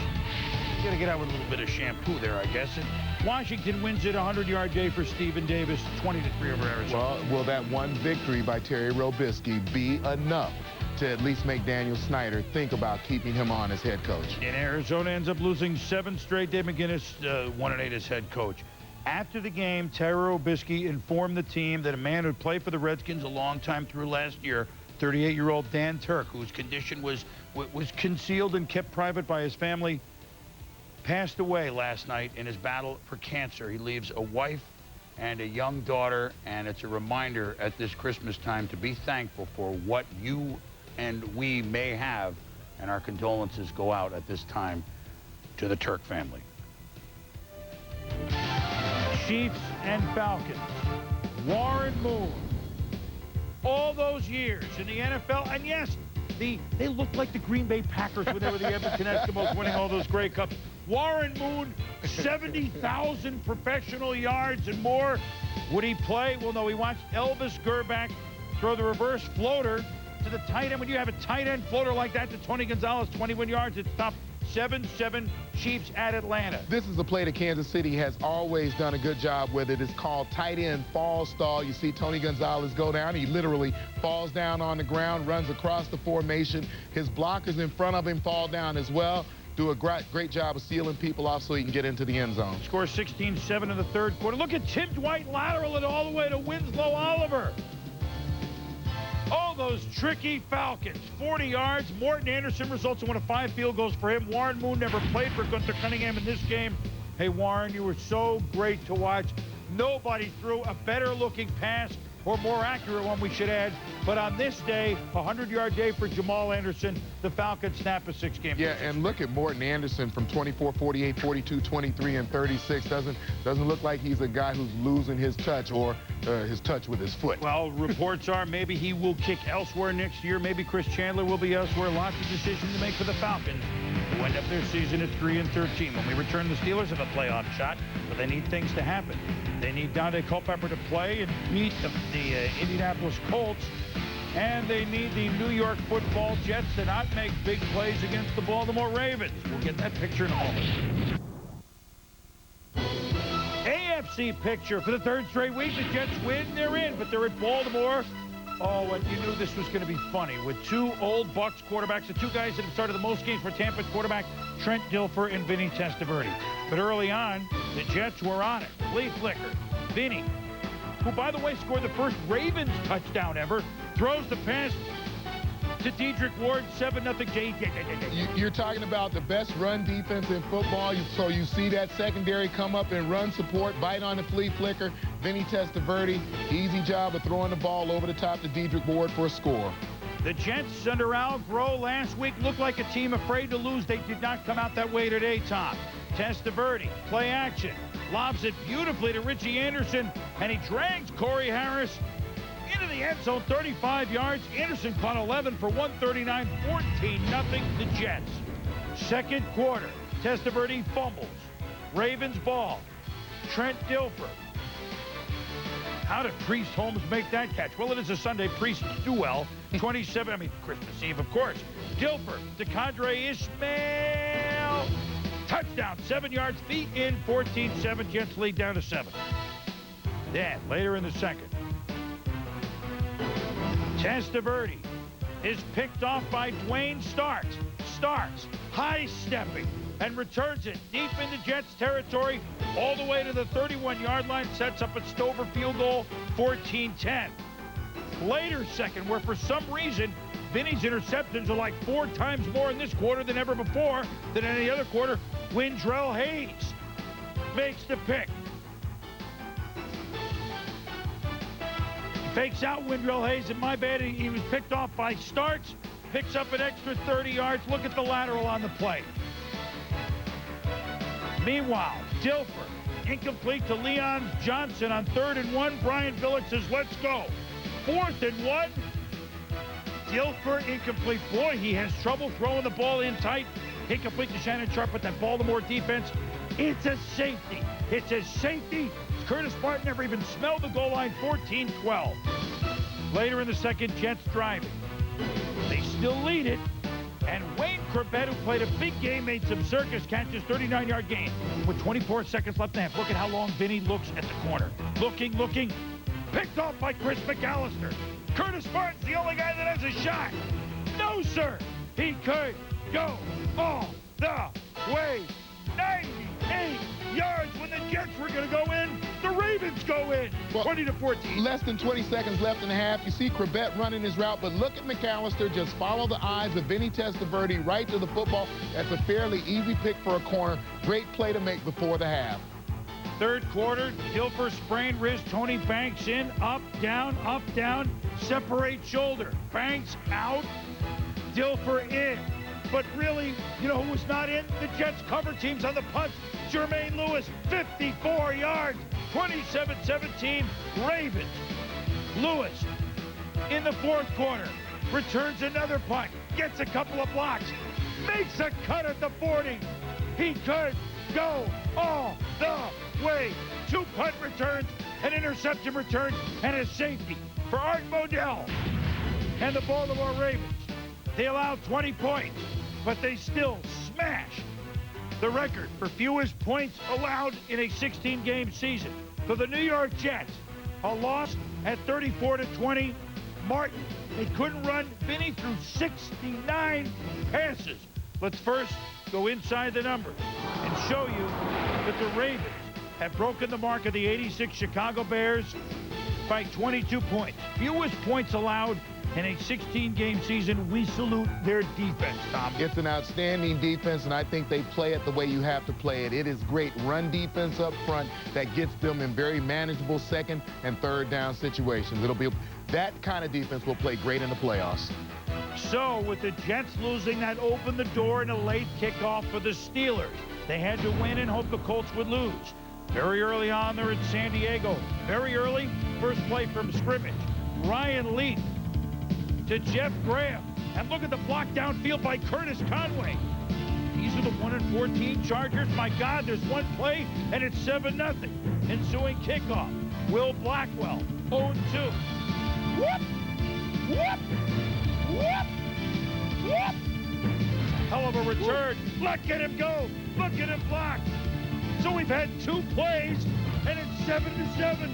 you got to get out with a little bit of shampoo there, I guess. And Washington wins it, 100-yard day for Stephen Davis, 20-3 over Arizona. Well, will that one victory by Terry Robisky be enough to at least make Daniel Snyder think about keeping him on as head coach? And Arizona ends up losing 7 straight. Dave McGinnis, 1-8 as head coach. After the game, Terry Robisky informed the team that a man who played for the Redskins a long time through last year, 38-year-old Dan Turk, whose condition was concealed and kept private by his family, passed away last night in his battle for cancer. He leaves a wife and a young daughter, and it's a reminder at this Christmas time to be thankful for what you and we may have, and our condolences go out at this time to the Turk family. Chiefs and Falcons. Warren Moon. All those years in the NFL, and yes, they looked like the Green Bay Packers when they were the Edmonton Eskimos winning all those Grey Cups. Warren Moon, 70,000 professional yards and more. Would he play? Well, no, he watched Elvis Gerbach throw the reverse floater to the tight end. When you have a tight end floater like that to Tony Gonzalez, 21 yards, it's tough. 7-7 Chiefs at Atlanta. This is a play that Kansas City has always done a good job with. It is called tight end fall stall. You see Tony Gonzalez go down. He literally falls down on the ground, runs across the formation. His blockers in front of him fall down as well. Do a great job of sealing people off so he can get into the end zone. Score 16-7 in the third quarter. Look at Tim Dwight lateral it all the way to Winslow Oliver. Oh, those tricky Falcons. 40 yards. Morton Anderson results in one of 5 field goals for him. Warren Moon never played for Gunther Cunningham in this game. Hey, Warren, you were so great to watch. Nobody threw a better-looking pass, or more accurate one, we should add. But on this day, a 100-yard day for Jamal Anderson, the Falcons snap a 6-game. Yeah, and look at Morton Anderson from 24, 48, 42, 23, and 36. Doesn't look like he's a guy who's losing his touch or his touch with his foot. Well, reports are maybe he will kick elsewhere next year. Maybe Chris Chandler will be elsewhere. Lots of decisions to make for the Falcons, who end up their season at 3-13. When we return, the Steelers have a playoff shot, but they need things to happen. They need Dante Culpepper to play and beat the Indianapolis Colts, and they need the New York Football Jets to not make big plays against the Baltimore Ravens. We'll get that picture in a moment. AFC picture for the third straight week. The Jets win, they're in, but they're at Baltimore. Oh, and you knew this was going to be funny with 2 old Bucs quarterbacks, the 2 guys that have started the most games for Tampa's quarterback, Trent Dilfer and Vinny Testaverde. But early on, the Jets were on it. Flea flicker. Vinny, who, by the way, scored the first Ravens touchdown ever, throws the pass to Dedrick Ward, 7-0. You're talking about the best run defense in football. So you see that secondary come up and run support, bite on the flea flicker. Vinny Testaverde, easy job of throwing the ball over the top to Dedrick Ward for a score. The Jets under Al Groh last week looked like a team afraid to lose. They did not come out that way today, Tom. Testaverde, play action, lobs it beautifully to Richie Anderson, and he drags Corey Harris into the end zone, 35 yards. Anderson caught 11 for 139, 14-0 the Jets. Second quarter, Testaverde fumbles. Ravens ball. Trent Dilfer. How did Priest Holmes make that catch? Well, it is a Sunday. Priest do well. Christmas Eve, of course. Dilfer to Kadre Ishmael. Touchdown, 7 yards, feet in, 14-7. Jets lead down to 7. Then, later in the second, Testaverde is picked off by Dwayne Starks. Starks high-stepping and returns it deep into Jets territory all the way to the 31-yard line, sets up a Stover field goal, 14-10. Later second, where for some reason Vinny's interceptions are like 4 times more in this quarter than ever before than any other quarter, Windrell Hayes makes the pick. Fakes out Windrell Hayes, and my bad, he was picked off by Starks, picks up an extra 30 yards. Look at the lateral on the play. Meanwhile, Dilfer, incomplete to Leon Johnson on 3rd and 1. Brian Billick says, let's go. 4th and 1. Dilfer incomplete. Boy, he has trouble throwing the ball in tight. Incomplete to Shannon Sharp, but that Baltimore defense, it's a safety. It's a safety. Curtis Martin never even smelled the goal line, 14-12. Later in the second, Jets driving. They still lead it. And Wayne Corbett, who played a big game, made some circus catches, 39-yard gain with 24 seconds left in the half. Look at how long Vinny looks at the corner. Looking. Picked off by Chris McAllister. Curtis Martin's the only guy that has a shot. No, sir. He could go all the way. 98 yards when the Jets were going to go in. The Ravens go in. 20-14. Less than 20 seconds left in the half. You see Corbett running his route, but look at McAllister. Just follow the eyes of Vinny Testaverde right to the football. That's a fairly easy pick for a corner. Great play to make before the half. Third quarter, Dilfer sprained wrist. Tony Banks in, up, down, separate shoulder. Banks out, Dilfer in. But really, you know who was not in? The Jets cover teams on the punts. Jermaine Lewis, 54 yards, 27-17, Ravens. Lewis, in the fourth quarter, returns another punt, gets a couple of blocks, makes a cut at the 40. He could go all the way. 2 punt returns, an interception return, and a safety for Art Modell and the Baltimore Ravens. They allowed 20 points, but they still smash the record for fewest points allowed in a 16-game season. For the New York Jets, a loss at 34-20. Martin, they couldn't run. Vinny threw 69 passes. Let's first go inside the numbers and show you that the Ravens have broken the mark of the 86 Chicago Bears by 22 points. Fewest points allowed in a 16-game season. We salute their defense, Tom. It's an outstanding defense, and I think they play it the way you have to play it. It is great run defense up front that gets them in very manageable second and third down situations. It'll be that kind of defense will play great in the playoffs. So, with the Jets losing, that opened the door in a late kickoff for the Steelers. They had to win and hope the Colts would lose. Very early on, they're in San Diego. Very early, first play from scrimmage. Ryan Leaf to Jeff Graham. And look at the block downfield by Curtis Conway. These are the 1-14 Chargers. My God, there's one play, and it's 7-0. Ensuing kickoff. Will Blackwell, 0-2. Whoop! Whoop! Whoop! Whoop! Hell of a return. Look at him go. Look at him block. So we've had 2 plays, and it's 7-7.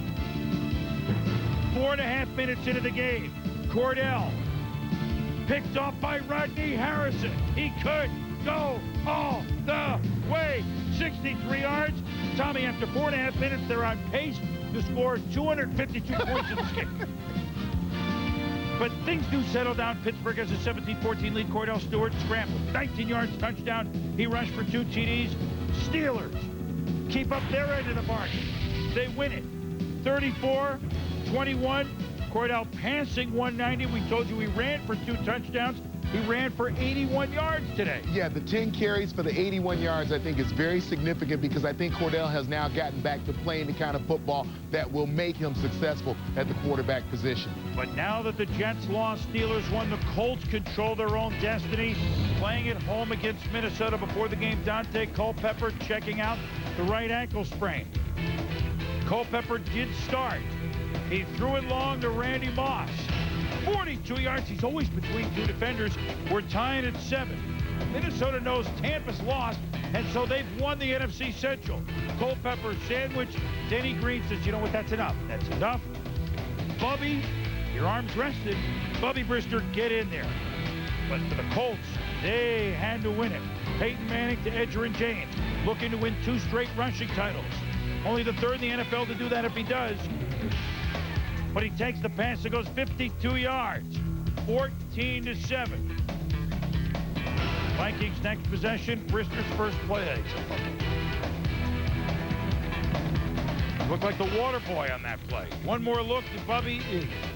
4.5 minutes into the game. Cordell picked off by Rodney Harrison. He could go all the way. 63 yards. Tommy, after 4.5 minutes, they're on pace to score 252 points in this game. But things do settle down. Pittsburgh has a 17-14 lead. Cordell Stewart scrambled. 19 yards, touchdown. He rushed for 2 TDs. Steelers keep up their end of the bargain. They win it. 34-21. Cordell passing 190. We told you he ran for 2 touchdowns. He ran for 81 yards today. Yeah, the 10 carries for the 81 yards I think is very significant because I think Cordell has now gotten back to playing the kind of football that will make him successful at the quarterback position. But now that the Jets lost, Steelers won, the Colts control their own destiny. Playing at home against Minnesota before the game, Dante Culpepper checking out the right ankle sprain. Culpepper did start. He threw it long to Randy Moss. 42 yards. He's always between 2 defenders. We're tying at 7. Minnesota knows Tampa's lost, and so they've won the NFC Central. Culpepper sandwich. Denny Green says, you know what, that's enough. That's enough. Bubby, your arm's rested. Bubby Brister, get in there. But for the Colts, they had to win it. Peyton Manning to Edgerrin James, looking to win 2 straight rushing titles. Only the 3rd in the NFL to do that if he does. But he takes the pass. It goes 52 yards. 14-7. Vikings next possession. Brister's first play. Looked like the water boy on that play. One more look to Bubby.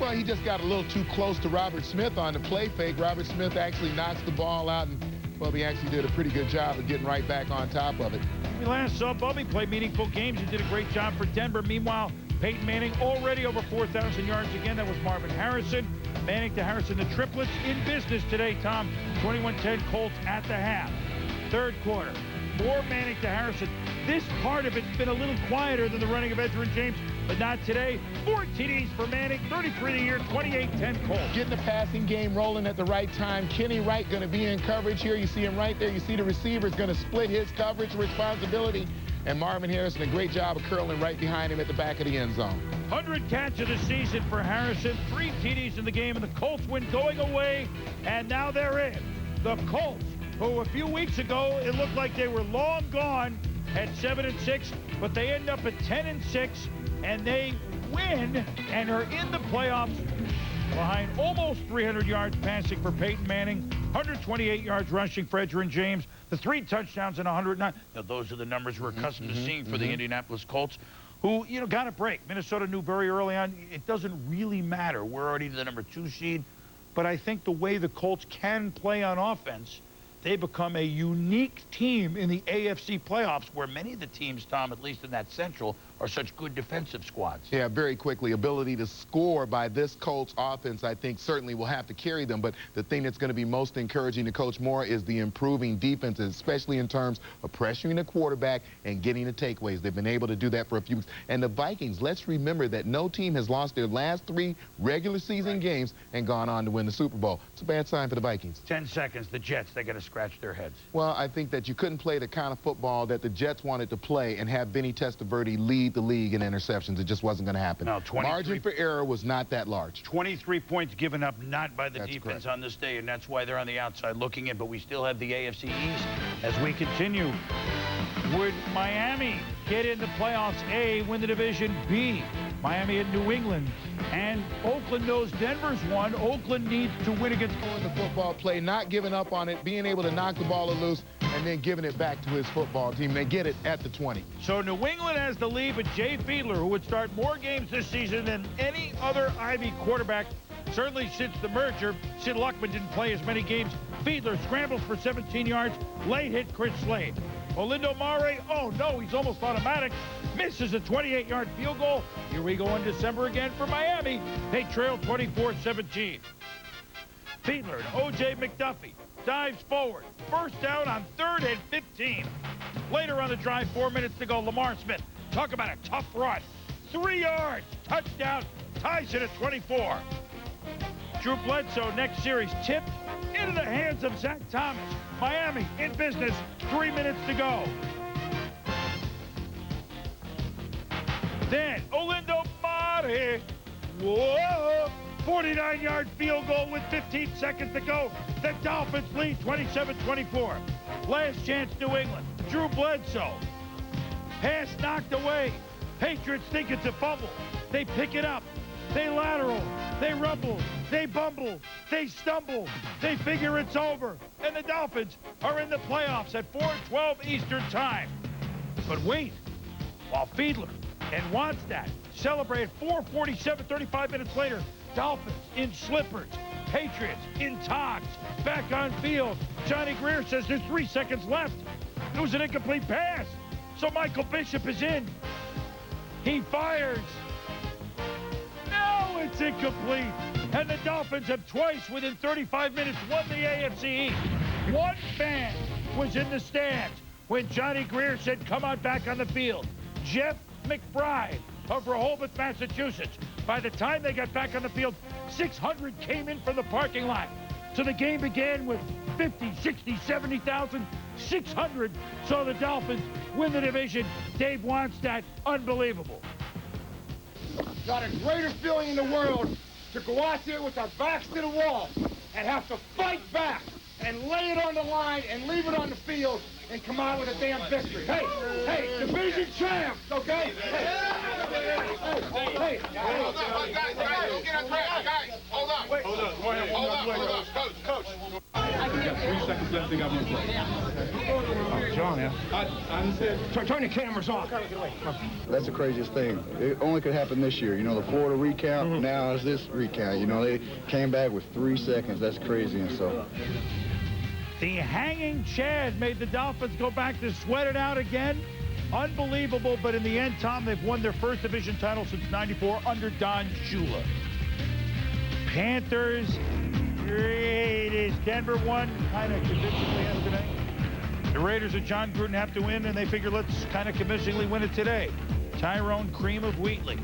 Well, he just got a little too close to Robert Smith on the play fake. Robert Smith actually knocks the ball out, and Bubby actually did a pretty good job of getting right back on top of it. We last saw Bubby play meaningful games. He did a great job for Denver. Meanwhile, Peyton Manning already over 4,000 yards again. That was Marvin Harrison. Manning to Harrison, the triplets in business today, Tom. 21-10 Colts at the half. Third quarter, more Manning to Harrison. This part of it's been a little quieter than the running of Edgerrin James, but not today. 4 TDs for Manning, 33 to year, 28-10 Colts. Getting the passing game rolling at the right time. Kenny Wright going to be in coverage here. You see him right there. You see the receiver's going to split his coverage responsibility. And Marvin Harrison, a great job of curling right behind him at the back of the end zone. 100 catch of the season for Harrison. 3 TDs in the game, and the Colts win going away. And now they're in. The Colts, who a few weeks ago, it looked like they were long gone at 7-6, but they end up at 10-6, and they win and are in the playoffs behind almost 300 yards passing for Peyton Manning. 128 yards rushing for Edgerrin James, the 3 touchdowns and 109. Now, those are the numbers we're accustomed to seeing for the Indianapolis Colts, who, got a break. Minnesota knew very early on, it doesn't really matter. We're already the number 2 seed. But I think the way the Colts can play on offense, they become a unique team in the AFC playoffs, where many of the teams, Tom, at least in that Central, are such good defensive squads. Yeah, very quickly, ability to score by this Colts offense, I think, certainly will have to carry them. But the thing that's going to be most encouraging to Coach Moore is the improving defense, especially in terms of pressuring the quarterback and getting the takeaways. They've been able to do that for a few weeks. And the Vikings, let's remember that no team has lost their last 3 regular season games and gone on to win the Super Bowl. It's a bad sign for the Vikings. 10 seconds, the Jets, they're going to scratch their heads. Well, I think that you couldn't play the kind of football that the Jets wanted to play and have Vinny Testaverde lead the league in interceptions. It just wasn't going to happen. No, margin for error was not that large. 23 points given up, not by the defense on this day, and that's why they're on the outside looking in. But we still have the AFC East as we continue. Would Miami get in the playoffs? A, win the division. B, Miami at New England. And Oakland knows Denver's won. Oakland needs to win against the football play, not giving up on it, being able to knock the ball loose, and then giving it back to his football team. They get it at the 20. So New England has the lead, but Jay Fiedler, who would start more games this season than any other Ivy quarterback, certainly since the merger. Sid Luckman didn't play as many games. Fiedler scrambles for 17 yards. Late hit Chris Slade. Olindo Mare, oh no, he's almost automatic. Misses a 28-yard field goal. Here we go in December again for Miami. They trail 24-17. Fiedler to O.J. McDuffie. Dives forward. First down on 3rd and 15. Later on the drive, 4 minutes to go. Lamar Smith. Talk about a tough run. 3 yards. Touchdown. Ties it at 24. Drew Bledsoe, next series, tipped into the hands of Zach Thomas. Miami in business. 3 minutes to go. Then Olindo Mare. Whoa. 49-yard field goal with 15 seconds to go. The Dolphins lead 27-24. Last chance, New England. Drew Bledsoe. Pass knocked away. Patriots think it's a fumble. They pick it up. They lateral. They rumble. They bumble. They stumble. They figure it's over. And the Dolphins are in the playoffs at 4:12 Eastern Time. But wait. While Fiedler and Wannstedt celebrate 4:47, 35 minutes later, Dolphins in slippers, Patriots in togs, back on field. Johnny Greer says there's 3 seconds left. It was an incomplete pass. So Michael Bishop is in. He fires. No, it's incomplete. And the Dolphins have twice within 35 minutes won the AFC East. One fan was in the stands when Johnny Greer said, come on back on the field. Jeff McBride of Rehoboth, Massachusetts. By the time they got back on the field, 600 came in from the parking lot. So the game began with 50, 60, 70,000. 600 saw the Dolphins win the division. Dave Wannstedt, unbelievable. Not a greater feeling in the world to go out there with our backs to the wall and have to fight back and lay it on the line and leave it on the field and come out with a damn victory. Hey, division champs, okay? Hey. Don't get on track, guys. Hold on. Coach. 3 seconds left, they got one play. John, yeah. Turn the cameras off. That's the craziest thing. It only could happen this year. You know, the Florida recount, now it's this recount. You know, they came back with 3 seconds. That's crazy, and so... The hanging Chad made the Dolphins go back to sweat it out again. Unbelievable, but in the end, Tom, they've won their first division title since '94 under Don Shula. Panthers, it is Denver won kind of convincingly yesterday. The Raiders and John Gruden have to win, and they figure let's kind of convincingly win it today. Tyrone Cream of Wheatley.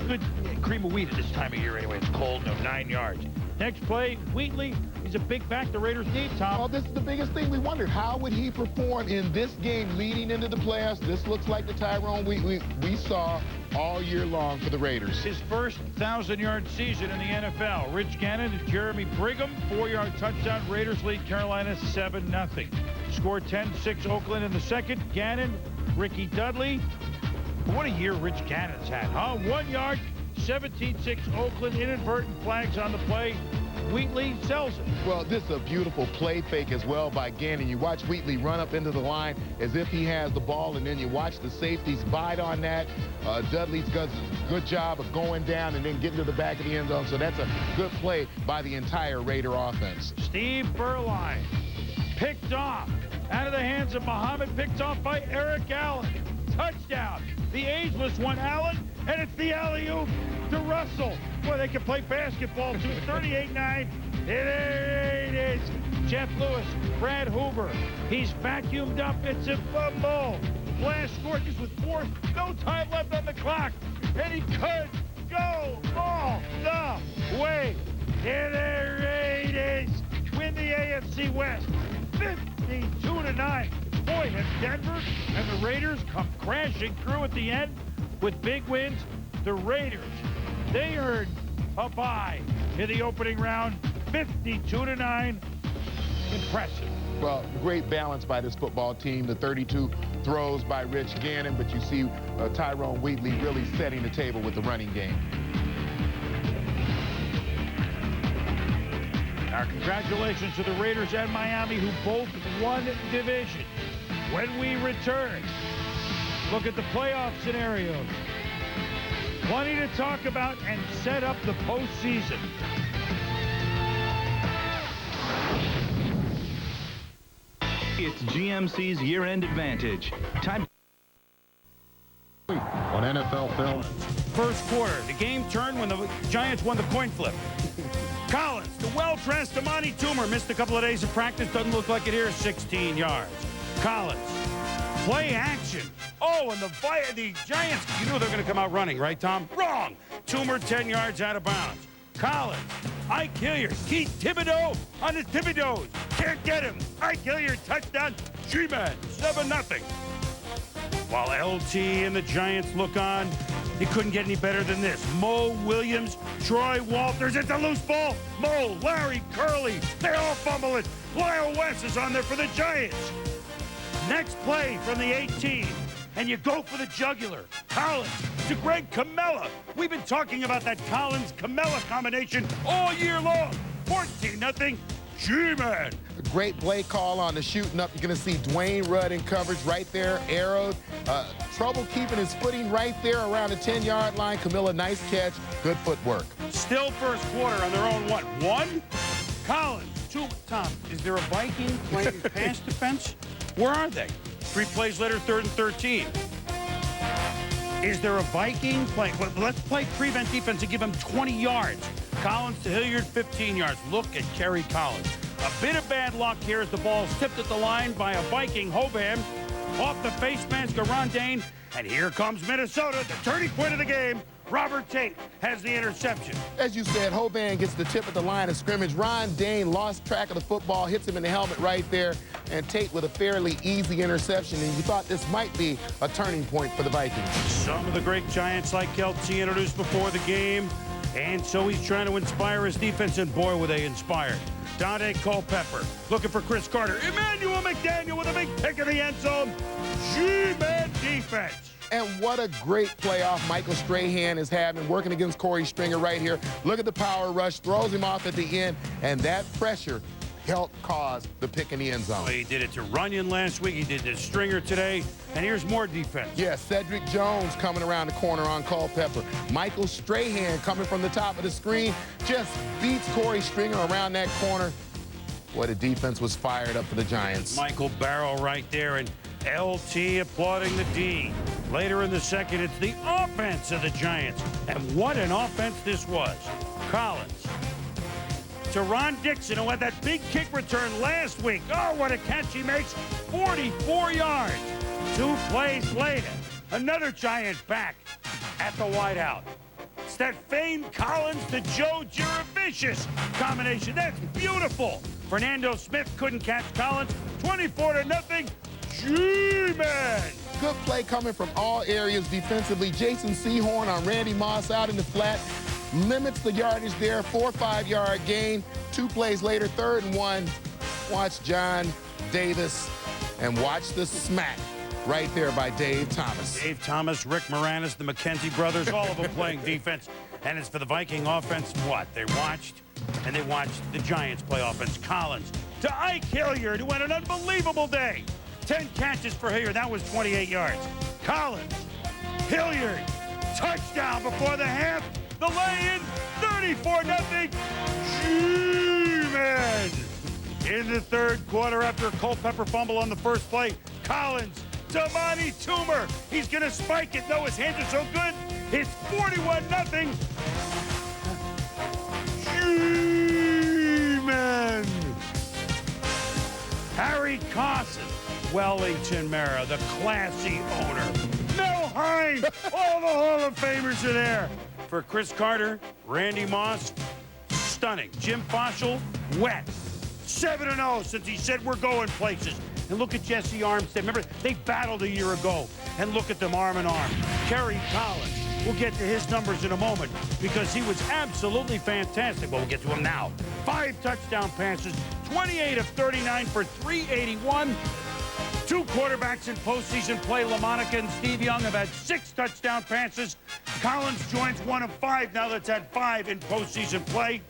Good cream of wheat at this time of year anyway. It's cold, no, 9 yards. Next play, Wheatley. He's a big back the Raiders need, Tom. Well, this is the biggest thing we wondered. How would he perform in this game leading into the playoffs? This looks like the Tyrone we saw all year long for the Raiders. His first 1,000-yard season in the NFL. Rich Gannon and Jeremy Brigham, 4-yard touchdown. Raiders lead Carolina 7-0. Score 10-6 Oakland in the second. Gannon, Ricky Dudley. What a year Rich Gannon's had, huh? 1 yard, 17-6 Oakland. Inadvertent flags on the play. Wheatley sells it. Well, this is a beautiful play fake as well by Gannon. You watch Wheatley run up into the line as if he has the ball, and then you watch the safeties bite on that. Dudley's does a good job of going down and then getting to the back of the end zone. So that's a good play by the entire Raider offense. Steve Berline picked off out of the hands of Muhammad, picked off by Eric Allen. Touchdown. The ageless one, Allen, and it's the alley-oop to Russell. Boy, they can play basketball too. 38-9. There it is. Jeff Lewis, Brad Hoover. He's vacuumed up. It's a fumble. Flash scored just with no time left on the clock. And he could go all the way. There it is. Win the AFC West. 52-9. Boy, have Denver and the Raiders come crashing through at the end with big wins. The Raiders, they earned a bye in the opening round, 52-9. Impressive. Well, great balance by this football team. The 32 throws by Rich Gannon, but you see Tyrone Wheatley really setting the table with the running game. Our congratulations to the Raiders and Miami, who both won division. When we return, look at the playoff scenarios. Plenty to talk about and set up the postseason. It's GMC's year-end advantage. Time on NFL film. First quarter, the game turned when the Giants won the coin flip. Collins, the well-dressed Amani Toomer, missed a couple of days of practice. Doesn't look like it here. 16 yards. Collins, play action. Oh, and the Giants, you knew they're going to come out running, right, Tom? Wrong. Toomer 10 yards out of bounds. Collins, Ike Hilliard, Keith Thibodeau on his Thibodeaus. Can't get him. Ike Hilliard, touchdown. G-Man, 7-0. While LT and the Giants look on, it couldn't get any better than this. Mo Williams, Troy Walters, it's a loose ball. Mo, Larry, Curley, they all fumble it. Lyle West is on there for the Giants. Next play from the 18, and you go for the jugular. Collins to Greg Camella. We've been talking about that Collins-Camella combination all year long. 14-0, G-Man. A great play call on the shooting up. You're going to see Dwayne Rudd in coverage right there, arrowed. Trouble keeping his footing right there around the 10-yard line. Camilla, nice catch, good footwork. Still first quarter on their own, what, 1? Collins, 2. Tom, is there a Viking playing pass defense? Where are they? 3 plays later, 3rd and 13. Is there a Viking playing? Well, let's play prevent defense and give him 20 yards. Collins to Hilliard, 15 yards. Look at Kerry Collins. A bit of bad luck here as the ball is tipped at the line by a Viking, Hobam. Off the face mask of Ron Dane. And here comes Minnesota, the turning point of the game. Robert Tate has the interception. As you said, Hoban gets the tip at the line of scrimmage. Ron Dane lost track of the football, hits him in the helmet right there, and Tate with a fairly easy interception. And you thought this might be a turning point for the Vikings. Some of the great Giants like LT introduced before the game, and so he's trying to inspire his defense, and boy, were they inspired. Dante Culpepper looking for Chris Carter. Emmanuel McDaniel with a big pick in the end zone. G-Man defense. And what a great playoff Michael Strahan is having, working against Corey Stringer right here. Look at the power rush, throws him off at the end, and that pressure helped cause the pick in the end zone. Well, he did it to Runyon last week. He did to Stringer today. And here's more defense. Yeah, Cedric Jones coming around the corner on Culpepper. Michael Strahan coming from the top of the screen just beats Corey Stringer around that corner. Boy, the defense was fired up for the Giants. Michael Barrow right there, and LT applauding the D. Later in the second, it's the offense of the Giants. And what an offense this was. Collins to Ron Dixon, who had that big kick return last week. Oh, what a catch he makes. 44 yards. 2 plays later, another Giant back at the wideout. It's that famed Collins to Joe Giravicius combination. That's beautiful. Fernando Smith couldn't catch Collins. 24-0. G-Man. Good play coming from all areas defensively. Jason Sehorn on Randy Moss out in the flat. Limits the yardage there. 4 or 5 yard gain. 2 plays later, 3rd and 1. Watch John Davis and watch the smack right there by Dave Thomas. Dave Thomas, Rick Moranis, the McKenzie brothers, all of them playing defense. And as for the Viking offense, what? They watched the Giants play offense. Collins to Ike Hilliard, who had an unbelievable day. 10 catches for Hilliard. That was 28 yards. Collins, Hilliard, touchdown before the half. The lay-in, 34-0. G-Man. In the third quarter, after a Culpepper fumble on the first play, Collins to Monty Toomer. He's going to spike it. No, his hands are so good. It's 41-0. G-Man. Harry Carson, Wellington Mara, the classy owner. Mel Hines, all the Hall of Famers are there. For Chris Carter, Randy Moss, stunning. Jim Foschel, wet. 7-0 since he said we're going places. And look at Jesse Armstead. Remember, they battled a year ago. And look at them arm in arm. Kerry Collins. We'll get to his numbers in a moment because he was absolutely fantastic. Well, we'll get to him now. 5 touchdown passes, 28 of 39 for 381. 2 quarterbacks in postseason play, LaMonica and Steve Young, have had 6 touchdown passes. Collins joins 1 of 5 now that's had 5 in postseason play.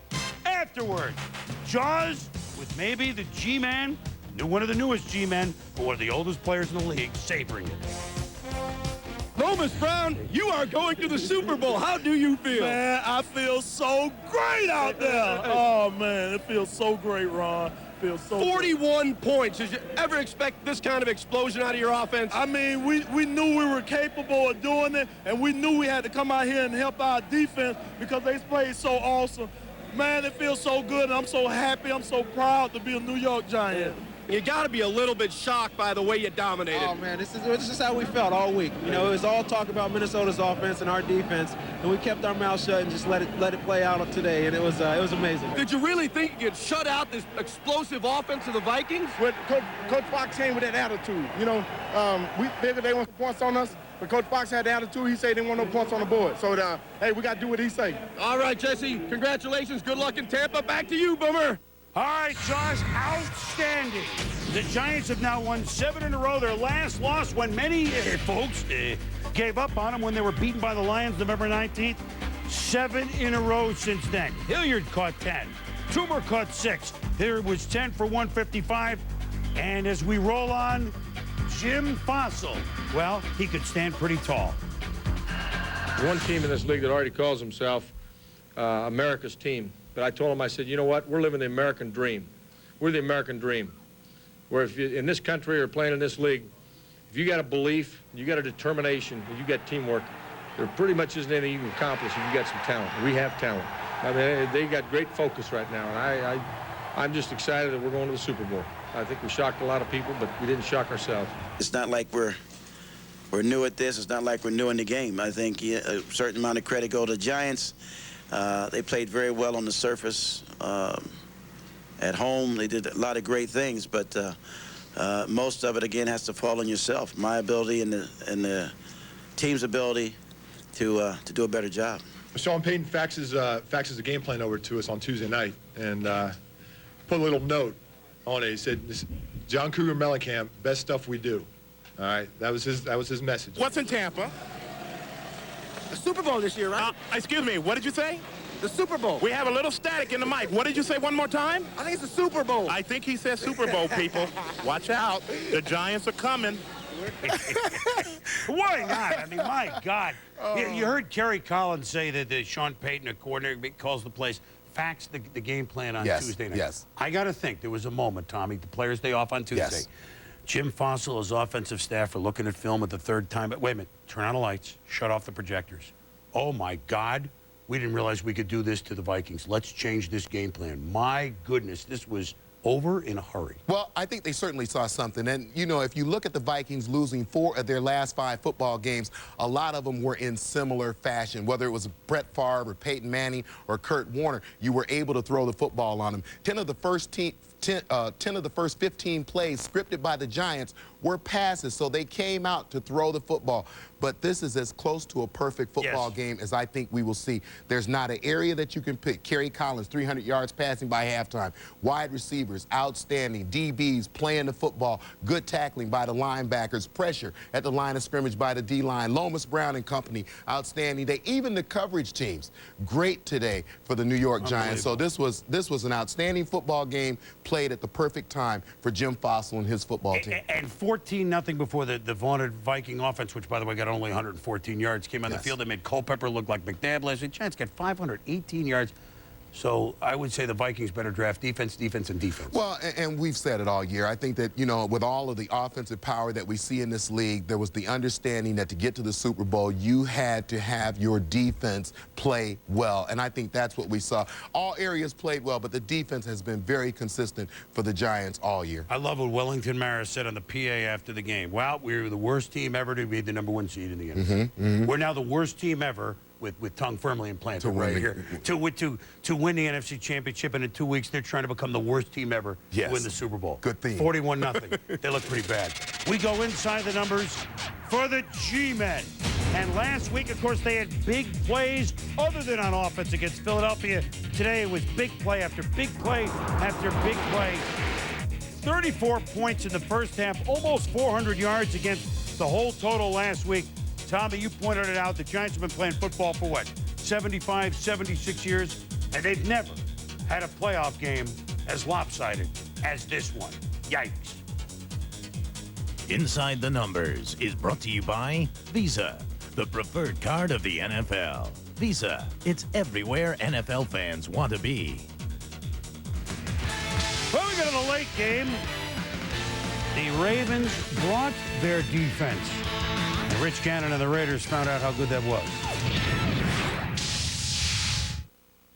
Afterwards, Jaws with maybe the G-Man, one of the newest G-Men, but one of the oldest players in the league, savoring it. Lomas Brown, you are going to the Super Bowl. How do you feel? Man, I feel so great out there. Oh, man, it feels so great, Ron. Feels so 41 points. Did you ever expect this kind of explosion out of your offense? I mean, we knew we were capable of doing it, and we knew we had to come out here and help our defense because they played so awesome. Man, it feels so good, and I'm so happy. I'm so proud to be a New York Giant. You got to be a little bit shocked by the way you dominated. Oh, man, this is how we felt all week. You know, it was all talk about Minnesota's offense and our defense, and we kept our mouth shut and just let it play out today, and it was amazing. Did you really think you could shut out this explosive offense of the Vikings? When Coach Fox came with that attitude, you know, we figured they want points on us, but Coach Fox had the attitude. He said he didn't want no points on the board. So, hey, we got to do what he say. All right, Jesse, congratulations. Good luck in Tampa. Back to you, Boomer. All right, Josh, outstanding. The Giants have now won 7 in a row. Their last loss when many folks gave up on them when they were beaten by the Lions November 19th. 7 in a row since then. Hilliard caught 10. Toomer caught 6. Hilliard was 10 for 155. And as we roll on, Jim Fossel, well, he could stand pretty tall. One team in this league that already calls himself America's team. But I told him, I said, you know what? We're living the American dream. We're the American dream. Where if you, in this country or playing in this league, if you got a belief, you got a determination, and you got teamwork, there pretty much isn't anything you can accomplish if you got some talent. We have talent. I mean, they got great focus right now, and I'm just excited that we're going to the Super Bowl. I think we shocked a lot of people, but we didn't shock ourselves. It's not like we're new at this. It's not like we're new in the game. I think a certain amount of credit go to the Giants. They played very well on the surface. At home, they did a lot of great things, but most of it, again, has to fall on yourself. My ability and the team's ability to do a better job. Sean Payton faxes the game plan over to us on Tuesday night and put a little note on it. He said, John Cougar Mellencamp, best stuff we do. All right, that was his message. What's in Tampa? The Super Bowl this year, right? Excuse me, what did you say? The Super Bowl. We have a little static in the mic. What did you say one more time? I think it's the Super Bowl. I think he said Super Bowl, people. Watch out. The Giants are coming. Why not? I mean, my God. You heard Kerry Collins say that Sean Payton, a coordinator, calls the plays, faxed the game plan on Tuesday night. Yes. I got to think there was a moment, Tommy, the players' day off on Tuesday. Yes. Jim Fossel, his offensive staff, are looking at film at the third time. But wait a minute, turn on the lights, shut off the projectors. Oh, my God. We didn't realize we could do this to the Vikings. Let's change this game plan. My goodness, this was over in a hurry. Well, I think they certainly saw something. And, you know, if you look at the Vikings losing 4 of their last 5 football games, a lot of them were in similar fashion. Whether it was Brett Favre or Peyton Manning or Kurt Warner, you were able to throw the football on them. 10 of the first 10 of the first 15 plays scripted by the Giants were passes, so they came out to throw the football. But this is as close to a perfect football game as I think we will see. There's not an area that you can pick. Kerry Collins, 300 yards passing by halftime. Wide receivers, outstanding. DBs playing the football. Good tackling by the linebackers. Pressure at the line of scrimmage by the D-line. Lomas Brown and company, outstanding. Even the coverage teams, great today for the New York Giants. So this was an outstanding football game played at the perfect time for Jim Fossil and his football team. And 14-0 before the vaunted Viking offense, which, by the way, got only 114 yards, came on the field. They made Culpepper look like McNabb last week. Giants got 518 yards. So I would say the Vikings better draft defense, defense, and defense. Well, and we've said it all year. I think that, you know, with all of the offensive power that we see in this league, there was the understanding that to get to the Super Bowl, you had to have your defense play well. And I think that's what we saw. All areas played well, but the defense has been very consistent for the Giants all year. I love what Wellington Maris said on the PA after the game. Well, we were the worst team ever to be the #1 seed in the NFC. We're now the worst team ever, with tongue firmly implanted right here, to win the NFC Championship, and in 2 weeks they're trying to become the worst team ever to win the Super Bowl. Good thing. 41-0. They look pretty bad. We go inside the numbers for the G-Men. And last week, of course, they had big plays other than on offense against Philadelphia. Today it was big play after big play after big play. 34 points in the first half, almost 400 yards against the whole total last week. Tommy, you pointed it out. The Giants have been playing football for what, 75, 76 years? And they've never had a playoff game as lopsided as this one. Yikes. Inside the Numbers is brought to you by Visa, the preferred card of the NFL. Visa, it's everywhere NFL fans want to be. Well, we got to the late game. The Ravens brought their defense. And Rich Gannon and the Raiders found out how good that was.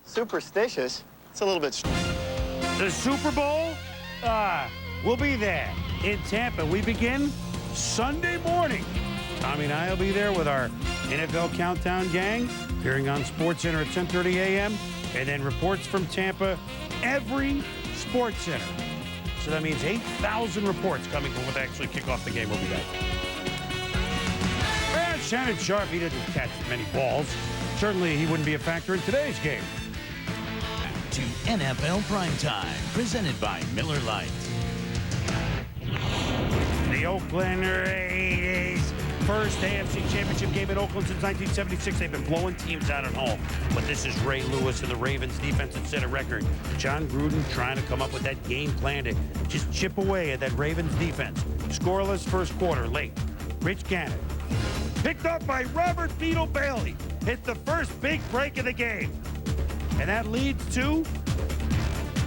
Superstitious? It's a little bit... The Super Bowl? We'll be there in Tampa. We begin Sunday morning. Tommy and I will be there with our NFL Countdown gang, appearing on SportsCenter at 10:30 a.m., and then reports from Tampa every SportsCenter. So that means 8,000 reports coming from what they actually kick off the game. We'll be back. Well, Shannon Sharp, he didn't catch many balls. Certainly he wouldn't be a factor in today's game. To NFL Primetime, presented by Miller Lite. The Oakland Raiders, first AFC Championship game in Oakland since 1976. They've been blowing teams out at home. But this is Ray Lewis and the Ravens defense that set a record. John Gruden trying to come up with that game plan to just chip away at that Ravens defense. Scoreless first quarter, late. Rich Gannon, picked up by Robert Beetle Bailey, hit the first big break of the game. And that leads to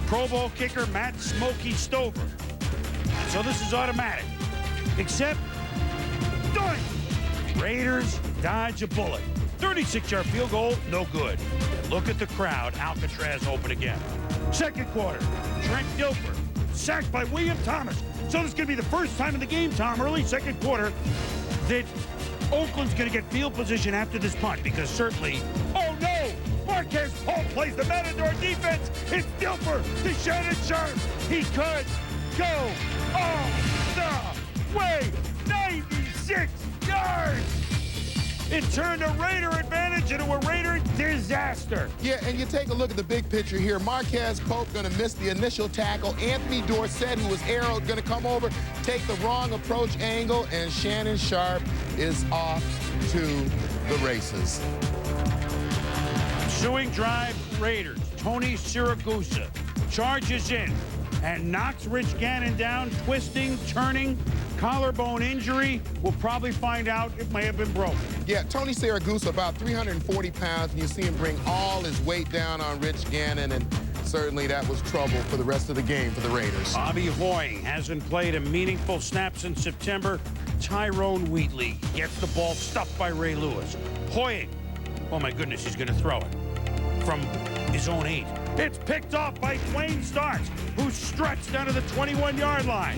Pro Bowl kicker Matt Smokey Stover. And so this is automatic. Except, doink! Raiders dodge a bullet. 36-yard field goal, no good. And look at the crowd. Alcatraz open again. Second quarter, Trent Dilfer, sacked by William Thomas. So this is going to be the first time in the game, Tom, early second quarter, that Oakland's going to get field position after this punt, because certainly, oh no! Marquez Paul plays the Matador defense. It's Dilfer to Shannon Sharp. He could go all the way. 96 yards. It turned a Raider advantage into a Raider disaster. Yeah, and you take a look at the big picture here. Marquez Pope going to miss the initial tackle. Anthony Dorsett, who was arrowed, going to come over, take the wrong approach angle, and Shannon Sharp is off to the races. Ensuing drive, Raiders. Tony Siragusa charges in and knocks Rich Gannon down, twisting, turning, collarbone injury. We'll probably find out it may have been broken. Yeah, Tony Siragusa, about 340 pounds, and you see him bring all his weight down on Rich Gannon, and certainly that was trouble for the rest of the game for the Raiders. Bobby Hoying hasn't played a meaningful snap since September. Tyrone Wheatley gets the ball stuffed by Ray Lewis. Hoying, oh my goodness, he's going to throw it from his own 8. It's picked off by Dwayne Starks, who stretched down to the 21-yard line.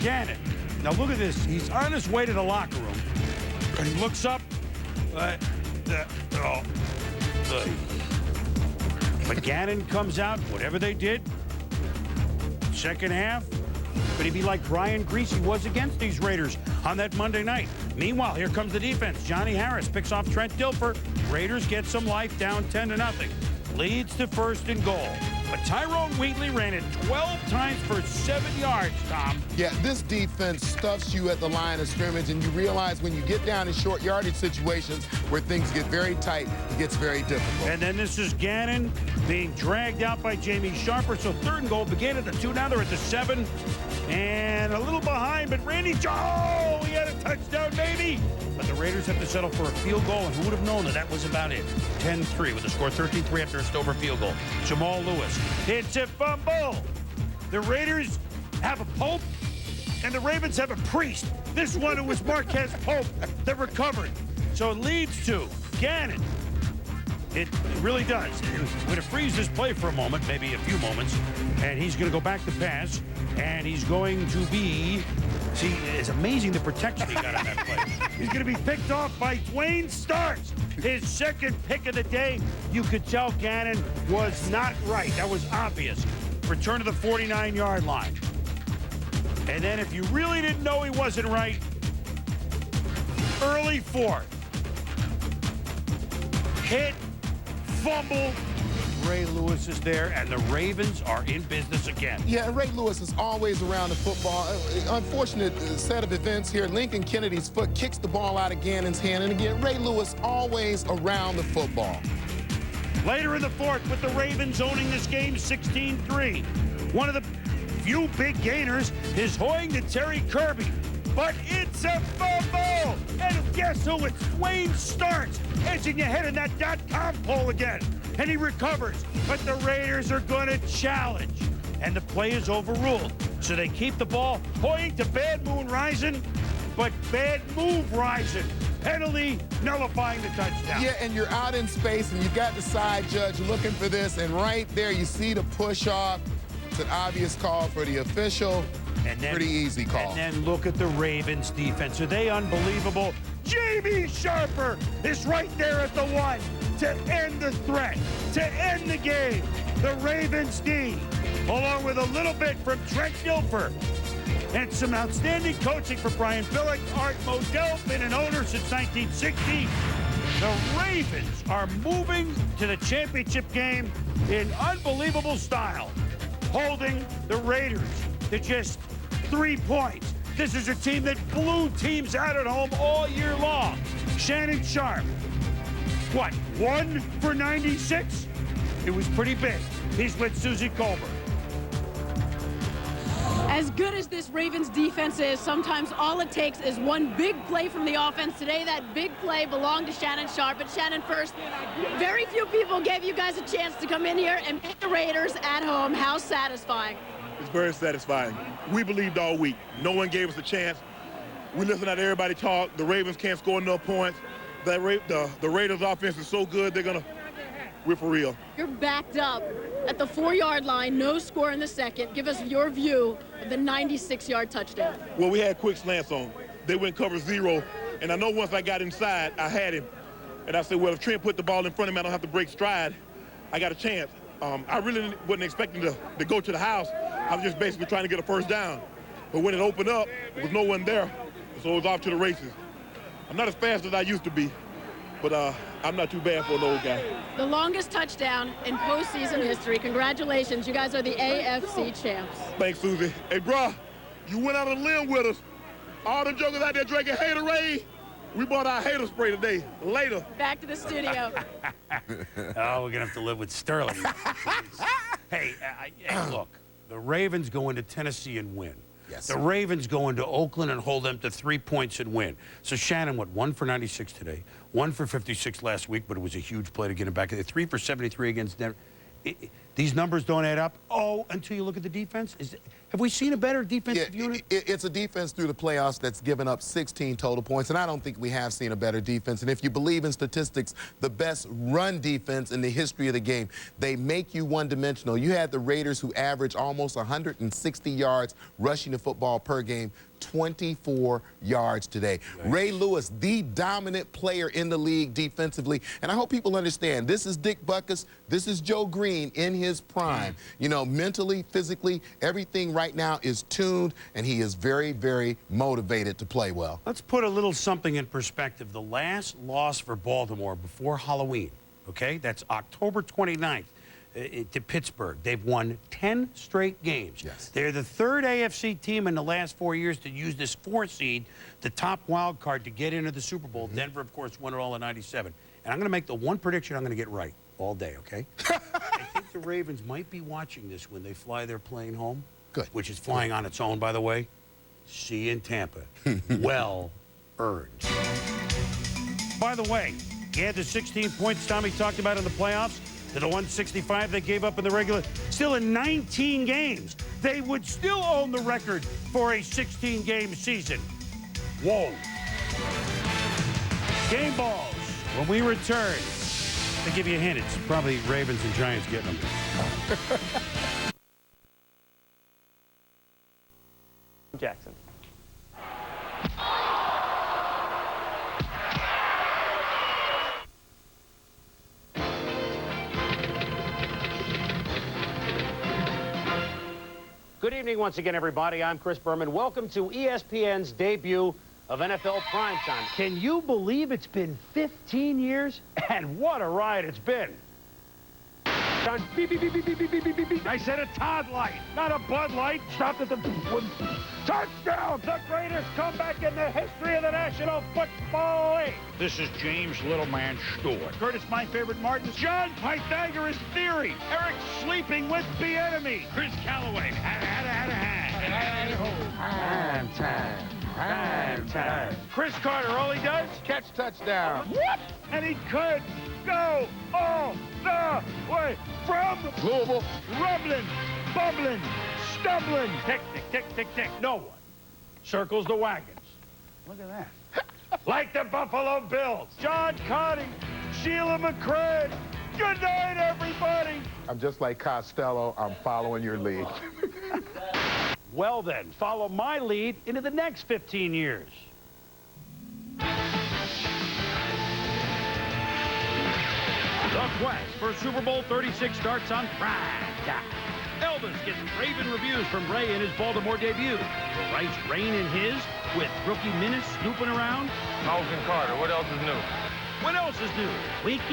Gannon, now look at this. He's on his way to the locker room, and he looks up. But Gannon comes out, whatever they did. second half, could he be like Brian Greasy was against these Raiders on that Monday night? Meanwhile, here comes the defense. Johnny Harris picks off Trent Dilfer. Raiders get some life, down 10-0. Leads to 1st and goal. But Tyrone Wheatley ran it 12 times for 7 yards, Tom. Yeah, this defense stuffs you at the line of scrimmage, and you realize when you get down in short yardage situations where things get very tight, it gets very difficult. And then this is Gannon being dragged out by Jamie Sharper. So 3rd and goal began at the 2, now they're at the 7. And a little behind, but Randy, oh, he had a touchdown, baby. But the Raiders have to settle for a field goal, and who would have known that was about it? 10-3 with the score 13-3 after a Stover field goal. Jamal Lewis hits a fumble. The Raiders have a Pope, and the Ravens have a priest. This one, it was Marquez Pope that recovered. So it leads to Gannon. It really does. We're going to freeze this play for a moment, maybe a few moments, and he's going to go back to pass, and he's going to be, see, it's amazing the protection he got on that play. He's going to be picked off by Dwayne Starks, his 2nd pick of the day. You could tell Gannon was not right. That was obvious. Return to the 49-yard line. And then if you really didn't know he wasn't right, early 4th. Hit, fumble. Ray Lewis is there, and the Ravens are in business again. Yeah, Ray Lewis is always around the football. Unfortunate set of events here. Lincoln Kennedy's foot kicks the ball out of Gannon's hand, and again, Ray Lewis always around the football. Later in the 4th, with the Ravens owning this game 16-3. One of the few big gainers is Hoying to Terry Kirby. But it's a fumble! And guess who? It's Dwayne Starks edging ahead in that .com poll again. And he recovers. But the Raiders are going to challenge. And the play is overruled. So they keep the ball. Hoying to Bad Moon Rising, but Bad Move Rising. Penalty nullifying the touchdown. Yeah, and you're out in space, and you've got the side judge looking for this. And right there, you see the push off. It's an obvious call for the official. And then, pretty easy call. And then look at the Ravens defense. Are they unbelievable? Jamie Sharper is right there at the 1 to end the threat, to end the game. The Ravens D, along with a little bit from Trent Dilfer. And some outstanding coaching for Brian Billick. Art Modell, been an owner since 1960. The Ravens are moving to the championship game in unbelievable style, holding the Raiders to just 3 points. This is a team that blew teams out at home all year long. Shannon Sharp, what, 1 for 96? It was pretty big. He's with Susie Colbert. As good as this Ravens defense is, sometimes all it takes is one big play from the offense. Today, that big play belonged to Shannon Sharp. But Shannon, first, very few people gave you guys a chance to come in here and beat the Raiders at home. How satisfying? It's very satisfying. We believed all week. No one gave us a chance. We listened to everybody talk. The Ravens can't score enough points. The Raiders offense is so good, we're for real. You're backed up at the 4-yard line, no score in the second. Give us your view of the 96-yard touchdown. Well, we had quick slants on. They went cover 0, and I know once I got inside, I had him. And I said, well, if Trent put the ball in front of me, I don't have to break stride. I got a chance. I really wasn't expecting to go to the house. I was just basically trying to get a first down. But when it opened up, there was no one there, so it was off to the races. I'm not as fast as I used to be, but I'm not too bad for an old guy. The longest touchdown in postseason history. Congratulations. You guys are the AFC champs. Thanks, Susie. Hey, bro, you went out on a limb with us. All them jokers out there drinking Haterade. We bought our hater spray today. Later. Back to the studio. Oh, we're going to have to live with Sterling. Hey, look, the Ravens go into Tennessee and win. Yes. The Ravens go into Oakland and hold them to 3 points and win. So Shannon, what, 1 for 96 today, 1 for 56 last week, but it was a huge play to get him back. 3 for 73 against Denver. These numbers don't add up. Oh, until you look at the defense. Have we seen a better defensive unit? It's a defense through the playoffs that's given up 16 total points, and I don't think we have seen a better defense. And if you believe in statistics, the best run defense in the history of the game. They make you one-dimensional. You had the Raiders who average almost 160 yards rushing the football per game, 24 yards today. Right. Ray Lewis, the dominant player in the league defensively. And I hope people understand, this is Dick Butkus, this is Joe Green in his his prime. You know, mentally, physically, everything right now is tuned, and he is very, very motivated to play well. Let's put a little something in perspective. The last loss for Baltimore before Halloween, okay, that's October 29th. To Pittsburgh. They've won 10 straight games. Yes. They're the third AFC team in the last 4 years to use this 4 seed, the top wild card, to get into the Super Bowl. Denver, of course, won it all in '97. And I'm going to make the one prediction I'm going to get right all day, okay? I think the Ravens might be watching this when they fly their plane home. Good. Which is flying on its own, by the way. See you in Tampa. Well earned. By the way, add the 16 points Tommy talked about in the playoffs to the 165 they gave up in the regular. Still in 19 games, they would still own the record for a 16-game season. Whoa. Game balls. When we return, to give you a hint, it's probably Ravens and Giants getting them. Jackson. Good evening once again, everybody. I'm Chris Berman. Welcome to ESPN's debut of NFL Primetime. Can you believe it's been 15 years? And what a ride it's been. Beep, beep, beep, beep, beep, beep, beep, beep, beep. I said a Todd Light, not a Bud Light. Stopped at the touchdown, the greatest comeback in the history of the National Football League. This is James Littleman Stewart. Curtis, my favorite Martin. John Pythagoras Theory. Eric Sleeping with the Enemy. Chris Calloway. Prime time. Prime time. Chris Carter, all he does? Catch touchdown. What? And he could go all the way from Louisville, rumbling, bumbling, stumbling. Tick, tick, tick, tick, tick. No one circles the wagons. Look at that. Like the Buffalo Bills. John Connie, Sheila McCray. Good night, everybody. I'm just like Costello. I'm following your lead. Well then, follow my lead into the next 15 years. The quest for Super Bowl 36 starts on Primetime. Elvis gets Raven reviews from Ray in his Baltimore debut. Writes Rain in his, with rookie Minnis snooping around. Malcolm Carter, what else is new? What else is new? Winky